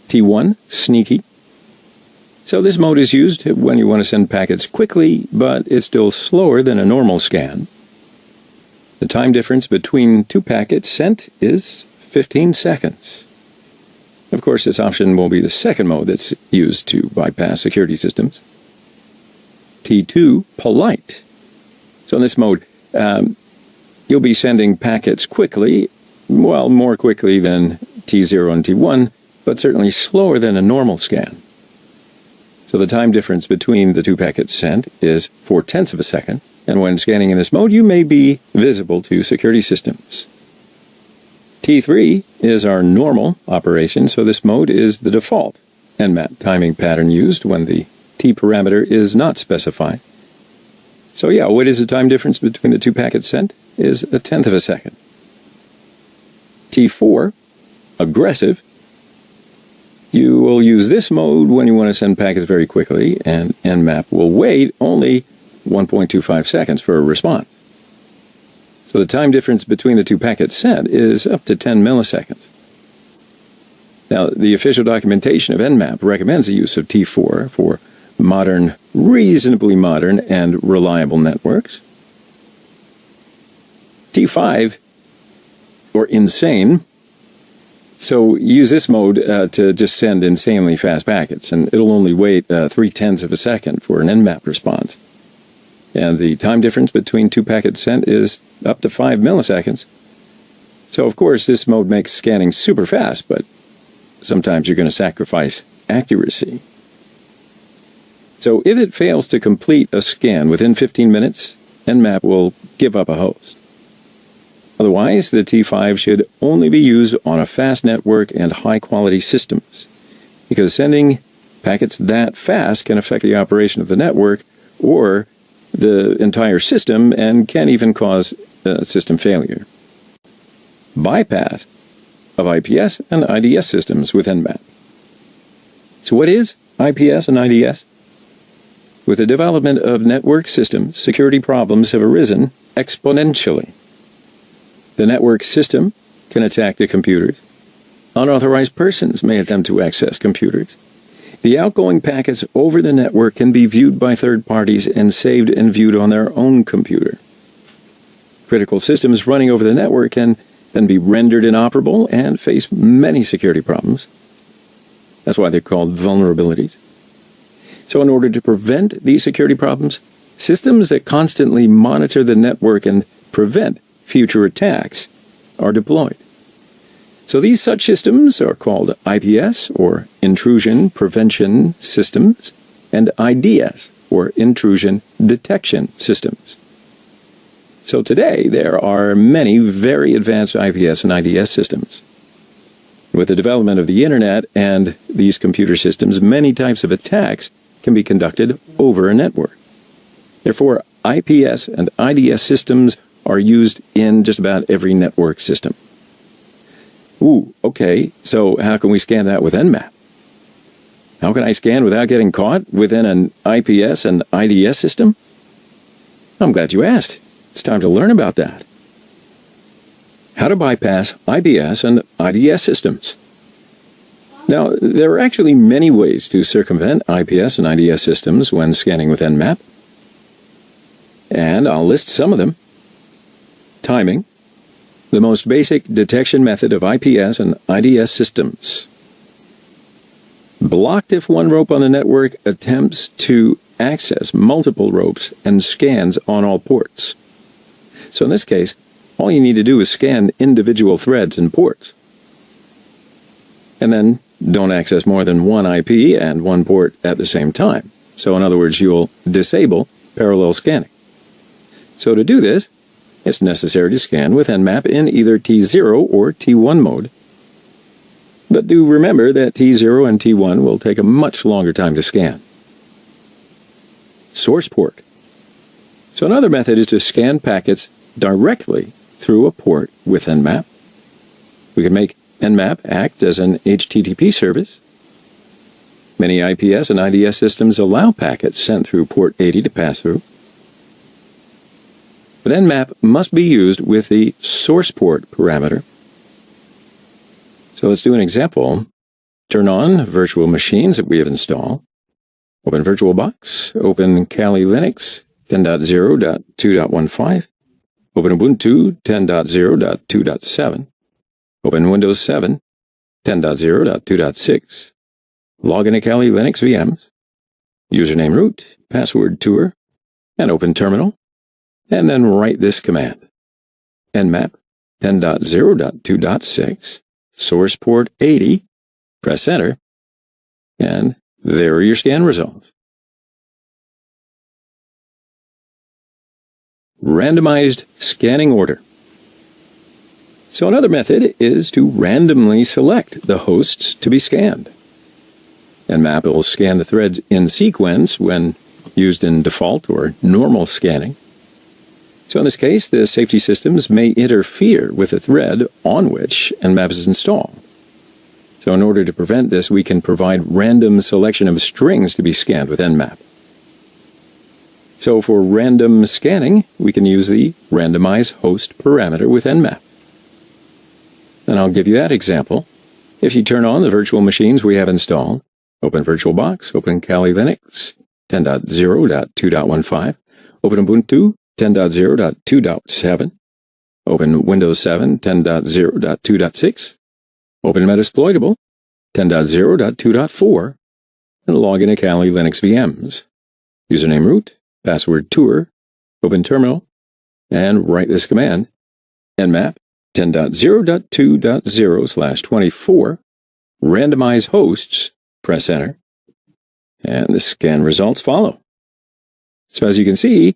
T1, sneaky. So this mode is used when you want to send packets quickly, but it's still slower than a normal scan. The time difference between two packets sent is 15 seconds. Of course, this option will be the second mode that's used to bypass security systems. T2, polite. So in this mode, you'll be sending packets quickly, well, more quickly than T0 and T1, but certainly slower than a normal scan. So the time difference between the two packets sent is 0.4 of a second, and when scanning in this mode, you may be visible to security systems. T3 is our normal operation, so this mode is the default Nmap timing pattern used when the T parameter is not specified. So yeah, what is the time difference between the two packets sent? Is 1/10 of a second. T4, aggressive. You will use this mode when you want to send packets very quickly, and Nmap will wait only 1.25 seconds for a response. So the time difference between the two packets sent is up to 10 milliseconds. Now, the official documentation of Nmap recommends the use of T4 for modern, reasonably modern, and reliable networks. T5, or insane. So use this mode to just send insanely fast packets, and it'll only wait 0.3 of a second for an Nmap response. And the time difference between two packets sent is up to 5 milliseconds. So, of course, this mode makes scanning super fast, but sometimes you're going to sacrifice accuracy. So if it fails to complete a scan within 15 minutes, Nmap will give up a host. Otherwise, the T5 should only be used on a fast network and high-quality systems, because sending packets that fast can affect the operation of the network or the entire system and can even cause system failure. Bypass of IPS and IDS systems with Nmap. So what is IPS and IDS? With the development of network systems, security problems have arisen exponentially. The network system can attack the computers. Unauthorized persons may attempt to access computers. The outgoing packets over the network can be viewed by third parties and saved and viewed on their own computer. Critical systems running over the network can then be rendered inoperable and face many security problems. That's why they're called vulnerabilities. So in order to prevent these security problems, systems that constantly monitor the network and prevent future attacks are deployed. So these such systems are called IPS, or Intrusion Prevention Systems, and IDS, or Intrusion Detection Systems. So today there are many very advanced IPS and IDS systems. With the development of the Internet and these computer systems, many types of attacks can be conducted over a network. Therefore, IPS and IDS systems are used in just about every network system. Ooh, okay, so how can we scan that with Nmap? How can I scan without getting caught within an IPS and IDS system? I'm glad you asked. It's time to learn about that. How to bypass IPS and IDS systems. Now, there are actually many ways to circumvent IPS and IDS systems when scanning with Nmap. And I'll list some of them. Timing, the most basic detection method of IPS and IDS systems. Blocked if one rope on the network attempts to access multiple ropes and scans on all ports. So in this case, all you need to do is scan individual threads and ports. And then don't access more than one IP and one port at the same time. So in other words, you'll disable parallel scanning. So to do this, it's necessary to scan with Nmap in either T0 or T1 mode. But do remember that T0 and T1 will take a much longer time to scan. Source port. So another method is to scan packets directly through a port with Nmap. We can make Nmap act as an HTTP service. Many IPS and IDS systems allow packets sent through port 80 to pass through. But Nmap must be used with the source port parameter. So let's do an example. Turn on virtual machines that we have installed. Open VirtualBox. Open Kali Linux 10.0.2.15. Open Ubuntu 10.0.2.7. Open Windows 7 10.0.2.6. Log into Kali Linux VMs. Username root, password tour, and open terminal. And then write this command. Nmap 10.0.2.6, source port 80, press enter, and there are your scan results. Randomized scanning order. So another method is to randomly select the hosts to be scanned. Nmap will scan the threads in sequence when used in default or normal scanning. So in this case, the safety systems may interfere with the thread on which Nmap is installed. So in order to prevent this, we can provide random selection of strings to be scanned with Nmap. So for random scanning, we can use the randomize host parameter with Nmap. And I'll give you that example. If you turn on the virtual machines we have installed, open VirtualBox, open Kali Linux 10.0.2.15, open Ubuntu 10.0.2.7, open Windows 7 10.0.2.6, open Metasploitable 10.0.2.4, and log into Kali Linux VMs. Username root, password tour, open terminal, and write this command, nmap 10.0.2.0/24, randomize hosts, press enter, and the scan results follow. So as you can see,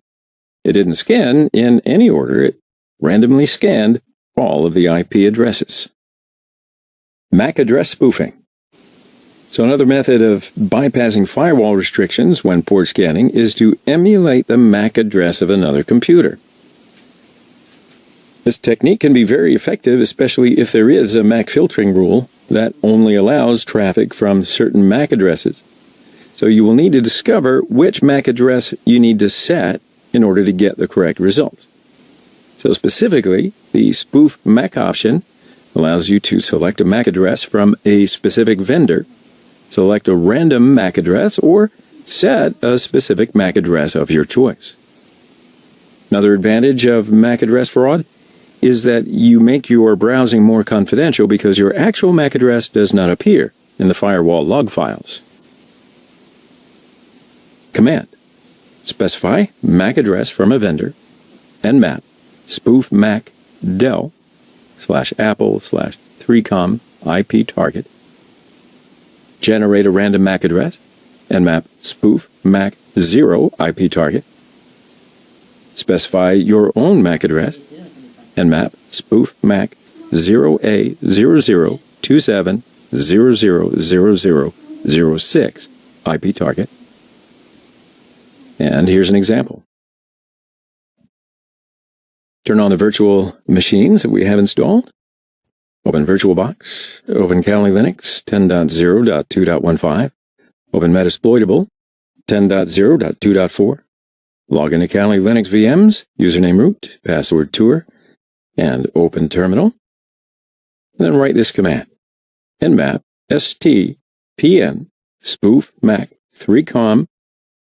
it didn't scan in any order. It randomly scanned all of the IP addresses. MAC address spoofing. So another method of bypassing firewall restrictions when port scanning is to emulate the MAC address of another computer. This technique can be very effective, especially if there is a MAC filtering rule that only allows traffic from certain MAC addresses. So you will need to discover which MAC address you need to set in order to get the correct results. So specifically, the spoof MAC option allows you to select a MAC address from a specific vendor, select a random MAC address, or set a specific MAC address of your choice. Another advantage of MAC address fraud is that you make your browsing more confidential because your actual MAC address does not appear in the firewall log files. Command: specify MAC address from a vendor, nmap spoof MAC del /apple/3com IP target. Generate a random MAC address, nmap spoof MAC 0 IP target. Specify your own MAC address, nmap spoof MAC 0A0027000006 IP target. And here's an example. Turn on the virtual machines that we have installed. Open VirtualBox, open Kali Linux 10.0.2.15, open Metasploitable 10.0.2.4, log into Kali Linux VMs, username root, password tour, and open terminal. And then write this command, nmap stpn spoof MAC 3com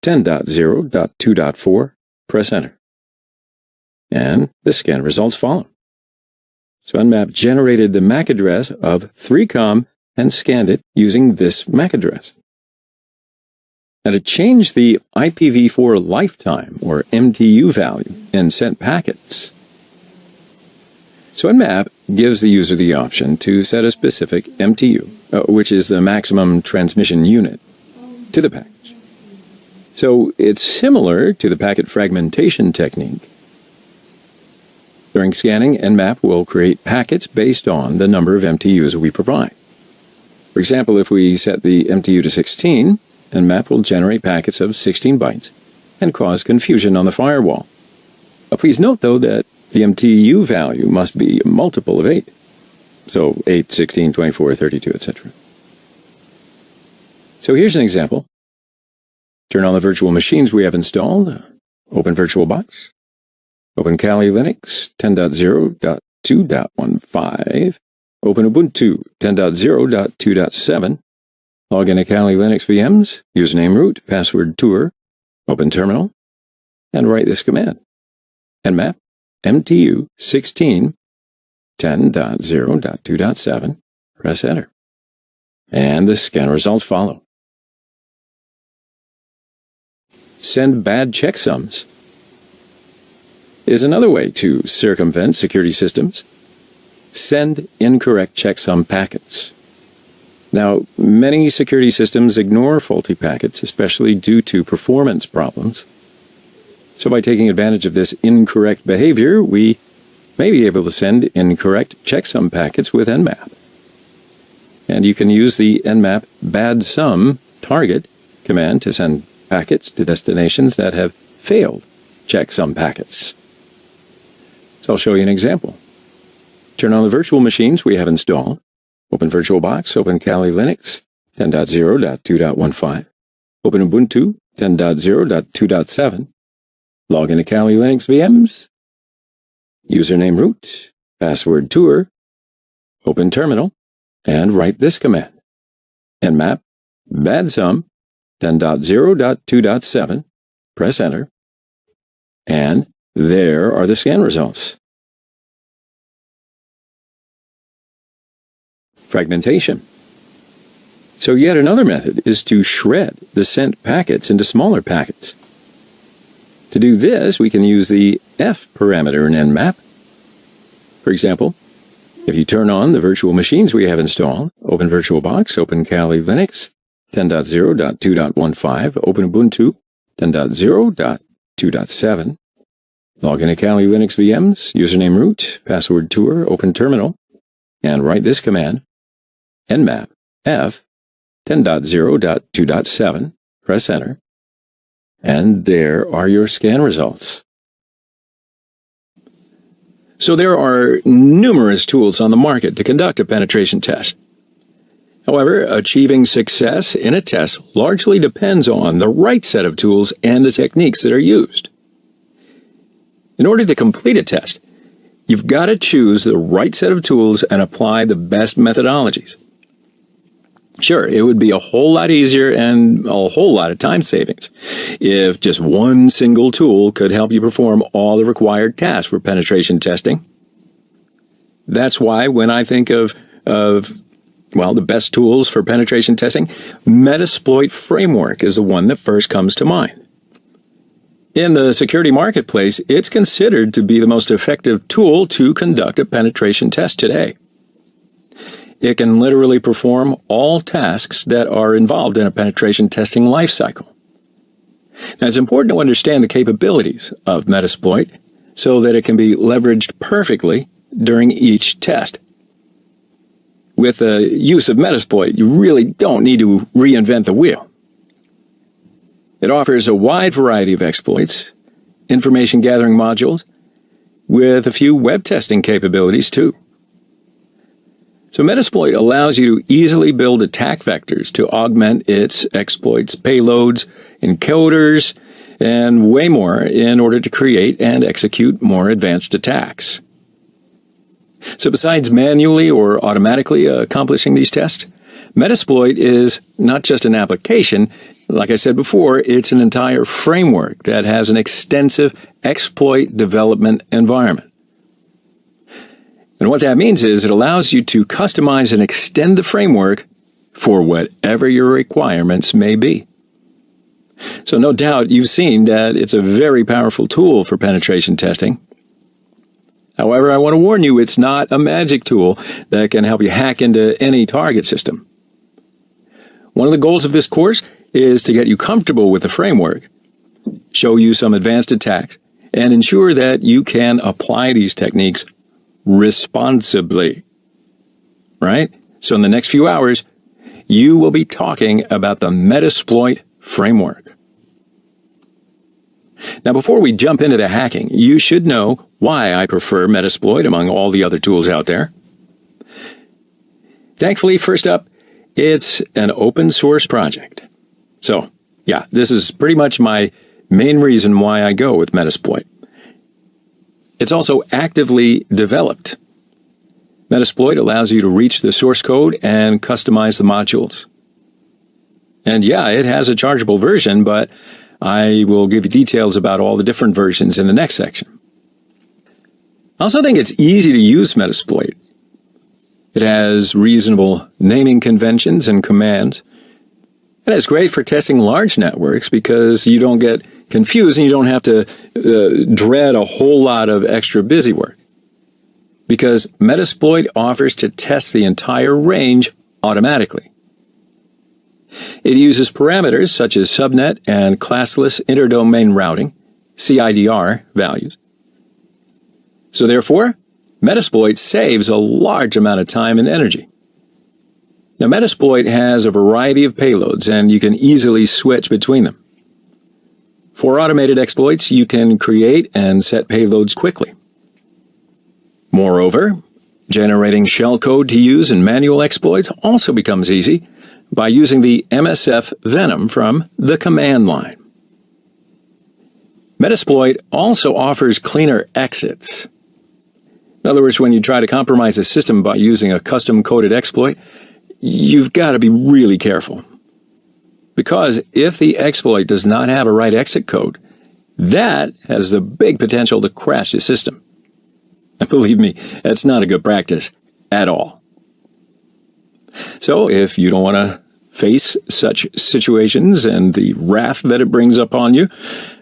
10.0.2.4, press enter. And the scan results follow. So Nmap generated the MAC address of 3com and scanned it using this MAC address. Now to change the IPv4 lifetime or MTU value in sent packets, so Nmap gives the user the option to set a specific MTU, which is the maximum transmission unit, to the package. So it's similar to the packet fragmentation technique. During scanning, Nmap will create packets based on the number of MTUs we provide. For example, if we set the MTU to 16, Nmap will generate packets of 16 bytes and cause confusion on the firewall. Please note, though, that the MTU value must be a multiple of 8. So 8, 16, 24, 32, etc. So here's an example. Turn on the virtual machines we have installed. Open VirtualBox. Open Kali Linux 10.0.2.15. Open Ubuntu 10.0.2.7. Log into Kali Linux VMs, username root, password tour, open terminal, and write this command. Nmap MTU 16 10.0.2.7, press enter. And the scan results follow. Send bad checksums is another way to circumvent security systems. Send incorrect checksum packets. Now, many security systems ignore faulty packets, especially due to performance problems. So by taking advantage of this incorrect behavior, we may be able to send incorrect checksum packets with Nmap. And you can use the Nmap bad sum target command to send packets to destinations that have failed checksum packets. So I'll show you an example. Turn on the virtual machines we have installed. Open VirtualBox, open Kali Linux 10.0.2.15, open Ubuntu 10.0.2.7, log into Kali Linux VMs, username root, password tour, open terminal, and write this command. nmap badsum 10.0.2.7, press enter, and there are the scan results. Fragmentation. So yet another method is to shred the sent packets into smaller packets. To do this, we can use the F parameter in nmap. For example, if you turn on the virtual machines we have installed, open VirtualBox, open Kali Linux 10.0.2.15, open Ubuntu 10.0.2.7, log into Kali Linux VMs, username root, password tour, open terminal, and write this command, nmap f 10.0.2.7, press enter, and there are your scan results. So there are numerous tools on the market to conduct a penetration test. However, achieving success in a test largely depends on the right set of tools and the techniques that are used. In order to complete a test, you've got to choose the right set of tools and apply the best methodologies. Sure, it would be a whole lot easier and a whole lot of time savings if just one single tool could help you perform all the required tasks for penetration testing. That's why when I think of the best tools for penetration testing, Metasploit framework is the one that first comes to mind. In the security marketplace, it's considered to be the most effective tool to conduct a penetration test today. It can literally perform all tasks that are involved in a penetration testing lifecycle. Now, it's important to understand the capabilities of Metasploit so that it can be leveraged perfectly during each test. With the use of Metasploit, you really don't need to reinvent the wheel. It offers a wide variety of exploits, information gathering modules, with a few web testing capabilities too. So Metasploit allows you to easily build attack vectors to augment its exploits, payloads, encoders, and way more in order to create and execute more advanced attacks. So besides manually or automatically accomplishing these tests, Metasploit is not just an application. Like I said before, it's an entire framework that has an extensive exploit development environment. And what that means is it allows you to customize and extend the framework for whatever your requirements may be. So no doubt you've seen that it's a very powerful tool for penetration testing. However, I want to warn you, it's not a magic tool that can help you hack into any target system. One of the goals of this course is to get you comfortable with the framework, show you some advanced attacks, and ensure that you can apply these techniques responsibly. Right? So in the next few hours, you will be talking about the Metasploit framework. Now, before we jump into the hacking, you should know why I prefer Metasploit among all the other tools out there. Thankfully, first up, it's an open source project. So, yeah, this is pretty much my main reason why I go with Metasploit. It's also actively developed. Metasploit allows you to reach the source code and customize the modules. And yeah, it has a chargeable version, but I will give you details about all the different versions in the next section. I also think it's easy to use Metasploit. It has reasonable naming conventions and commands. And it's great for testing large networks because you don't get confused and you don't have to dread a whole lot of extra busy work. Because Metasploit offers to test the entire range automatically. It uses parameters such as subnet and classless interdomain routing, CIDR values. So therefore, Metasploit saves a large amount of time and energy. Now, Metasploit has a variety of payloads, and you can easily switch between them. For automated exploits, you can create and set payloads quickly. Moreover, generating shellcode to use in manual exploits also becomes easy by using the MSF Venom from the command line. Metasploit also offers cleaner exits. In other words, when you try to compromise a system by using a custom-coded exploit, you've got to be really careful. Because if the exploit does not have a right exit code, that has the big potential to crash the system. And believe me, that's not a good practice at all. So if you don't want to face such situations and the wrath that it brings upon you,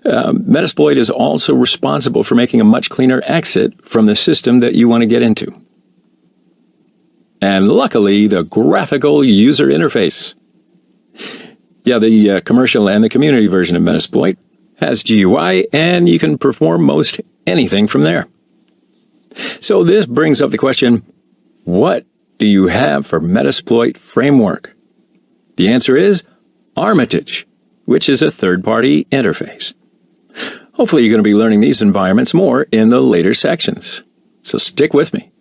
Metasploit is also responsible for making a much cleaner exit from the system that you want to get into. And luckily, the graphical user interface. Yeah, the commercial and the community version of Metasploit has GUI, and you can perform most anything from there. So this brings up the question, what do you have for Metasploit framework? The answer is Armitage, which is a third-party interface. Hopefully you're going to be learning these environments more in the later sections. So stick with me.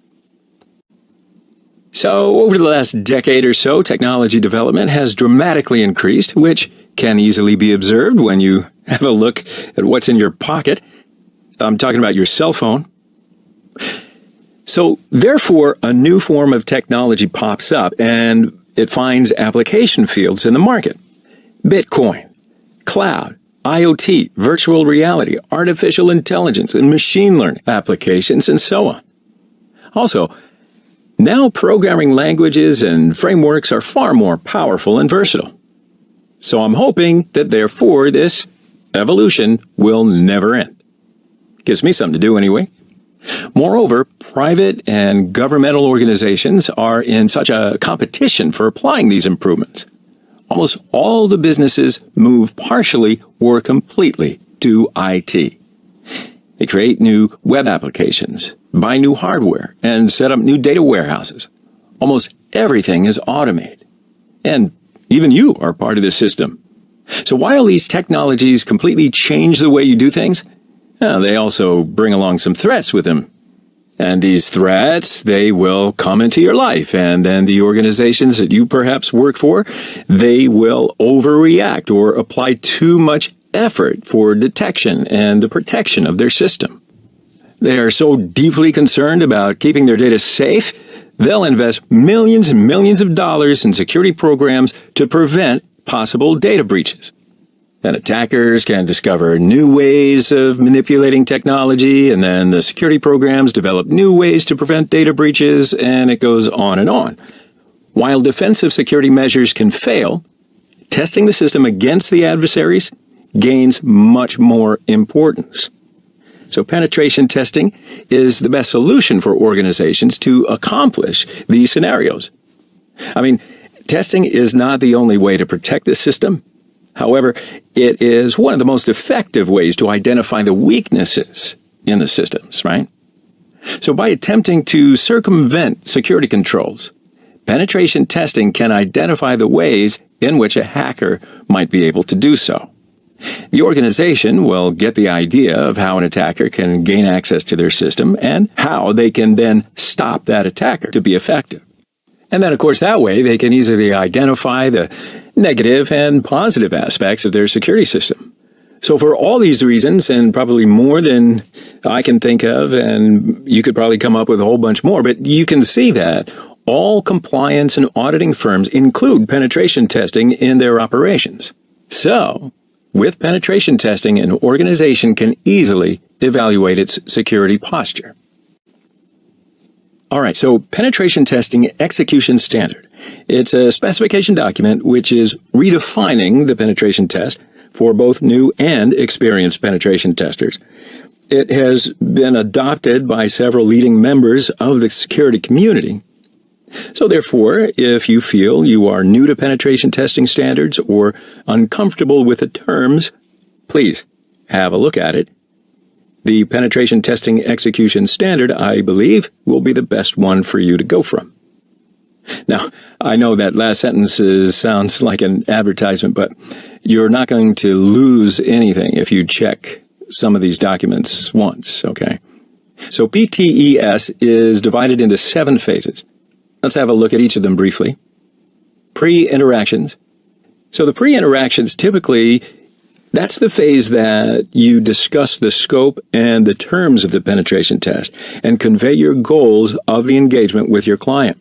So, over the last decade or so, technology development has dramatically increased, which can easily be observed when you have a look at what's in your pocket. I'm talking about your cell phone. So, therefore, a new form of technology pops up, and it finds application fields in the market. Bitcoin, cloud, IoT, virtual reality, artificial intelligence, and machine learning applications, and so on. Also, now programming languages and frameworks are far more powerful and versatile. So I'm hoping that therefore this evolution will never end. Gives me something to do anyway. Moreover, private and governmental organizations are in such a competition for applying these improvements. Almost all the businesses move partially or completely to IT. They create new web applications, buy new hardware, and set up new data warehouses. Almost everything is automated. And even you are part of the system. So while these technologies completely change the way you do things, they also bring along some threats with them. And these threats, they will come into your life. And then the organizations that you perhaps work for, they will overreact or apply too much effort for detection and the protection of their system. They are so deeply concerned about keeping their data safe, they'll invest millions and millions of dollars in security programs to prevent possible data breaches. Then attackers can discover new ways of manipulating technology, and then the security programs develop new ways to prevent data breaches, and it goes on and on. While defensive security measures can fail, testing the system against the adversaries gains much more importance. So penetration testing is the best solution for organizations to accomplish these scenarios. I mean, testing is not the only way to protect the system. However, it is one of the most effective ways to identify the weaknesses in the systems, right? So by attempting to circumvent security controls, penetration testing can identify the ways in which a hacker might be able to do so. The organization will get the idea of how an attacker can gain access to their system and how they can then stop that attacker to be effective. And then, of course, that way they can easily identify the negative and positive aspects of their security system. So for all these reasons, and probably more than I can think of, and you could probably come up with a whole bunch more, but you can see that all compliance and auditing firms include penetration testing in their operations. So, with penetration testing, an organization can easily evaluate its security posture. All right, so penetration testing execution standard. It's a specification document which is redefining the penetration test for both new and experienced penetration testers. It has been adopted by several leading members of the security community. So therefore, if you feel you are new to penetration testing standards or uncomfortable with the terms, please have a look at it. The penetration testing execution standard, I believe, will be the best one for you to go from. Now, I know that last sentence sounds like an advertisement, but you're not going to lose anything if you check some of these documents once, okay? So PTES is divided into 7 phases. Let's have a look at each of them briefly. Pre-interactions. So the pre-interactions, typically, that's the phase that you discuss the scope and the terms of the penetration test and convey your goals of the engagement with your client.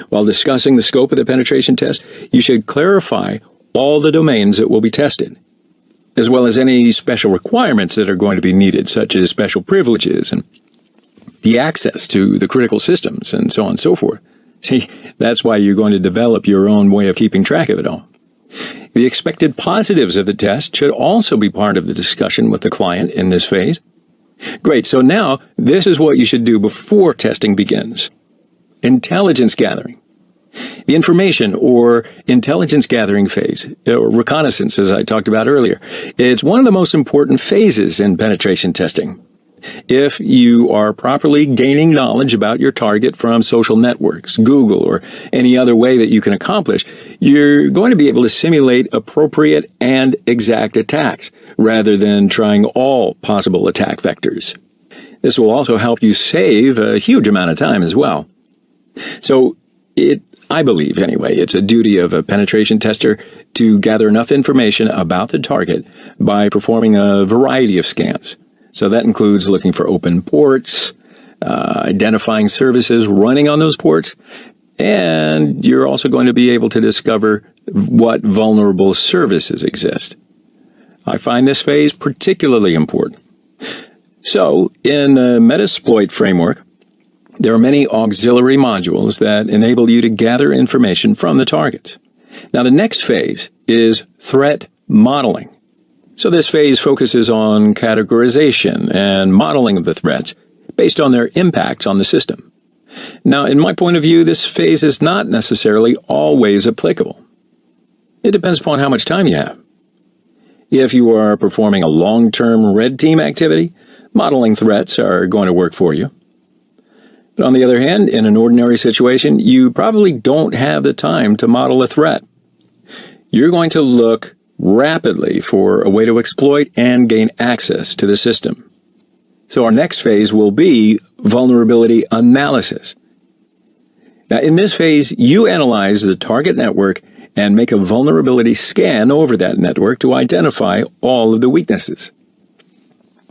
While discussing the scope of the penetration test, you should clarify all the domains that will be tested, as well as any special requirements that are going to be needed, such as special privileges and the access to the critical systems and so on and so forth. See, that's why you're going to develop your own way of keeping track of it all. The expected positives of the test should also be part of the discussion with the client in this phase. Great, so now this is what you should do before testing begins. Intelligence gathering. The information or intelligence gathering phase, or reconnaissance as I talked about earlier, it's one of the most important phases in penetration testing. If you are properly gaining knowledge about your target from social networks, Google, or any other way that you can accomplish, you're going to be able to simulate appropriate and exact attacks rather than trying all possible attack vectors. This will also help you save a huge amount of time as well. So I believe anyway, it's a duty of a penetration tester to gather enough information about the target by performing a variety of scans. So that includes looking for open ports, identifying services running on those ports, and you're also going to be able to discover what vulnerable services exist. I find this phase particularly important. So, in the Metasploit framework, there are many auxiliary modules that enable you to gather information from the targets. Now, the next phase is threat modeling. So this phase focuses on categorization and modeling of the threats based on their impacts on the system. Now, in my point of view, this phase is not necessarily always applicable. It depends upon how much time you have. If you are performing a long-term red team activity, modeling threats are going to work for you. But on the other hand, in an ordinary situation, you probably don't have the time to model a threat. You're going to look rapidly for a way to exploit and gain access to the system. So our next phase will be vulnerability analysis. Now, in this phase, you analyze the target network and make a vulnerability scan over that network to identify all of the weaknesses.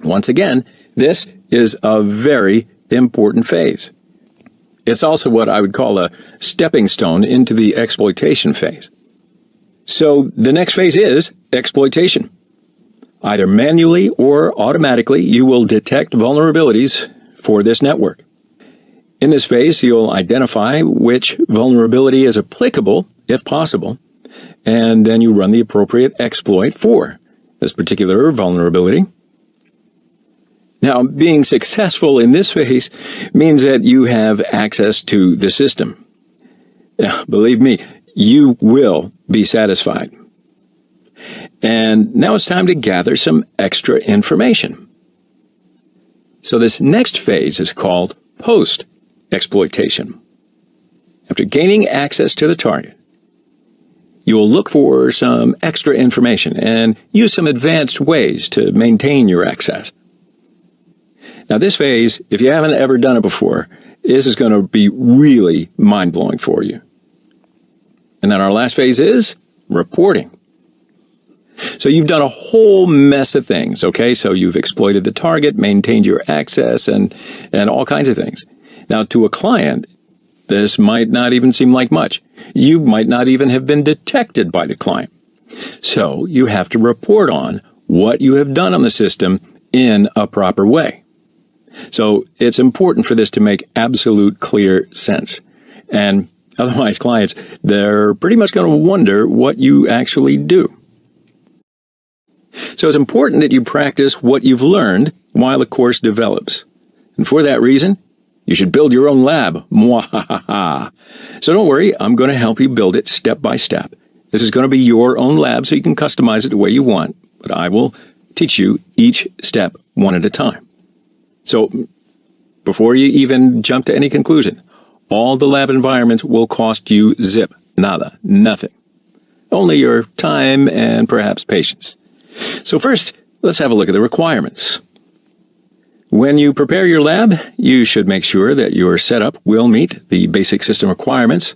Once again, this is a very important phase. It's also what I would call a stepping stone into the exploitation phase. So the next phase is exploitation. Either manually or automatically, you will detect vulnerabilities for this network. In this phase, you'll identify which vulnerability is applicable, if possible, and then you run the appropriate exploit for this particular vulnerability. Now, being successful in this phase means that you have access to the system. Now, believe me, you will be satisfied. And now it's time to gather some extra information. So this next phase is called post-exploitation. After gaining access to the target, you will look for some extra information and use some advanced ways to maintain your access. Now this phase, if you haven't ever done it before, this is going to be really mind-blowing for you. And then our last phase is reporting. So you've done a whole mess of things, okay? So you've exploited the target, maintained your access, and all kinds of things. Now, to a client, this might not even seem like much. You might not even have been detected by the client. So you have to report on what you have done on the system in a proper way. So it's important for this to make absolute clear sense. And otherwise, clients, they're pretty much going to wonder what you actually do. So it's important that you practice what you've learned while the course develops. And for that reason, you should build your own lab. Mwahaha. So don't worry, I'm going to help you build it step by step. This is going to be your own lab, so you can customize it the way you want, but I will teach you each step one at a time. So before you even jump to any conclusion, all the lab environments will cost you zip, nada, nothing. Only your time and perhaps patience. So first, let's have a look at the requirements. When you prepare your lab, you should make sure that your setup will meet the basic system requirements.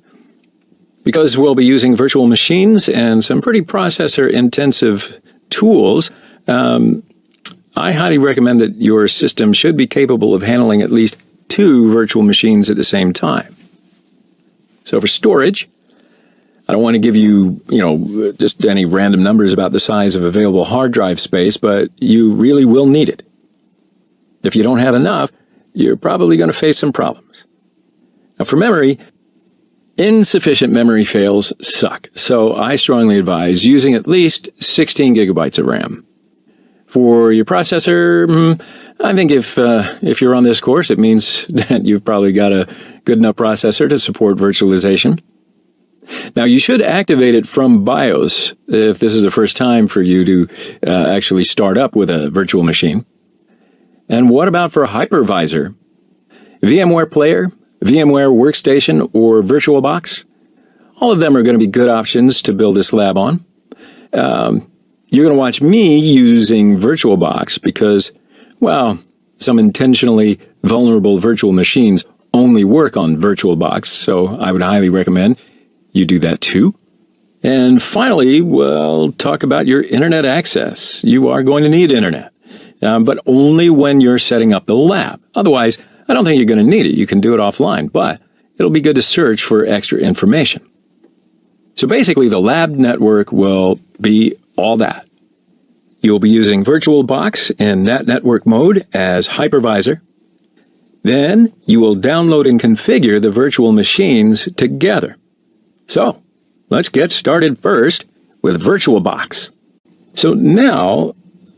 Because we'll be using virtual machines and some pretty processor-intensive tools, I highly recommend that your system should be capable of handling at least 2 virtual machines at the same time. So for storage, I don't want to give you, just any random numbers about the size of available hard drive space, but you really will need it. If you don't have enough, you're probably going to face some problems. Now for memory, insufficient memory fails suck, so I strongly advise using at least 16 gigabytes of RAM. For your processor, I think if you're on this course, it means that you've probably got a good enough processor to support virtualization. Now, you should activate it from BIOS if this is the first time for you to actually start up with a virtual machine. And what about for a hypervisor? VMware Player, VMware Workstation, or VirtualBox? All of them are going to be good options to build this lab on. You're going to watch me using VirtualBox because, well, some intentionally vulnerable virtual machines only work on VirtualBox, so I would highly recommend you do that too. And finally, we'll talk about your internet access. You are going to need internet, but only when you're setting up the lab. Otherwise, I don't think you're going to need it. You can do it offline, but it'll be good to search for extra information. So basically, the lab network will be all that. You'll be using VirtualBox in NAT network mode as hypervisor. Then you will download and configure the virtual machines together. So let's get started first with VirtualBox. So now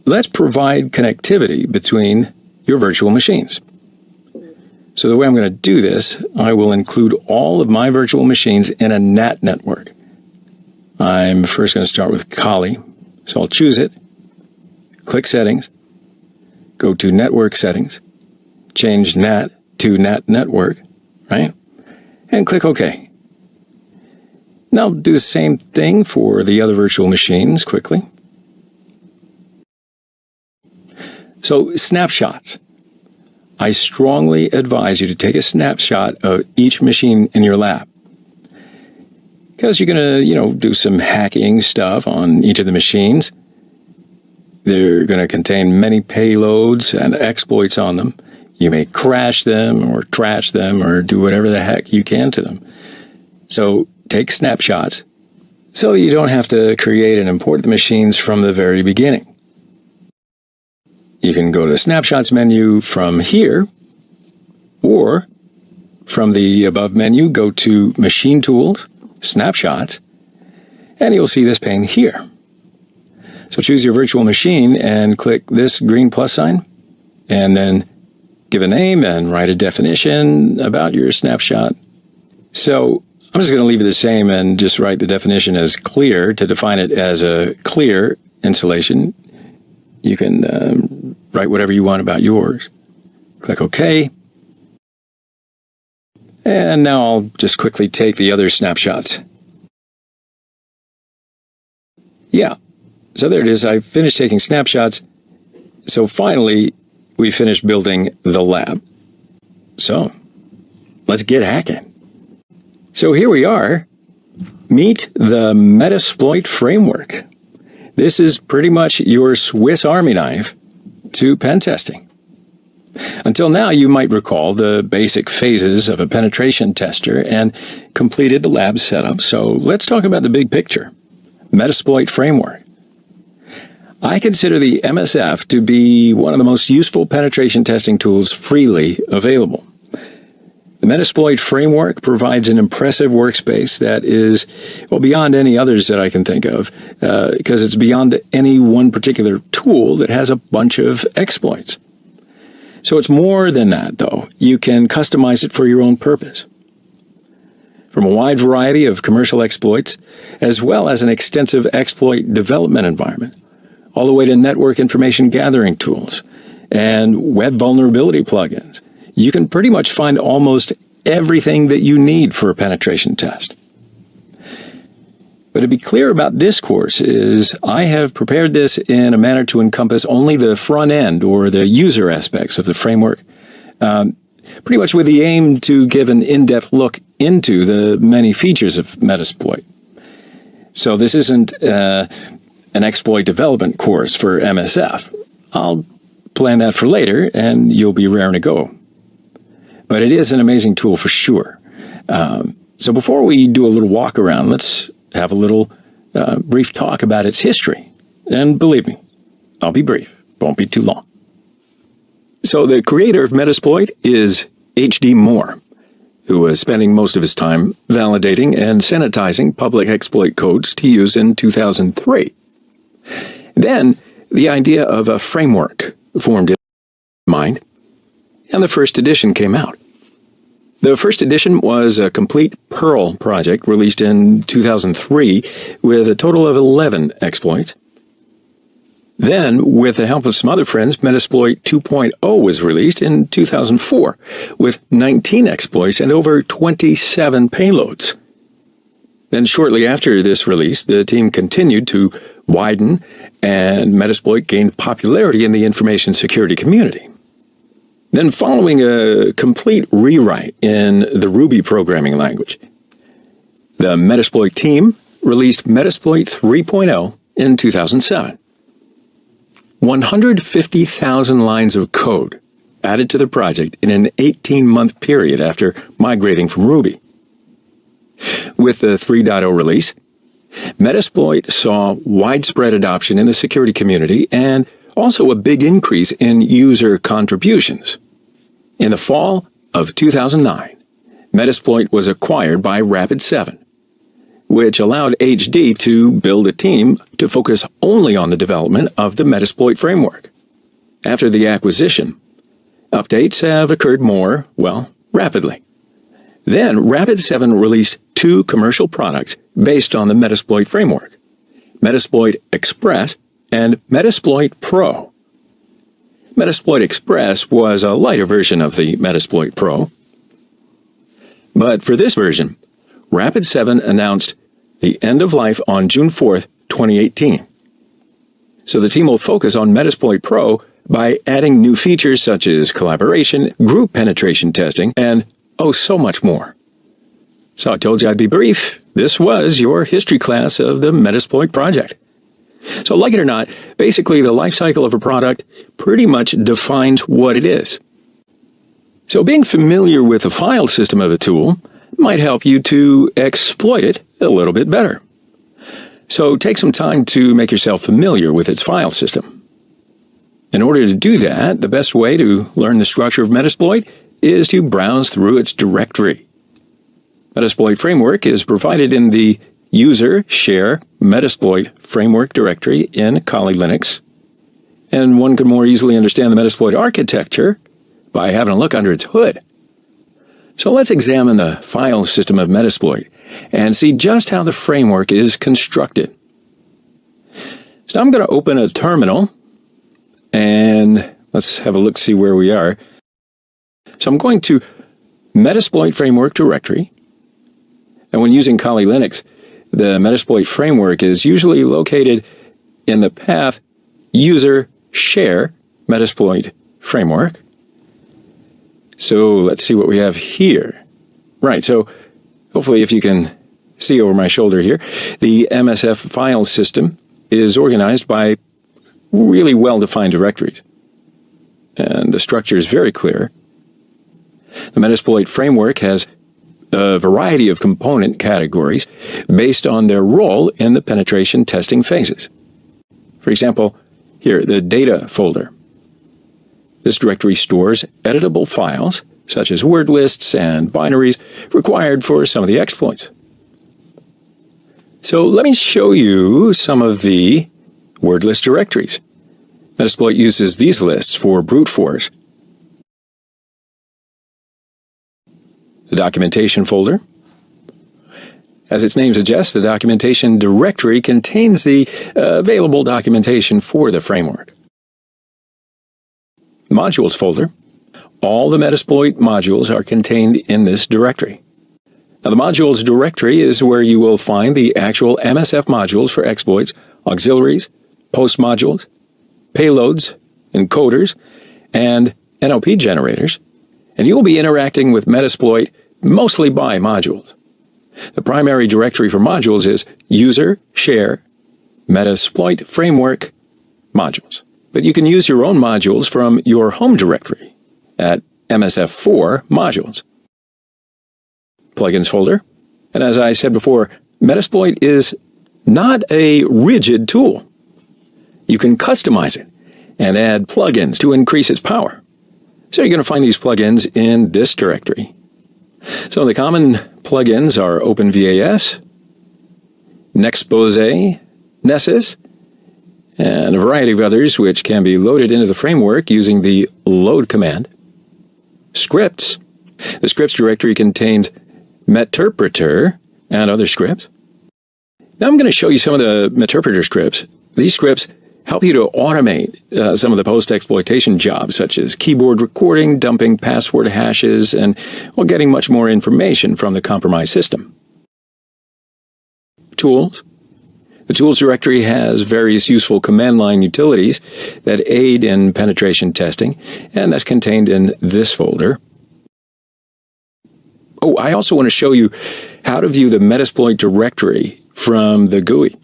let's provide connectivity between your virtual machines. So the way I'm going to do this, I will include all of my virtual machines in a NAT network. I'm first going to start with Kali. So I'll choose it, click Settings, go to Network Settings, change NAT to NAT Network, right? And click OK. Now do the same thing for the other virtual machines quickly. So snapshots. I strongly advise you to take a snapshot of each machine in your lab. Because you're going to, do some hacking stuff on each of the machines. They're going to contain many payloads and exploits on them. You may crash them or trash them or do whatever the heck you can to them. So take snapshots so you don't have to create and import the machines from the very beginning. You can go to the Snapshots menu from here, or from the above menu, go to Machine Tools, Snapshots, and you'll see this pane here. So choose your virtual machine and click this green plus sign, and then give a name and write a definition about your snapshot. So I'm just going to leave it the same and just write the definition as clear to define it as a clear installation. You can write whatever you want about yours. Click OK. And now I'll just quickly take the other snapshots. Yeah, so there it is. I finished taking snapshots. So finally, we finished building the lab. So let's get hacking. So here we are. Meet the Metasploit framework. This is pretty much your Swiss Army knife to pen testing. Until now, you might recall the basic phases of a penetration tester and completed the lab setup. So let's talk about the big picture. Metasploit framework. I consider the MSF to be one of the most useful penetration testing tools freely available. The Metasploit framework provides an impressive workspace that is, beyond any others that I can think of, because it's beyond any one particular tool that has a bunch of exploits. So it's more than that, though. You can customize it for your own purpose. From a wide variety of commercial exploits, as well as an extensive exploit development environment, all the way to network information gathering tools and web vulnerability plugins. You can pretty much find almost everything that you need for a penetration test. But to be clear about this course is I have prepared this in a manner to encompass only the front end or the user aspects of the framework, pretty much with the aim to give an in-depth look into the many features of Metasploit. So this isn't an exploit development course for MSF. I'll plan that for later, and you'll be raring to go. But it is an amazing tool for sure. So before we do a little walk around, let's have a little brief talk about its history. And believe me, I'll be brief. Won't be too long. So the creator of Metasploit is H.D. Moore, who was spending most of his time validating and sanitizing public exploit codes to use in 2003. Then, the idea of a framework formed in his mind, and the first edition came out. The first edition was a complete Perl project released in 2003 with a total of 11 exploits. Then, with the help of some other friends, Metasploit 2.0 was released in 2004 with 19 exploits and over 27 payloads. Then shortly after this release, the team continued to widen, and Metasploit gained popularity in the information security community. Then following a complete rewrite in the Ruby programming language, the Metasploit team released Metasploit 3.0 in 2007. 150,000 lines of code added to the project in an 18-month period after migrating from Ruby. With the 3.0 release, Metasploit saw widespread adoption in the security community and also a big increase in user contributions. In the fall of 2009, Metasploit was acquired by Rapid7, which allowed HD to build a team to focus only on the development of the Metasploit framework. After the acquisition, updates have occurred more, rapidly. Then Rapid7 released 2 commercial products based on the Metasploit framework, Metasploit Express and Metasploit Pro. Metasploit Express was a lighter version of the Metasploit Pro. But for this version, Rapid7 announced the end of life on June 4th, 2018. So the team will focus on Metasploit Pro by adding new features such as collaboration, group penetration testing, and so much more. So I told you I'd be brief. This was your history class of the Metasploit project. So like it or not, basically the life cycle of a product pretty much defines what it is. So being familiar with the file system of a tool might help you to exploit it a little bit better. So take some time to make yourself familiar with its file system. In order to do that, the best way to learn the structure of Metasploit is to browse through its directory. Metasploit framework is provided in the User Share Metasploit Framework directory in Kali Linux, and one can more easily understand the Metasploit architecture by having a look under its hood. So let's examine the file system of Metasploit and see just how the framework is constructed. So I'm going to open a terminal, and let's have a look, see where we are. So I'm going to Metasploit Framework directory, and when using Kali Linux, the Metasploit framework is usually located in the path User Share Metasploit Framework. So let's see what we have here. Right, so hopefully if you can see over my shoulder here, the MSF file system is organized by really well-defined directories. And the structure is very clear. The Metasploit framework has a variety of component categories based on their role in the penetration testing phases. For example, here, the data folder. This directory stores editable files, such as word lists and binaries, required for some of the exploits. So let me show you some of the word list directories. Metasploit uses these lists for brute force. The documentation folder. As its name suggests, the documentation directory contains the available documentation for the framework. Modules folder. all the Metasploit modules are contained in this directory. Now, the modules directory is where you will find the actual MSF modules for exploits, auxiliaries, post modules, payloads, encoders, and NLP generators, and you will be interacting with Metasploit mostly by modules. The primary directory for modules is user, share, Metasploit framework modules. But you can use your own modules from your home directory at MSF4 modules. Plugins folder. And as I said before, Metasploit is not a rigid tool. You can customize it and add plugins to increase its power. So you're going to find these plugins in this directory. Some of the common plugins are OpenVAS, Nexpose, Nessus, and a variety of others which can be loaded into the framework using the load command. Scripts. The scripts directory contains Meterpreter and other scripts. Now I'm going to show you some of the Meterpreter scripts. These scripts help you to automate some of the post-exploitation jobs, such as keyboard recording, dumping password hashes, and getting much more information from the compromised system. Tools. The tools directory has various useful command line utilities that aid in penetration testing, and that's contained in this folder. Oh, I also want to show you how to view the Metasploit directory from the GUI.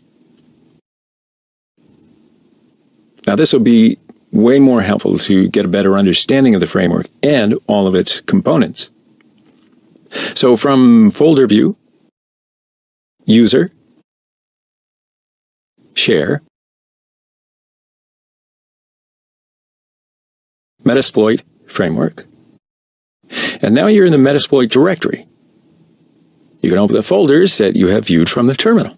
Now, this will be way more helpful to get a better understanding of the framework and all of its components. So from folder view, user, share, Metasploit framework, and now you're in the Metasploit directory. You can open the folders that you have viewed from the terminal.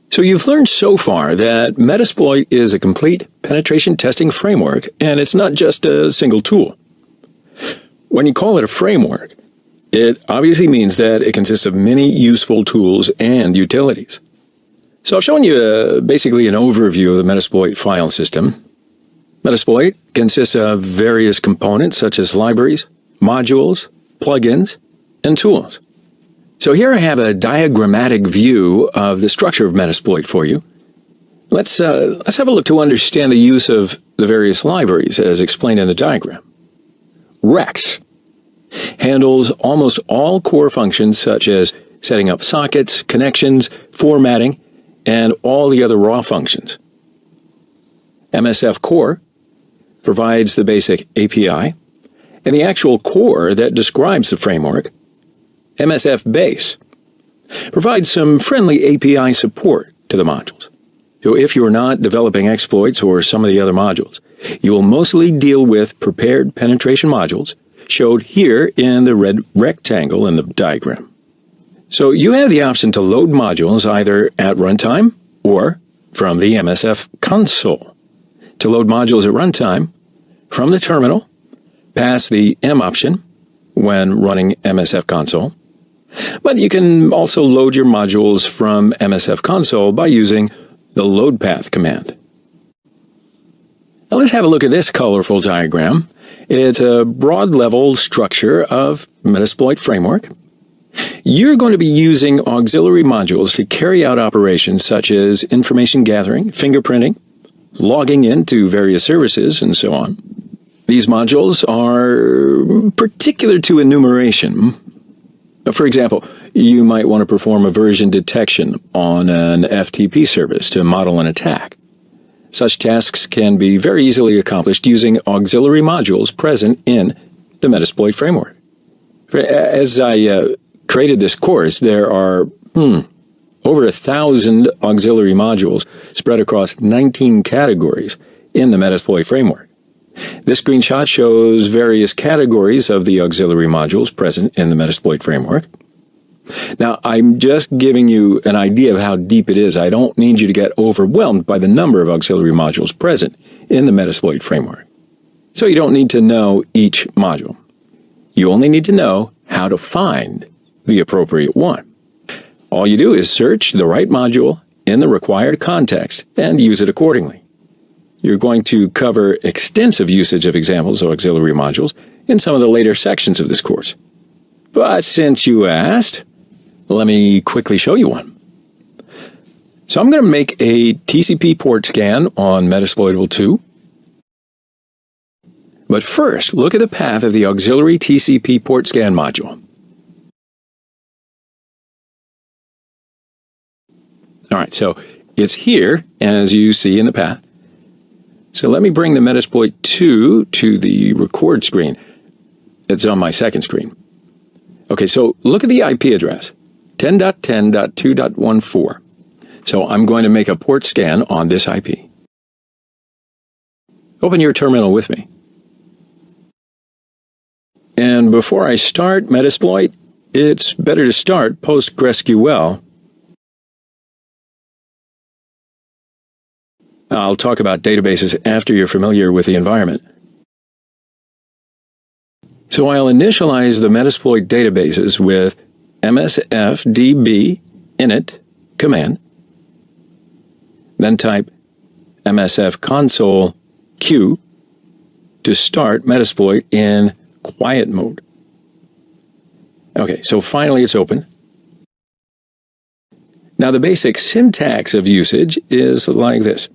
So you've learned so far that Metasploit is a complete penetration testing framework, and it's not just a single tool. When you call it a framework, it obviously means that it consists of many useful tools and utilities. So I've shown you basically an overview of the Metasploit file system. Metasploit consists of various components such as libraries, modules, plugins, and tools. So here I have a diagrammatic view of the structure of Metasploit for you. Let's have a look to understand the use of the various libraries as explained in the diagram. Rex handles almost all core functions such as setting up sockets, connections, formatting, and all the other raw functions. MSF Core provides the basic API, and the actual core that describes the framework, MSF Base, provides some friendly API support to the modules. So if you're not developing exploits or some of the other modules, you will mostly deal with prepared penetration modules, showed here in the red rectangle in the diagram. So you have the option to load modules either at runtime or from the MSF console. To load modules at runtime, from the terminal, pass the M option when running MSF console. But you can also load your modules from MSF console by using the load path command. Now let's have a look at this colorful diagram. It's a broad level structure of Metasploit framework. You're going to be using auxiliary modules to carry out operations such as information gathering, fingerprinting, logging into various services, and so on. These modules are particular to enumeration. For example, you might want to perform a version detection on an FTP service to model an attack. Such tasks can be very easily accomplished using auxiliary modules present in the Metasploit framework. As I created this course, there are over 1,000 auxiliary modules spread across 19 categories in the Metasploit framework. This screenshot shows various categories of the auxiliary modules present in the Metasploit framework. Now, I'm just giving you an idea of how deep it is. I don't need you to get overwhelmed by the number of auxiliary modules present in the Metasploit framework. So you don't need to know each module. You only need to know how to find the appropriate one. All you do is search the right module in the required context and use it accordingly. You're going to cover extensive usage of examples of auxiliary modules in some of the later sections of this course. But since you asked, let me quickly show you one. So I'm going to make a TCP port scan on Metasploitable 2. But first, look at the path of the auxiliary TCP port scan module. All right, so it's here, as you see in the path. So let me bring the Metasploit 2 to the record screen. It's on my second screen. Okay, so look at the IP address, 10.10.2.14. So I'm going to make a port scan on this IP. Open your terminal with me. And before I start Metasploit, it's better to start PostgreSQL. I'll talk about databases after you're familiar with the environment. So I'll initialize the Metasploit databases with msfdb init command, then type msf console q to start Metasploit in quiet mode. Okay, so finally it's open. Now the basic syntax of usage is like this.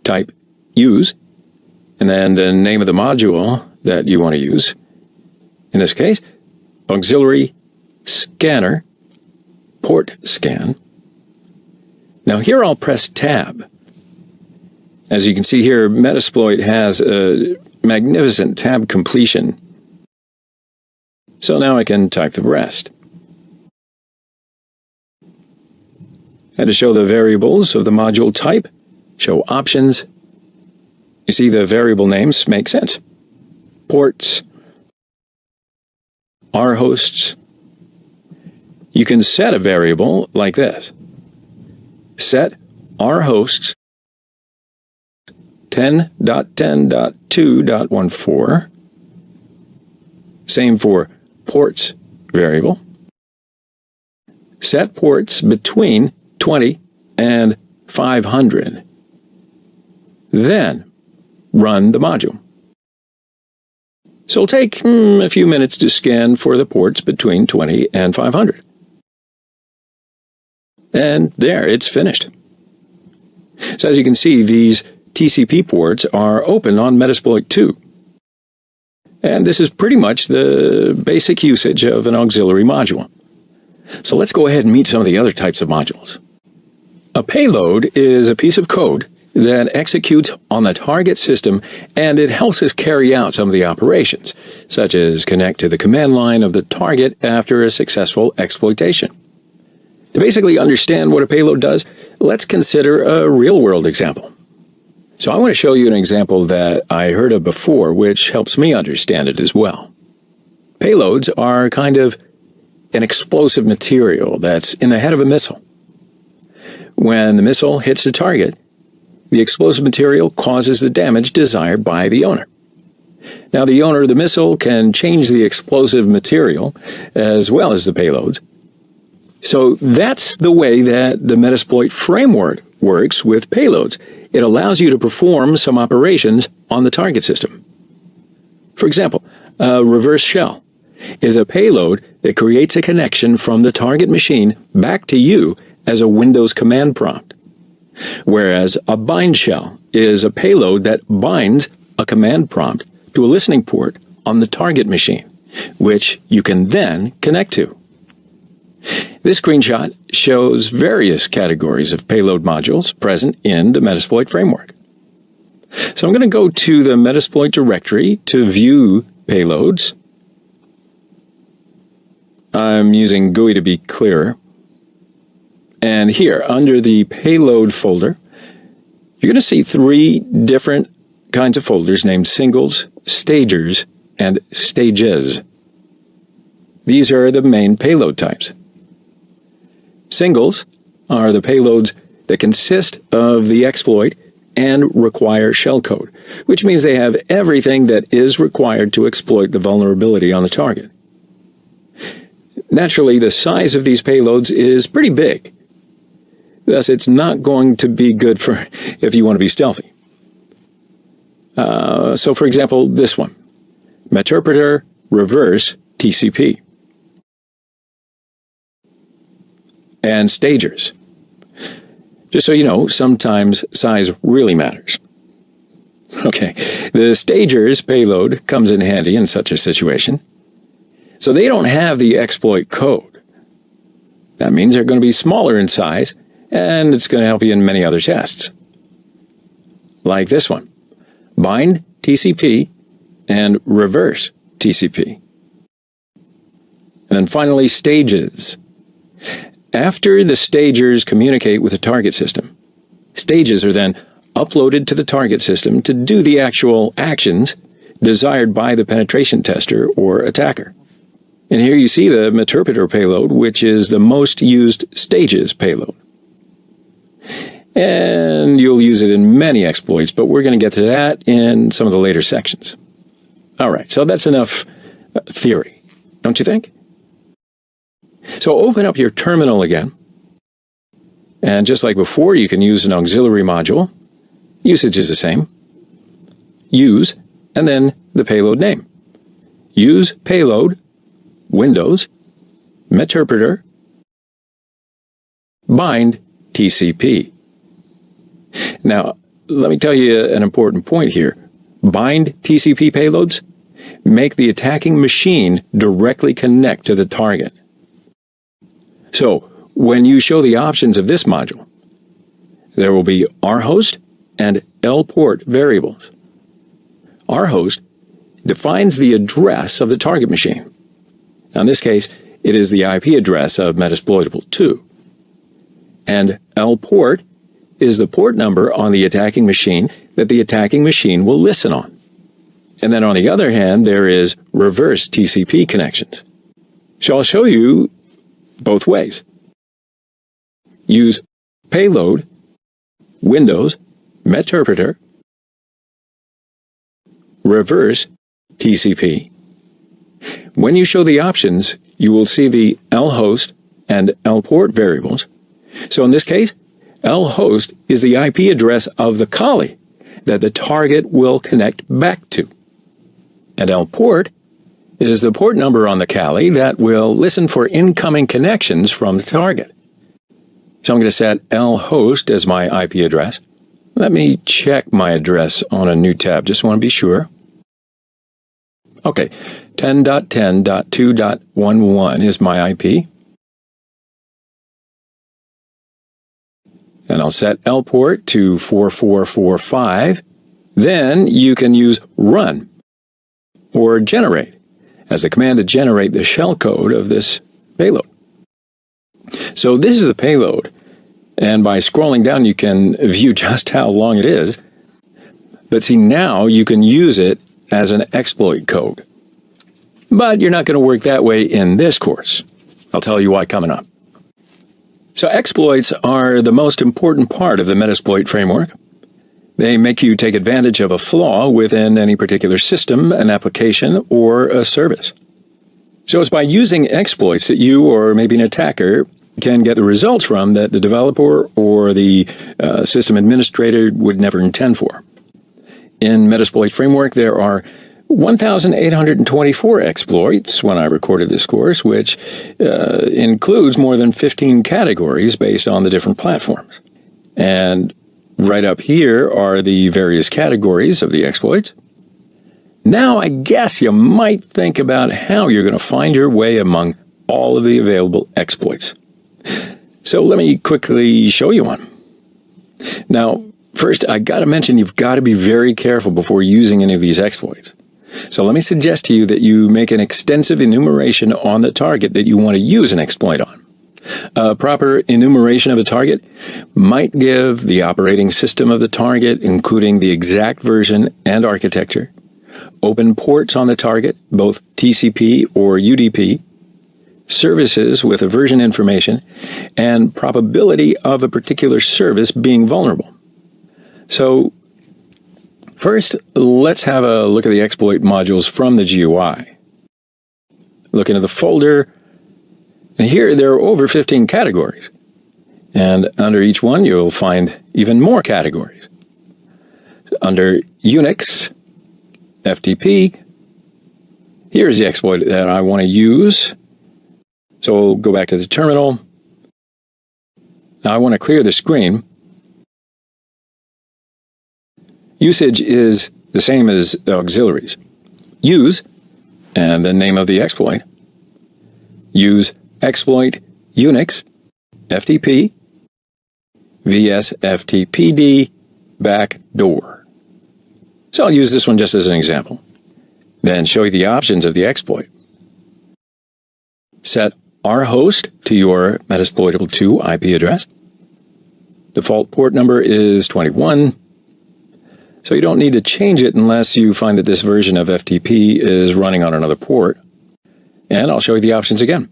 Type use, and then the name of the module that you want to use. In this case, auxiliary scanner port scan. Now here I'll press tab. As you can see here, Metasploit has a magnificent tab completion. So now I can type the rest. And to show the variables of the module type, show options. You see the variable names make sense. Ports, rhosts. You can set a variable like this. Set rhosts 10.10.2.14. Same for ports variable. Set ports between 20 and 500. Then run the module. So it'll take a few minutes to scan for the ports between 20 and 500. And there, it's finished. So as you can see, these TCP ports are open on Metasploit 2. And this is pretty much the basic usage of an auxiliary module. So let's go ahead and meet some of the other types of modules. A payload is a piece of code that executes on the target system, and it helps us carry out some of the operations, such as connect to the command line of the target after a successful exploitation. To basically understand what a payload does, let's consider a real-world example. So I want to show you an example that I heard of before, which helps me understand it as well. Payloads are kind of an explosive material that's in the head of a missile. When the missile hits the target, the explosive material causes the damage desired by the owner. Now, the owner of the missile can change the explosive material as well as the payloads. So that's the way that the Metasploit framework works with payloads. It allows you to perform some operations on the target system. For example, a reverse shell is a payload that creates a connection from the target machine back to you as a Windows command prompt. Whereas a bind shell is a payload that binds a command prompt to a listening port on the target machine, which you can then connect to. This screenshot shows various categories of payload modules present in the Metasploit framework. So I'm going to go to the Metasploit directory to view payloads. I'm using GUI to be clearer. And here, under the payload folder, you're going to see three different kinds of folders named singles, stagers, and stages. These are the main payload types. Singles are the payloads that consist of the exploit and require shellcode, which means they have everything that is required to exploit the vulnerability on the target. Naturally, the size of these payloads is pretty big. Thus, it's not going to be good for if you want to be stealthy. So, for example, this one, Meterpreter Reverse TCP. And stagers. Just so you know, sometimes size really matters. Okay, the stagers payload comes in handy in such a situation. So they don't have the exploit code. That means they're going to be smaller in size, and it's going to help you in many other tests. Like this one, bind TCP and reverse TCP. And then finally, stages. After the stagers communicate with the target system, stages are then uploaded to the target system to do the actual actions desired by the penetration tester or attacker. And here you see the Meterpreter payload, which is the most used stages payload. And you'll use it in many exploits, but we're going to get to that in some of the later sections. All right, so that's enough theory, don't you think? So open up your terminal again. And just like before, you can use an auxiliary module. Usage is the same. Use, and then the payload name. Use payload, Windows, Meterpreter, bind TCP. Now, let me tell you an important point here. Bind TCP payloads make the attacking machine directly connect to the target. So, when you show the options of this module, there will be rhost and lport variables. Rhost defines the address of the target machine. Now, in this case, it is the IP address of Metasploitable 2. And lport is the port number on the attacking machine that the attacking machine will listen on. And then on the other hand, there is reverse TCP connections. So I'll show you both ways. Use payload, Windows, Meterpreter, reverse TCP. When you show the options, you will see the lhost and lport variables. So in this case, lhost is the IP address of the callie that the target will connect back to. And lport is the port number on the callie that will listen for incoming connections from the target. So I'm going to set lhost as my IP address. Let me check my address on a new tab. Just want to be sure. Okay, 10.10.2.11 is my IP. And I'll set lport to 4445. Then you can use run or generate as a command to generate the shellcode of this payload. So this is the payload, and by scrolling down you can view just how long it is. But see, now you can use it as an exploit code. But you're not going to work that way in this course. I'll tell you why coming up. So exploits are the most important part of the Metasploit framework. They make you take advantage of a flaw within any particular system, an application, or a service. So it's by using exploits that you, or maybe an attacker, can get the results from that the developer or the system administrator would never intend for. In Metasploit framework, there are 1,824 exploits when I recorded this course, which includes more than 15 categories based on the different platforms. And right up here are the various categories of the exploits. Now, I guess you might think about how you're going to find your way among all of the available exploits. So let me quickly show you one. Now, first, I got to mention you've got to be very careful before using any of these exploits. So let me suggest to you that you make an extensive enumeration on the target that you want to use an exploit on. A proper enumeration of a target might give the operating system of the target, including the exact version and architecture, open ports on the target, both TCP or UDP, services with a version information, and probability of a particular service being vulnerable. So, first, let's have a look at the exploit modules from the GUI. Look into the folder, and here there are over 15 categories. And under each one, you'll find even more categories. Under Unix FTP. Here's the exploit that I want to use. So we'll go back to the terminal. Now I want to clear the screen. Usage is the same as auxiliaries. Use, and the name of the exploit. Use exploit Unix FTP vsftpd backdoor. So I'll use this one just as an example. Then show you the options of the exploit. Set rhost to your Metasploitable2 IP address. Default port number is 21. So you don't need to change it unless you find that this version of FTP is running on another port. And I'll show you the options again.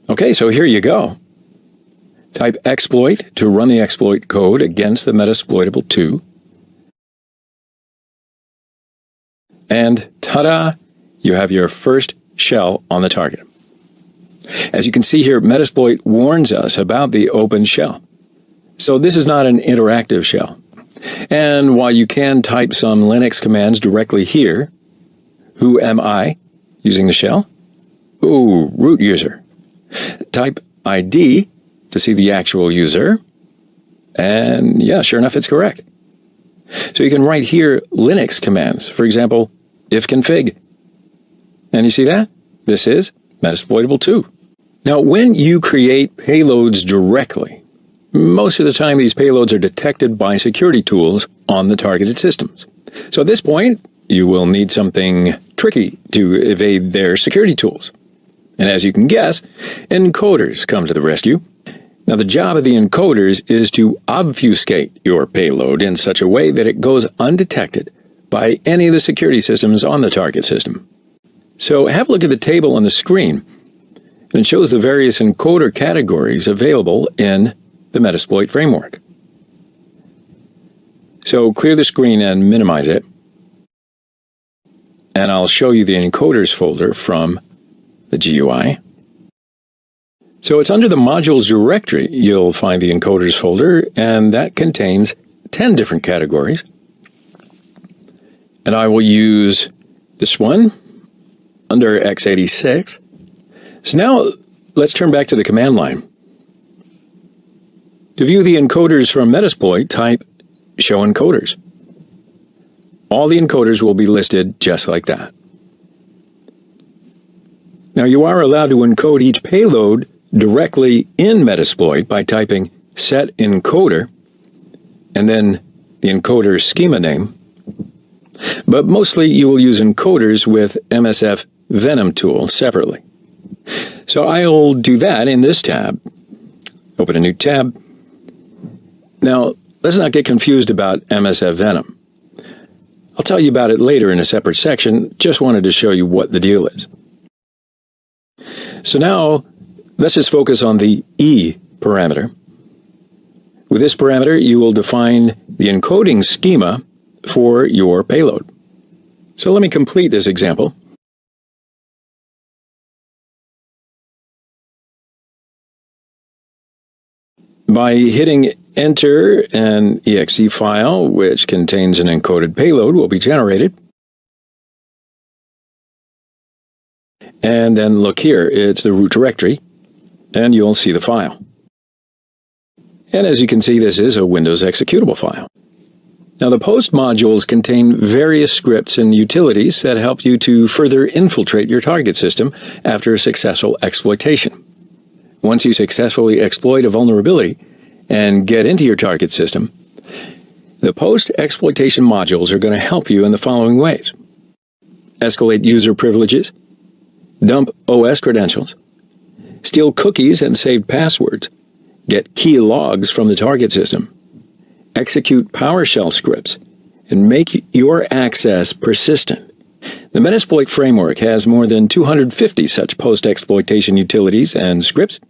Okay, so here you go. Type exploit to run the exploit code against the Metasploitable2. And ta-da! You have your first shell on the target. As you can see here, Metasploit warns us about the open shell. So this is not an interactive shell. And while you can type some Linux commands directly here, who am I using the shell? Ooh, root user. Type ID to see the actual user. And yeah, sure enough, it's correct. So you can write here Linux commands. For example, ifconfig. And you see that? This is Metasploitable2. Now, when you create payloads directly, most of the time these payloads are detected by security tools on the targeted systems. So at this point, you will need something tricky to evade their security tools. And as you can guess, encoders come to the rescue. Now, the job of the encoders is to obfuscate your payload in such a way that it goes undetected by any of the security systems on the target system. So have a look at the table on the screen. It shows the various encoder categories available in the Metasploit framework. So clear the screen and minimize it. And I'll show you the encoders folder from the GUI. So it's under the modules directory. You'll find the encoders folder, and that contains 10 different categories. And I will use this one under x86. So now let's turn back to the command line. To view the encoders from Metasploit, type show encoders. All the encoders will be listed just like that. Now you are allowed to encode each payload directly in Metasploit by typing set encoder and then the encoder schema name. But mostly you will use encoders with MSF Venom tool separately. So I'll do that in this tab. Open a new tab. Now, let's not get confused about MSF Venom. I'll tell you about it later in a separate section, just wanted to show you what the deal is. So now, let's just focus on the E parameter. With this parameter, you will define the encoding schema for your payload. So let me complete this example. By hitting enter, an exe file, which contains an encoded payload, will be generated. And then look here, it's the root directory, and you'll see the file. And as you can see, this is a Windows executable file. Now, the post modules contain various scripts and utilities that help you to further infiltrate your target system after a successful exploitation. Once you successfully exploit a vulnerability and get into your target system, the post-exploitation modules are going to help you in the following ways. Escalate user privileges, dump OS credentials, steal cookies and saved passwords, get key logs from the target system, execute PowerShell scripts, and make your access persistent. The Metasploit framework has more than 250 such post-exploitation utilities and scripts.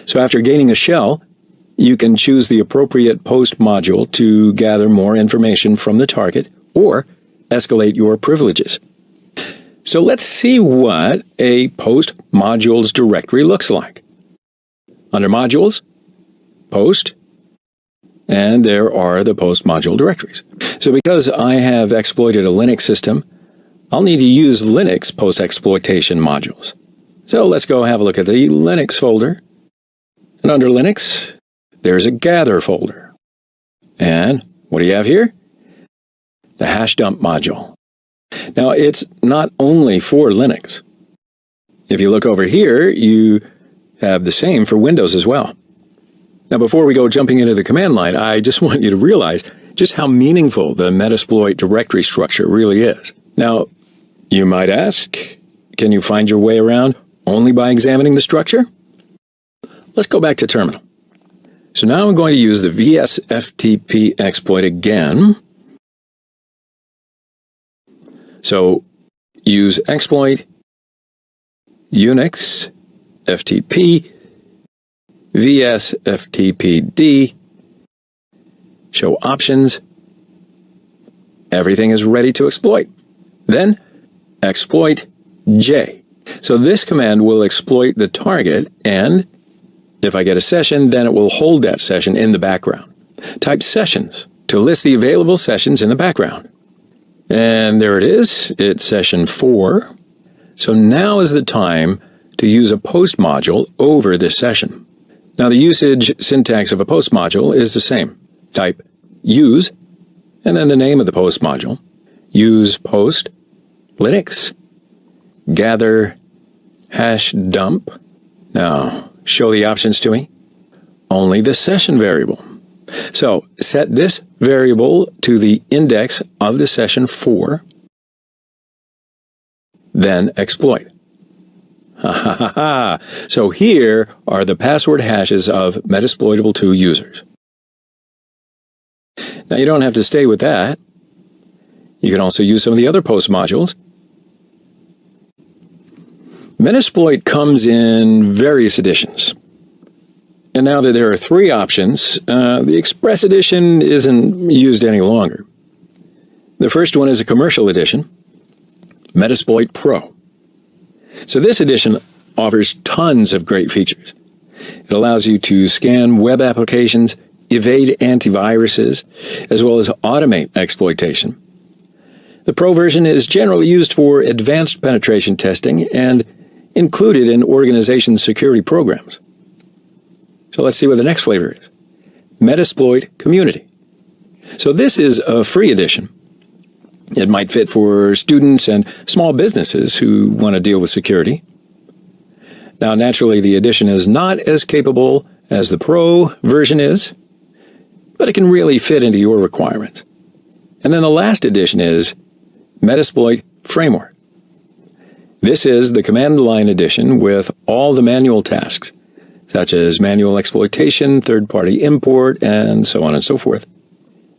So after gaining a shell, you can choose the appropriate post module to gather more information from the target or escalate your privileges. So let's see what a post modules directory looks like. Under modules, post, and there are the post module directories. So because I have exploited a Linux system, I'll need to use Linux post-exploitation modules. So let's go have a look at the Linux folder. And under Linux, there's a gather folder. And what do you have here? The hash dump module. Now, it's not only for Linux. If you look over here, you have the same for Windows as well. Now, before we go jumping into the command line, I just want you to realize just how meaningful the Metasploit directory structure really is. Now, you might ask, can you find your way around only by examining the structure? Let's go back to terminal. So now I'm going to use the VSFTP exploit again. So use exploit, Unix, FTP, VSFTPD, show options. Everything is ready to exploit. Then exploit J. So this command will exploit the target, and if I get a session, then it will hold that session in the background. Type sessions to list the available sessions in the background. And there it is. It's session 4. So now is the time to use a post module over this session. Now the usage syntax of a post module is the same. Type use, and then the name of the post module. Use post, Linux, gather, hash dump. Now, show the options to me. Only the session variable. So, set this variable to the index of the session 4. Then exploit. Ha ha ha ha. So here are the password hashes of Metasploitable2 users. Now you don't have to stay with that. You can also use some of the other post modules. Metasploit comes in various editions. And now that there are 3 options, the Express edition isn't used any longer. The first one is a commercial edition, Metasploit Pro. So this edition offers tons of great features. It allows you to scan web applications, evade antiviruses, as well as automate exploitation. The Pro version is generally used for advanced penetration testing and included in organization security programs. So let's see what the next flavor is. Metasploit Community. So this is a free edition. It might fit for students and small businesses who want to deal with security. Now, naturally, the edition is not as capable as the Pro version is, but it can really fit into your requirements. And then the last edition is Metasploit Framework. This is the command line edition with all the manual tasks, such as manual exploitation, third-party import, and so on and so forth.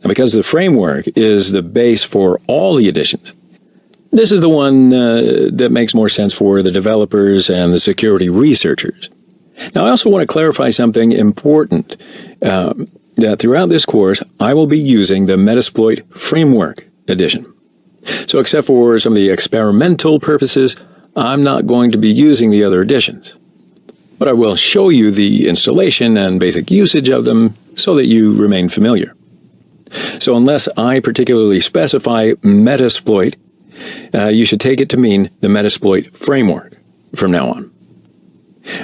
And because the framework is the base for all the editions, this is the one that makes more sense for the developers and the security researchers. Now, I also want to clarify something important, that throughout this course, I will be using the Metasploit Framework edition. So except for some of the experimental purposes, I'm not going to be using the other editions. But I will show you the installation and basic usage of them so that you remain familiar. So unless I particularly specify Metasploit, you should take it to mean the Metasploit Framework from now on.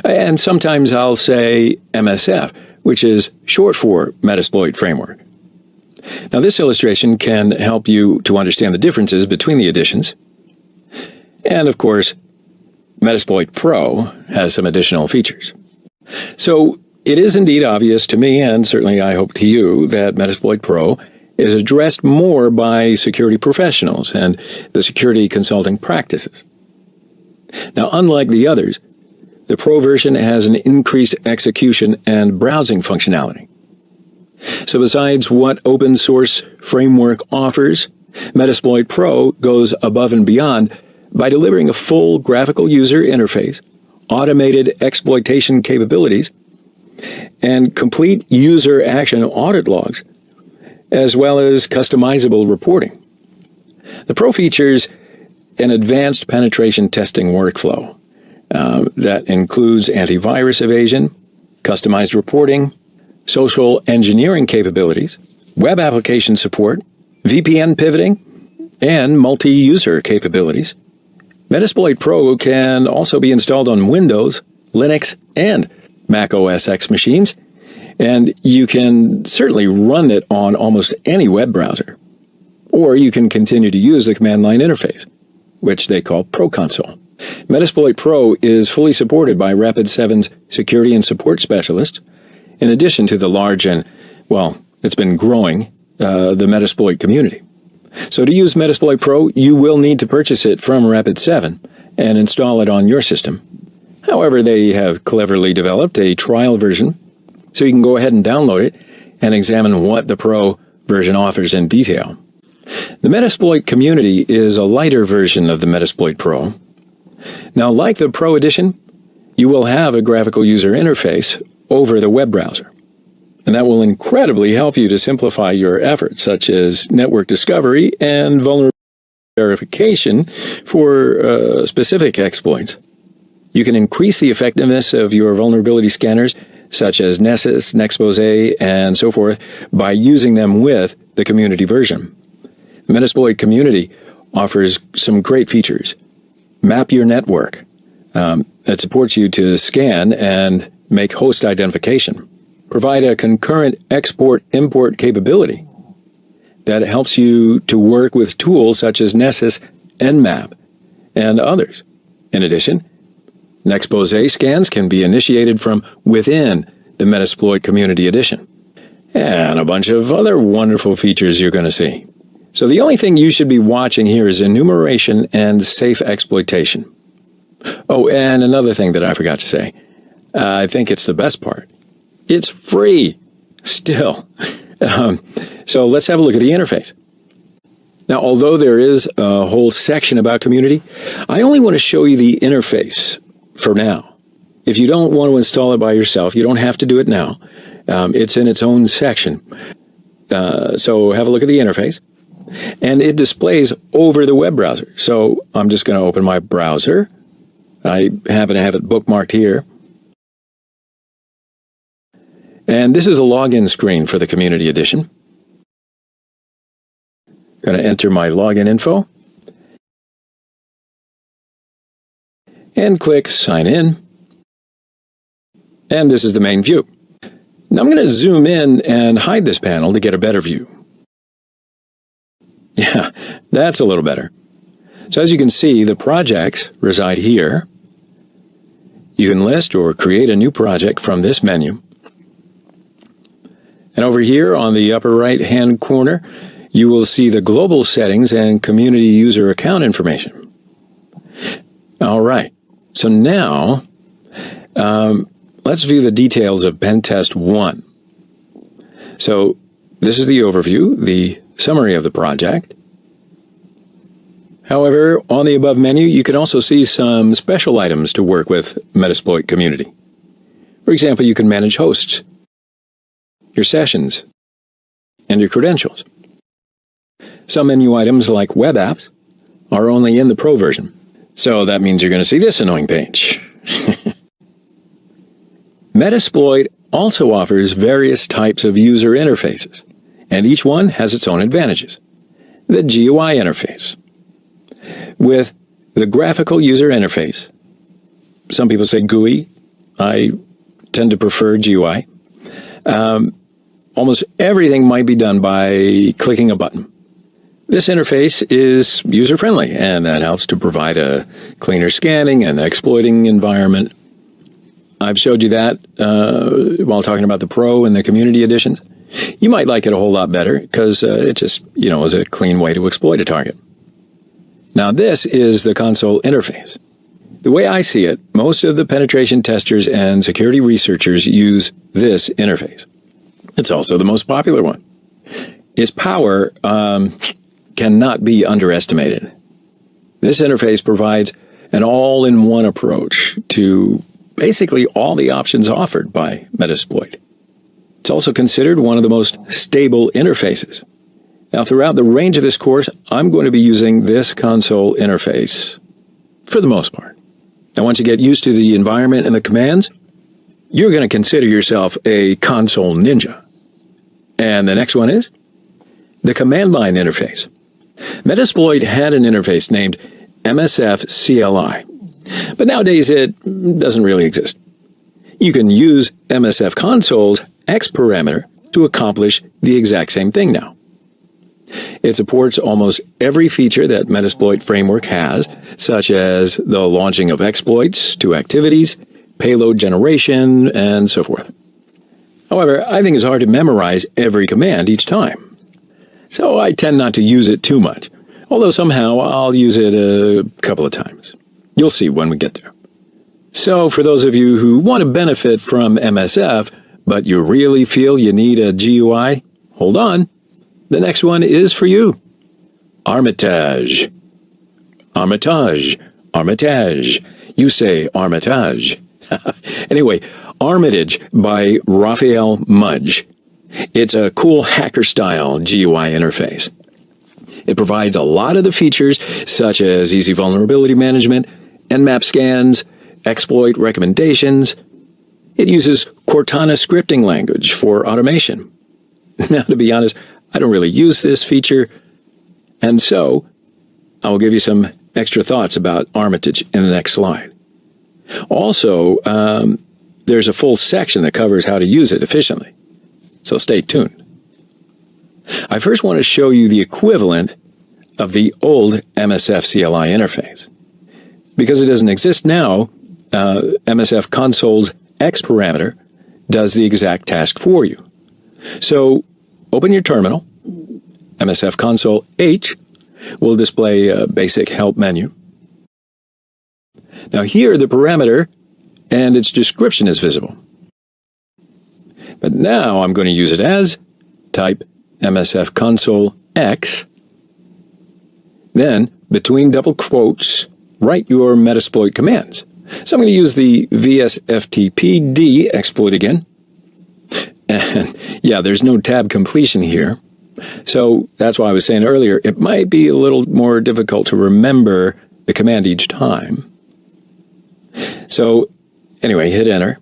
And sometimes I'll say MSF, which is short for Metasploit Framework. Now this illustration can help you to understand the differences between the editions. And of course, Metasploit Pro has some additional features. So it is indeed obvious to me, and certainly I hope to you, that Metasploit Pro is addressed more by security professionals and the security consulting practices. Now, unlike the others, the Pro version has an increased execution and browsing functionality. So besides what open source framework offers, Metasploit Pro goes above and beyond by delivering a full graphical user interface, automated exploitation capabilities, and complete user action audit logs, as well as customizable reporting. The Pro features an advanced penetration testing workflow that includes antivirus evasion, customized reporting, social engineering capabilities, web application support, VPN pivoting, and multi-user capabilities. Metasploit Pro can also be installed on Windows, Linux, and Mac OS X machines, and you can certainly run it on almost any web browser. Or you can continue to use the command line interface, which they call ProConsole. Metasploit Pro is fully supported by Rapid7's security and support specialists, in addition to the large and, well, it's been growing, the Metasploit community. So to use Metasploit Pro, you will need to purchase it from Rapid7 and install it on your system. However, they have cleverly developed a trial version, so you can go ahead and download it and examine what the Pro version offers in detail. The Metasploit community is a lighter version of the Metasploit Pro. Now, like the Pro Edition, you will have a graphical user interface over the web browser. And that will incredibly help you to simplify your efforts, such as network discovery and vulnerability verification for specific exploits. You can increase the effectiveness of your vulnerability scanners, such as Nessus, Nexpose, and so forth, by using them with the community version. The Metasploit community offers some great features. Map your network. That supports you to scan and make host identification. Provide a concurrent export-import capability that helps you to work with tools such as Nessus, Nmap, and others. In addition, Nexpose scans can be initiated from within the Metasploit Community Edition. And a bunch of other wonderful features you're going to see. So the only thing you should be watching here is enumeration and safe exploitation. Oh, and another thing that I forgot to say. I think it's the best part. It's free. Still. So let's have a look at the interface. Now, although there is a whole section about community, I only want to show you the interface for now. If you don't want to install it by yourself, you don't have to do it now. It's in its own section. So have a look at the interface. And it displays over the web browser. So I'm just going to open my browser. I happen to have it bookmarked here. And this is a login screen for the Community Edition. Going to enter my login info. And click Sign In. And this is the main view. Now I'm going to zoom in and hide this panel to get a better view. Yeah, that's a little better. So as you can see, the projects reside here. You can list or create a new project from this menu. And over here on the upper right-hand corner, you will see the global settings and community user account information. All right, so now let's view the details of Pentest 1. So this is the overview, the summary of the project. However, on the above menu, you can also see some special items to work with Metasploit community. For example, you can manage hosts, your sessions, and your credentials. Some menu items like web apps are only in the Pro version. So that means you're going to see this annoying page. Metasploit also offers various types of user interfaces, and each one has its own advantages. The GUI interface. With the graphical user interface, some people say GUI. I tend to prefer GUI. Almost everything might be done by clicking a button. This interface is user-friendly, and that helps to provide a cleaner scanning and exploiting environment. I've showed you that while talking about the Pro and the Community Editions. You might like it a whole lot better because it just, is a clean way to exploit a target. Now, this is the console interface. The way I see it, most of the penetration testers and security researchers use this interface. It's also the most popular one. Its power cannot be underestimated. This interface provides an all-in-one approach to basically all the options offered by Metasploit. It's also considered one of the most stable interfaces. Now, throughout the range of this course, I'm going to be using this console interface for the most part. And once you get used to the environment and the commands, you're going to consider yourself a console ninja. And the next one is the command line interface. Metasploit had an interface named MSF CLI, but nowadays it doesn't really exist. You can use MSF Console's X parameter to accomplish the exact same thing now. It supports almost every feature that Metasploit framework has, such as the launching of exploits to activities, payload generation, and so forth. However, I think it's hard to memorize every command each time, so I tend not to use it too much, although somehow I'll use it a couple of times. You'll see when we get there. So for those of you who want to benefit from MSF, but you really feel you need a GUI, hold on. The next one is for you. Armitage. Armitage. Armitage. You say Armitage. Anyway, Armitage by Raphael Mudge. It's a cool hacker-style GUI interface. It provides a lot of the features such as easy vulnerability management, Nmap scans, exploit recommendations. It uses Cortana scripting language for automation. Now, to be honest, I don't really use this feature, and so I will give you some extra thoughts about Armitage in the next slide. Also, there's a full section that covers how to use it efficiently, so stay tuned. I first want to show you the equivalent of the old MSF CLI interface. Because it doesn't exist now, MSF Console's X parameter does the exact task for you. So, open your terminal. MSF Console H will display a basic help menu. Now here the parameter and its description is visible. But now I'm going to use it as type MSF Console X. Then, between double quotes, write your Metasploit commands. So I'm going to use the VSFTPD exploit again. And yeah, there's no tab completion here. So that's why I was saying earlier, it might be a little more difficult to remember the command each time. So anyway, hit enter.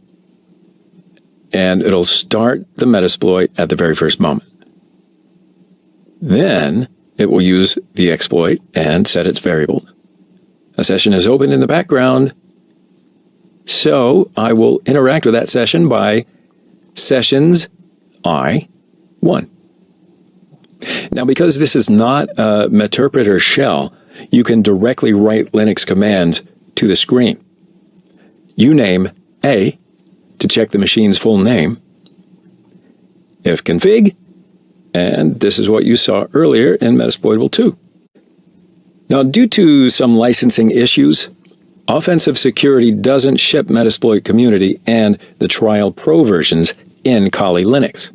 And it'll start the Metasploit at the very first moment. Then it will use the exploit and set its variables. A session is open in the background. So I will interact with that session by sessions I1. Now, because this is not a Meterpreter shell, you can directly write Linux commands to the screen. Uname A to check the machine's full name. Ifconfig, and this is what you saw earlier in Metasploitable 2. Now, due to some licensing issues, Offensive Security doesn't ship Metasploit Community and the Trial Pro versions in Kali Linux.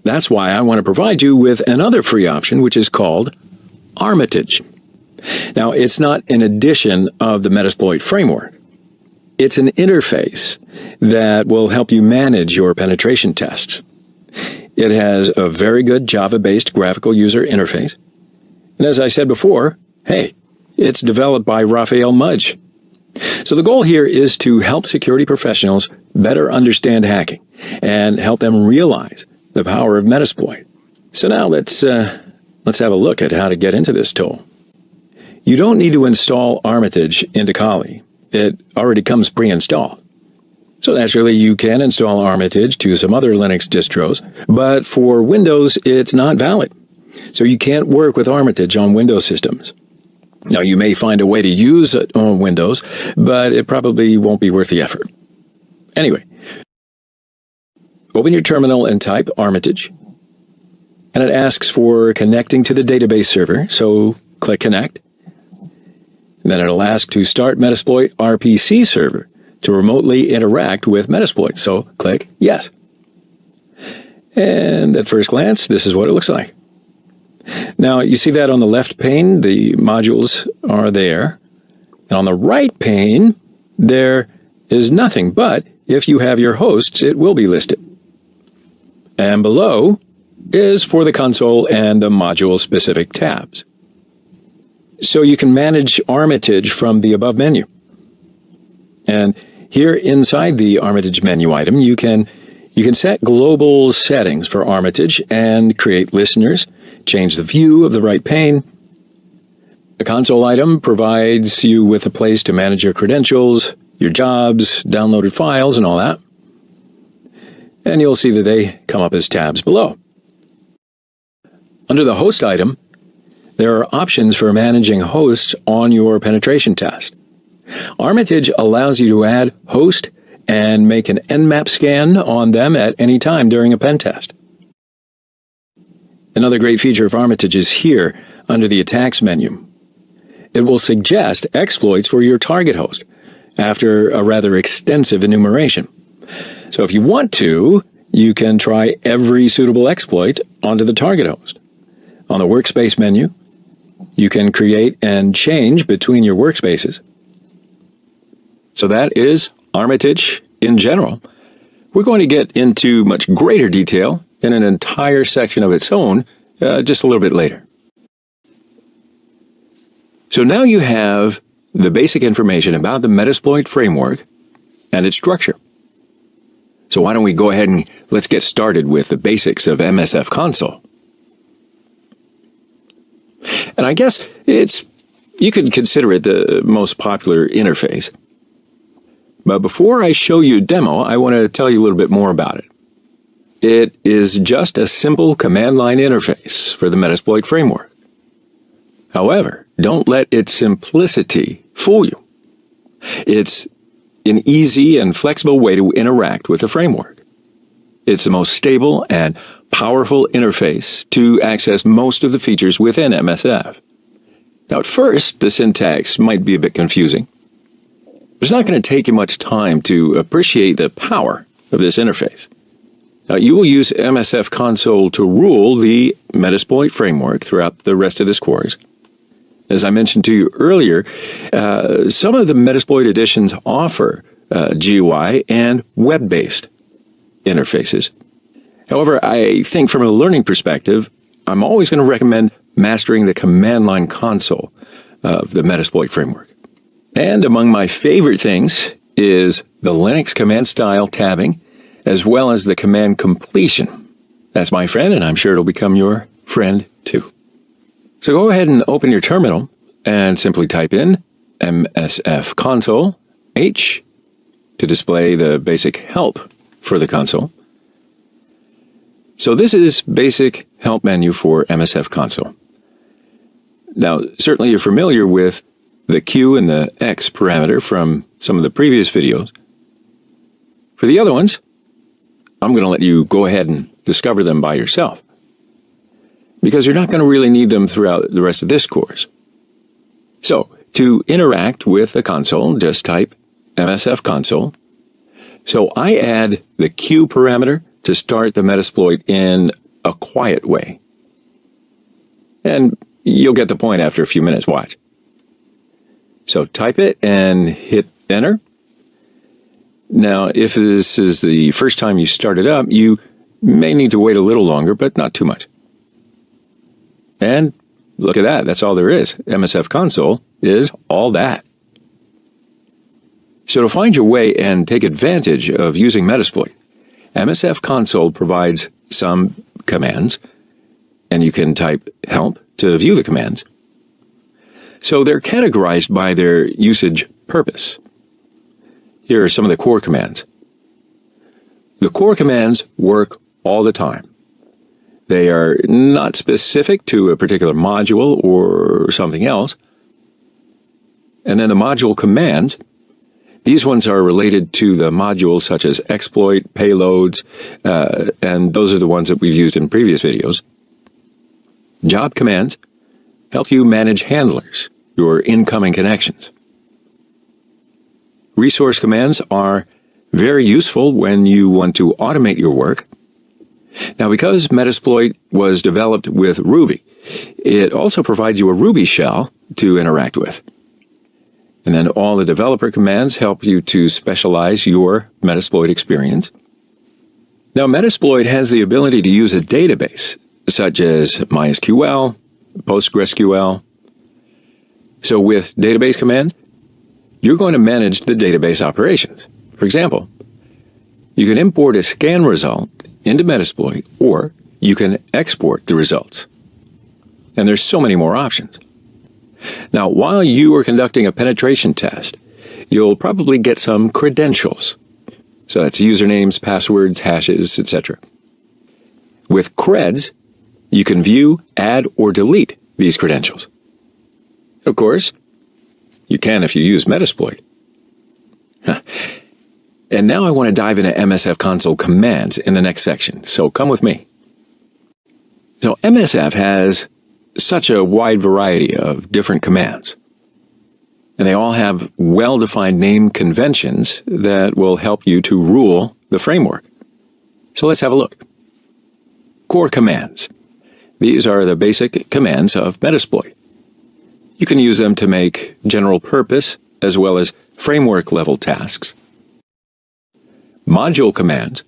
That's why I want to provide you with another free option, which is called Armitage. Now, it's not an addition of the Metasploit framework. It's an interface that will help you manage your penetration tests. It has a very good Java-based graphical user interface. And as I said before, hey, it's developed by Raphael Mudge. So the goal here is to help security professionals better understand hacking and help them realize the power of Metasploit. So now let's have a look at how to get into this tool. You don't need to install Armitage into Kali. It already comes pre-installed. So naturally, you can install Armitage to some other Linux distros, but for Windows, it's not valid. So you can't work with Armitage on Windows systems. Now, you may find a way to use it on Windows, but it probably won't be worth the effort. Anyway, open your terminal and type Armitage. And it asks for connecting to the database server, so click Connect. And then it'll ask to start Metasploit RPC server to remotely interact with Metasploit, so click Yes. And at first glance, this is what it looks like. Now, you see that on the left pane, the modules are there. And on the right pane, there is nothing, but if you have your hosts, it will be listed. And below is for the console and the module-specific tabs. So you can manage Armitage from the above menu. And Here inside the Armitage menu item, you can set global settings for Armitage and create listeners, change the view of the right pane. The console item provides you with a place to manage your credentials, your jobs, downloaded files, and all that. And you'll see that they come up as tabs below. Under the host item, there are options for managing hosts on your penetration test. Armitage allows you to add host and make an Nmap scan on them at any time during a pen test. Another great feature of Armitage is here under the attacks menu. It will suggest exploits for your target host after a rather extensive enumeration. So if you want to, you can try every suitable exploit onto the target host. On the workspace menu, you can create and change between your workspaces. So that is Armitage in general. We're going to get into much greater detail in an entire section of its own just a little bit later. So now you have the basic information about the Metasploit framework and its structure. So why don't we go ahead and let's get started with the basics of MSF Console. And I guess you could consider it the most popular interface. But before I show you a demo, I want to tell you a little bit more about it. It is just a simple command line interface for the Metasploit framework. However, don't let its simplicity fool you. It's an easy and flexible way to interact with the framework. It's the most stable and powerful interface to access most of the features within MSF. Now, at first, the syntax might be a bit confusing. It's not going to take you much time to appreciate the power of this interface. Now, you will use MSF Console to rule the Metasploit framework throughout the rest of this course. As I mentioned to you earlier, some of the Metasploit editions offer GUI and web-based interfaces. However, I think from a learning perspective, I'm always going to recommend mastering the command line console of the Metasploit framework. And among my favorite things is the Linux command style tabbing, as well as the command completion. That's my friend, and I'm sure it'll become your friend too. So go ahead and open your terminal and simply type in MSF console H to display the basic help for the console. So this is basic help menu for MSF console. Now, certainly you're familiar with the Q and the X parameter from some of the previous videos. For the other ones, I'm going to let you go ahead and discover them by yourself, because you're not going to really need them throughout the rest of this course. So, to interact with the console, just type MSF console. So I add the Q parameter to start the Metasploit in a quiet way. And you'll get the point after a few minutes. Watch. So type it and hit enter. Now, if this is the first time you start it up, you may need to wait a little longer, but not too much. And look at that. That's all there is. MSF console is all that. So to find your way and take advantage of using Metasploit, MSF console provides some commands, and you can type help to view the commands. So they're categorized by their usage purpose. Here are some of the core commands. The core commands work all the time. They are not specific to a particular module or something else. And then the module commands, these ones are related to the modules such as exploit, payloads, and those are the ones that we've used in previous videos. Job commands help you manage handlers, your incoming connections. Resource commands are very useful when you want to automate your work. Now, because Metasploit was developed with Ruby, it also provides you a Ruby shell to interact with. And then all the developer commands help you to specialize your Metasploit experience. Now, Metasploit has the ability to use a database, such as MySQL, PostgreSQL. So with database commands, you're going to manage the database operations. For example, you can import a scan result into Metasploit, or you can export the results. And there's so many more options. Now, while you are conducting a penetration test, you'll probably get some credentials. So that's usernames, passwords, hashes, etc. With creds, you can view, add, or delete these credentials. Of course, you can if you use Metasploit. And now I want to dive into MSF console commands in the next section, so come with me. So MSF has such a wide variety of different commands, and they all have well-defined name conventions that will help you to rule the framework. So let's have a look. Core commands. These are the basic commands of Metasploit. You can use them to make general purpose as well as framework-level tasks. Module commands.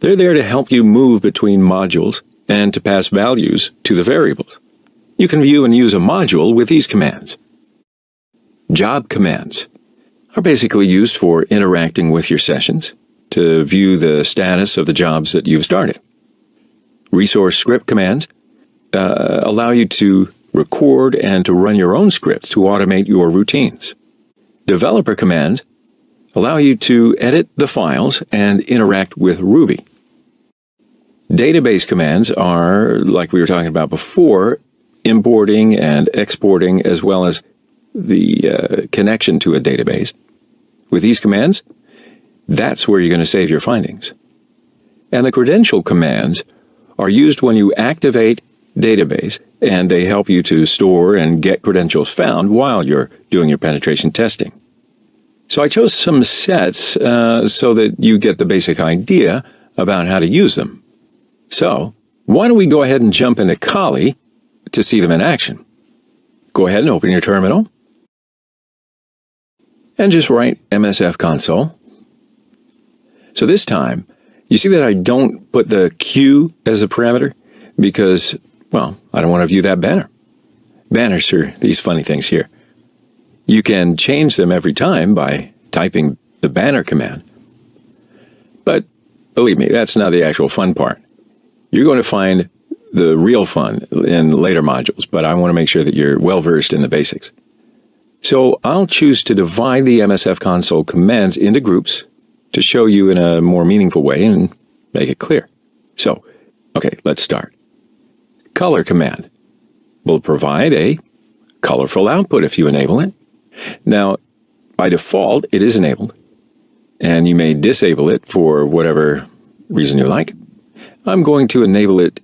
They're there to help you move between modules and to pass values to the variables. You can view and use a module with these commands. Job commands are basically used for interacting with your sessions to view the status of the jobs that you've started. Resource script commands allow you to record and to run your own scripts to automate your routines. Developer commands allow you to edit the files and interact with Ruby. Database commands are, like we were talking about before, importing and exporting as well as the connection to a database. With these commands, that's where you're going to save your findings. And the credential commands are used when you activate database, and they help you to store and get credentials found while you're doing your penetration testing. So I chose some sets so that you get the basic idea about how to use them. So why don't we go ahead and jump into Kali to see them in action. Go ahead and open your terminal and just write MSF console. So this time, you see that I don't put the Q as a parameter because, well, I don't want to view that banner. Banners are these funny things here. You can change them every time by typing the banner command. But believe me, that's not the actual fun part. You're going to find the real fun in later modules, but I want to make sure that you're well versed in the basics. So I'll choose to divide the MSF console commands into groups to show you in a more meaningful way and make it clear. So, okay, let's start. Color command will provide a colorful output if you enable it. Now, by default, it is enabled, and you may disable it for whatever reason you like. I'm going to enable it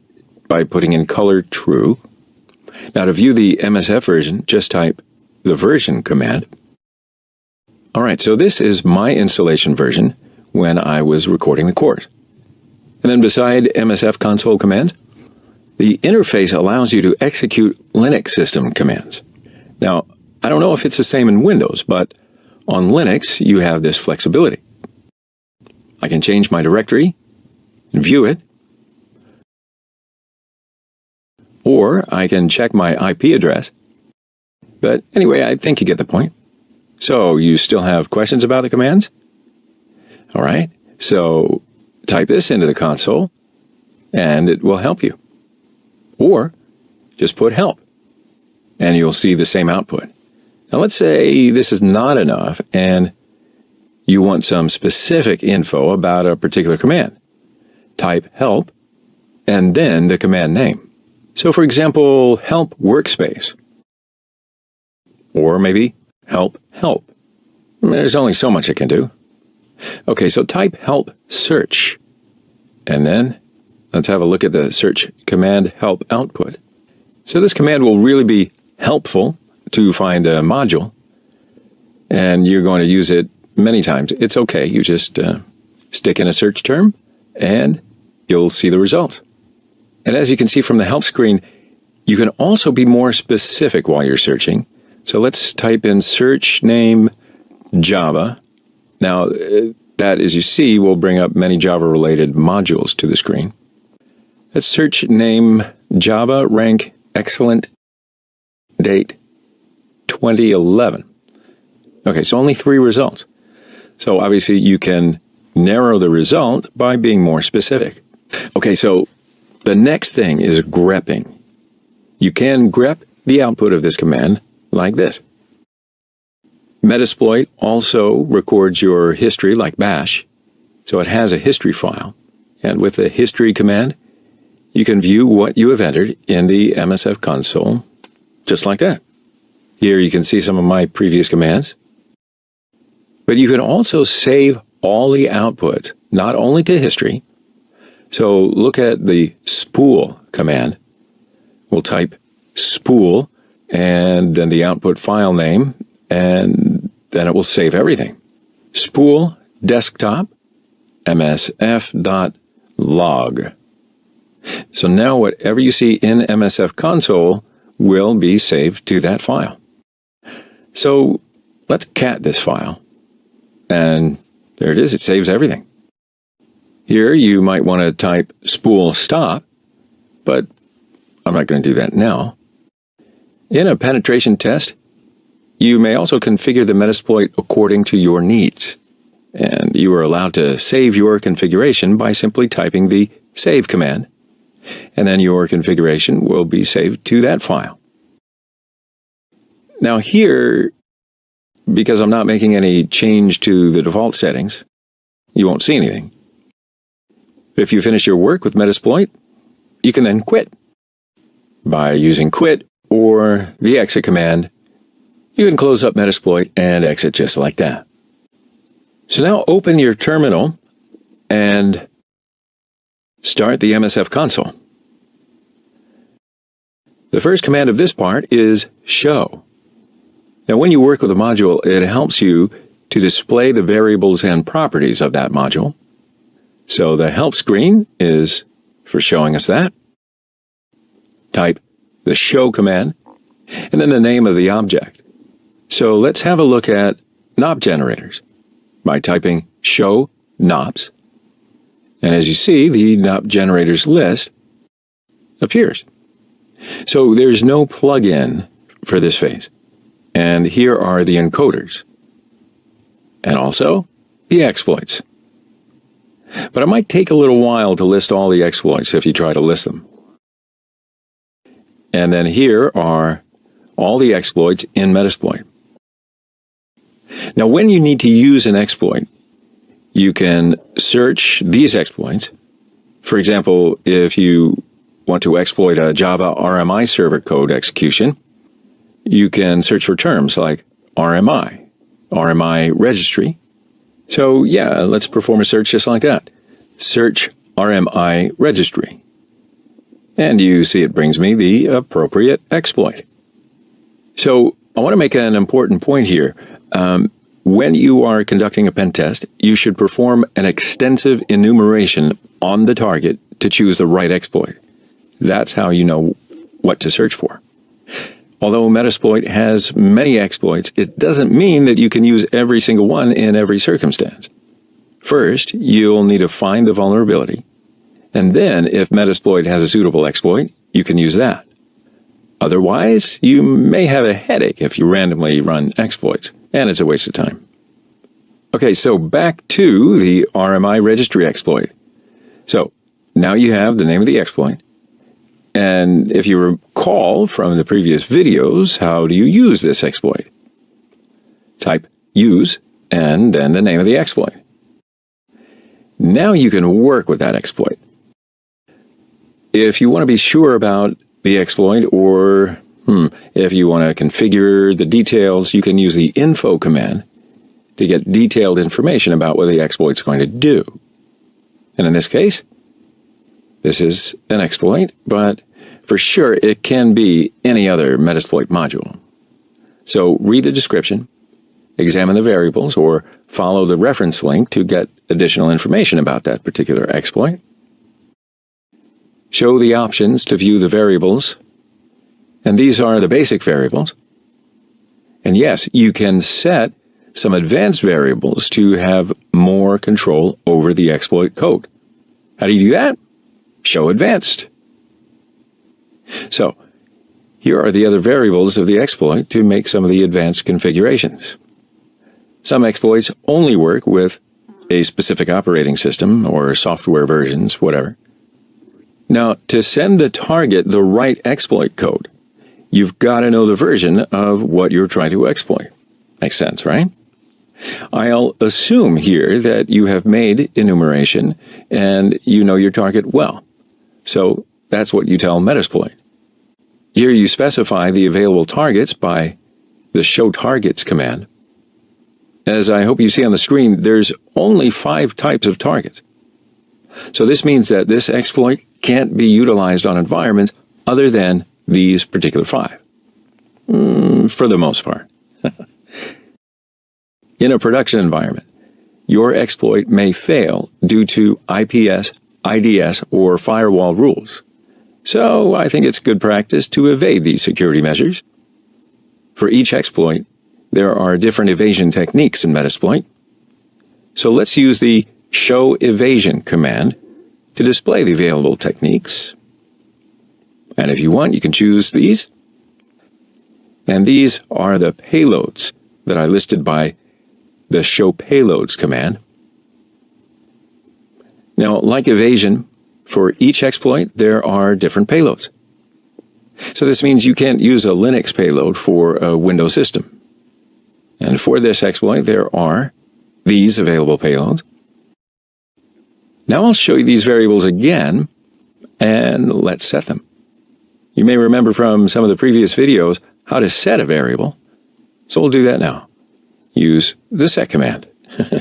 by putting in color true. Now, to view the MSF version, just type the version command. All right, so this is my installation version when I was recording the course. And then beside MSF console commands, the interface allows you to execute Linux system commands. Now, I don't know if it's the same in Windows, but on Linux, you have this flexibility. I can change my directory and view it, or I can check my IP address. But anyway, I think you get the point. So you still have questions about the commands? All right, so type this into the console, and it will help you. Or just put help, and you'll see the same output. Now let's say this is not enough, and you want some specific info about a particular command. Type help, and then the command name. So for example, help workspace. Or maybe help. There's only so much it can do. Okay, so type help search. And then let's have a look at the search command help output. So this command will really be helpful to find a module. And you're going to use it many times. It's okay. You just stick in a search term and you'll see the results. And as you can see from the help screen, you can also be more specific while you're searching. So let's type in search name Java. Now, that, as you see, will bring up many Java-related modules to the screen. Let's search name Java, rank excellent, date 2011. Okay, so only 3 results. So obviously you can narrow the result by being more specific. Okay, so the next thing is grepping. You can grep the output of this command like this. Metasploit also records your history like bash, so it has a history file. And with the history command, you can view what you have entered in the MSF console, just like that. Here you can see some of my previous commands. But you can also save all the output, not only to history. So look at the spool command. We'll type spool and then the output file name, and then it will save everything. Spool desktop msf.log. So now whatever you see in MSF console will be saved to that file. So let's cat this file. And there it is, it saves everything. Here you might want to type spool stop, but I'm not going to do that now. In a penetration test, you may also configure the Metasploit according to your needs. And you are allowed to save your configuration by simply typing the save command. And then your configuration will be saved to that file. Now here, because I'm not making any change to the default settings, you won't see anything. If you finish your work with Metasploit, you can then quit. By using quit or the exit command, you can close up Metasploit and exit just like that. So now open your terminal and start the MSF console. The first command of this part is show. Now when you work with a module, it helps you to display the variables and properties of that module. So the help screen is for showing us that. Type the show command and then the name of the object. So let's have a look at knob generators by typing show knobs. And as you see, the knob generators list appears. So there's no plugin for this phase. And here are the encoders. And also the exploits. But it might take a little while to list all the exploits if you try to list them. And then here are all the exploits in Metasploit. Now when you need to use an exploit, you can search these exploits. For example, if you want to exploit a Java RMI server code execution, you can search for terms like RMI, RMI registry. So yeah, let's perform a search just like that. Search RMI registry. And you see it brings me the appropriate exploit. So I want to make an important point here. When you are conducting a pen test, you should perform an extensive enumeration on the target to choose the right exploit. That's how you know what to search for. Although Metasploit has many exploits, it doesn't mean that you can use every single one in every circumstance. First, you'll need to find the vulnerability. And then, if Metasploit has a suitable exploit, you can use that. Otherwise, you may have a headache if you randomly run exploits, and it's a waste of time. Okay, so back to the RMI registry exploit. So, now you have the name of the exploit. And if you recall from the previous videos, how do you use this exploit? Type use and then the name of the exploit. Now you can work with that exploit. If you want to be sure about the exploit or if you want to configure the details, you can use the info command to get detailed information about what the exploit's going to do. And in this case, this is an exploit, but for sure it can be any other Metasploit module. So read the description, examine the variables, or follow the reference link to get additional information about that particular exploit. Show the options to view the variables, and these are the basic variables. And yes, you can set some advanced variables to have more control over the exploit code. How do you do that? Show advanced. So, here are the other variables of the exploit to make some of the advanced configurations. Some exploits only work with a specific operating system or software versions, whatever. Now, to send the target the right exploit code, you've got to know the version of what you're trying to exploit. Makes sense, right? I'll assume here that you have made enumeration and you know your target well. So that's what you tell Metasploit. Here you specify the available targets by the show targets command. As I hope you see on the screen, there's only 5 types of targets. So this means that this exploit can't be utilized on environments other than these particular 5. For the most part. In a production environment, your exploit may fail due to IPS, IDS, or firewall rules. So I think it's good practice to evade these security measures. For each exploit, there are different evasion techniques in Metasploit. So let's use the show evasion command to display the available techniques. And if you want, you can choose these. And these are the payloads that I listed by the show payloads command. Now, like evasion, for each exploit, there are different payloads. So this means you can't use a Linux payload for a Windows system. And for this exploit, there are these available payloads. Now I'll show you these variables again, and let's set them. You may remember from some of the previous videos how to set a variable, so we'll do that now. Use the set command,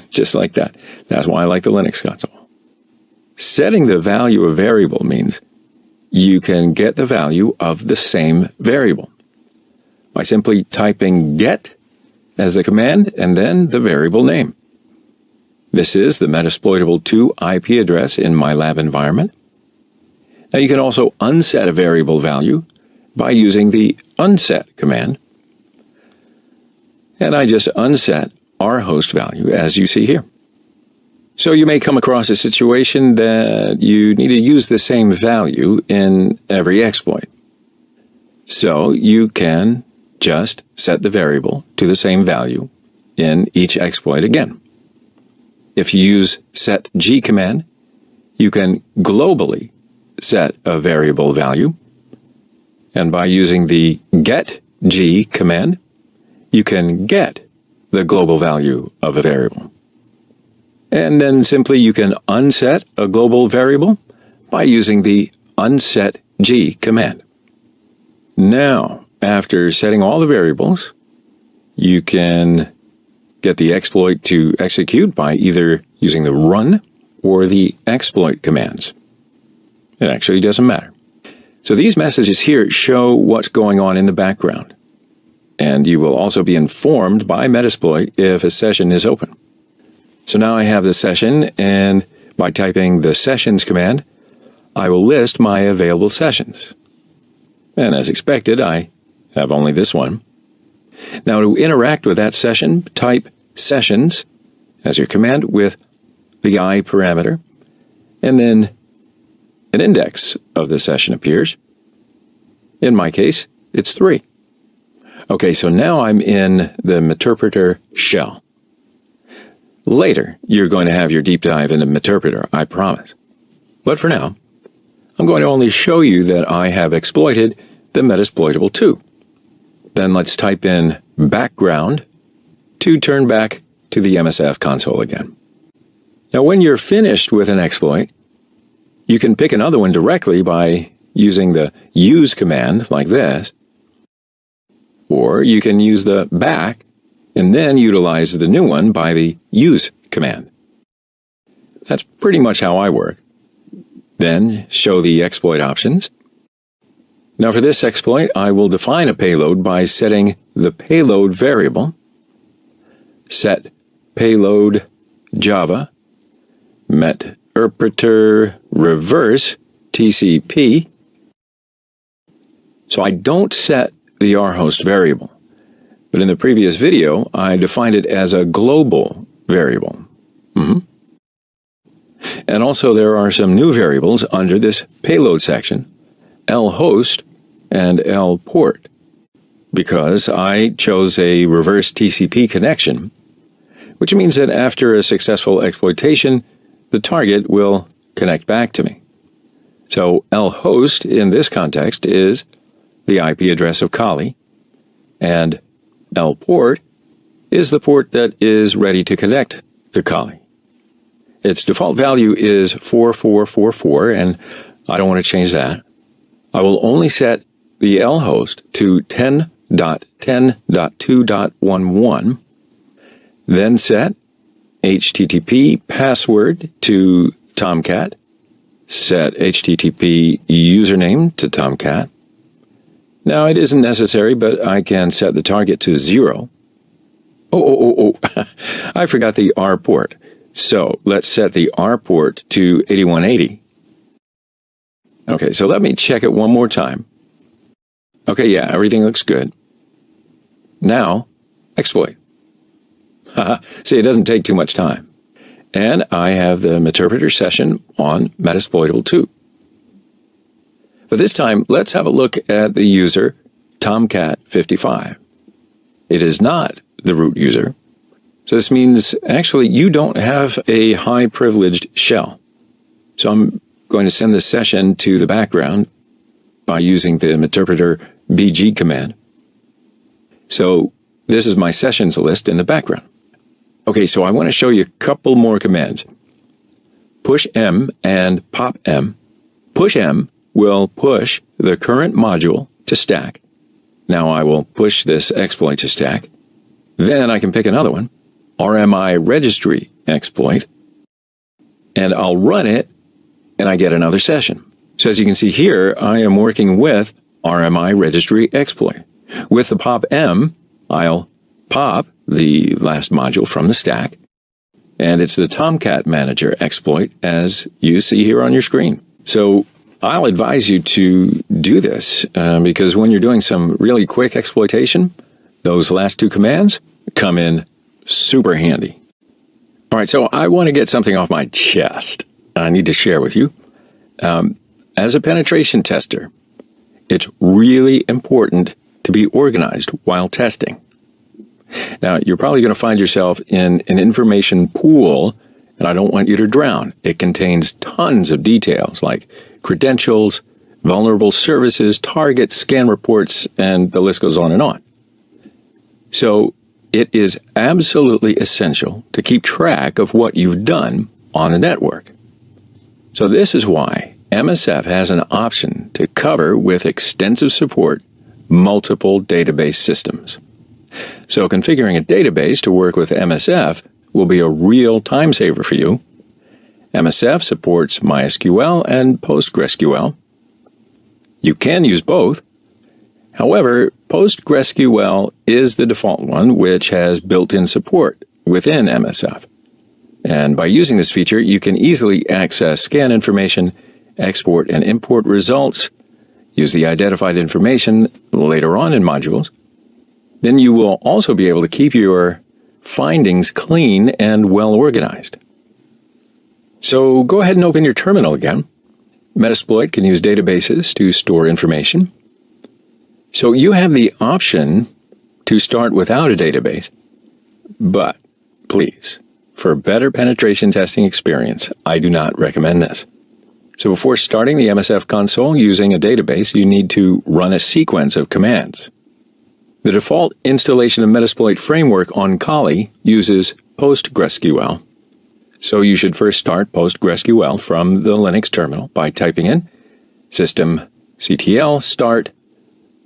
just like that. That's why I like the Linux console. Setting the value of variable means you can get the value of the same variable by simply typing get as the command and then the variable name. This is the Metasploitable2 IP address in my lab environment. Now you can also unset a variable value by using the unset command. And I just unset our host value as you see here. So you may come across a situation that you need to use the same value in every exploit. So you can just set the variable to the same value in each exploit again. If you use setG command, you can globally set a variable value. And by using the getG command, you can get the global value of a variable. And then simply you can unset a global variable by using the unsetG command. Now, after setting all the variables, you can get the exploit to execute by either using the run or the exploit commands. It actually doesn't matter. So these messages here show what's going on in the background. And you will also be informed by Metasploit if a session is open. So now I have the session, and by typing the sessions command, I will list my available sessions. And as expected, I have only this one. Now to interact with that session, type sessions as your command with the I parameter, and then an index of the session appears. In my case, it's 3. Okay, so now I'm in the Meterpreter shell. Later, you're going to have your deep dive into Meterpreter, I promise. But for now, I'm going to only show you that I have exploited the Metasploitable2. Then let's type in background to turn back to the MSF console again. Now, when you're finished with an exploit, you can pick another one directly by using the use command like this, or you can use the back and then utilize the new one by the use command. That's pretty much how I work. Then show the exploit options. Now for this exploit, I will define a payload by setting the payload variable, set payload Java, Meterpreter reverse TCP. So I don't set the rhost variable. But in the previous video, I defined it as a global variable. And also there are some new variables under this payload section, lhost and lport, because I chose a reverse TCP connection. which means that after a successful exploitation, the target will connect back to me. So lhost in this context is the IP address of Kali, and lport is the port that is ready to connect to Kali. Its default value is 4444, and I don't want to change that. I will only set the lhost to 10.10.2.11, then set HTTP password to Tomcat, set HTTP username to Tomcat. Now, it isn't necessary, but I can set the target to 0. I forgot the R port. So let's set the R port to 8180. Okay, so let me check it one more time. Okay, yeah, everything looks good. Now, exploit. See, it doesn't take too much time. And I have the Meterpreter session on Metasploitable 2. But this time, let's have a look at the user, Tomcat55. It is not the root user. So this means, actually, you don't have a high-privileged shell. So I'm going to send this session to the background by using the Meterpreter bg command. So this is my sessions list in the background. Okay, so I want to show you a couple more commands. Push M and pop M. Push M will push the current module to stack. Now I will push this exploit to stack. Then I can pick another one, RMI registry exploit, and I'll run it, and I get another session. So as you can see here, I am working with RMI registry exploit. With the pop M, I'll pop the last module from the stack, and it's the Tomcat Manager exploit, as you see here on your screen. So I'll advise you to do this because when you're doing some really quick exploitation, those last two commands come in super handy. All right, so I want to get something off my chest I need to share with you. As a penetration tester, it's really important to be organized while testing. Now, you're probably going to find yourself in an information pool, and I don't want you to drown. It contains tons of details like credentials, vulnerable services, targets, scan reports, and the list goes on and on. So it is absolutely essential to keep track of what you've done on the network. So this is why MSF has an option to cover with extensive support multiple database systems. So configuring a database to work with MSF will be a real time saver for you. MSF supports MySQL and PostgreSQL. You can use both. However, PostgreSQL is the default one, which has built-in support within MSF. And by using this feature, you can easily access scan information, export and import results, use the identified information later on in modules. Then you will also be able to keep your findings clean and well organized. So go ahead and open your terminal again. Metasploit can use databases to store information. So you have the option to start without a database. But please, for better penetration testing experience, I do not recommend this. So before starting the MSF console using a database, you need to run a sequence of commands. The default installation of Metasploit framework on Kali uses PostgreSQL. So you should first start PostgreSQL from the Linux terminal by typing in systemctl start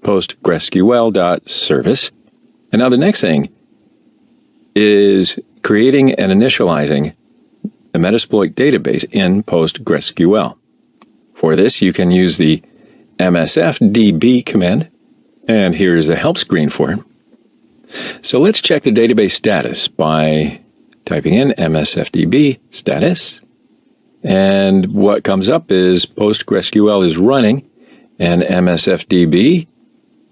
postgresql.service. And now the next thing is creating and initializing the Metasploit database in PostgreSQL. For this, you can use the msfdb command, and here's the help screen for it. So let's check the database status by typing in msfdb status, and what comes up is PostgreSQL is running, and msfdb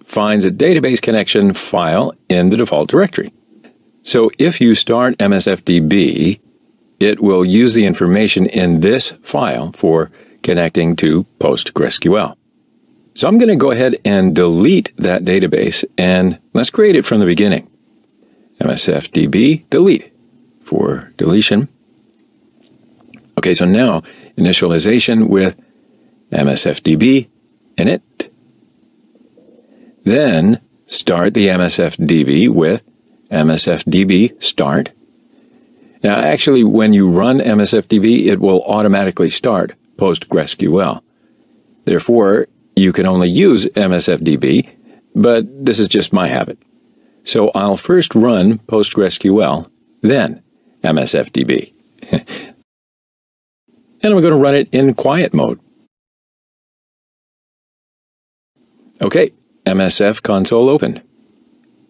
finds a database connection file in the default directory. So if you start msfdb, it will use the information in this file for connecting to PostgreSQL. So I'm going to go ahead and delete that database, and let's create it from the beginning. msfdb delete. for deletion. Okay, so now initialization with MSFDB init. Then start the MSFDB with MSFDB start. Now, actually, when you run MSFDB, it will automatically start PostgreSQL. Therefore, you can only use MSFDB, but this is just my habit. So I'll first run PostgreSQL, then MSFDB. And I'm going to run it in quiet mode. Okay, MSF console opened.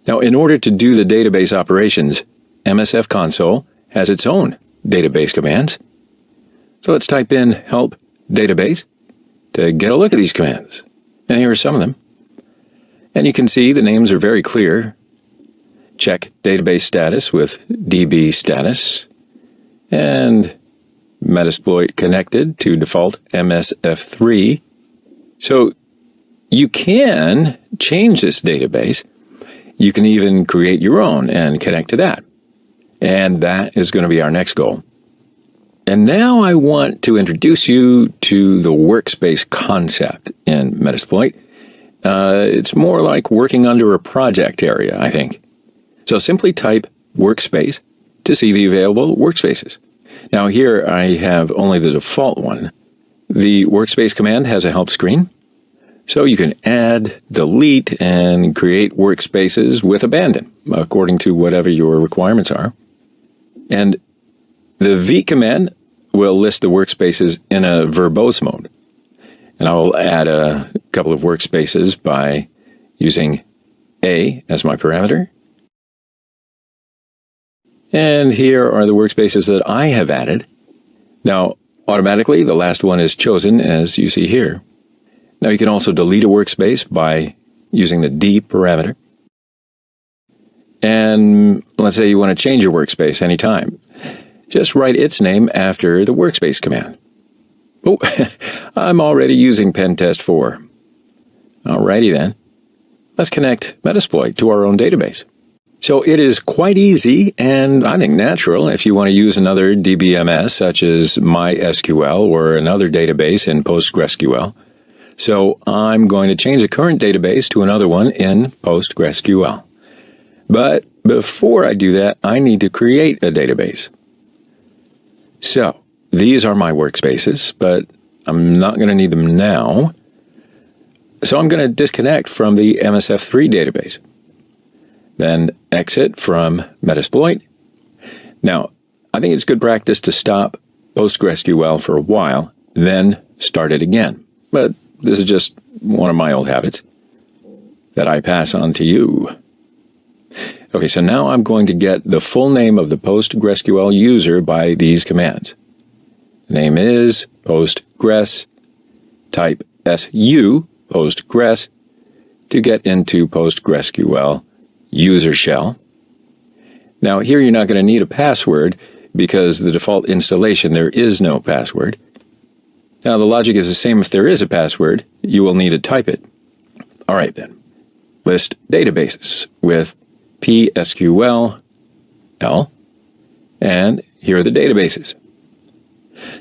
Now, in order to do the database operations, MSF console has its own database commands. So let's type in help database to get a look at these commands. And here are some of them. And you can see the names are very clear. Check database status with DB status. And Metasploit connected to default MSF3. So you can change this database. You can even create your own and connect to that. And that is going to be our next goal. And now I want to introduce you to the workspace concept in Metasploit. It's more like working under a project area, I think. So simply type workspace to see the available workspaces. Now here I have only the default one. The workspace command has a help screen. So you can add, delete, and create workspaces with abandon, according to whatever your requirements are. And the V command will list the workspaces in a verbose mode. And I will add a couple of workspaces by using A as my parameter. And here are the workspaces that I have added. Now, automatically, the last one is chosen, as you see here. Now, you can also delete a workspace by using the D parameter. And let's say you want to change your workspace anytime. Just write its name after the workspace command. Oh, I'm already using Pentest 4. Alrighty then. Let's connect Metasploit to our own database. So it is quite easy and I think natural if you want to use another DBMS such as MySQL or another database in PostgreSQL. So I'm going to change the current database to another one in PostgreSQL. But before I do that, I need to create a database. So these are my workspaces, but I'm not going to need them now. So I'm going to disconnect from the MSF3 database. Then exit from Metasploit. Now, I think it's good practice to stop PostgreSQL for a while, then start it again. But this is just one of my old habits that I pass on to you. Okay, so now I'm going to get the full name of the PostgreSQL user by these commands. The name is Postgres. Type SU, Postgres, to get into PostgreSQL user shell. Now here you're not going to need a password because the default installation there is no password. Now the logic is the same if there is a password, you will need to type it. Alright then, list databases with PSQL L, and here are the databases.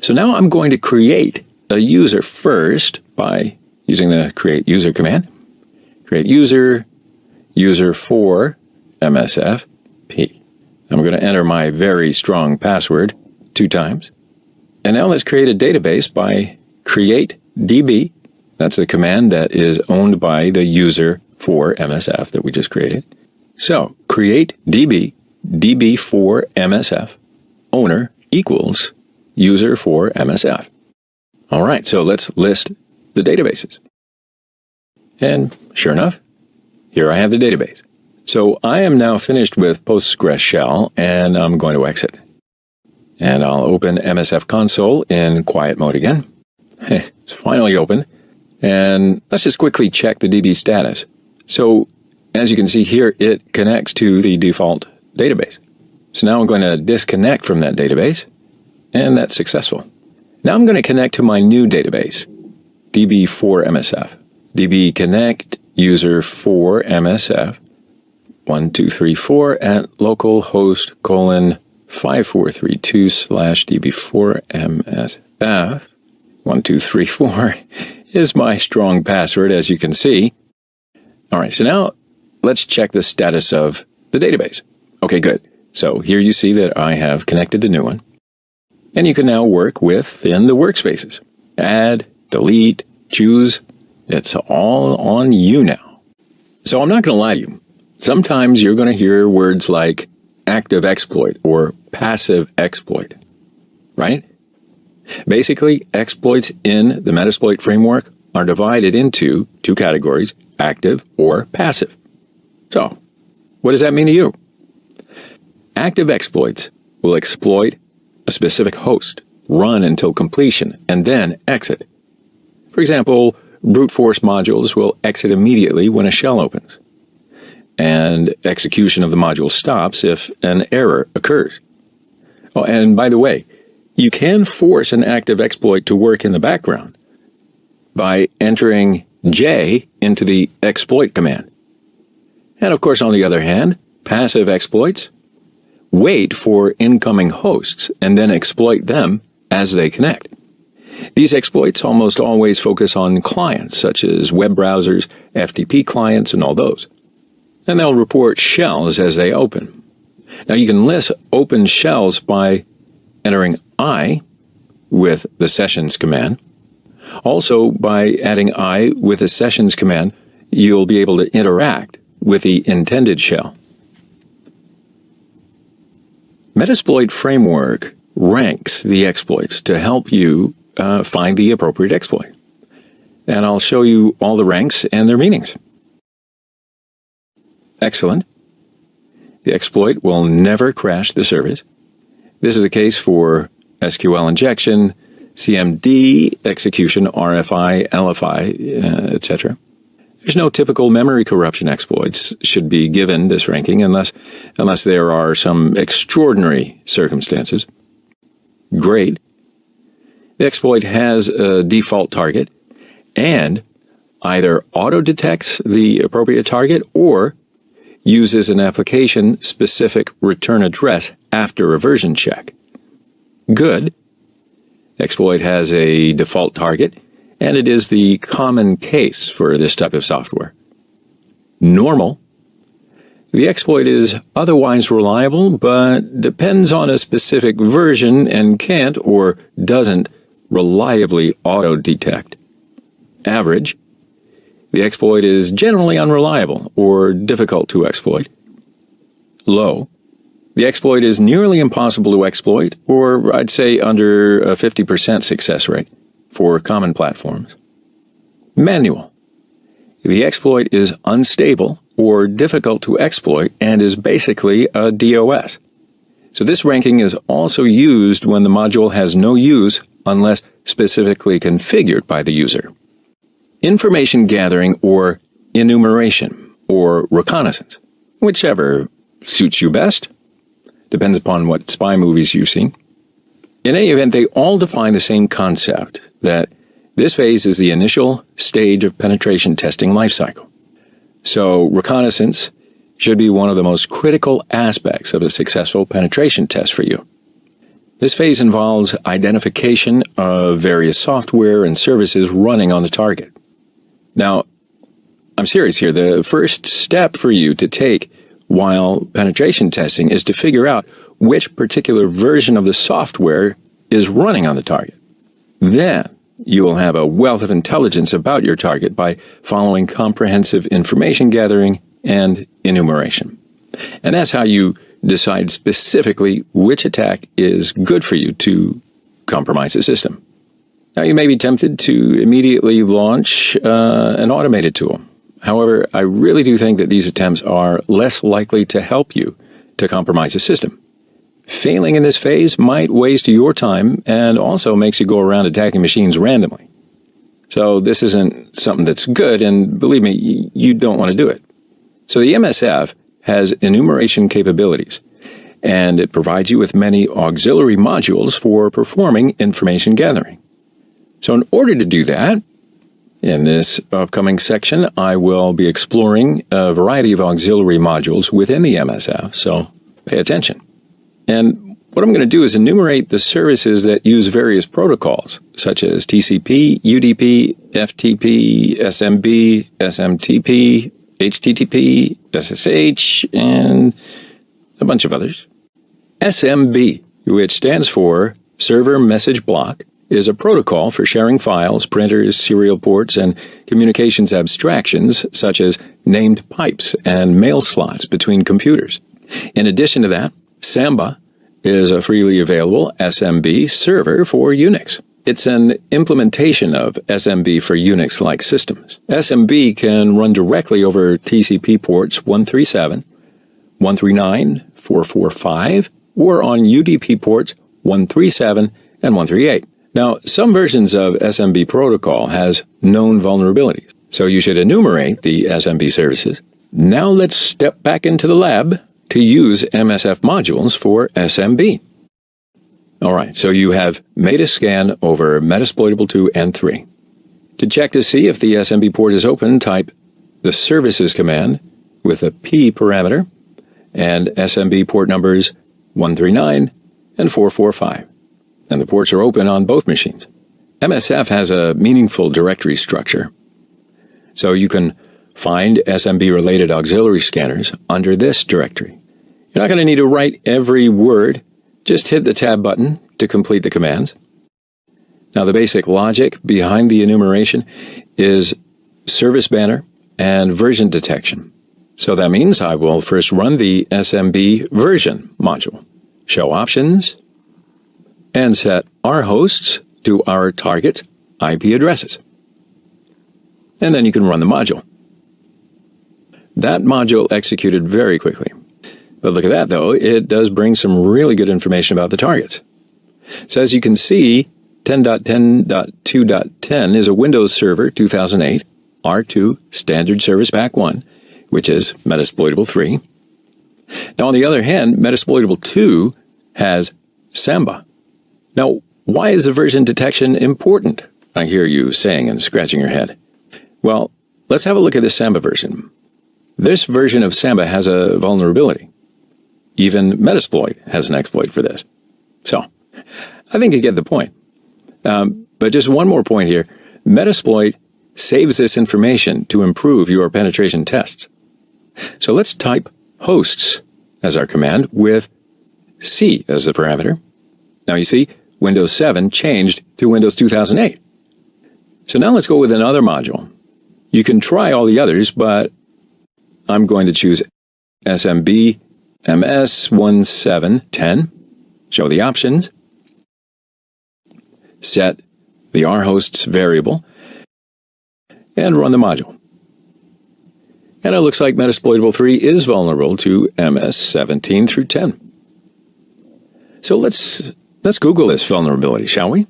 So now I'm going to create a user first by using the create user command. Create user, user for MSFP. I'm going to enter my very strong password 2 times. And now let's create a database by create DB. That's the command that is owned by the user for MSF that we just created. So create DB, DB for MSF, owner equals user for MSF. All right, so let's list the databases. And sure enough, here I have the database. So I am now finished with Postgres shell, and I'm going to exit. And I'll open MSF console in quiet mode again. It's finally open. And let's just quickly check the DB status. So as you can see here, it connects to the default database. So now I'm going to disconnect from that database, and that's successful. Now I'm going to connect to my new database, DB for MSF. DB connect user for MSF 1234 at localhost 5432/DB4MSF1234 is my strong password, as you can see. All right, so now let's check the status of the database. Okay, good. So here you see that I have connected the new one. And you can now work within the workspaces. Add, delete, choose. It's all on you now. So I'm not going to lie to you. Sometimes you're going to hear words like active exploit or passive exploit, right? Basically, exploits in the Metasploit framework are divided into two categories, active or passive. So, what does that mean to you? Active exploits will exploit a specific host, run until completion, and then exit. For example, brute force modules will exit immediately when a shell opens, and execution of the module stops if an error occurs. Oh, and by the way, you can force an active exploit to work in the background by entering J into the exploit command. And of course, on the other hand, passive exploits wait for incoming hosts and then exploit them as they connect. These exploits almost always focus on clients, such as web browsers, FTP clients, and all those. And they'll report shells as they open. Now you can list open shells by entering I with the sessions command. Also, by adding I with the sessions command, you'll be able to interact with the intended shell. Metasploit framework ranks the exploits to help you find the appropriate exploit. And I'll show you all the ranks and their meanings. Excellent. The exploit will never crash the service. This is the case for SQL injection, CMD execution, RFI, LFI, etc. There's no typical memory corruption exploits should be given this ranking unless there are some extraordinary circumstances. Great. The exploit has a default target and either auto-detects the appropriate target or uses an application-specific return address after a version check. Good. Exploit has a default target, and it is the common case for this type of software. Normal. The exploit is otherwise reliable, but depends on a specific version and can't or doesn't reliably auto-detect. Average. The exploit is generally unreliable or difficult to exploit. Low. The exploit is nearly impossible to exploit, or I'd say under a 50% success rate for common platforms. Manual. The exploit is unstable or difficult to exploit and is basically a DOS. So this ranking is also used when the module has no use unless specifically configured by the user. Information gathering or enumeration or reconnaissance, whichever suits you best. Depends upon what spy movies you've seen. In any event, they all define the same concept, that this phase is the initial stage of penetration testing lifecycle. So reconnaissance should be one of the most critical aspects of a successful penetration test for you. This phase involves identification of various software and services running on the target. Now, I'm serious here. The first step for you to take while penetration testing is to figure out which particular version of the software is running on the target. Then you will have a wealth of intelligence about your target by following comprehensive information gathering and enumeration. And that's how you decide specifically which attack is good for you to compromise the system. Now, you may be tempted to immediately launch an automated tool. However, I really do think that these attempts are less likely to help you to compromise a system. Failing in this phase might waste your time and also makes you go around attacking machines randomly. So this isn't something that's good, and believe me, you don't want to do it. So the MSF has enumeration capabilities, and it provides you with many auxiliary modules for performing information gathering. So in order to do that, in this upcoming section, I will be exploring a variety of auxiliary modules within the MSF, so pay attention. And what I'm going to do is enumerate the services that use various protocols, such as TCP, UDP, FTP, SMB, SMTP, HTTP, SSH, and a bunch of others. SMB, which stands for Server Message Block, is a protocol for sharing files, printers, serial ports, and communications abstractions such as named pipes and mail slots between computers. In addition to that, Samba is a freely available SMB server for Unix. It's an implementation of SMB for Unix-like systems. SMB can run directly over TCP ports 137, 139, 445, or on UDP ports 137 and 138. Now, some versions of SMB protocol has known vulnerabilities, so you should enumerate the SMB services. Now let's step back into the lab to use MSF modules for SMB. All right, so you have made a scan over Metasploitable 2 and 3. To check to see if the SMB port is open, type the services command with a P parameter and SMB port numbers 139 and 445. And the ports are open on both machines. MSF has a meaningful directory structure, so you can find SMB-related auxiliary scanners under this directory. You're not going to need to write every word. Just hit the tab button to complete the commands. Now, the basic logic behind the enumeration is service banner and version detection. So that means I will first run the SMB version module, show options, and set our hosts to our target's IP addresses. And then you can run the module. That module executed very quickly. But look at that, though. It does bring some really good information about the targets. So as you can see, 10.10.2.10 is a Windows Server 2008 R2 Standard Service Pack 1, which is Metasploitable 3. Now, on the other hand, Metasploitable 2 has Samba. Now, why is the version detection important? I hear you saying and scratching your head. Well, let's have a look at the Samba version. This version of Samba has a vulnerability. Even Metasploit has an exploit for this. So, I think you get the point. But just one more point here. Metasploit saves this information to improve your penetration tests. So let's type hosts as our command with C as the parameter. Now you see, Windows 7 changed to Windows 2008. So now let's go with another module. You can try all the others, but I'm going to choose SMB MS1710, show the options, set the rhosts variable, and run the module. And it looks like Metasploitable 3 is vulnerable to MS17 through 10. So let's Google this vulnerability, shall we?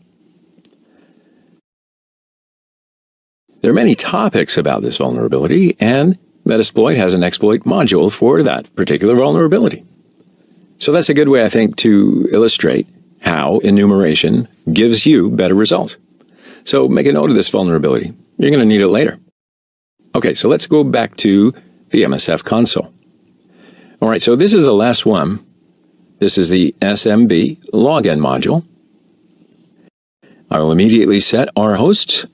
There are many topics about this vulnerability, and Metasploit has an exploit module for that particular vulnerability. So that's a good way, I think, to illustrate how enumeration gives you better results. So make a note of this vulnerability. You're going to need it later. Okay, so let's go back to the MSF console. All right, so this is the last one. This is the SMB login module. I will immediately set our hosts.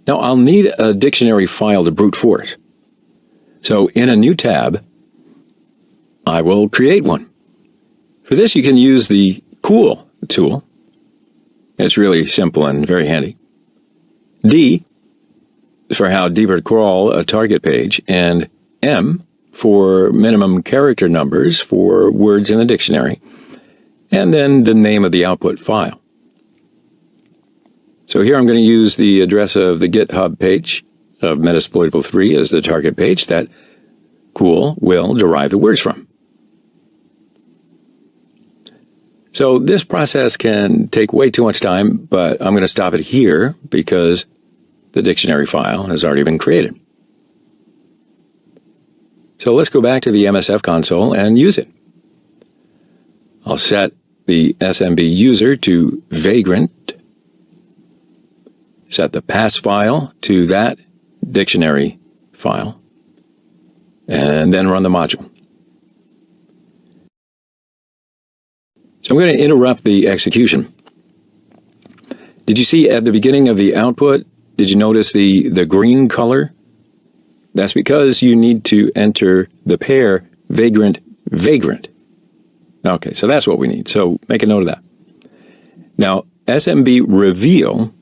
Now, I'll need a dictionary file to brute force. So in a new tab, I will create one. For this, you can use the Cool tool. It's really simple and very handy. D for how deeper to crawl a target page, and M for minimum character numbers for words in the dictionary, and then the name of the output file. So here I'm going to use the address of the GitHub page of Metasploitable 3 as the target page that Cool will derive the words from. So this process can take way too much time, but I'm going to stop it here because the dictionary file has already been created. So let's go back to the MSF console and use it. I'll set the SMB user to vagrant, set the pass file to that dictionary file, and then run the module. So I'm going to interrupt the execution. Did you see at the beginning of the output, did you notice the green color? That's because you need to enter the pair vagrant. Okay, so that's what we need. So make a note of that. Now, SMB reveal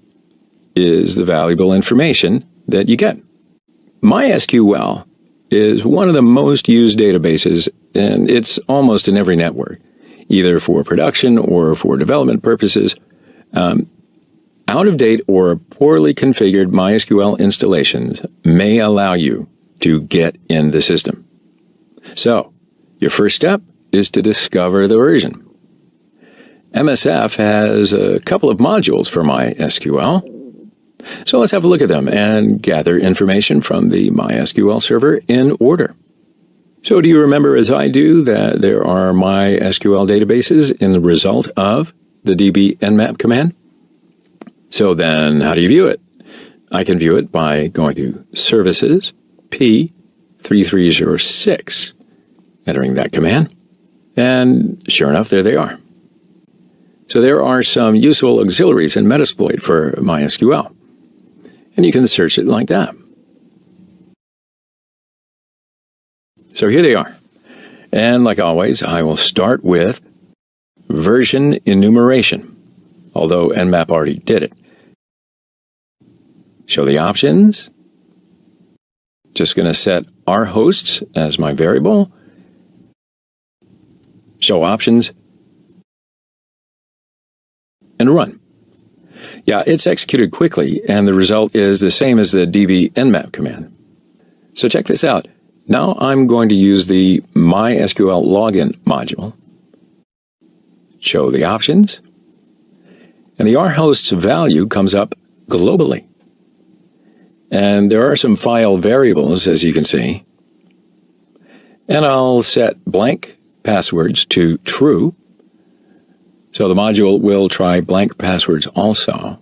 is the valuable information that you get. MySQL is one of the most used databases, and it's almost in every network, either for production or for development purposes. Out-of-date or poorly configured MySQL installations may allow you to get in the system. So, your first step is to discover the version. MSF has a couple of modules for MySQL. So let's have a look at them and gather information from the MySQL server in order. So do you remember, as I do, that there are MySQL databases in the result of the db nmap command? So then, how do you view it? I can view it by going to Services, P3306, entering that command, and sure enough, there they are. So there are some useful auxiliaries in Metasploit for MySQL, and you can search it like that. So here they are. And like always, I will start with version enumeration, although Nmap already did it. Show the options. Just going to set our hosts as my variable. Show options. And run. Yeah, it's executed quickly, and the result is the same as the db nmap command. So check this out. Now I'm going to use the MySQL login module. Show the options. And the rhost's value comes up globally. And there are some file variables, as you can see. And I'll set blank passwords to true. So the module will try blank passwords also.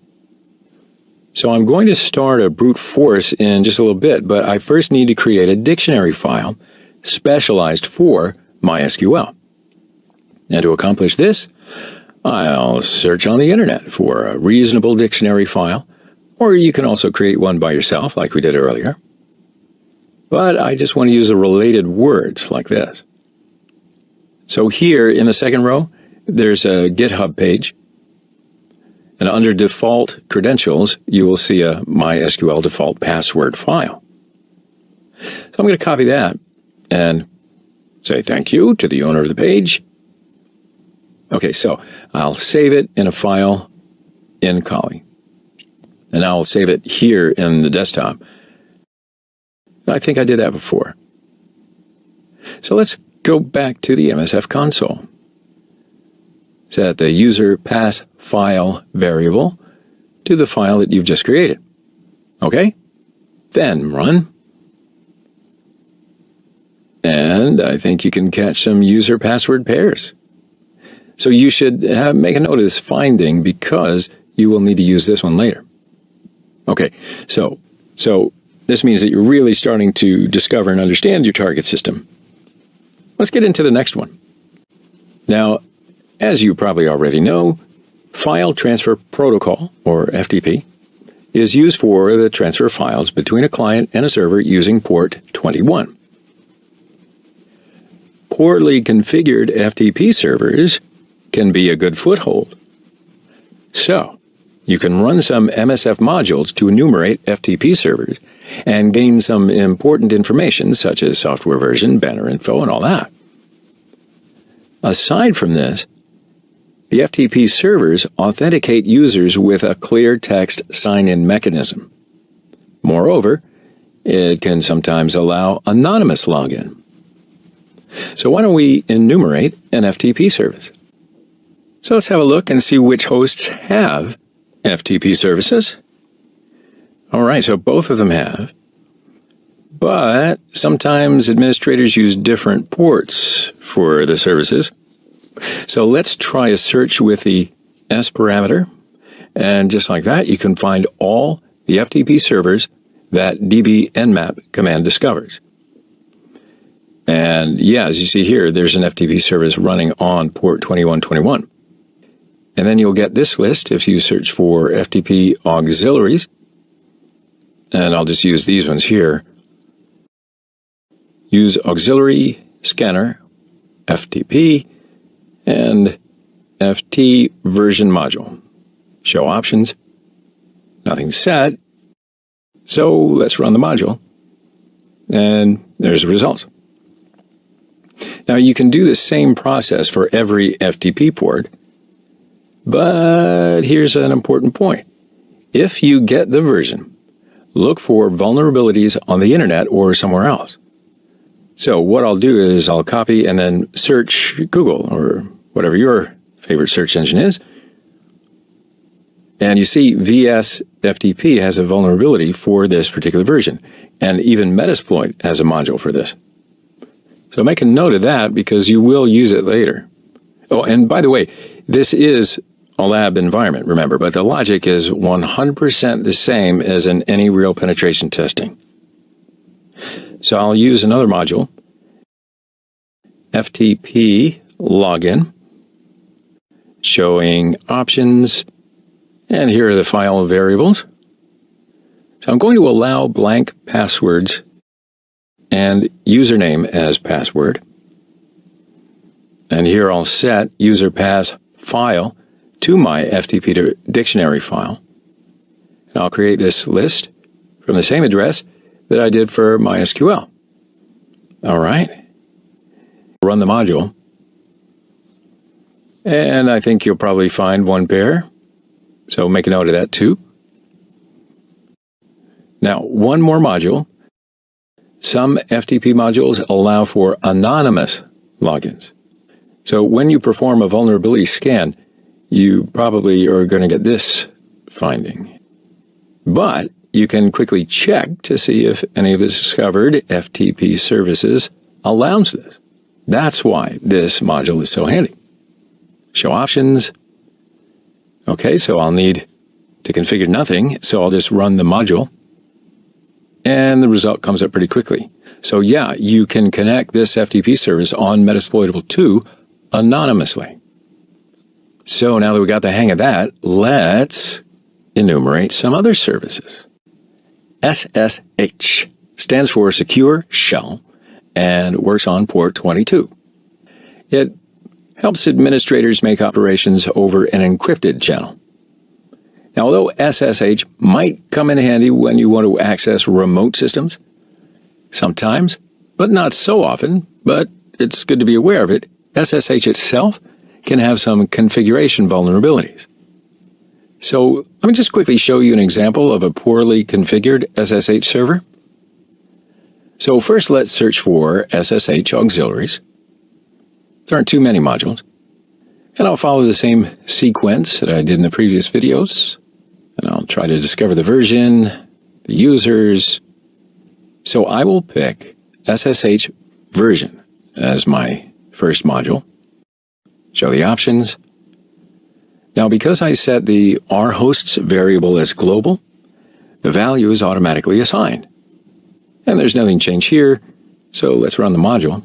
So I'm going to start a brute force in just a little bit, but I first need to create a dictionary file specialized for MySQL. And to accomplish this, I'll search on the internet for a reasonable dictionary file, or you can also create one by yourself like we did earlier. But I just want to use the related words like this. So here in the second row, there's a GitHub page. And under default credentials, you will see a MySQL default password file. So I'm going to copy that and say thank you to the owner of the page. Okay, so I'll save it in a file in Kali. And I'll save it here in the desktop. I think I did that before. So let's go back to the MSF console. Set the user pass file variable to the file that you've just created. Okay? Then run. And I think you can catch some user password pairs. So you should make a note of this finding because you will need to use this one later. Okay, so this means that you're really starting to discover and understand your target system. Let's get into the next one. Now, as you probably already know, File Transfer Protocol, or FTP, is used for the transfer of files between a client and a server using port 21. Poorly configured FTP servers can be a good foothold. So, you can run some MSF modules to enumerate FTP servers and gain some important information such as software version, banner info, and all that. Aside from this, the FTP servers authenticate users with a clear text sign-in mechanism. Moreover, it can sometimes allow anonymous login. So why don't we enumerate an FTP service? So let's have a look and see which hosts have FTP services. All right, so both of them have. But sometimes administrators use different ports for the services. So let's try a search with the S parameter. And just like that, you can find all the FTP servers that db nmap command discovers. And yeah, as you see here, there's an FTP service running on port 2121. And then you'll get this list if you search for FTP auxiliaries. And I'll just use these ones here. Use auxiliary scanner, FTP, and FT version module. Show options. Nothing set. So let's run the module. And there's the results. Now you can do the same process for every FTP port, but here's an important point. If you get the version, look for vulnerabilities on the internet or somewhere else. So what I'll do is I'll copy and then search Google or whatever your favorite search engine is. And you see VS FTP has a vulnerability for this particular version. And even Metasploit has a module for this. So make a note of that because you will use it later. Oh, and by the way, this is a lab environment, remember, but the logic is 100% the same as in any real penetration testing. So I'll use another module, FTP login, showing options, and here are the file variables. So I'm going to allow blank passwords and username as password. And here I'll set user pass file to my FTP dictionary file. And I'll create this list from the same address that I did for MySQL. All right. Run the module. And I think you'll probably find one pair. So make a note of that too. Now, one more module. Some FTP modules allow for anonymous logins. So when you perform a vulnerability scan, you probably are going to get this finding. But you can quickly check to see if any of the discovered FTP services allows this. That's why this module is so handy. Show options. Okay, so I'll need to configure nothing, so I'll just run the module. And the result comes up pretty quickly. So yeah, you can connect this FTP service on Metasploitable 2 anonymously. So now that we got the hang of that, let's enumerate some other services. SSH stands for Secure Shell and works on port 22. It helps administrators make operations over an encrypted channel. Now, although SSH might come in handy when you want to access remote systems, sometimes, but not so often, but it's good to be aware of it, SSH itself can have some configuration vulnerabilities. So let me just quickly show you an example of a poorly configured SSH server. So first let's search for SSH auxiliaries. There aren't too many modules. And I'll follow the same sequence that I did in the previous videos. And I'll try to discover the version, the users. So I will pick SSH version as my first module. Show the options. Now, because I set the rhosts variable as global, the value is automatically assigned. And there's nothing changed here, so let's run the module.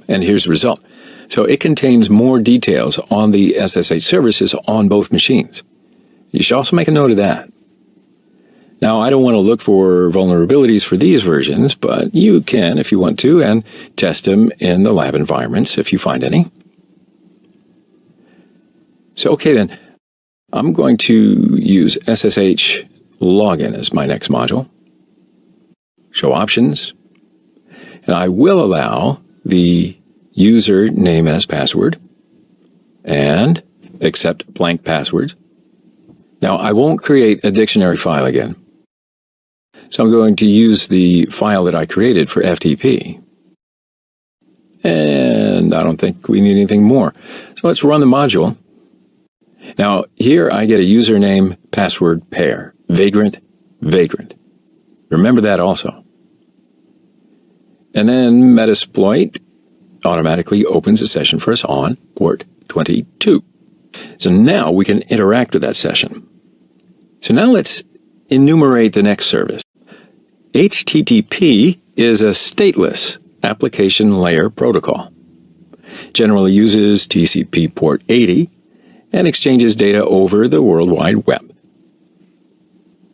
And here's the result. So it contains more details on the SSH services on both machines. You should also make a note of that. Now, I don't want to look for vulnerabilities for these versions, but you can if you want to, and test them in the lab environments if you find any. So, okay then, I'm going to use SSH login as my next module. Show options. And I will allow the user name as password and accept blank passwords. Now, I won't create a dictionary file again. So I'm going to use the file that I created for FTP. And I don't think we need anything more. So let's run the module. Now, here I get a username password pair. Vagrant, vagrant. Remember that also. And then Metasploit automatically opens a session for us on port 22. So now we can interact with that session. So now let's enumerate the next service. HTTP is a stateless application layer protocol. Generally uses TCP port 80 and exchanges data over the World Wide Web.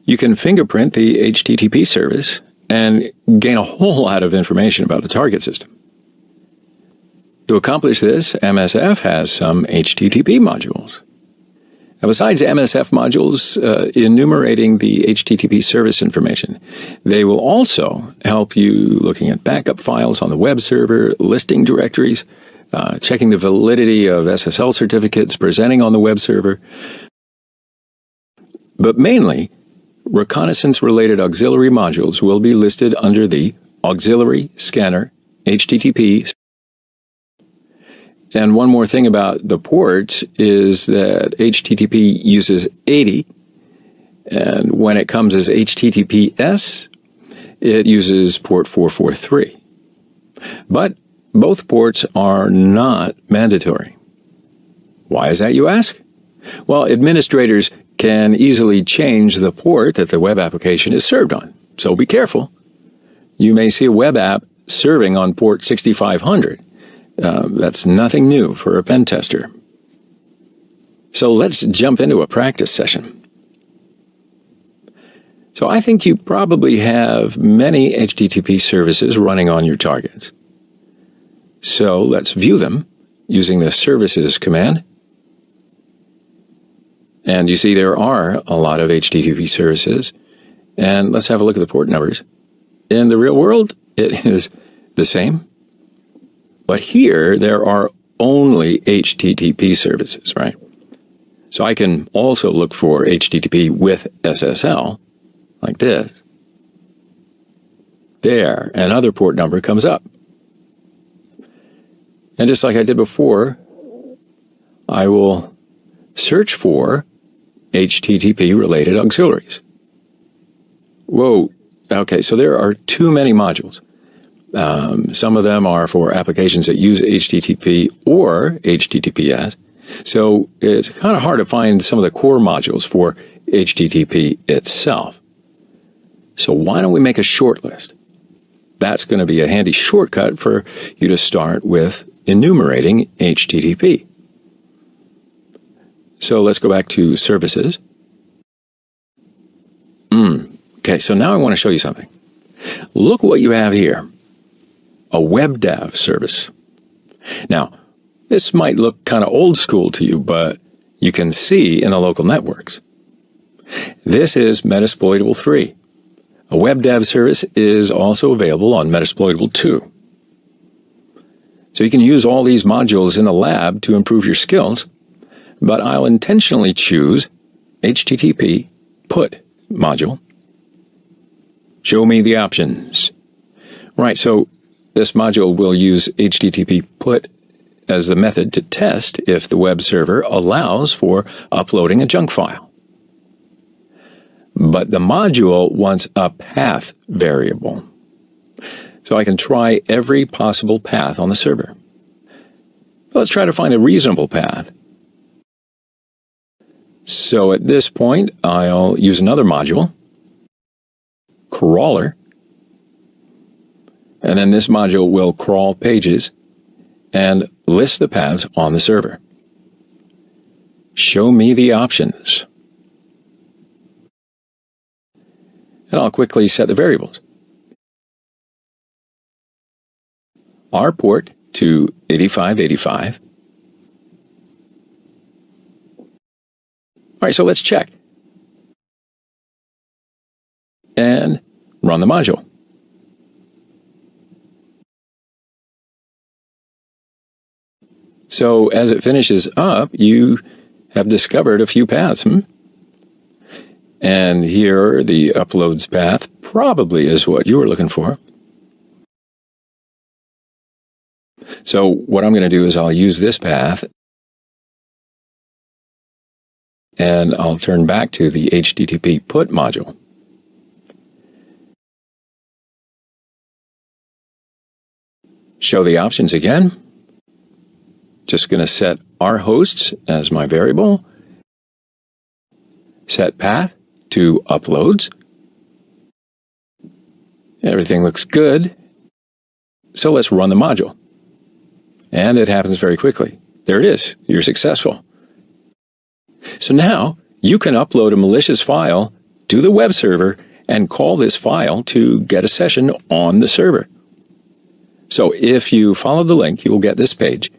You can fingerprint the HTTP service and gain a whole lot of information about the target system. To accomplish this, MSF has some HTTP modules. Now, besides MSF modules enumerating the HTTP service information, they will also help you looking at backup files on the web server, listing directories, checking the validity of SSL certificates presenting on the web server. But mainly, reconnaissance-related auxiliary modules will be listed under the Auxiliary Scanner HTTP. And one more thing about the ports is that HTTP uses 80, and when it comes as HTTPS, it uses port 443. But both ports are not mandatory. Why is that, you ask? Well, administrators can easily change the port that the web application is served on, so be careful. You may see a web app serving on port 6500. That's nothing new for a pen tester. So let's jump into a practice session. So I think you probably have many HTTP services running on your targets. So let's view them using the services command. And you see there are a lot of HTTP services. And let's have a look at the port numbers. In the real world, it is the same. But here, there are only HTTP services, right? So I can also look for HTTP with SSL, like this. There, another port number comes up. And just like I did before, I will search for HTTP-related auxiliaries. Whoa, okay, so there are too many modules. Some of them are for applications that use HTTP or HTTPS. So it's kind of hard to find some of the core modules for HTTP itself. So why don't we make a short list? That's going to be a handy shortcut for you to start with enumerating HTTP. So let's go back to services. Okay, so now I want to show you something. Look what you have here. A web dev service. Now, this might look kind of old school to you, but you can see in the local networks. This is Metasploitable 3. A web dev service is also available on Metasploitable 2. So you can use all these modules in the lab to improve your skills, but I'll intentionally choose HTTP put module. Show me the options. Right, so this module will use HTTP put as the method to test if the web server allows for uploading a junk file. But the module wants a path variable. So I can try every possible path on the server. Let's try to find a reasonable path. So at this point, I'll use another module, crawler. And then this module will crawl pages and list the paths on the server. Show me the options. And I'll quickly set the variables. Our port to 8585. All right, so let's check. And run the module. So as it finishes up, you have discovered a few paths. And here, the uploads path probably is what you were looking for. So what I'm going to do is I'll use this path, and I'll turn back to the HTTP put module. Show the options again. Just going to set our hosts as my variable. Set path to uploads. Everything looks good. So let's run the module. And it happens very quickly. There it is. You're successful. So now you can upload a malicious file to the web server and call this file to get a session on the server. So if you follow the link, you will get this page.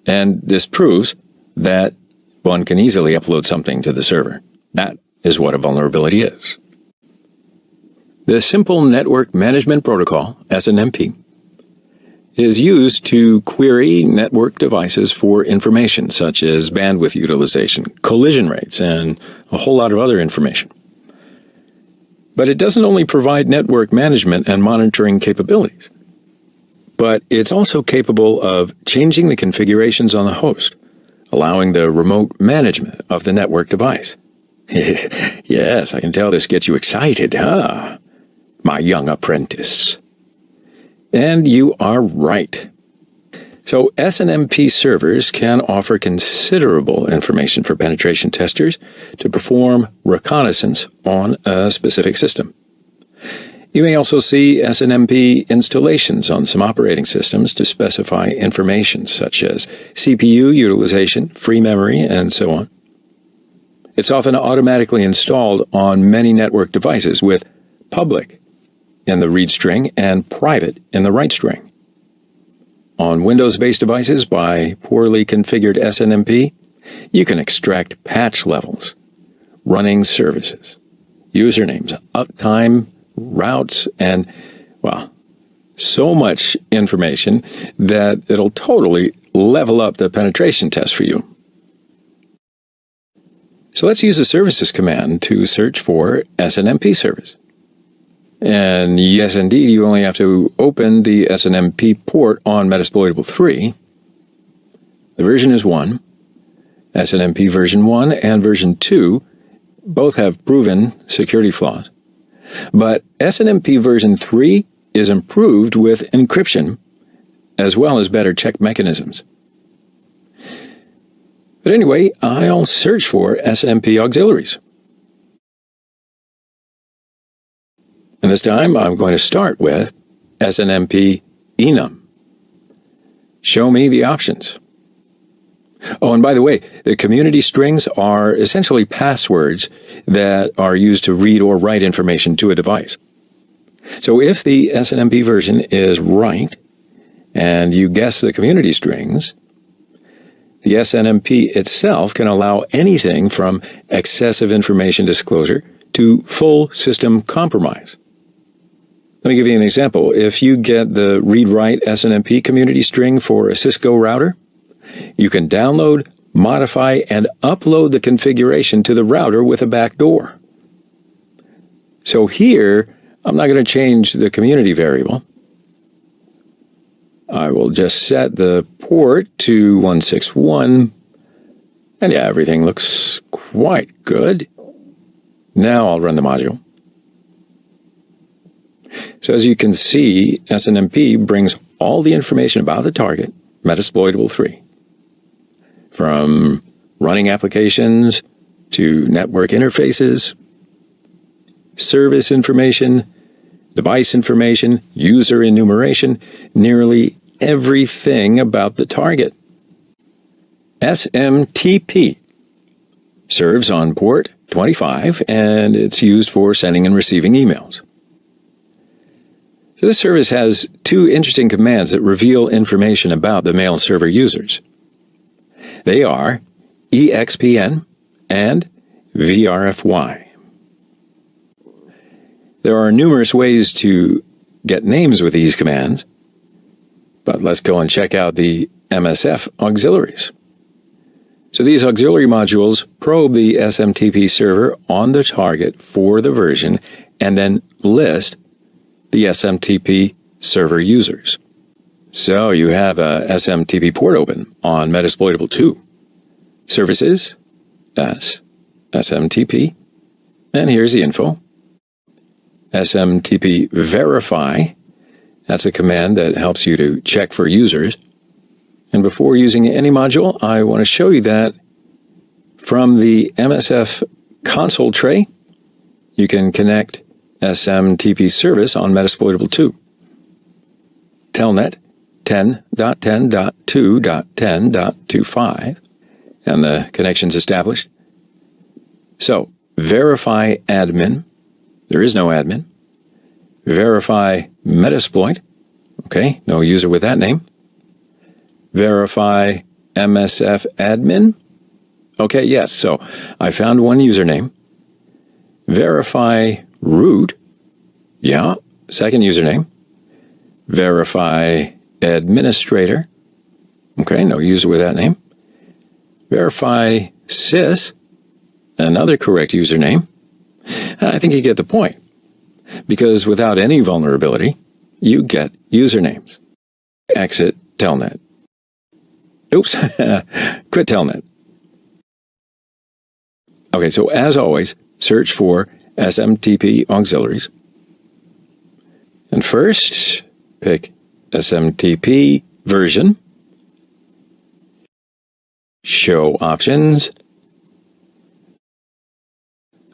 And this proves that one can easily upload something to the server. That is what a vulnerability is. The Simple Network Management Protocol, SNMP, is used to query network devices for information such as bandwidth utilization, collision rates, and a whole lot of other information. But it doesn't only provide network management and monitoring capabilities, but it's also capable of changing the configurations on the host, allowing the remote management of the network device. Yes, I can tell this gets you excited, huh? My young apprentice. And you are right. So SNMP servers can offer considerable information for penetration testers to perform reconnaissance on a specific system. You may also see SNMP installations on some operating systems to specify information such as CPU utilization, free memory, and so on. It's often automatically installed on many network devices with public in the read string and private in the write string. On Windows-based devices by poorly configured SNMP, you can extract patch levels, running services, usernames, uptime, routes, and, well, so much information that it'll totally level up the penetration test for you. So let's use the services command to search for SNMP service. And yes, indeed, you only have to open the SNMP port on Metasploitable 3. The version is 1. SNMP version 1 and version 2 both have proven security flaws. But SNMP version 3 is improved with encryption, as well as better check mechanisms. But anyway, I'll search for SNMP auxiliaries. And this time, I'm going to start with SNMP enum. Show me the options. Oh, and by the way, the community strings are essentially passwords that are used to read or write information to a device. So if the SNMP version is right, and you guess the community strings, the SNMP itself can allow anything from excessive information disclosure to full system compromise. Let me give you an example. If you get the read-write SNMP community string for a Cisco router, you can download, modify, and upload the configuration to the router with a backdoor. So here, I'm not going to change the community variable. I will just set the port to 161, and yeah, everything looks quite good. Now I'll run the module. So as you can see, SNMP brings all the information about the target, Metasploitable 3. From running applications to network interfaces, service information, device information, user enumeration, nearly everything about the target. SMTP serves on port 25, and it's used for sending and receiving emails. So this service has two interesting commands that reveal information about the mail server users. They are EXPN and VRFY. There are numerous ways to get names with these commands, but let's go and check out the MSF auxiliaries. So these auxiliary modules probe the SMTP server on the target for the version and then list the SMTP server users. So you have a SMTP port open on Metasploitable 2. Services, SMTP, and here's the info. SMTP verify, that's a command that helps you to check for users. And before using any module, I want to show you that from the MSF console tray, you can connect SMTP service on Metasploitable 2. Telnet 10.10.2.10.25, and the connection's established. So, verify admin. There is no admin. Verify Metasploit. Okay, no user with that name. Verify MSF admin. Okay, yes, so I found one username. Verify root. Yeah, second username. Verify administrator. Okay, no user with that name. Verify sys. Another correct username. I think you get the point. Because without any vulnerability, you get usernames. Exit Telnet. Oops, quit Telnet. Okay, so as always, search for SMTP auxiliaries. And first, pick SMTP version. Show options.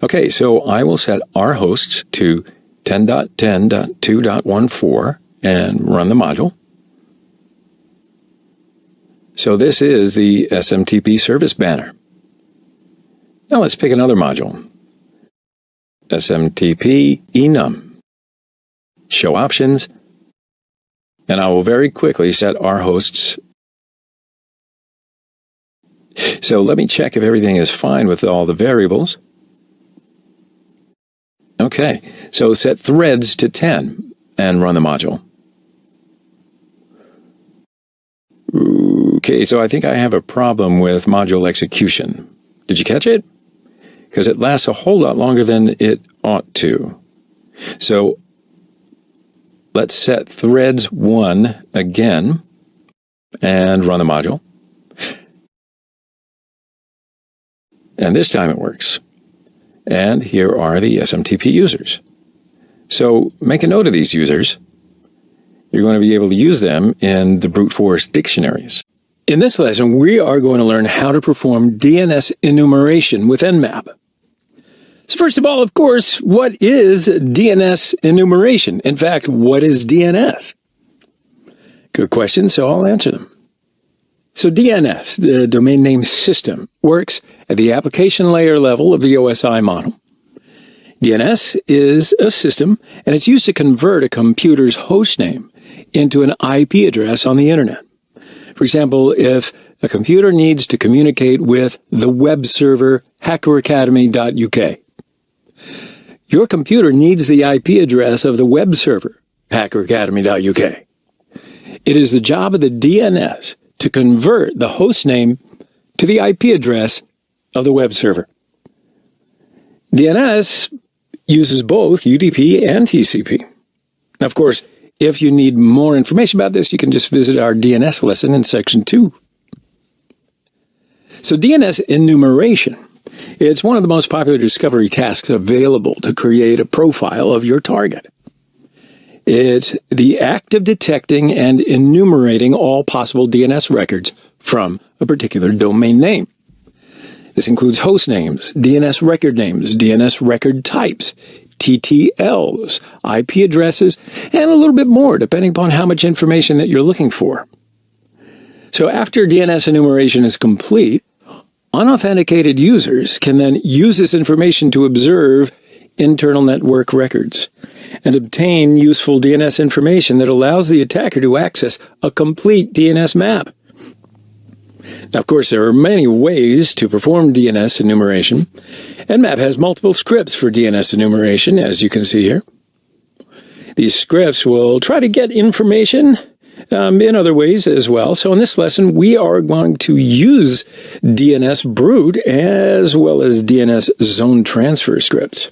Okay, so I will set our hosts to 10.10.2.14 and run the module. So this is the SMTP service banner. Now let's pick another module. SMTP enum. Show options. And I will very quickly set our hosts. So let me check if everything is fine with all the variables. Okay, so set threads to 10 and run the module. Okay, so I think I have a problem with module execution. Did you catch it? Because it lasts a whole lot longer than it ought to. So let's set threads 1 again and run the module. And this time it works. And here are the SMTP users. So make a note of these users. You're going to be able to use them in the brute force dictionaries. In this lesson, we are going to learn how to perform DNS enumeration with Nmap. So first of all, of course, what is DNS enumeration? In fact, what is DNS? Good question, so I'll answer them. So DNS, the domain name system, works at the application layer level of the OSI model. DNS is a system, and it's used to convert a computer's host name into an IP address on the internet. For example, if a computer needs to communicate with the web server hackeracademy.uk, your computer needs the IP address of the web server hackeracademy.uk. It is the job of the DNS to convert the host name to the IP address of the web server. DNS uses both UDP and TCP. Now, of course, if you need more information about this, you can just visit our DNS lesson in section 2. So DNS enumeration, it's one of the most popular discovery tasks available to create a profile of your target. It's the act of detecting and enumerating all possible DNS records from a particular domain name. This includes host names, DNS record names, DNS record types, TTLs, IP addresses, and a little bit more, depending upon how much information that you're looking for. So after DNS enumeration is complete, unauthenticated users can then use this information to observe internal network records and obtain useful DNS information that allows the attacker to access a complete DNS map. Now, of course, there are many ways to perform DNS enumeration. Nmap has multiple scripts for DNS enumeration, as you can see here. These scripts will try to get information in other ways as well. So in this lesson, we are going to use DNS brute as well as DNS zone transfer scripts.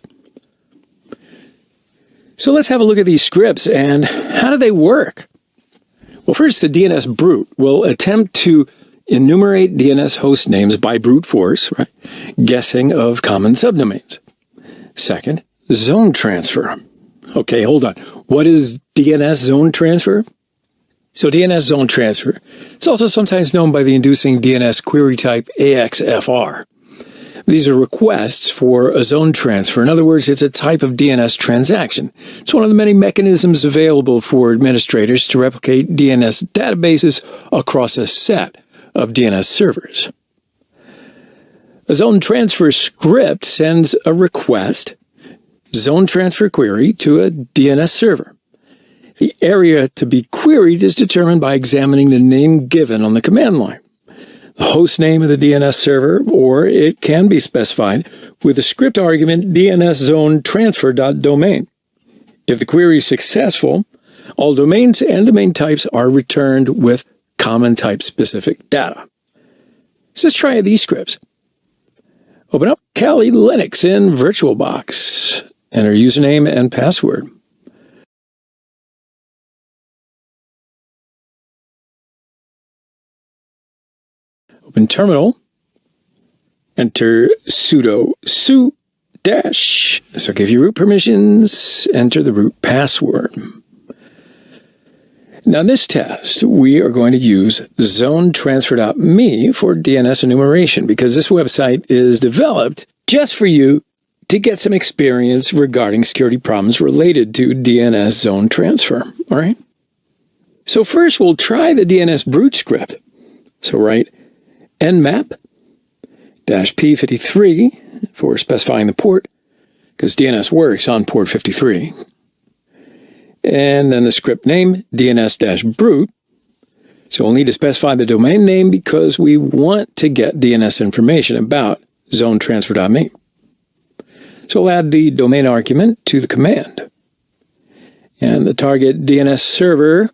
So let's have a look at these scripts and how do they work? Well, first, the DNS brute will attempt to enumerate DNS host names by brute force, right? Guessing of common subdomains. Second, zone transfer. Okay, hold on. What is DNS zone transfer? So DNS zone transfer, it's also sometimes known by the inducing DNS query type AXFR, These are requests for a zone transfer. In other words, it's a type of DNS transaction. It's one of the many mechanisms available for administrators to replicate DNS databases across a set of DNS servers. A zone transfer script sends a request, zone transfer query, to a DNS server. The area to be queried is determined by examining the name given on the command line, the host name of the DNS server, or it can be specified with the script argument DNSZoneTransfer.domain. If the query is successful, all domains and domain types are returned with common type-specific data. So let's try these scripts. Open up Kali Linux in VirtualBox. Enter username and password. Open terminal. Enter sudo su dash. This will give you root permissions. Enter the root password. Now in this test, we are going to use zonetransfer.me for DNS enumeration because this website is developed just for you to get some experience regarding security problems related to DNS zone transfer. All right. So first we'll try the DNS brute script. So write nmap-p53 for specifying the port because DNS works on port 53. And then the script name, DNS-brute. So we'll need to specify the domain name because we want to get DNS information about zonetransfer.me. So we'll add the domain argument to the command. And the target DNS server,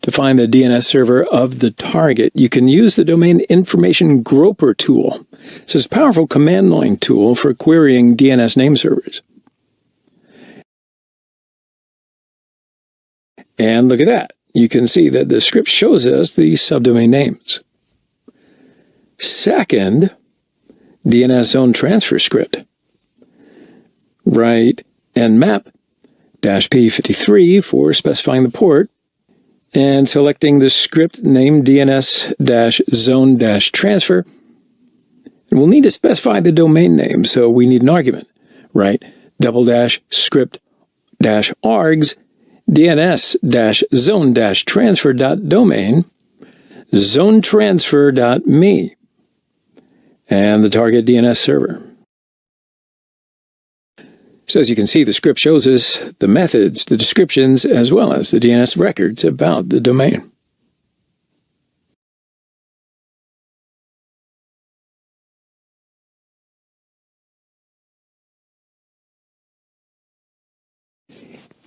to find the DNS server of the target, you can use the domain information groper tool. So it's a powerful command line tool for querying DNS name servers. And look at that. You can see that the script shows us the subdomain names. Second, DNS zone transfer script. Write nmap-p53 for specifying the port and selecting the script name DNS-zone-transfer. And we'll need to specify the domain name, so we need an argument. Write /script-args DNS-zone-transfer.domain zonetransfer.me and the target DNS server. So as you can see, the script shows us the methods, the descriptions, as well as the DNS records about the domain.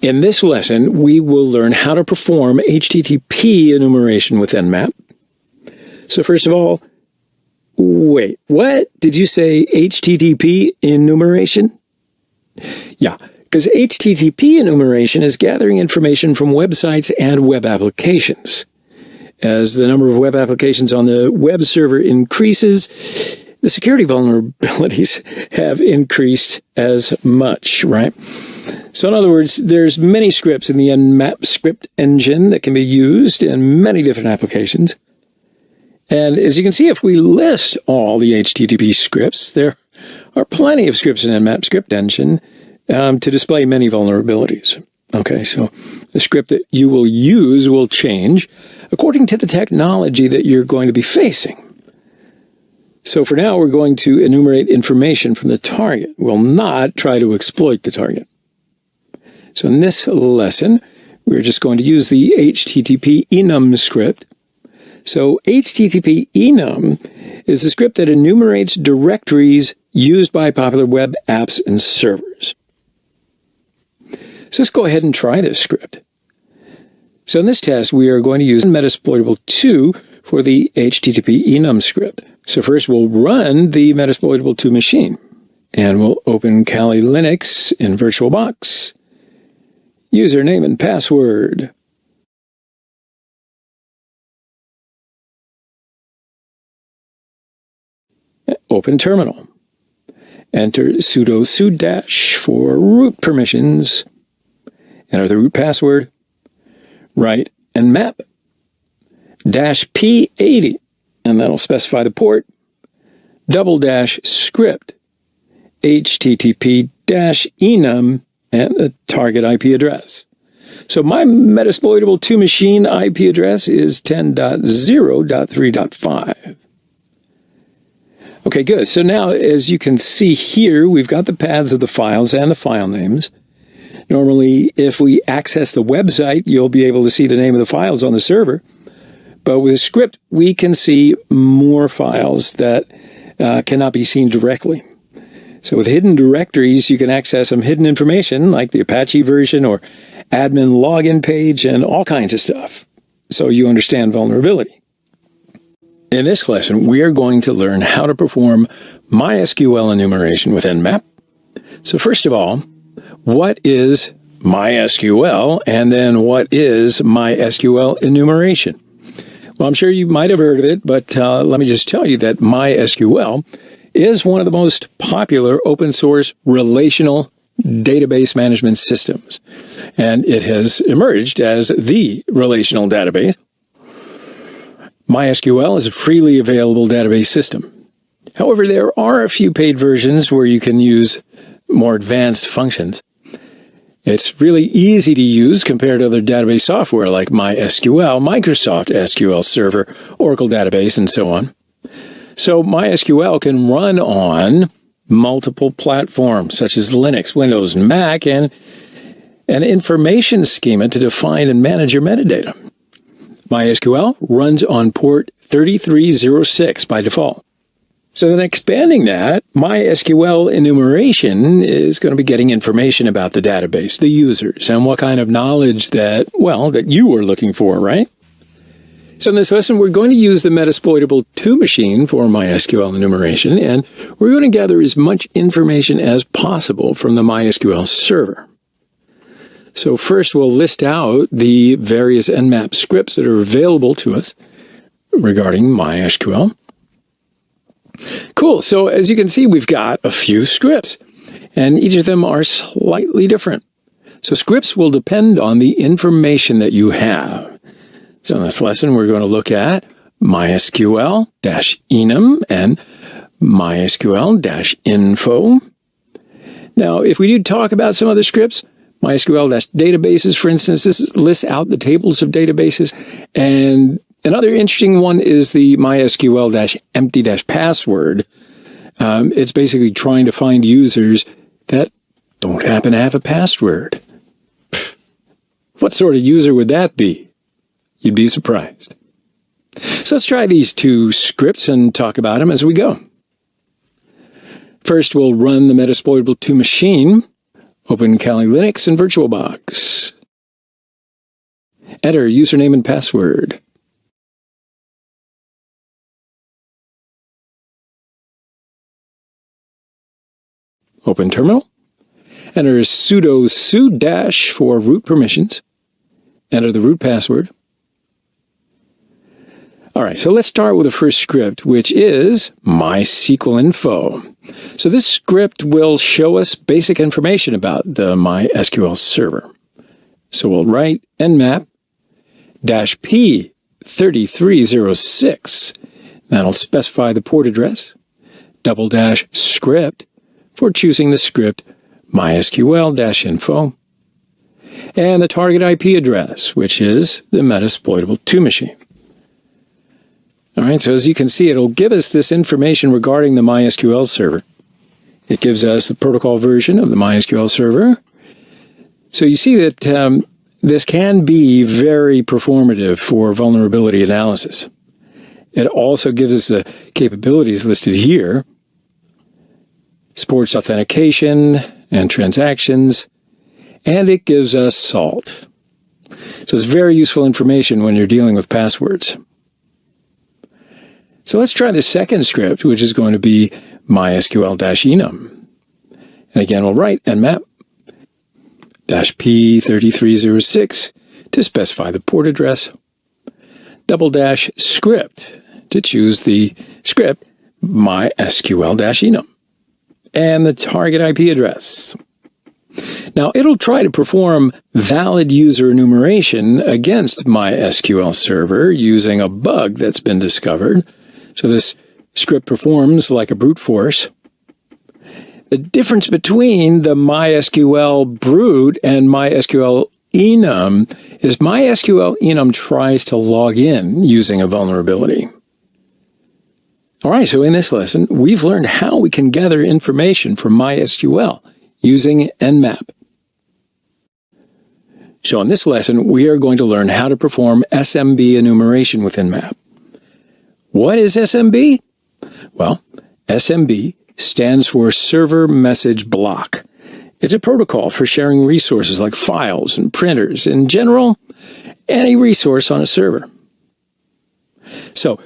In this lesson, we will learn how to perform HTTP enumeration with Nmap. So first of all, wait, what? Did you say HTTP enumeration? Yeah, because HTTP enumeration is gathering information from websites and web applications. As the number of web applications on the web server increases, the security vulnerabilities have increased as much, right? So in other words, there's many scripts in the Nmap script engine that can be used in many different applications. And as you can see, if we list all the HTTP scripts, there are plenty of scripts in Nmap script engine to display many vulnerabilities. Okay, so the script that you will use will change according to the technology that you're going to be facing. So for now, we're going to enumerate information from the target. We'll not try to exploit the target. So in this lesson, we're just going to use the HTTP enum script. So HTTP enum is the script that enumerates directories used by popular web apps and servers. So let's go ahead and try this script. So in this test, we are going to use Metasploitable 2 for the HTTP enum script. So first we'll run the Metasploitable 2 machine. And we'll open Kali Linux in VirtualBox. Username and password. Open terminal. Enter sudo su dash for root permissions. Enter the root password. Write nmap-p80, and that'll specify the port. /script http-enum and the target IP address. So my Metasploitable 2 machine IP address is 10.0.3.5. Okay, good. So now, as you can see here, we've got the paths of the files and the file names. Normally, if we access the website, you'll be able to see the name of the files on the server. But with a script, we can see more files that cannot be seen directly. So with hidden directories, you can access some hidden information like the Apache version or admin login page and all kinds of stuff. So you understand vulnerability. In this lesson, we are going to learn how to perform MySQL enumeration with Nmap. So first of all, what is MySQL? And then what is MySQL enumeration? Well, I'm sure you might have heard of it, but let me just tell you that MySQL is one of the most popular open source relational database management systems. And it has emerged as the relational database. MySQL is a freely available database system. However, there are a few paid versions where you can use more advanced functions. It's really easy to use compared to other database software like MySQL, Microsoft SQL Server, Oracle Database, and so on. So MySQL can run on multiple platforms such as Linux, Windows, Mac, and an information schema to define and manage your metadata. MySQL runs on port 3306 by default. So then expanding that, MySQL enumeration is going to be getting information about the database, the users, and what kind of knowledge that you are looking for, right? So in this lesson, we're going to use the Metasploitable 2 machine for MySQL enumeration, and we're going to gather as much information as possible from the MySQL server. So first, we'll list out the various Nmap scripts that are available to us regarding MySQL. Cool. So as you can see, we've got a few scripts, and each of them are slightly different. So scripts will depend on the information that you have. So in this lesson, we're going to look at MySQL-enum and MySQL-info. Now, if we do talk about some other scripts, MySQL-databases, for instance, this lists out the tables of databases. And another interesting one is the MySQL-empty-password. It's basically trying to find users that don't happen to have a password. What sort of user would that be? You'd be surprised. So let's try these two scripts and talk about them as we go. First, we'll run the Metasploitable 2 machine. Open Kali Linux and VirtualBox. Enter username and password. Open terminal. Enter sudo su- for root permissions. Enter the root password. All right, so let's start with the first script, which is MySQL info. So this script will show us basic information about the MySQL server. So we'll write nmap -p3306. That'll specify the port address, /script for choosing the script MySQL-info, and the target IP address, which is the Metasploitable 2 machine. All right, so as you can see, it'll give us this information regarding the MySQL server. It gives us the protocol version of the MySQL server. So you see that this can be very performative for vulnerability analysis. It also gives us the capabilities listed here. Supports authentication and transactions, and it gives us SALT. So it's very useful information when you're dealing with passwords. So let's try the second script, which is going to be MySQL-enum. And again, we'll write nmap -p3306 to specify the port address, /script to choose the script MySQL-enum, and the target IP address. Now, it'll try to perform valid user enumeration against MySQL server using a bug that's been discovered. So this script performs like a brute force. The difference between the MySQL brute and MySQL enum is MySQL enum tries to log in using a vulnerability. All right, so in this lesson, we've learned how we can gather information from MySQL using Nmap. So in this lesson, we are going to learn how to perform SMB enumeration with Nmap. What is SMB? Well, SMB stands for Server Message Block. It's a protocol for sharing resources like files and printers. In general, any resource on a server. So,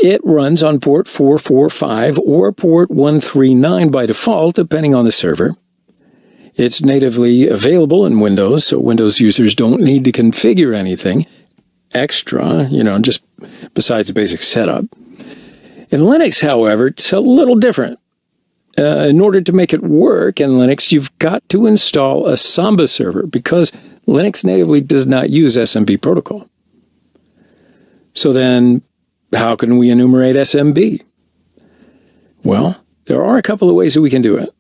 it runs on port 445 or port 139 by default, depending on the server. It's natively available in Windows, so Windows users don't need to configure anything extra, just besides the basic setup. In Linux, however, it's a little different. In order to make it work in Linux, you've got to install a Samba server because Linux natively does not use SMB protocol. So then, how can we enumerate SMB? Well, there are a couple of ways that we can do it.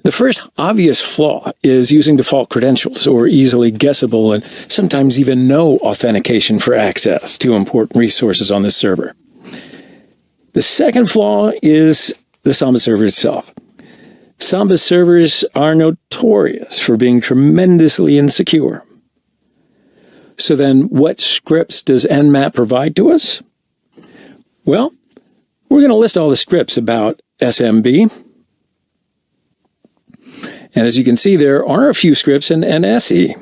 The first obvious flaw is using default credentials or easily guessable and sometimes even no authentication for access to important resources on the server. The second flaw is the Samba server itself. Samba servers are notorious for being tremendously insecure. So then, what scripts does Nmap provide to us? Well, we're going to list all the scripts about SMB. And as you can see, there are a few scripts in NSE.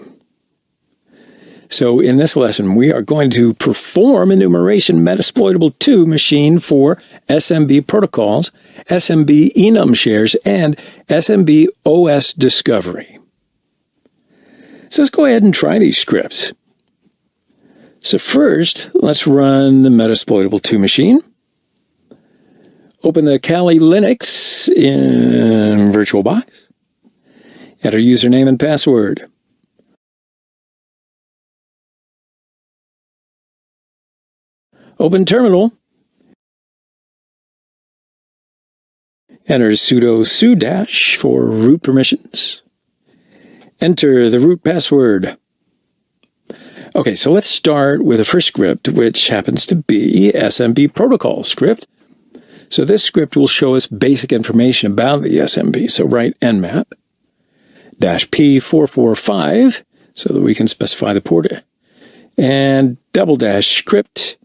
So in this lesson, we are going to perform enumeration Metasploitable 2 machine for SMB protocols, SMB enum shares, and SMB OS discovery. So let's go ahead and try these scripts. So first, let's run the Metasploitable 2 machine. Open the Kali Linux in VirtualBox. Enter username and password. Open terminal. Enter sudo sudo- for root permissions. Enter the root password. Okay, so let's start with the first script, which happens to be SMB protocol script. So this script will show us basic information about the SMB. So write nmap -p445 so that we can specify the port, and --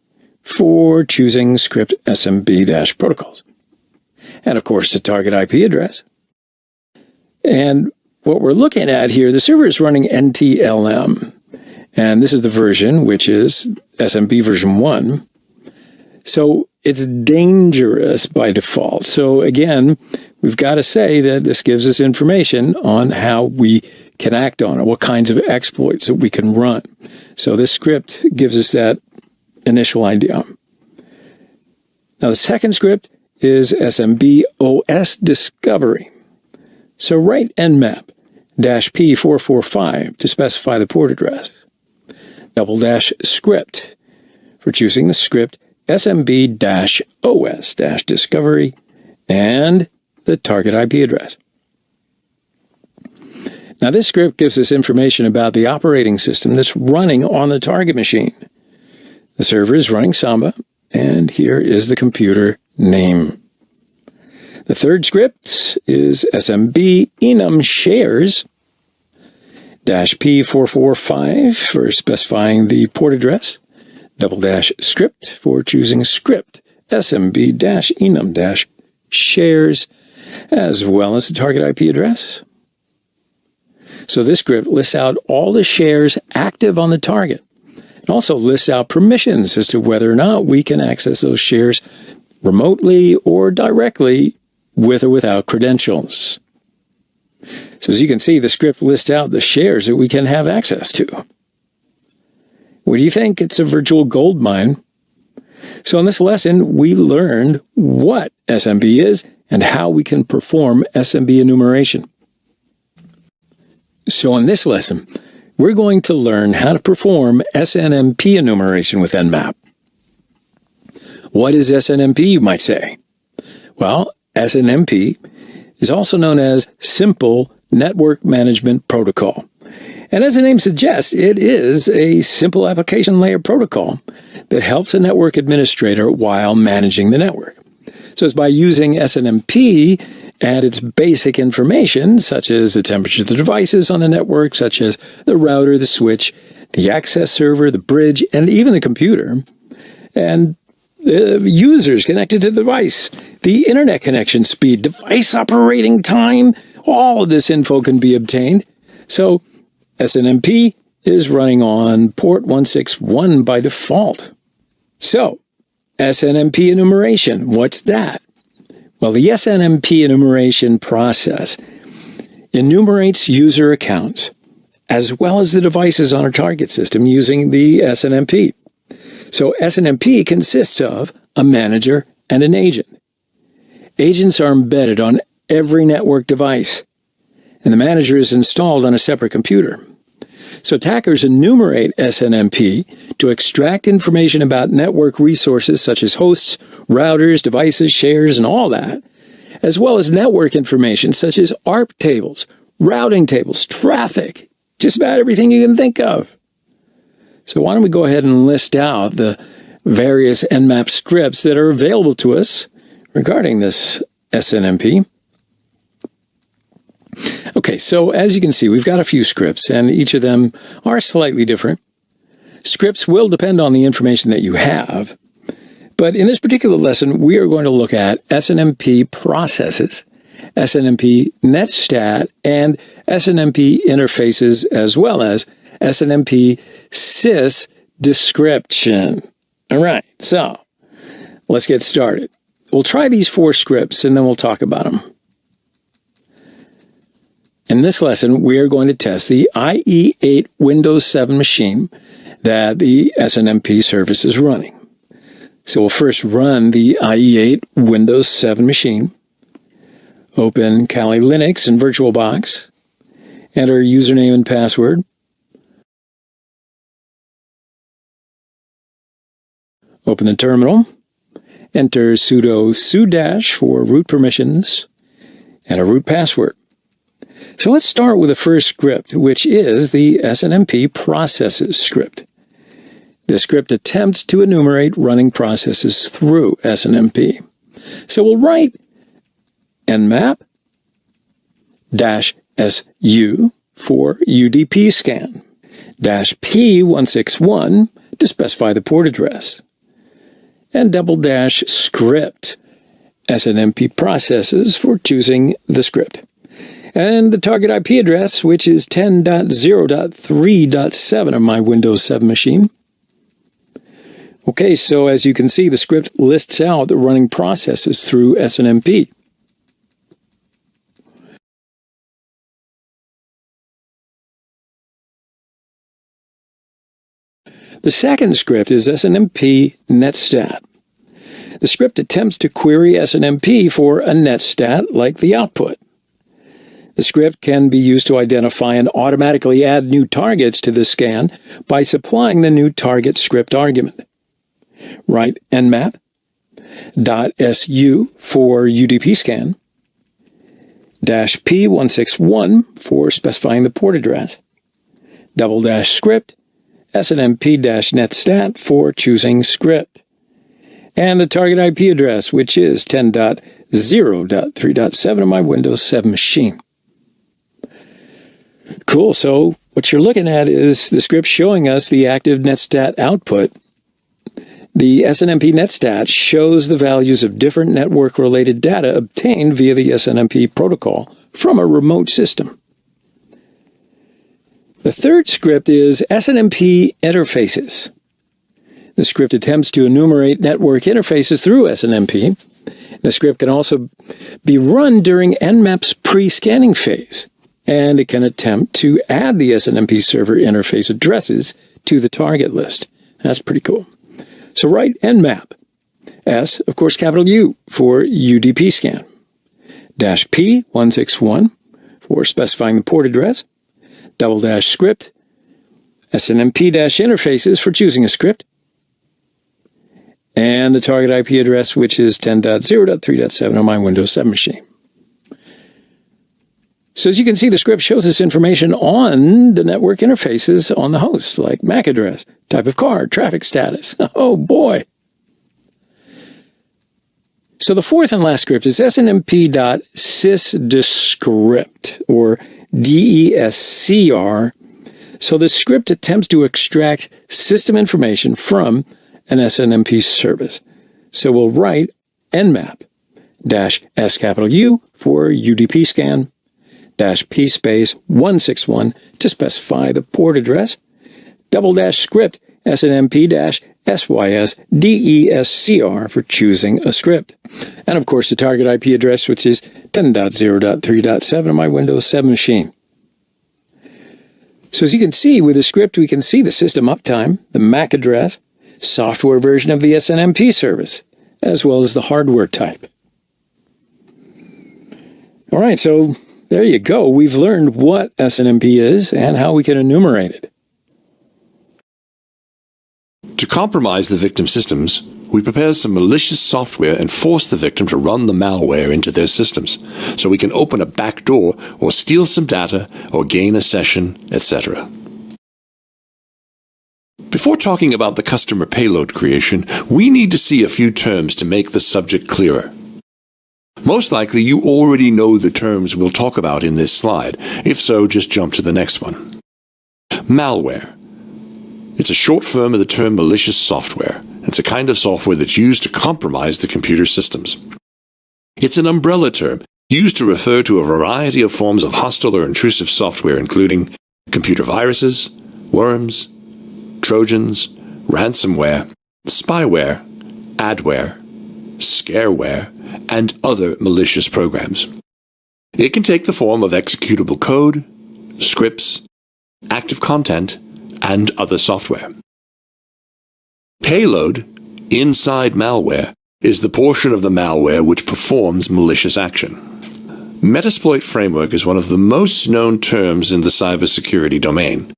for choosing script SMB-protocols. And of course, the target IP address. And what we're looking at here, the server is running NTLM. And this is the version, which is SMB version 1. So it's dangerous by default. So again, we've got to say that this gives us information on how we can act on it, what kinds of exploits that we can run. So this script gives us that initial idea. Now the second script is SMB OS discovery. So write nmap -p445 to specify the port address. -- for choosing the script SMB-OS-discovery and the target IP address. Now this script gives us information about the operating system that's running on the target machine. The server is running Samba, and here is the computer name. The third script is SMB enum shares -p445 for specifying the port address, -- for choosing script SMB-enum shares, as well as the target IP address. So this script lists out all the shares active on the target. It also lists out permissions as to whether or not we can access those shares remotely or directly with or without credentials. So as you can see, the script lists out the shares that we can have access to. What do you think? It's a virtual gold mine. So in this lesson, we learned what SMB is and how we can perform SMB enumeration. So in this lesson, we're going to learn how to perform SNMP enumeration with Nmap. What is SNMP, you might say? Well, SNMP is also known as Simple Network Management Protocol. And as the name suggests, it is a simple application layer protocol that helps a network administrator while managing the network. So it's by using SNMP and its basic information, such as the temperature of the devices on the network, such as the router, the switch, the access server, the bridge, and even the computer, and the users connected to the device, the internet connection speed, device operating time, all of this info can be obtained. So SNMP is running on port 161 by default. So, SNMP enumeration, what's that? Well, the SNMP enumeration process enumerates user accounts as well as the devices on a target system using the SNMP. So SNMP consists of a manager and an agent. Agents are embedded on every network device, and the manager is installed on a separate computer. So attackers enumerate SNMP to extract information about network resources such as hosts, routers, devices, shares, and all that, as well as network information such as ARP tables, routing tables, traffic, just about everything you can think of. So why don't we go ahead and list out the various Nmap scripts that are available to us regarding this SNMP. Okay, so as you can see, we've got a few scripts, and each of them are slightly different. Scripts will depend on the information that you have, but in this particular lesson, we are going to look at SNMP processes, SNMP netstat, and SNMP interfaces, as well as SNMP sys description. All right, so let's get started. We'll try these 4 scripts, and then we'll talk about them. In this lesson, we are going to test the IE8 Windows 7 machine that the SNMP service is running. So we'll first run the IE8 Windows 7 machine, open Kali Linux and VirtualBox, enter username and password, open the terminal, enter sudo sudo- for root permissions, and a root password. So let's start with the first script, which is the SNMP processes script. This script attempts to enumerate running processes through SNMP. So we'll write nmap -su for UDP scan, -p161 to specify the port address, and --script SNMP processes for choosing the script. And the target IP address, which is 10.0.3.7 of my Windows 7 machine. Okay, so as you can see, the script lists out the running processes through SNMP. The second script is SNMP netstat. The script attempts to query SNMP for a netstat like the output. The script can be used to identify and automatically add new targets to the scan by supplying the new target script argument. Write nmap.su for UDP scan, -p161 for specifying the port address, --script SNMP-netstat for choosing script, and the target IP address, which is 10.0.3.7 of my Windows 7 machine. Cool, so what you're looking at is the script showing us the active netstat output. The SNMP netstat shows the values of different network-related data obtained via the SNMP protocol from a remote system. The third script is SNMP interfaces. The script attempts to enumerate network interfaces through SNMP. The script can also be run during Nmap's pre-scanning phase, and it can attempt to add the SNMP server interface addresses to the target list. That's pretty cool. So write nmap, S, of course, capital U, for UDP scan, -p161 for specifying the port address, --script SNMP-interfaces for choosing a script, and the target IP address, which is 10.0.3.7 on my Windows 7 machine. So as you can see, the script shows this information on the network interfaces on the host, like MAC address, type of card, traffic status. Oh boy. So the fourth and last script is snmp.sysdescript, or DESCR. So the script attempts to extract system information from an SNMP service. So we'll write nmap-s capital U for UDP scan, -p space 161 to specify the port address, --script snmp-sys descr for choosing a script. And of course the target IP address, which is 10.0.3.7 on my Windows 7 machine. So as you can see with the script, we can see the system uptime, the MAC address, software version of the SNMP service, as well as the hardware type. All right, so there you go. We've learned what SNMP is and how we can enumerate it. To compromise the victim systems, we prepare some malicious software and force the victim to run the malware into their systems, so we can open a back door or steal some data or gain a session, etc. Before talking about the customer payload creation, we need to see a few terms to make the subject clearer. Most likely you already know the terms we'll talk about in this slide. If so, just jump to the next one. Malware. It's a short form of the term malicious software. It's a kind of software that's used to compromise the computer systems. It's an umbrella term used to refer to a variety of forms of hostile or intrusive software, including computer viruses, worms, Trojans, ransomware, spyware, adware, scareware, and other malicious programs. It can take the form of executable code, scripts, active content, and other software. Payload, inside malware, is the portion of the malware which performs malicious action. Metasploit framework is one of the most known terms in the cybersecurity domain.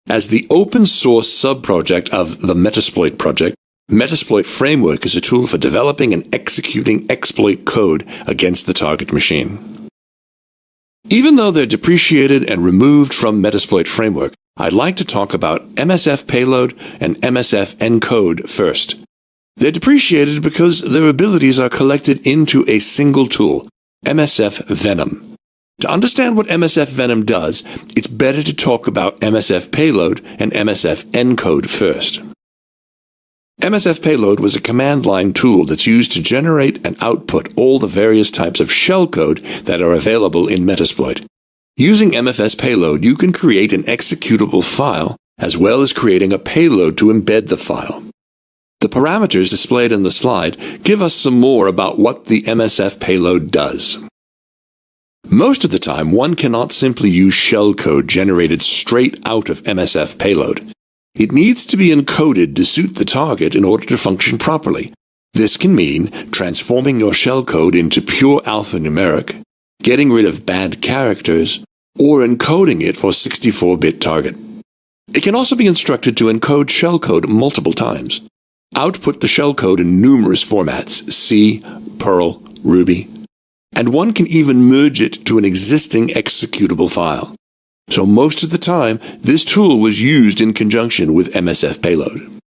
As the open-source sub-project of the Metasploit project, Metasploit framework is a tool for developing and executing exploit code against the target machine. Even though they're depreciated and removed from Metasploit framework, I'd like to talk about MSF payload and MSF encode first. They're depreciated because their abilities are collected into a single tool, MSF Venom. To understand what MSF Venom does, it's better to talk about MSF Payload and MSF Encode first. MSF Payload was a command line tool that's used to generate and output all the various types of shellcode that are available in Metasploit. Using MFS Payload, you can create an executable file as well as creating a payload to embed the file. The parameters displayed in the slide give us some more about what the MSF Payload does. Most of the time, one cannot simply use shellcode generated straight out of MSF Payload. It needs to be encoded to suit the target in order to function properly. This can mean transforming your shellcode into pure alphanumeric, getting rid of bad characters, or encoding it for 64-bit target. It can also be instructed to encode shellcode multiple times. Output the shellcode in numerous formats, C, Perl, Ruby, and one can even merge it to an existing executable file. So most of the time, this tool was used in conjunction with MSF Payload.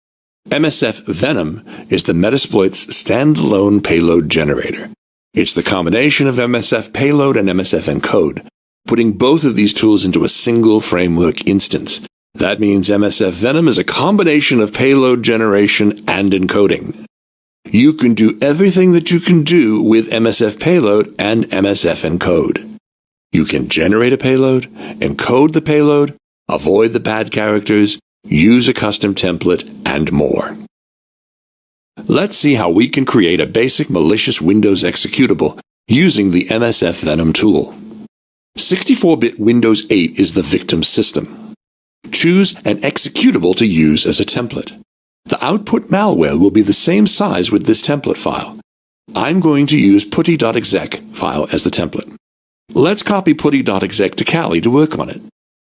MSF Venom is the Metasploit's standalone payload generator. It's the combination of MSF Payload and MSF Encode, putting both of these tools into a single framework instance. That means MSF Venom is a combination of payload generation and encoding. You can do everything that you can do with MSF Payload and MSF Encode. You can generate a payload, encode the payload, avoid the bad characters, use a custom template, and more. Let's see how we can create a basic malicious Windows executable using the MSF Venom tool. 64-bit Windows 8 is the victim system. Choose an executable to use as a template. The output malware will be the same size with this template file. I'm going to use putty.exec file as the template. Let's copy putty.exec to Kali to work on it.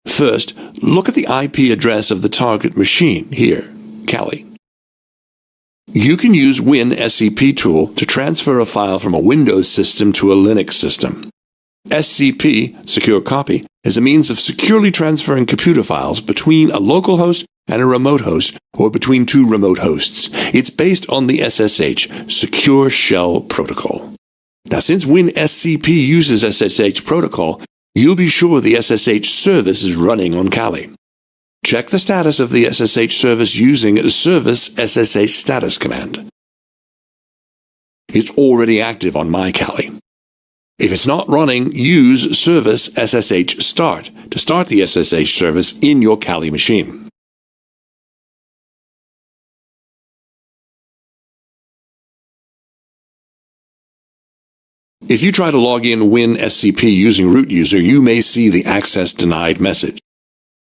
First, look at the IP address of the target machine here, Kali. You can use WinSCP tool to transfer a file from a Windows system to a Linux system. SCP, Secure Copy, is a means of securely transferring computer files between a local host and a remote host, or between two remote hosts. It's based on the SSH, Secure Shell Protocol. Now, since WinSCP uses SSH protocol, you'll be sure the SSH service is running on Kali. Check the status of the SSH service using the service SSH status command. It's already active on my Kali. If it's not running, use service SSH start to start the SSH service in your Kali machine. If you try to log in WinSCP using root user, you may see the access denied message.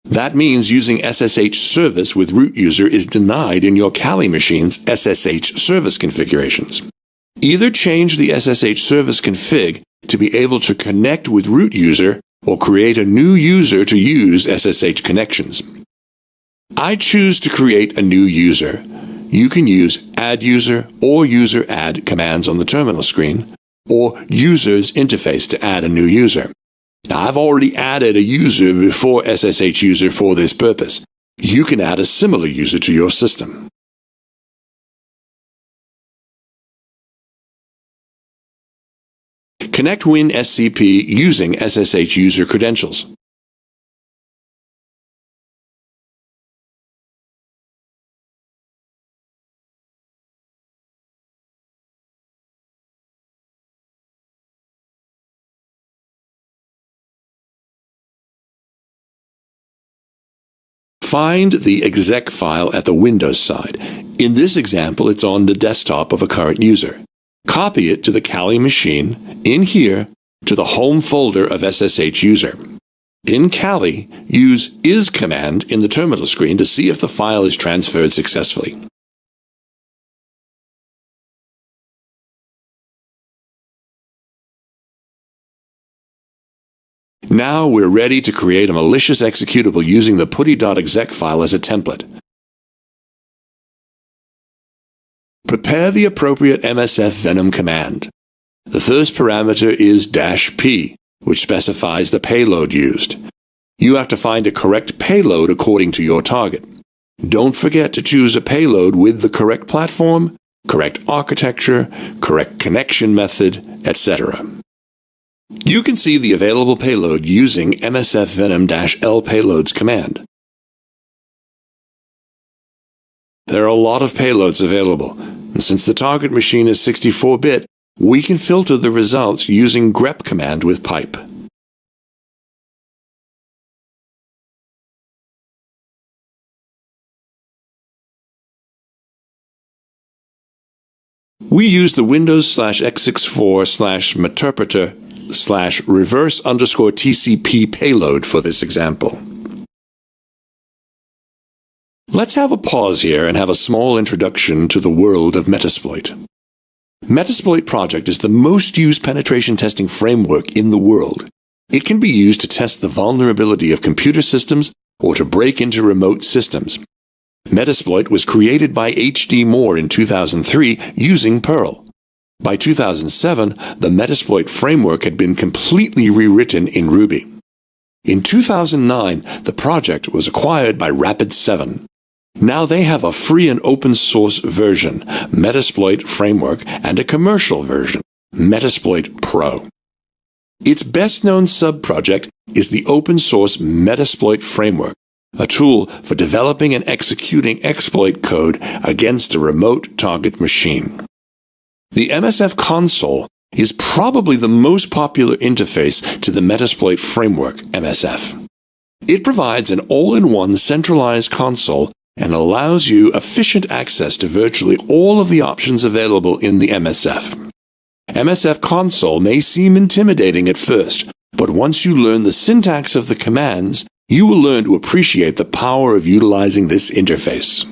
That means using SSH service with root user is denied in your Kali machine's SSH service configurations. Either change the SSH service config to be able to connect with root user or create a new user to use SSH connections. I choose to create a new user. You can use add user or user add commands on the terminal screen, or users interface to add a new user. Now, I've already added a user before SSH user for this purpose. You can add a similar user to your system. Connect WinSCP using SSH user credentials. Find the exec file at the Windows side. In this example, it's on the desktop of a current user. Copy it to the Kali machine, in here, to the home folder of SSH user. In Kali, use is command in the terminal screen to see if the file is transferred successfully. Now we're ready to create a malicious executable using the putty.exec file as a template. Prepare the appropriate MSF Venom command. The first parameter is -p, which specifies the payload used. You have to find a correct payload according to your target. Don't forget to choose a payload with the correct platform, correct architecture, correct connection method, etc. You can see the available payload using MSF Venom-L payloads command. There are a lot of payloads available, and since the target machine is 64-bit, we can filter the results using grep command with pipe. We use the Windows/x64/meterpreter/reverse_TCP payload for this example. Let's have a pause here and have a small introduction to the world of Metasploit. Metasploit project is the most used penetration testing framework in the world. It can be used to test the vulnerability of computer systems or to break into remote systems. Metasploit was created by H.D. Moore in 2003 using Perl. By 2007, the Metasploit framework had been completely rewritten in Ruby. In 2009, the project was acquired by Rapid7. Now they have a free and open source version, Metasploit Framework, and a commercial version, Metasploit Pro. Its best-known sub-project is the open source Metasploit Framework, a tool for developing and executing exploit code against a remote target machine. The MSF console is probably the most popular interface to the Metasploit Framework, MSF. It provides an all-in-one centralized console and allows you efficient access to virtually all of the options available in the MSF. MSF console may seem intimidating at first, but once you learn the syntax of the commands, you will learn to appreciate the power of utilizing this interface.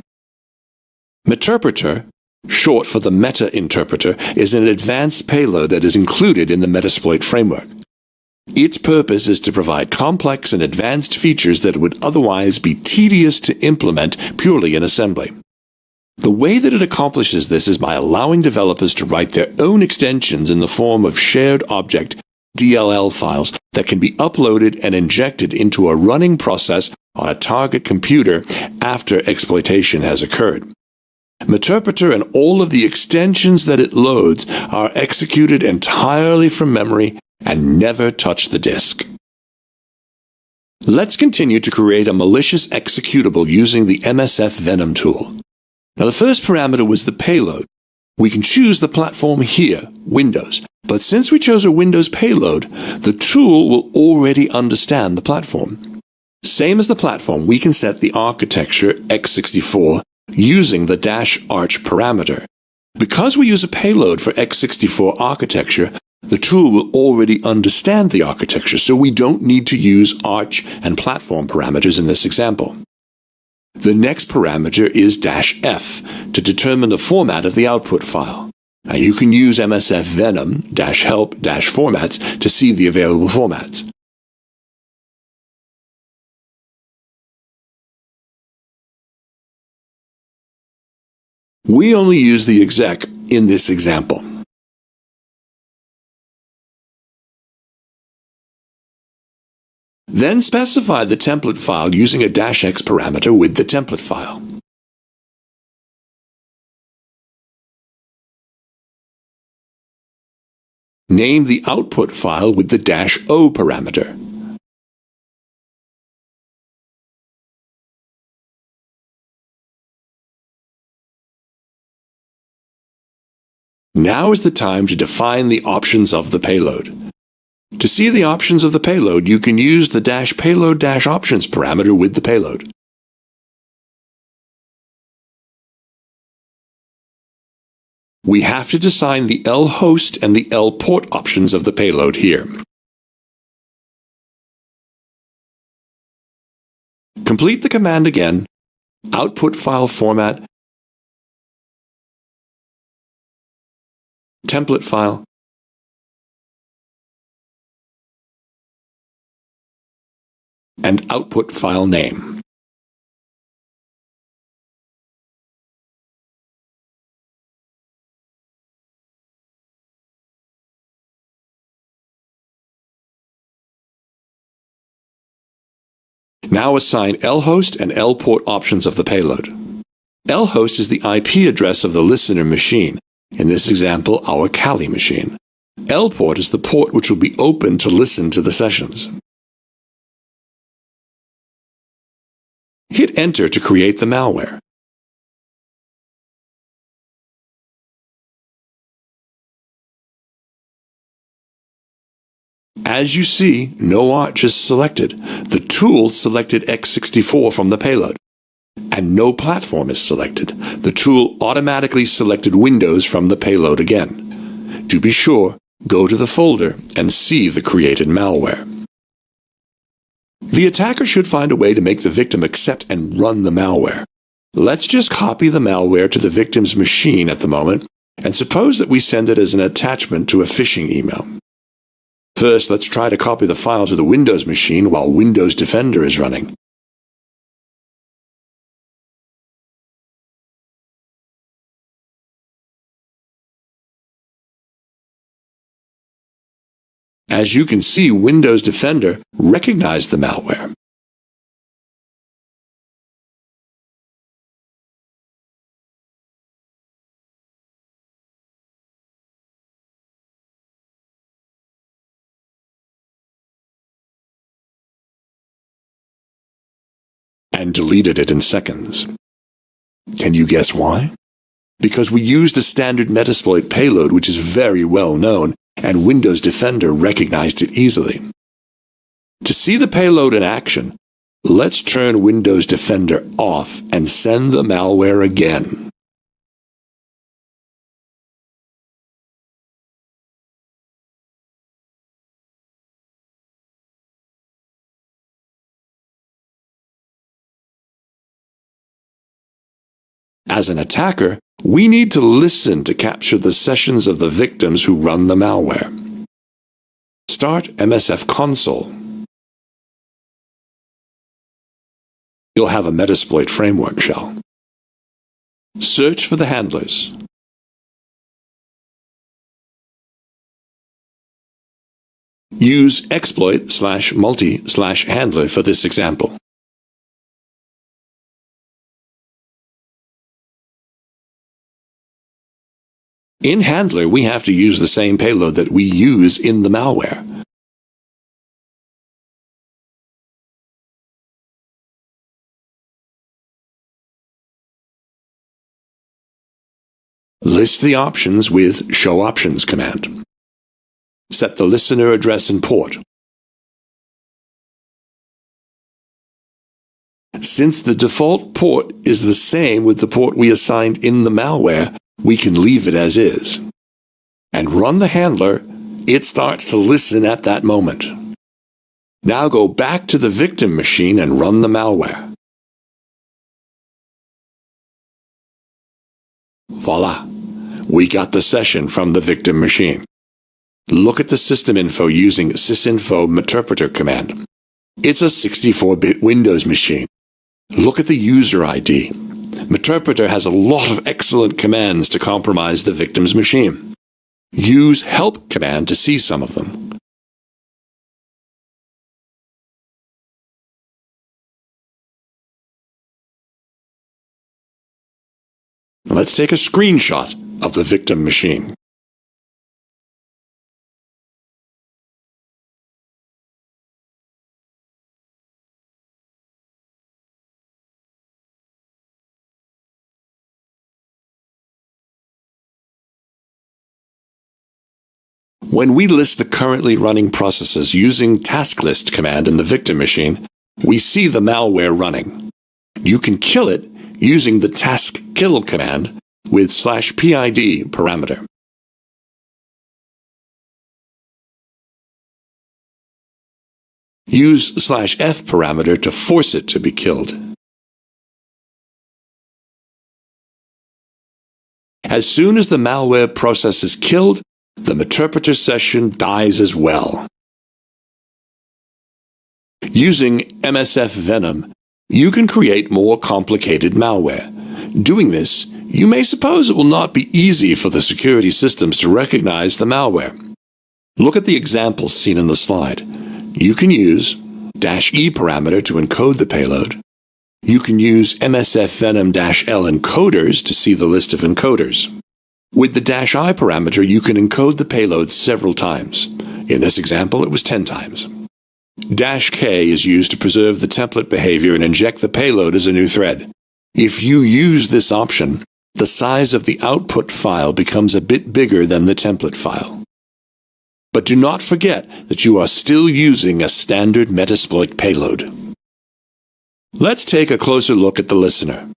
Meterpreter, short for the Meta Interpreter, is an advanced payload that is included in the Metasploit framework. Its purpose is to provide complex and advanced features that would otherwise be tedious to implement purely in assembly. The way that it accomplishes this is by allowing developers to write their own extensions in the form of shared object DLL files that can be uploaded and injected into a running process on a target computer after exploitation has occurred. Meterpreter and all of the extensions that it loads are executed entirely from memory and never touch the disk. Let's continue to create a malicious executable using the MSF Venom tool. Now, the first parameter was the payload. We can choose the platform here, Windows, but since we chose a Windows payload, the tool will already understand the platform. Same as the platform, we can set the architecture x64 using the -arch parameter. Because we use a payload for x64 architecture, the tool will already understand the architecture, so we don't need to use arch and platform parameters in this example. The next parameter is -f to determine the format of the output file. Now you can use MSF Venom -help -formats to see the available formats. We only use the exec in this example. Then specify the template file using a -x parameter with the template file. Name the output file with the -o parameter. Now is the time to define the options of the payload. To see the options of the payload, you can use the -payload-options parameter with the payload. We have to define the L-host and the L-port options of the payload here. Complete the command again, output file format, template file, and output file name. Now assign L-host and L-port options of the payload. L-host is the IP address of the listener machine, in this example, our Kali machine. L-port is the port which will be open to listen to the sessions. Hit Enter to create the malware. As you see, no arch is selected. The tool selected x64 from the payload. And no platform is selected. The tool automatically selected Windows from the payload again. To be sure, go to the folder and see the created malware. The attacker should find a way to make the victim accept and run the malware. Let's just copy the malware to the victim's machine at the moment, and suppose that we send it as an attachment to a phishing email. First, let's try to copy the file to the Windows machine while Windows Defender is running. As you can see, Windows Defender recognized the malware. And deleted it in seconds. Can you guess why? Because we used a standard Metasploit payload which is very well known, and Windows Defender recognized it easily. To see the payload in action, let's turn Windows Defender off and send the malware again. As an attacker, we need to listen to capture the sessions of the victims who run the malware. Start MSF console. You'll have a Metasploit framework shell. Search for the handlers. Use exploit/multi/handler for this example. In handler, we have to use the same payload that we use in the malware. List the options with show options command. Set the listener address and port. Since the default port is the same with the port we assigned in the malware, we can leave it as is. And run the handler, it starts to listen at that moment. Now go back to the victim machine and run the malware. Voila! We got the session from the victim machine. Look at the system info using sysinfo meterpreter command. It's a 64-bit Windows machine. Look at the user ID. Meterpreter has a lot of excellent commands to compromise the victim's machine. Use help command to see some of them. Let's take a screenshot of the victim machine. When we list the currently running processes using tasklist command in the victim machine, we see the malware running. You can kill it using the taskkill command with /PID parameter. Use /F parameter to force it to be killed. As soon as the malware process is killed, the meterpreter session dies as well. Using MSF Venom, you can create more complicated malware. Doing this, you may suppose it will not be easy for the security systems to recognize the malware. Look at the examples seen in the slide. You can use -E parameter to encode the payload. You can use MSF Venom-L encoders to see the list of encoders. With the -I parameter, you can encode the payload several times. In this example, it was 10 times. -K is used to preserve the template behavior and inject the payload as a new thread. If you use this option, the size of the output file becomes a bit bigger than the template file. But do not forget that you are still using a standard Metasploit payload. Let's take a closer look at the listener.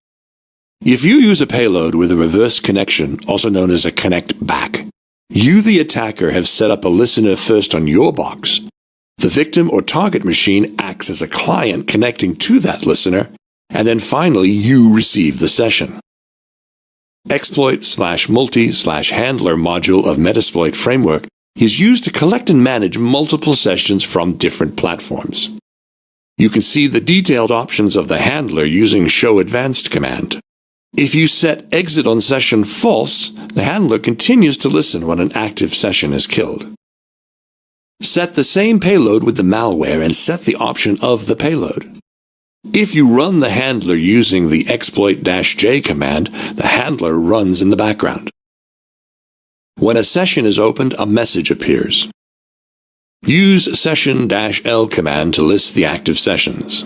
If you use a payload with a reverse connection, also known as a connect back, you, the attacker, have set up a listener first on your box. The victim or target machine acts as a client connecting to that listener, and then finally you receive the session. Exploit/multi/handler module of Metasploit framework is used to collect and manage multiple sessions from different platforms. You can see the detailed options of the handler using show advanced command. If you set exit on session false, the handler continues to listen when an active session is killed. Set the same payload with the malware and set the option of the payload. If you run the handler using the exploit-J command, the handler runs in the background. When a session is opened, a message appears. Use session-L command to list the active sessions.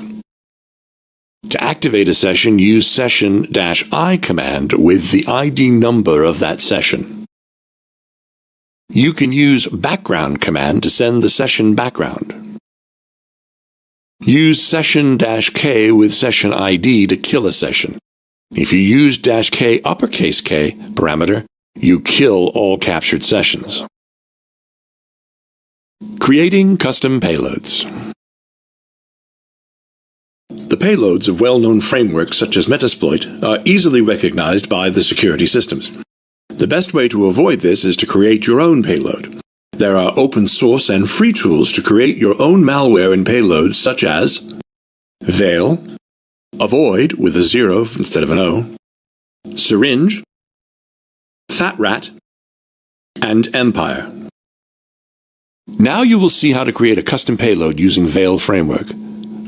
To activate a session, use session-I command with the ID number of that session. You can use background command to send the session background. Use session-K with session ID to kill a session. If you use -K uppercase K parameter, you kill all captured sessions. Creating custom payloads. The payloads of well-known frameworks such as Metasploit are easily recognized by the security systems. The best way to avoid this is to create your own payload. There are open source and free tools to create your own malware and payloads such as Veil, Avoid with a 0 instead of an O, Syringe, Fat Rat, and Empire. Now you will see how to create a custom payload using Veil Framework.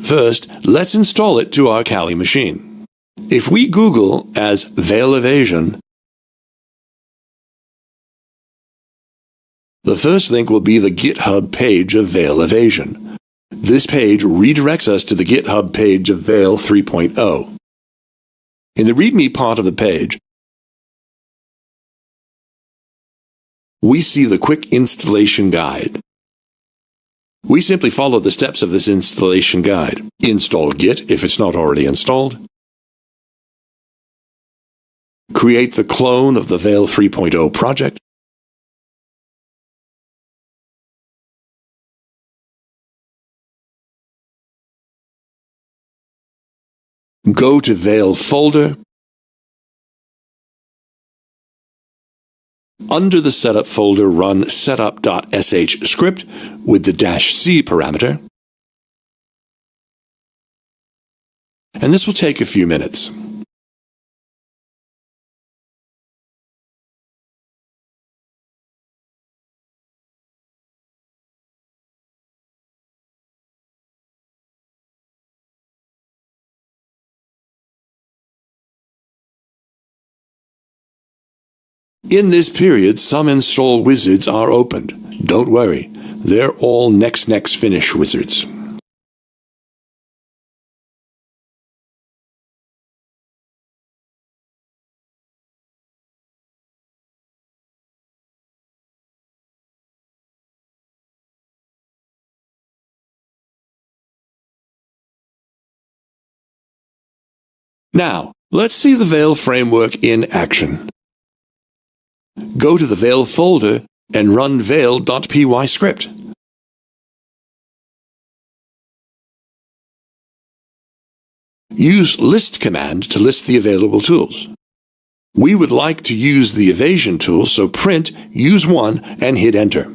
First, let's install it to our Kali machine. If we Google as Veil Evasion, the first link will be the GitHub page of Veil Evasion. This page redirects us to the GitHub page of Veil 3.0. In the README part of the page, we see the quick installation guide. We simply follow the steps of this installation guide. Install Git if it's not already installed. Create the clone of the Veil 3.0 project. Go to Veil folder. Under the setup folder, run setup.sh script with the -c parameter. And this will take a few minutes. In this period, some install wizards are opened. Don't worry, they're all next finish wizards. Now, let's see the Veil framework in action. Go to the Veil folder and run veil.py script. Use list command to list the available tools. We would like to use the evasion tool, so print use one and hit enter.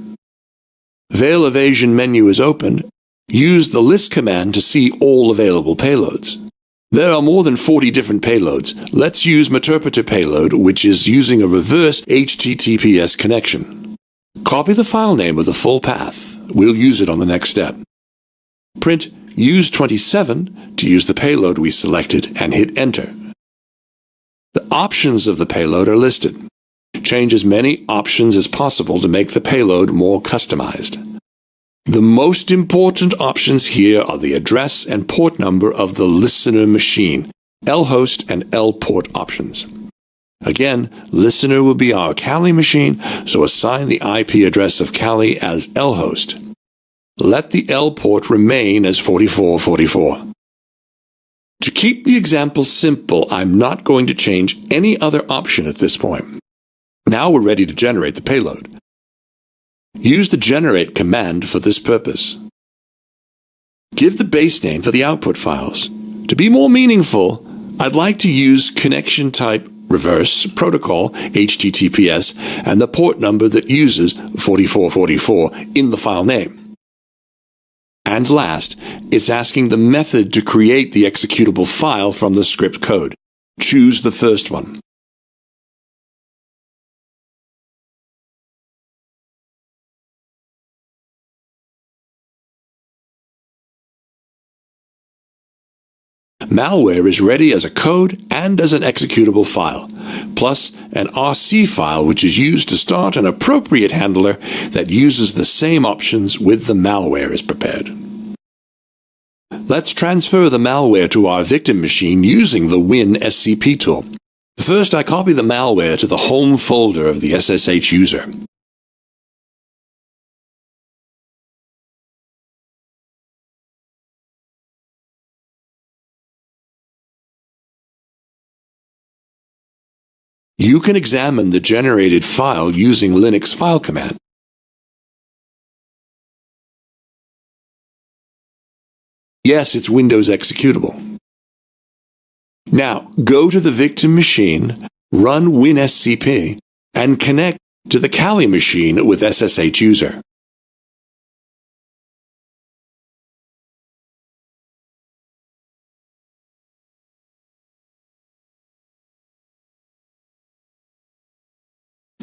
Veil evasion menu is opened. Use the list command to see all available payloads. There are more than 40 different payloads. Let's use Meterpreter payload, which is using a reverse HTTPS connection. Copy the file name with the full path. We'll use it on the next step. Print use 27 to use the payload we selected and hit enter. The options of the payload are listed. Change as many options as possible to make the payload more customized. The most important options here are the address and port number of the listener machine, lhost and lport options. Again, listener will be our Kali machine, so assign the IP address of Kali as lhost. Let the lport remain as 4444. To keep the example simple, I'm not going to change any other option at this point. Now we're ready to generate the payload. Use the generate command for this purpose. Give the base name for the output files. To be more meaningful, I'd like to use connection type reverse protocol HTTPS and the port number that uses 4444 in the file name. And last, it's asking the method to create the executable file from the script code. Choose the first one. Malware is ready as a code and as an executable file, plus an RC file which is used to start an appropriate handler that uses the same options with the malware is prepared. Let's transfer the malware to our victim machine using the WinSCP tool. First, I copy the malware to the home folder of the SSH user. You can examine the generated file using Linux file command. Yes, it's Windows executable. Now, go to the victim machine, run WinSCP, and connect to the Kali machine with SSH user.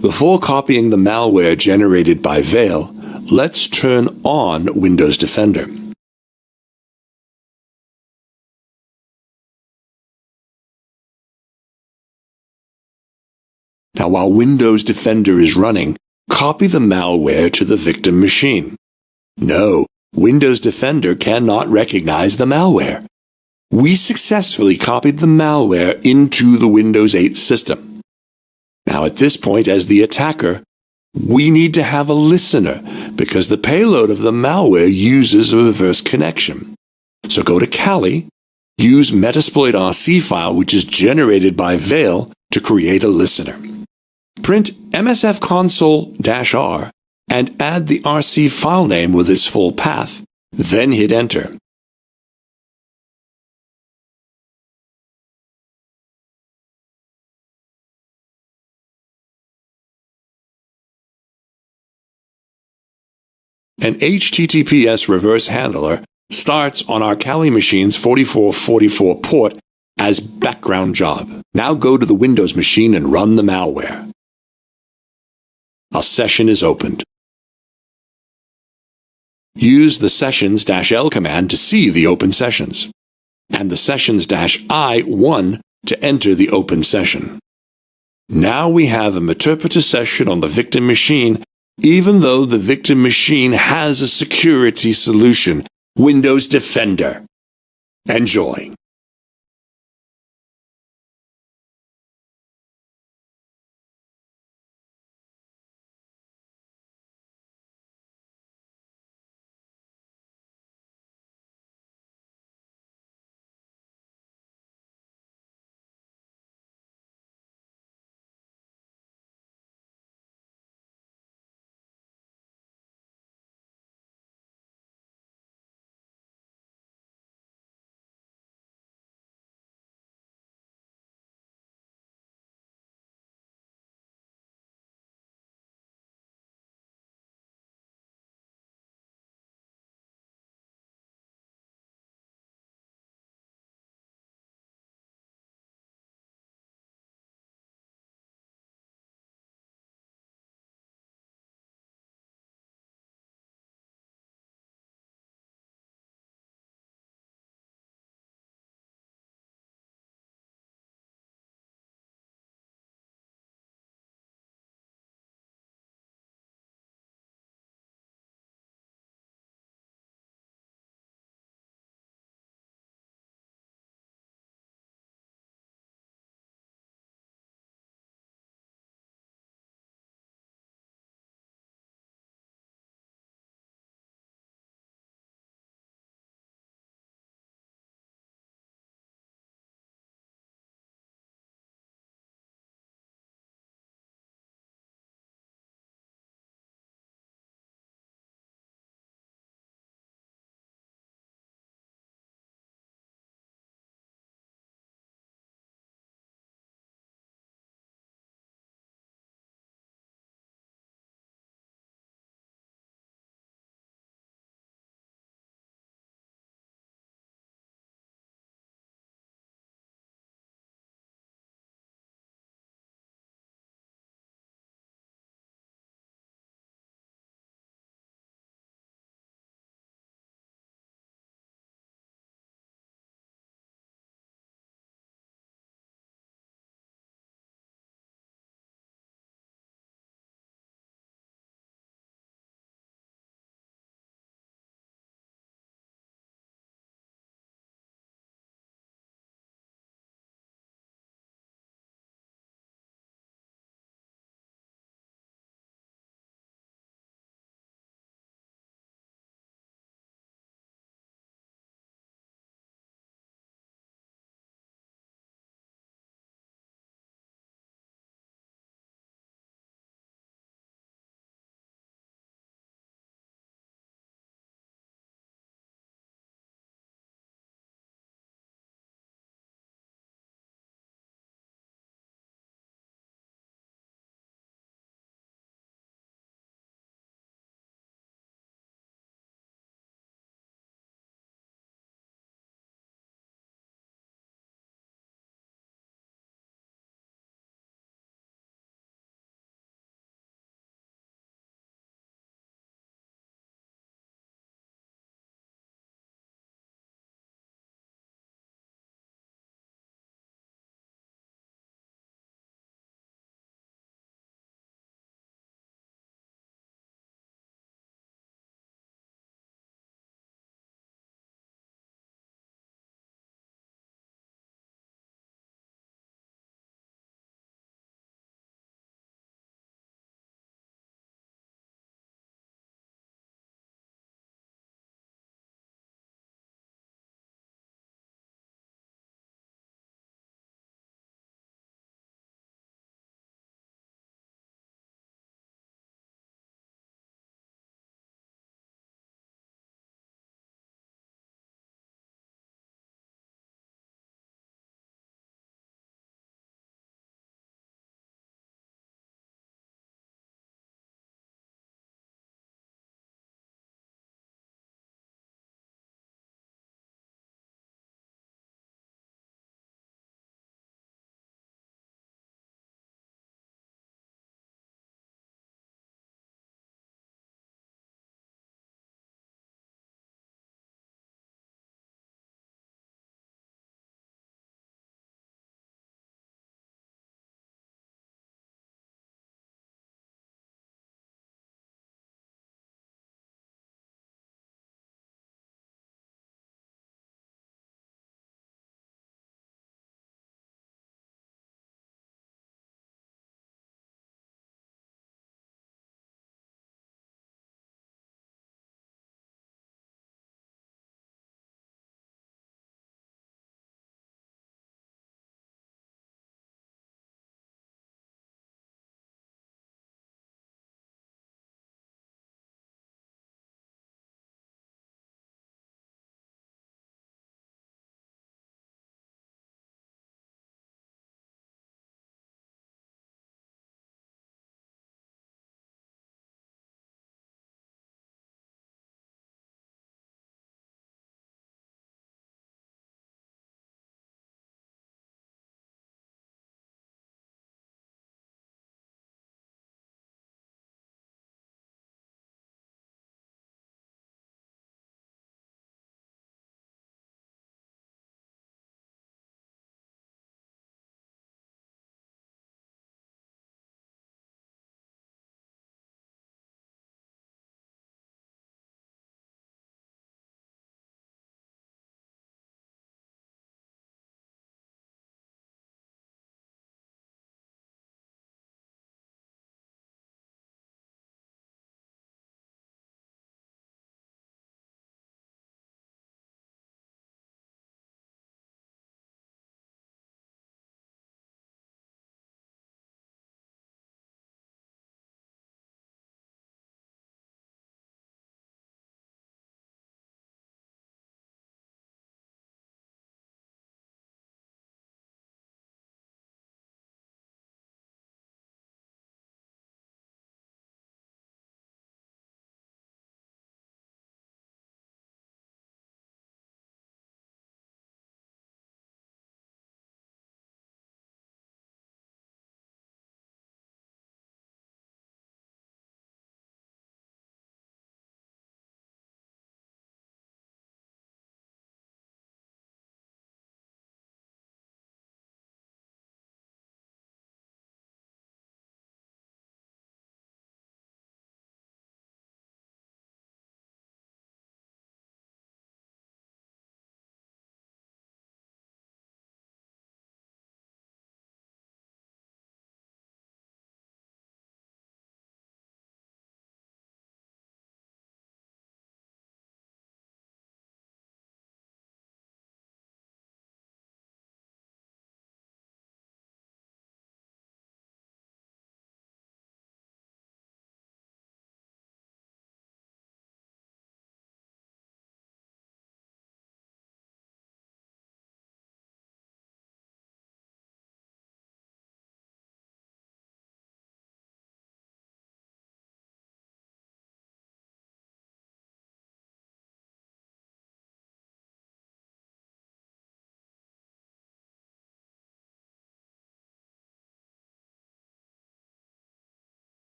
Before copying the malware generated by Veil, let's turn on Windows Defender. Now, while Windows Defender is running, copy the malware to the victim machine. No, Windows Defender cannot recognize the malware. We successfully copied the malware into the Windows 8 system. Now, at this point, as the attacker, we need to have a listener because the payload of the malware uses a reverse connection. So go to Kali, use Metasploit RC file, which is generated by Veil, to create a listener. Print MSF console-R and add the RC file name with its full path, then hit enter. An HTTPS reverse handler starts on our Kali machine's 4444 port as background job. Now go to the Windows machine and run the malware. A session is opened. Use the sessions-l command to see the open sessions, and the sessions-i1 to enter the open session. Now we have a Meterpreter session on the victim machine, even though the victim machine has a security solution, Windows Defender. Enjoy.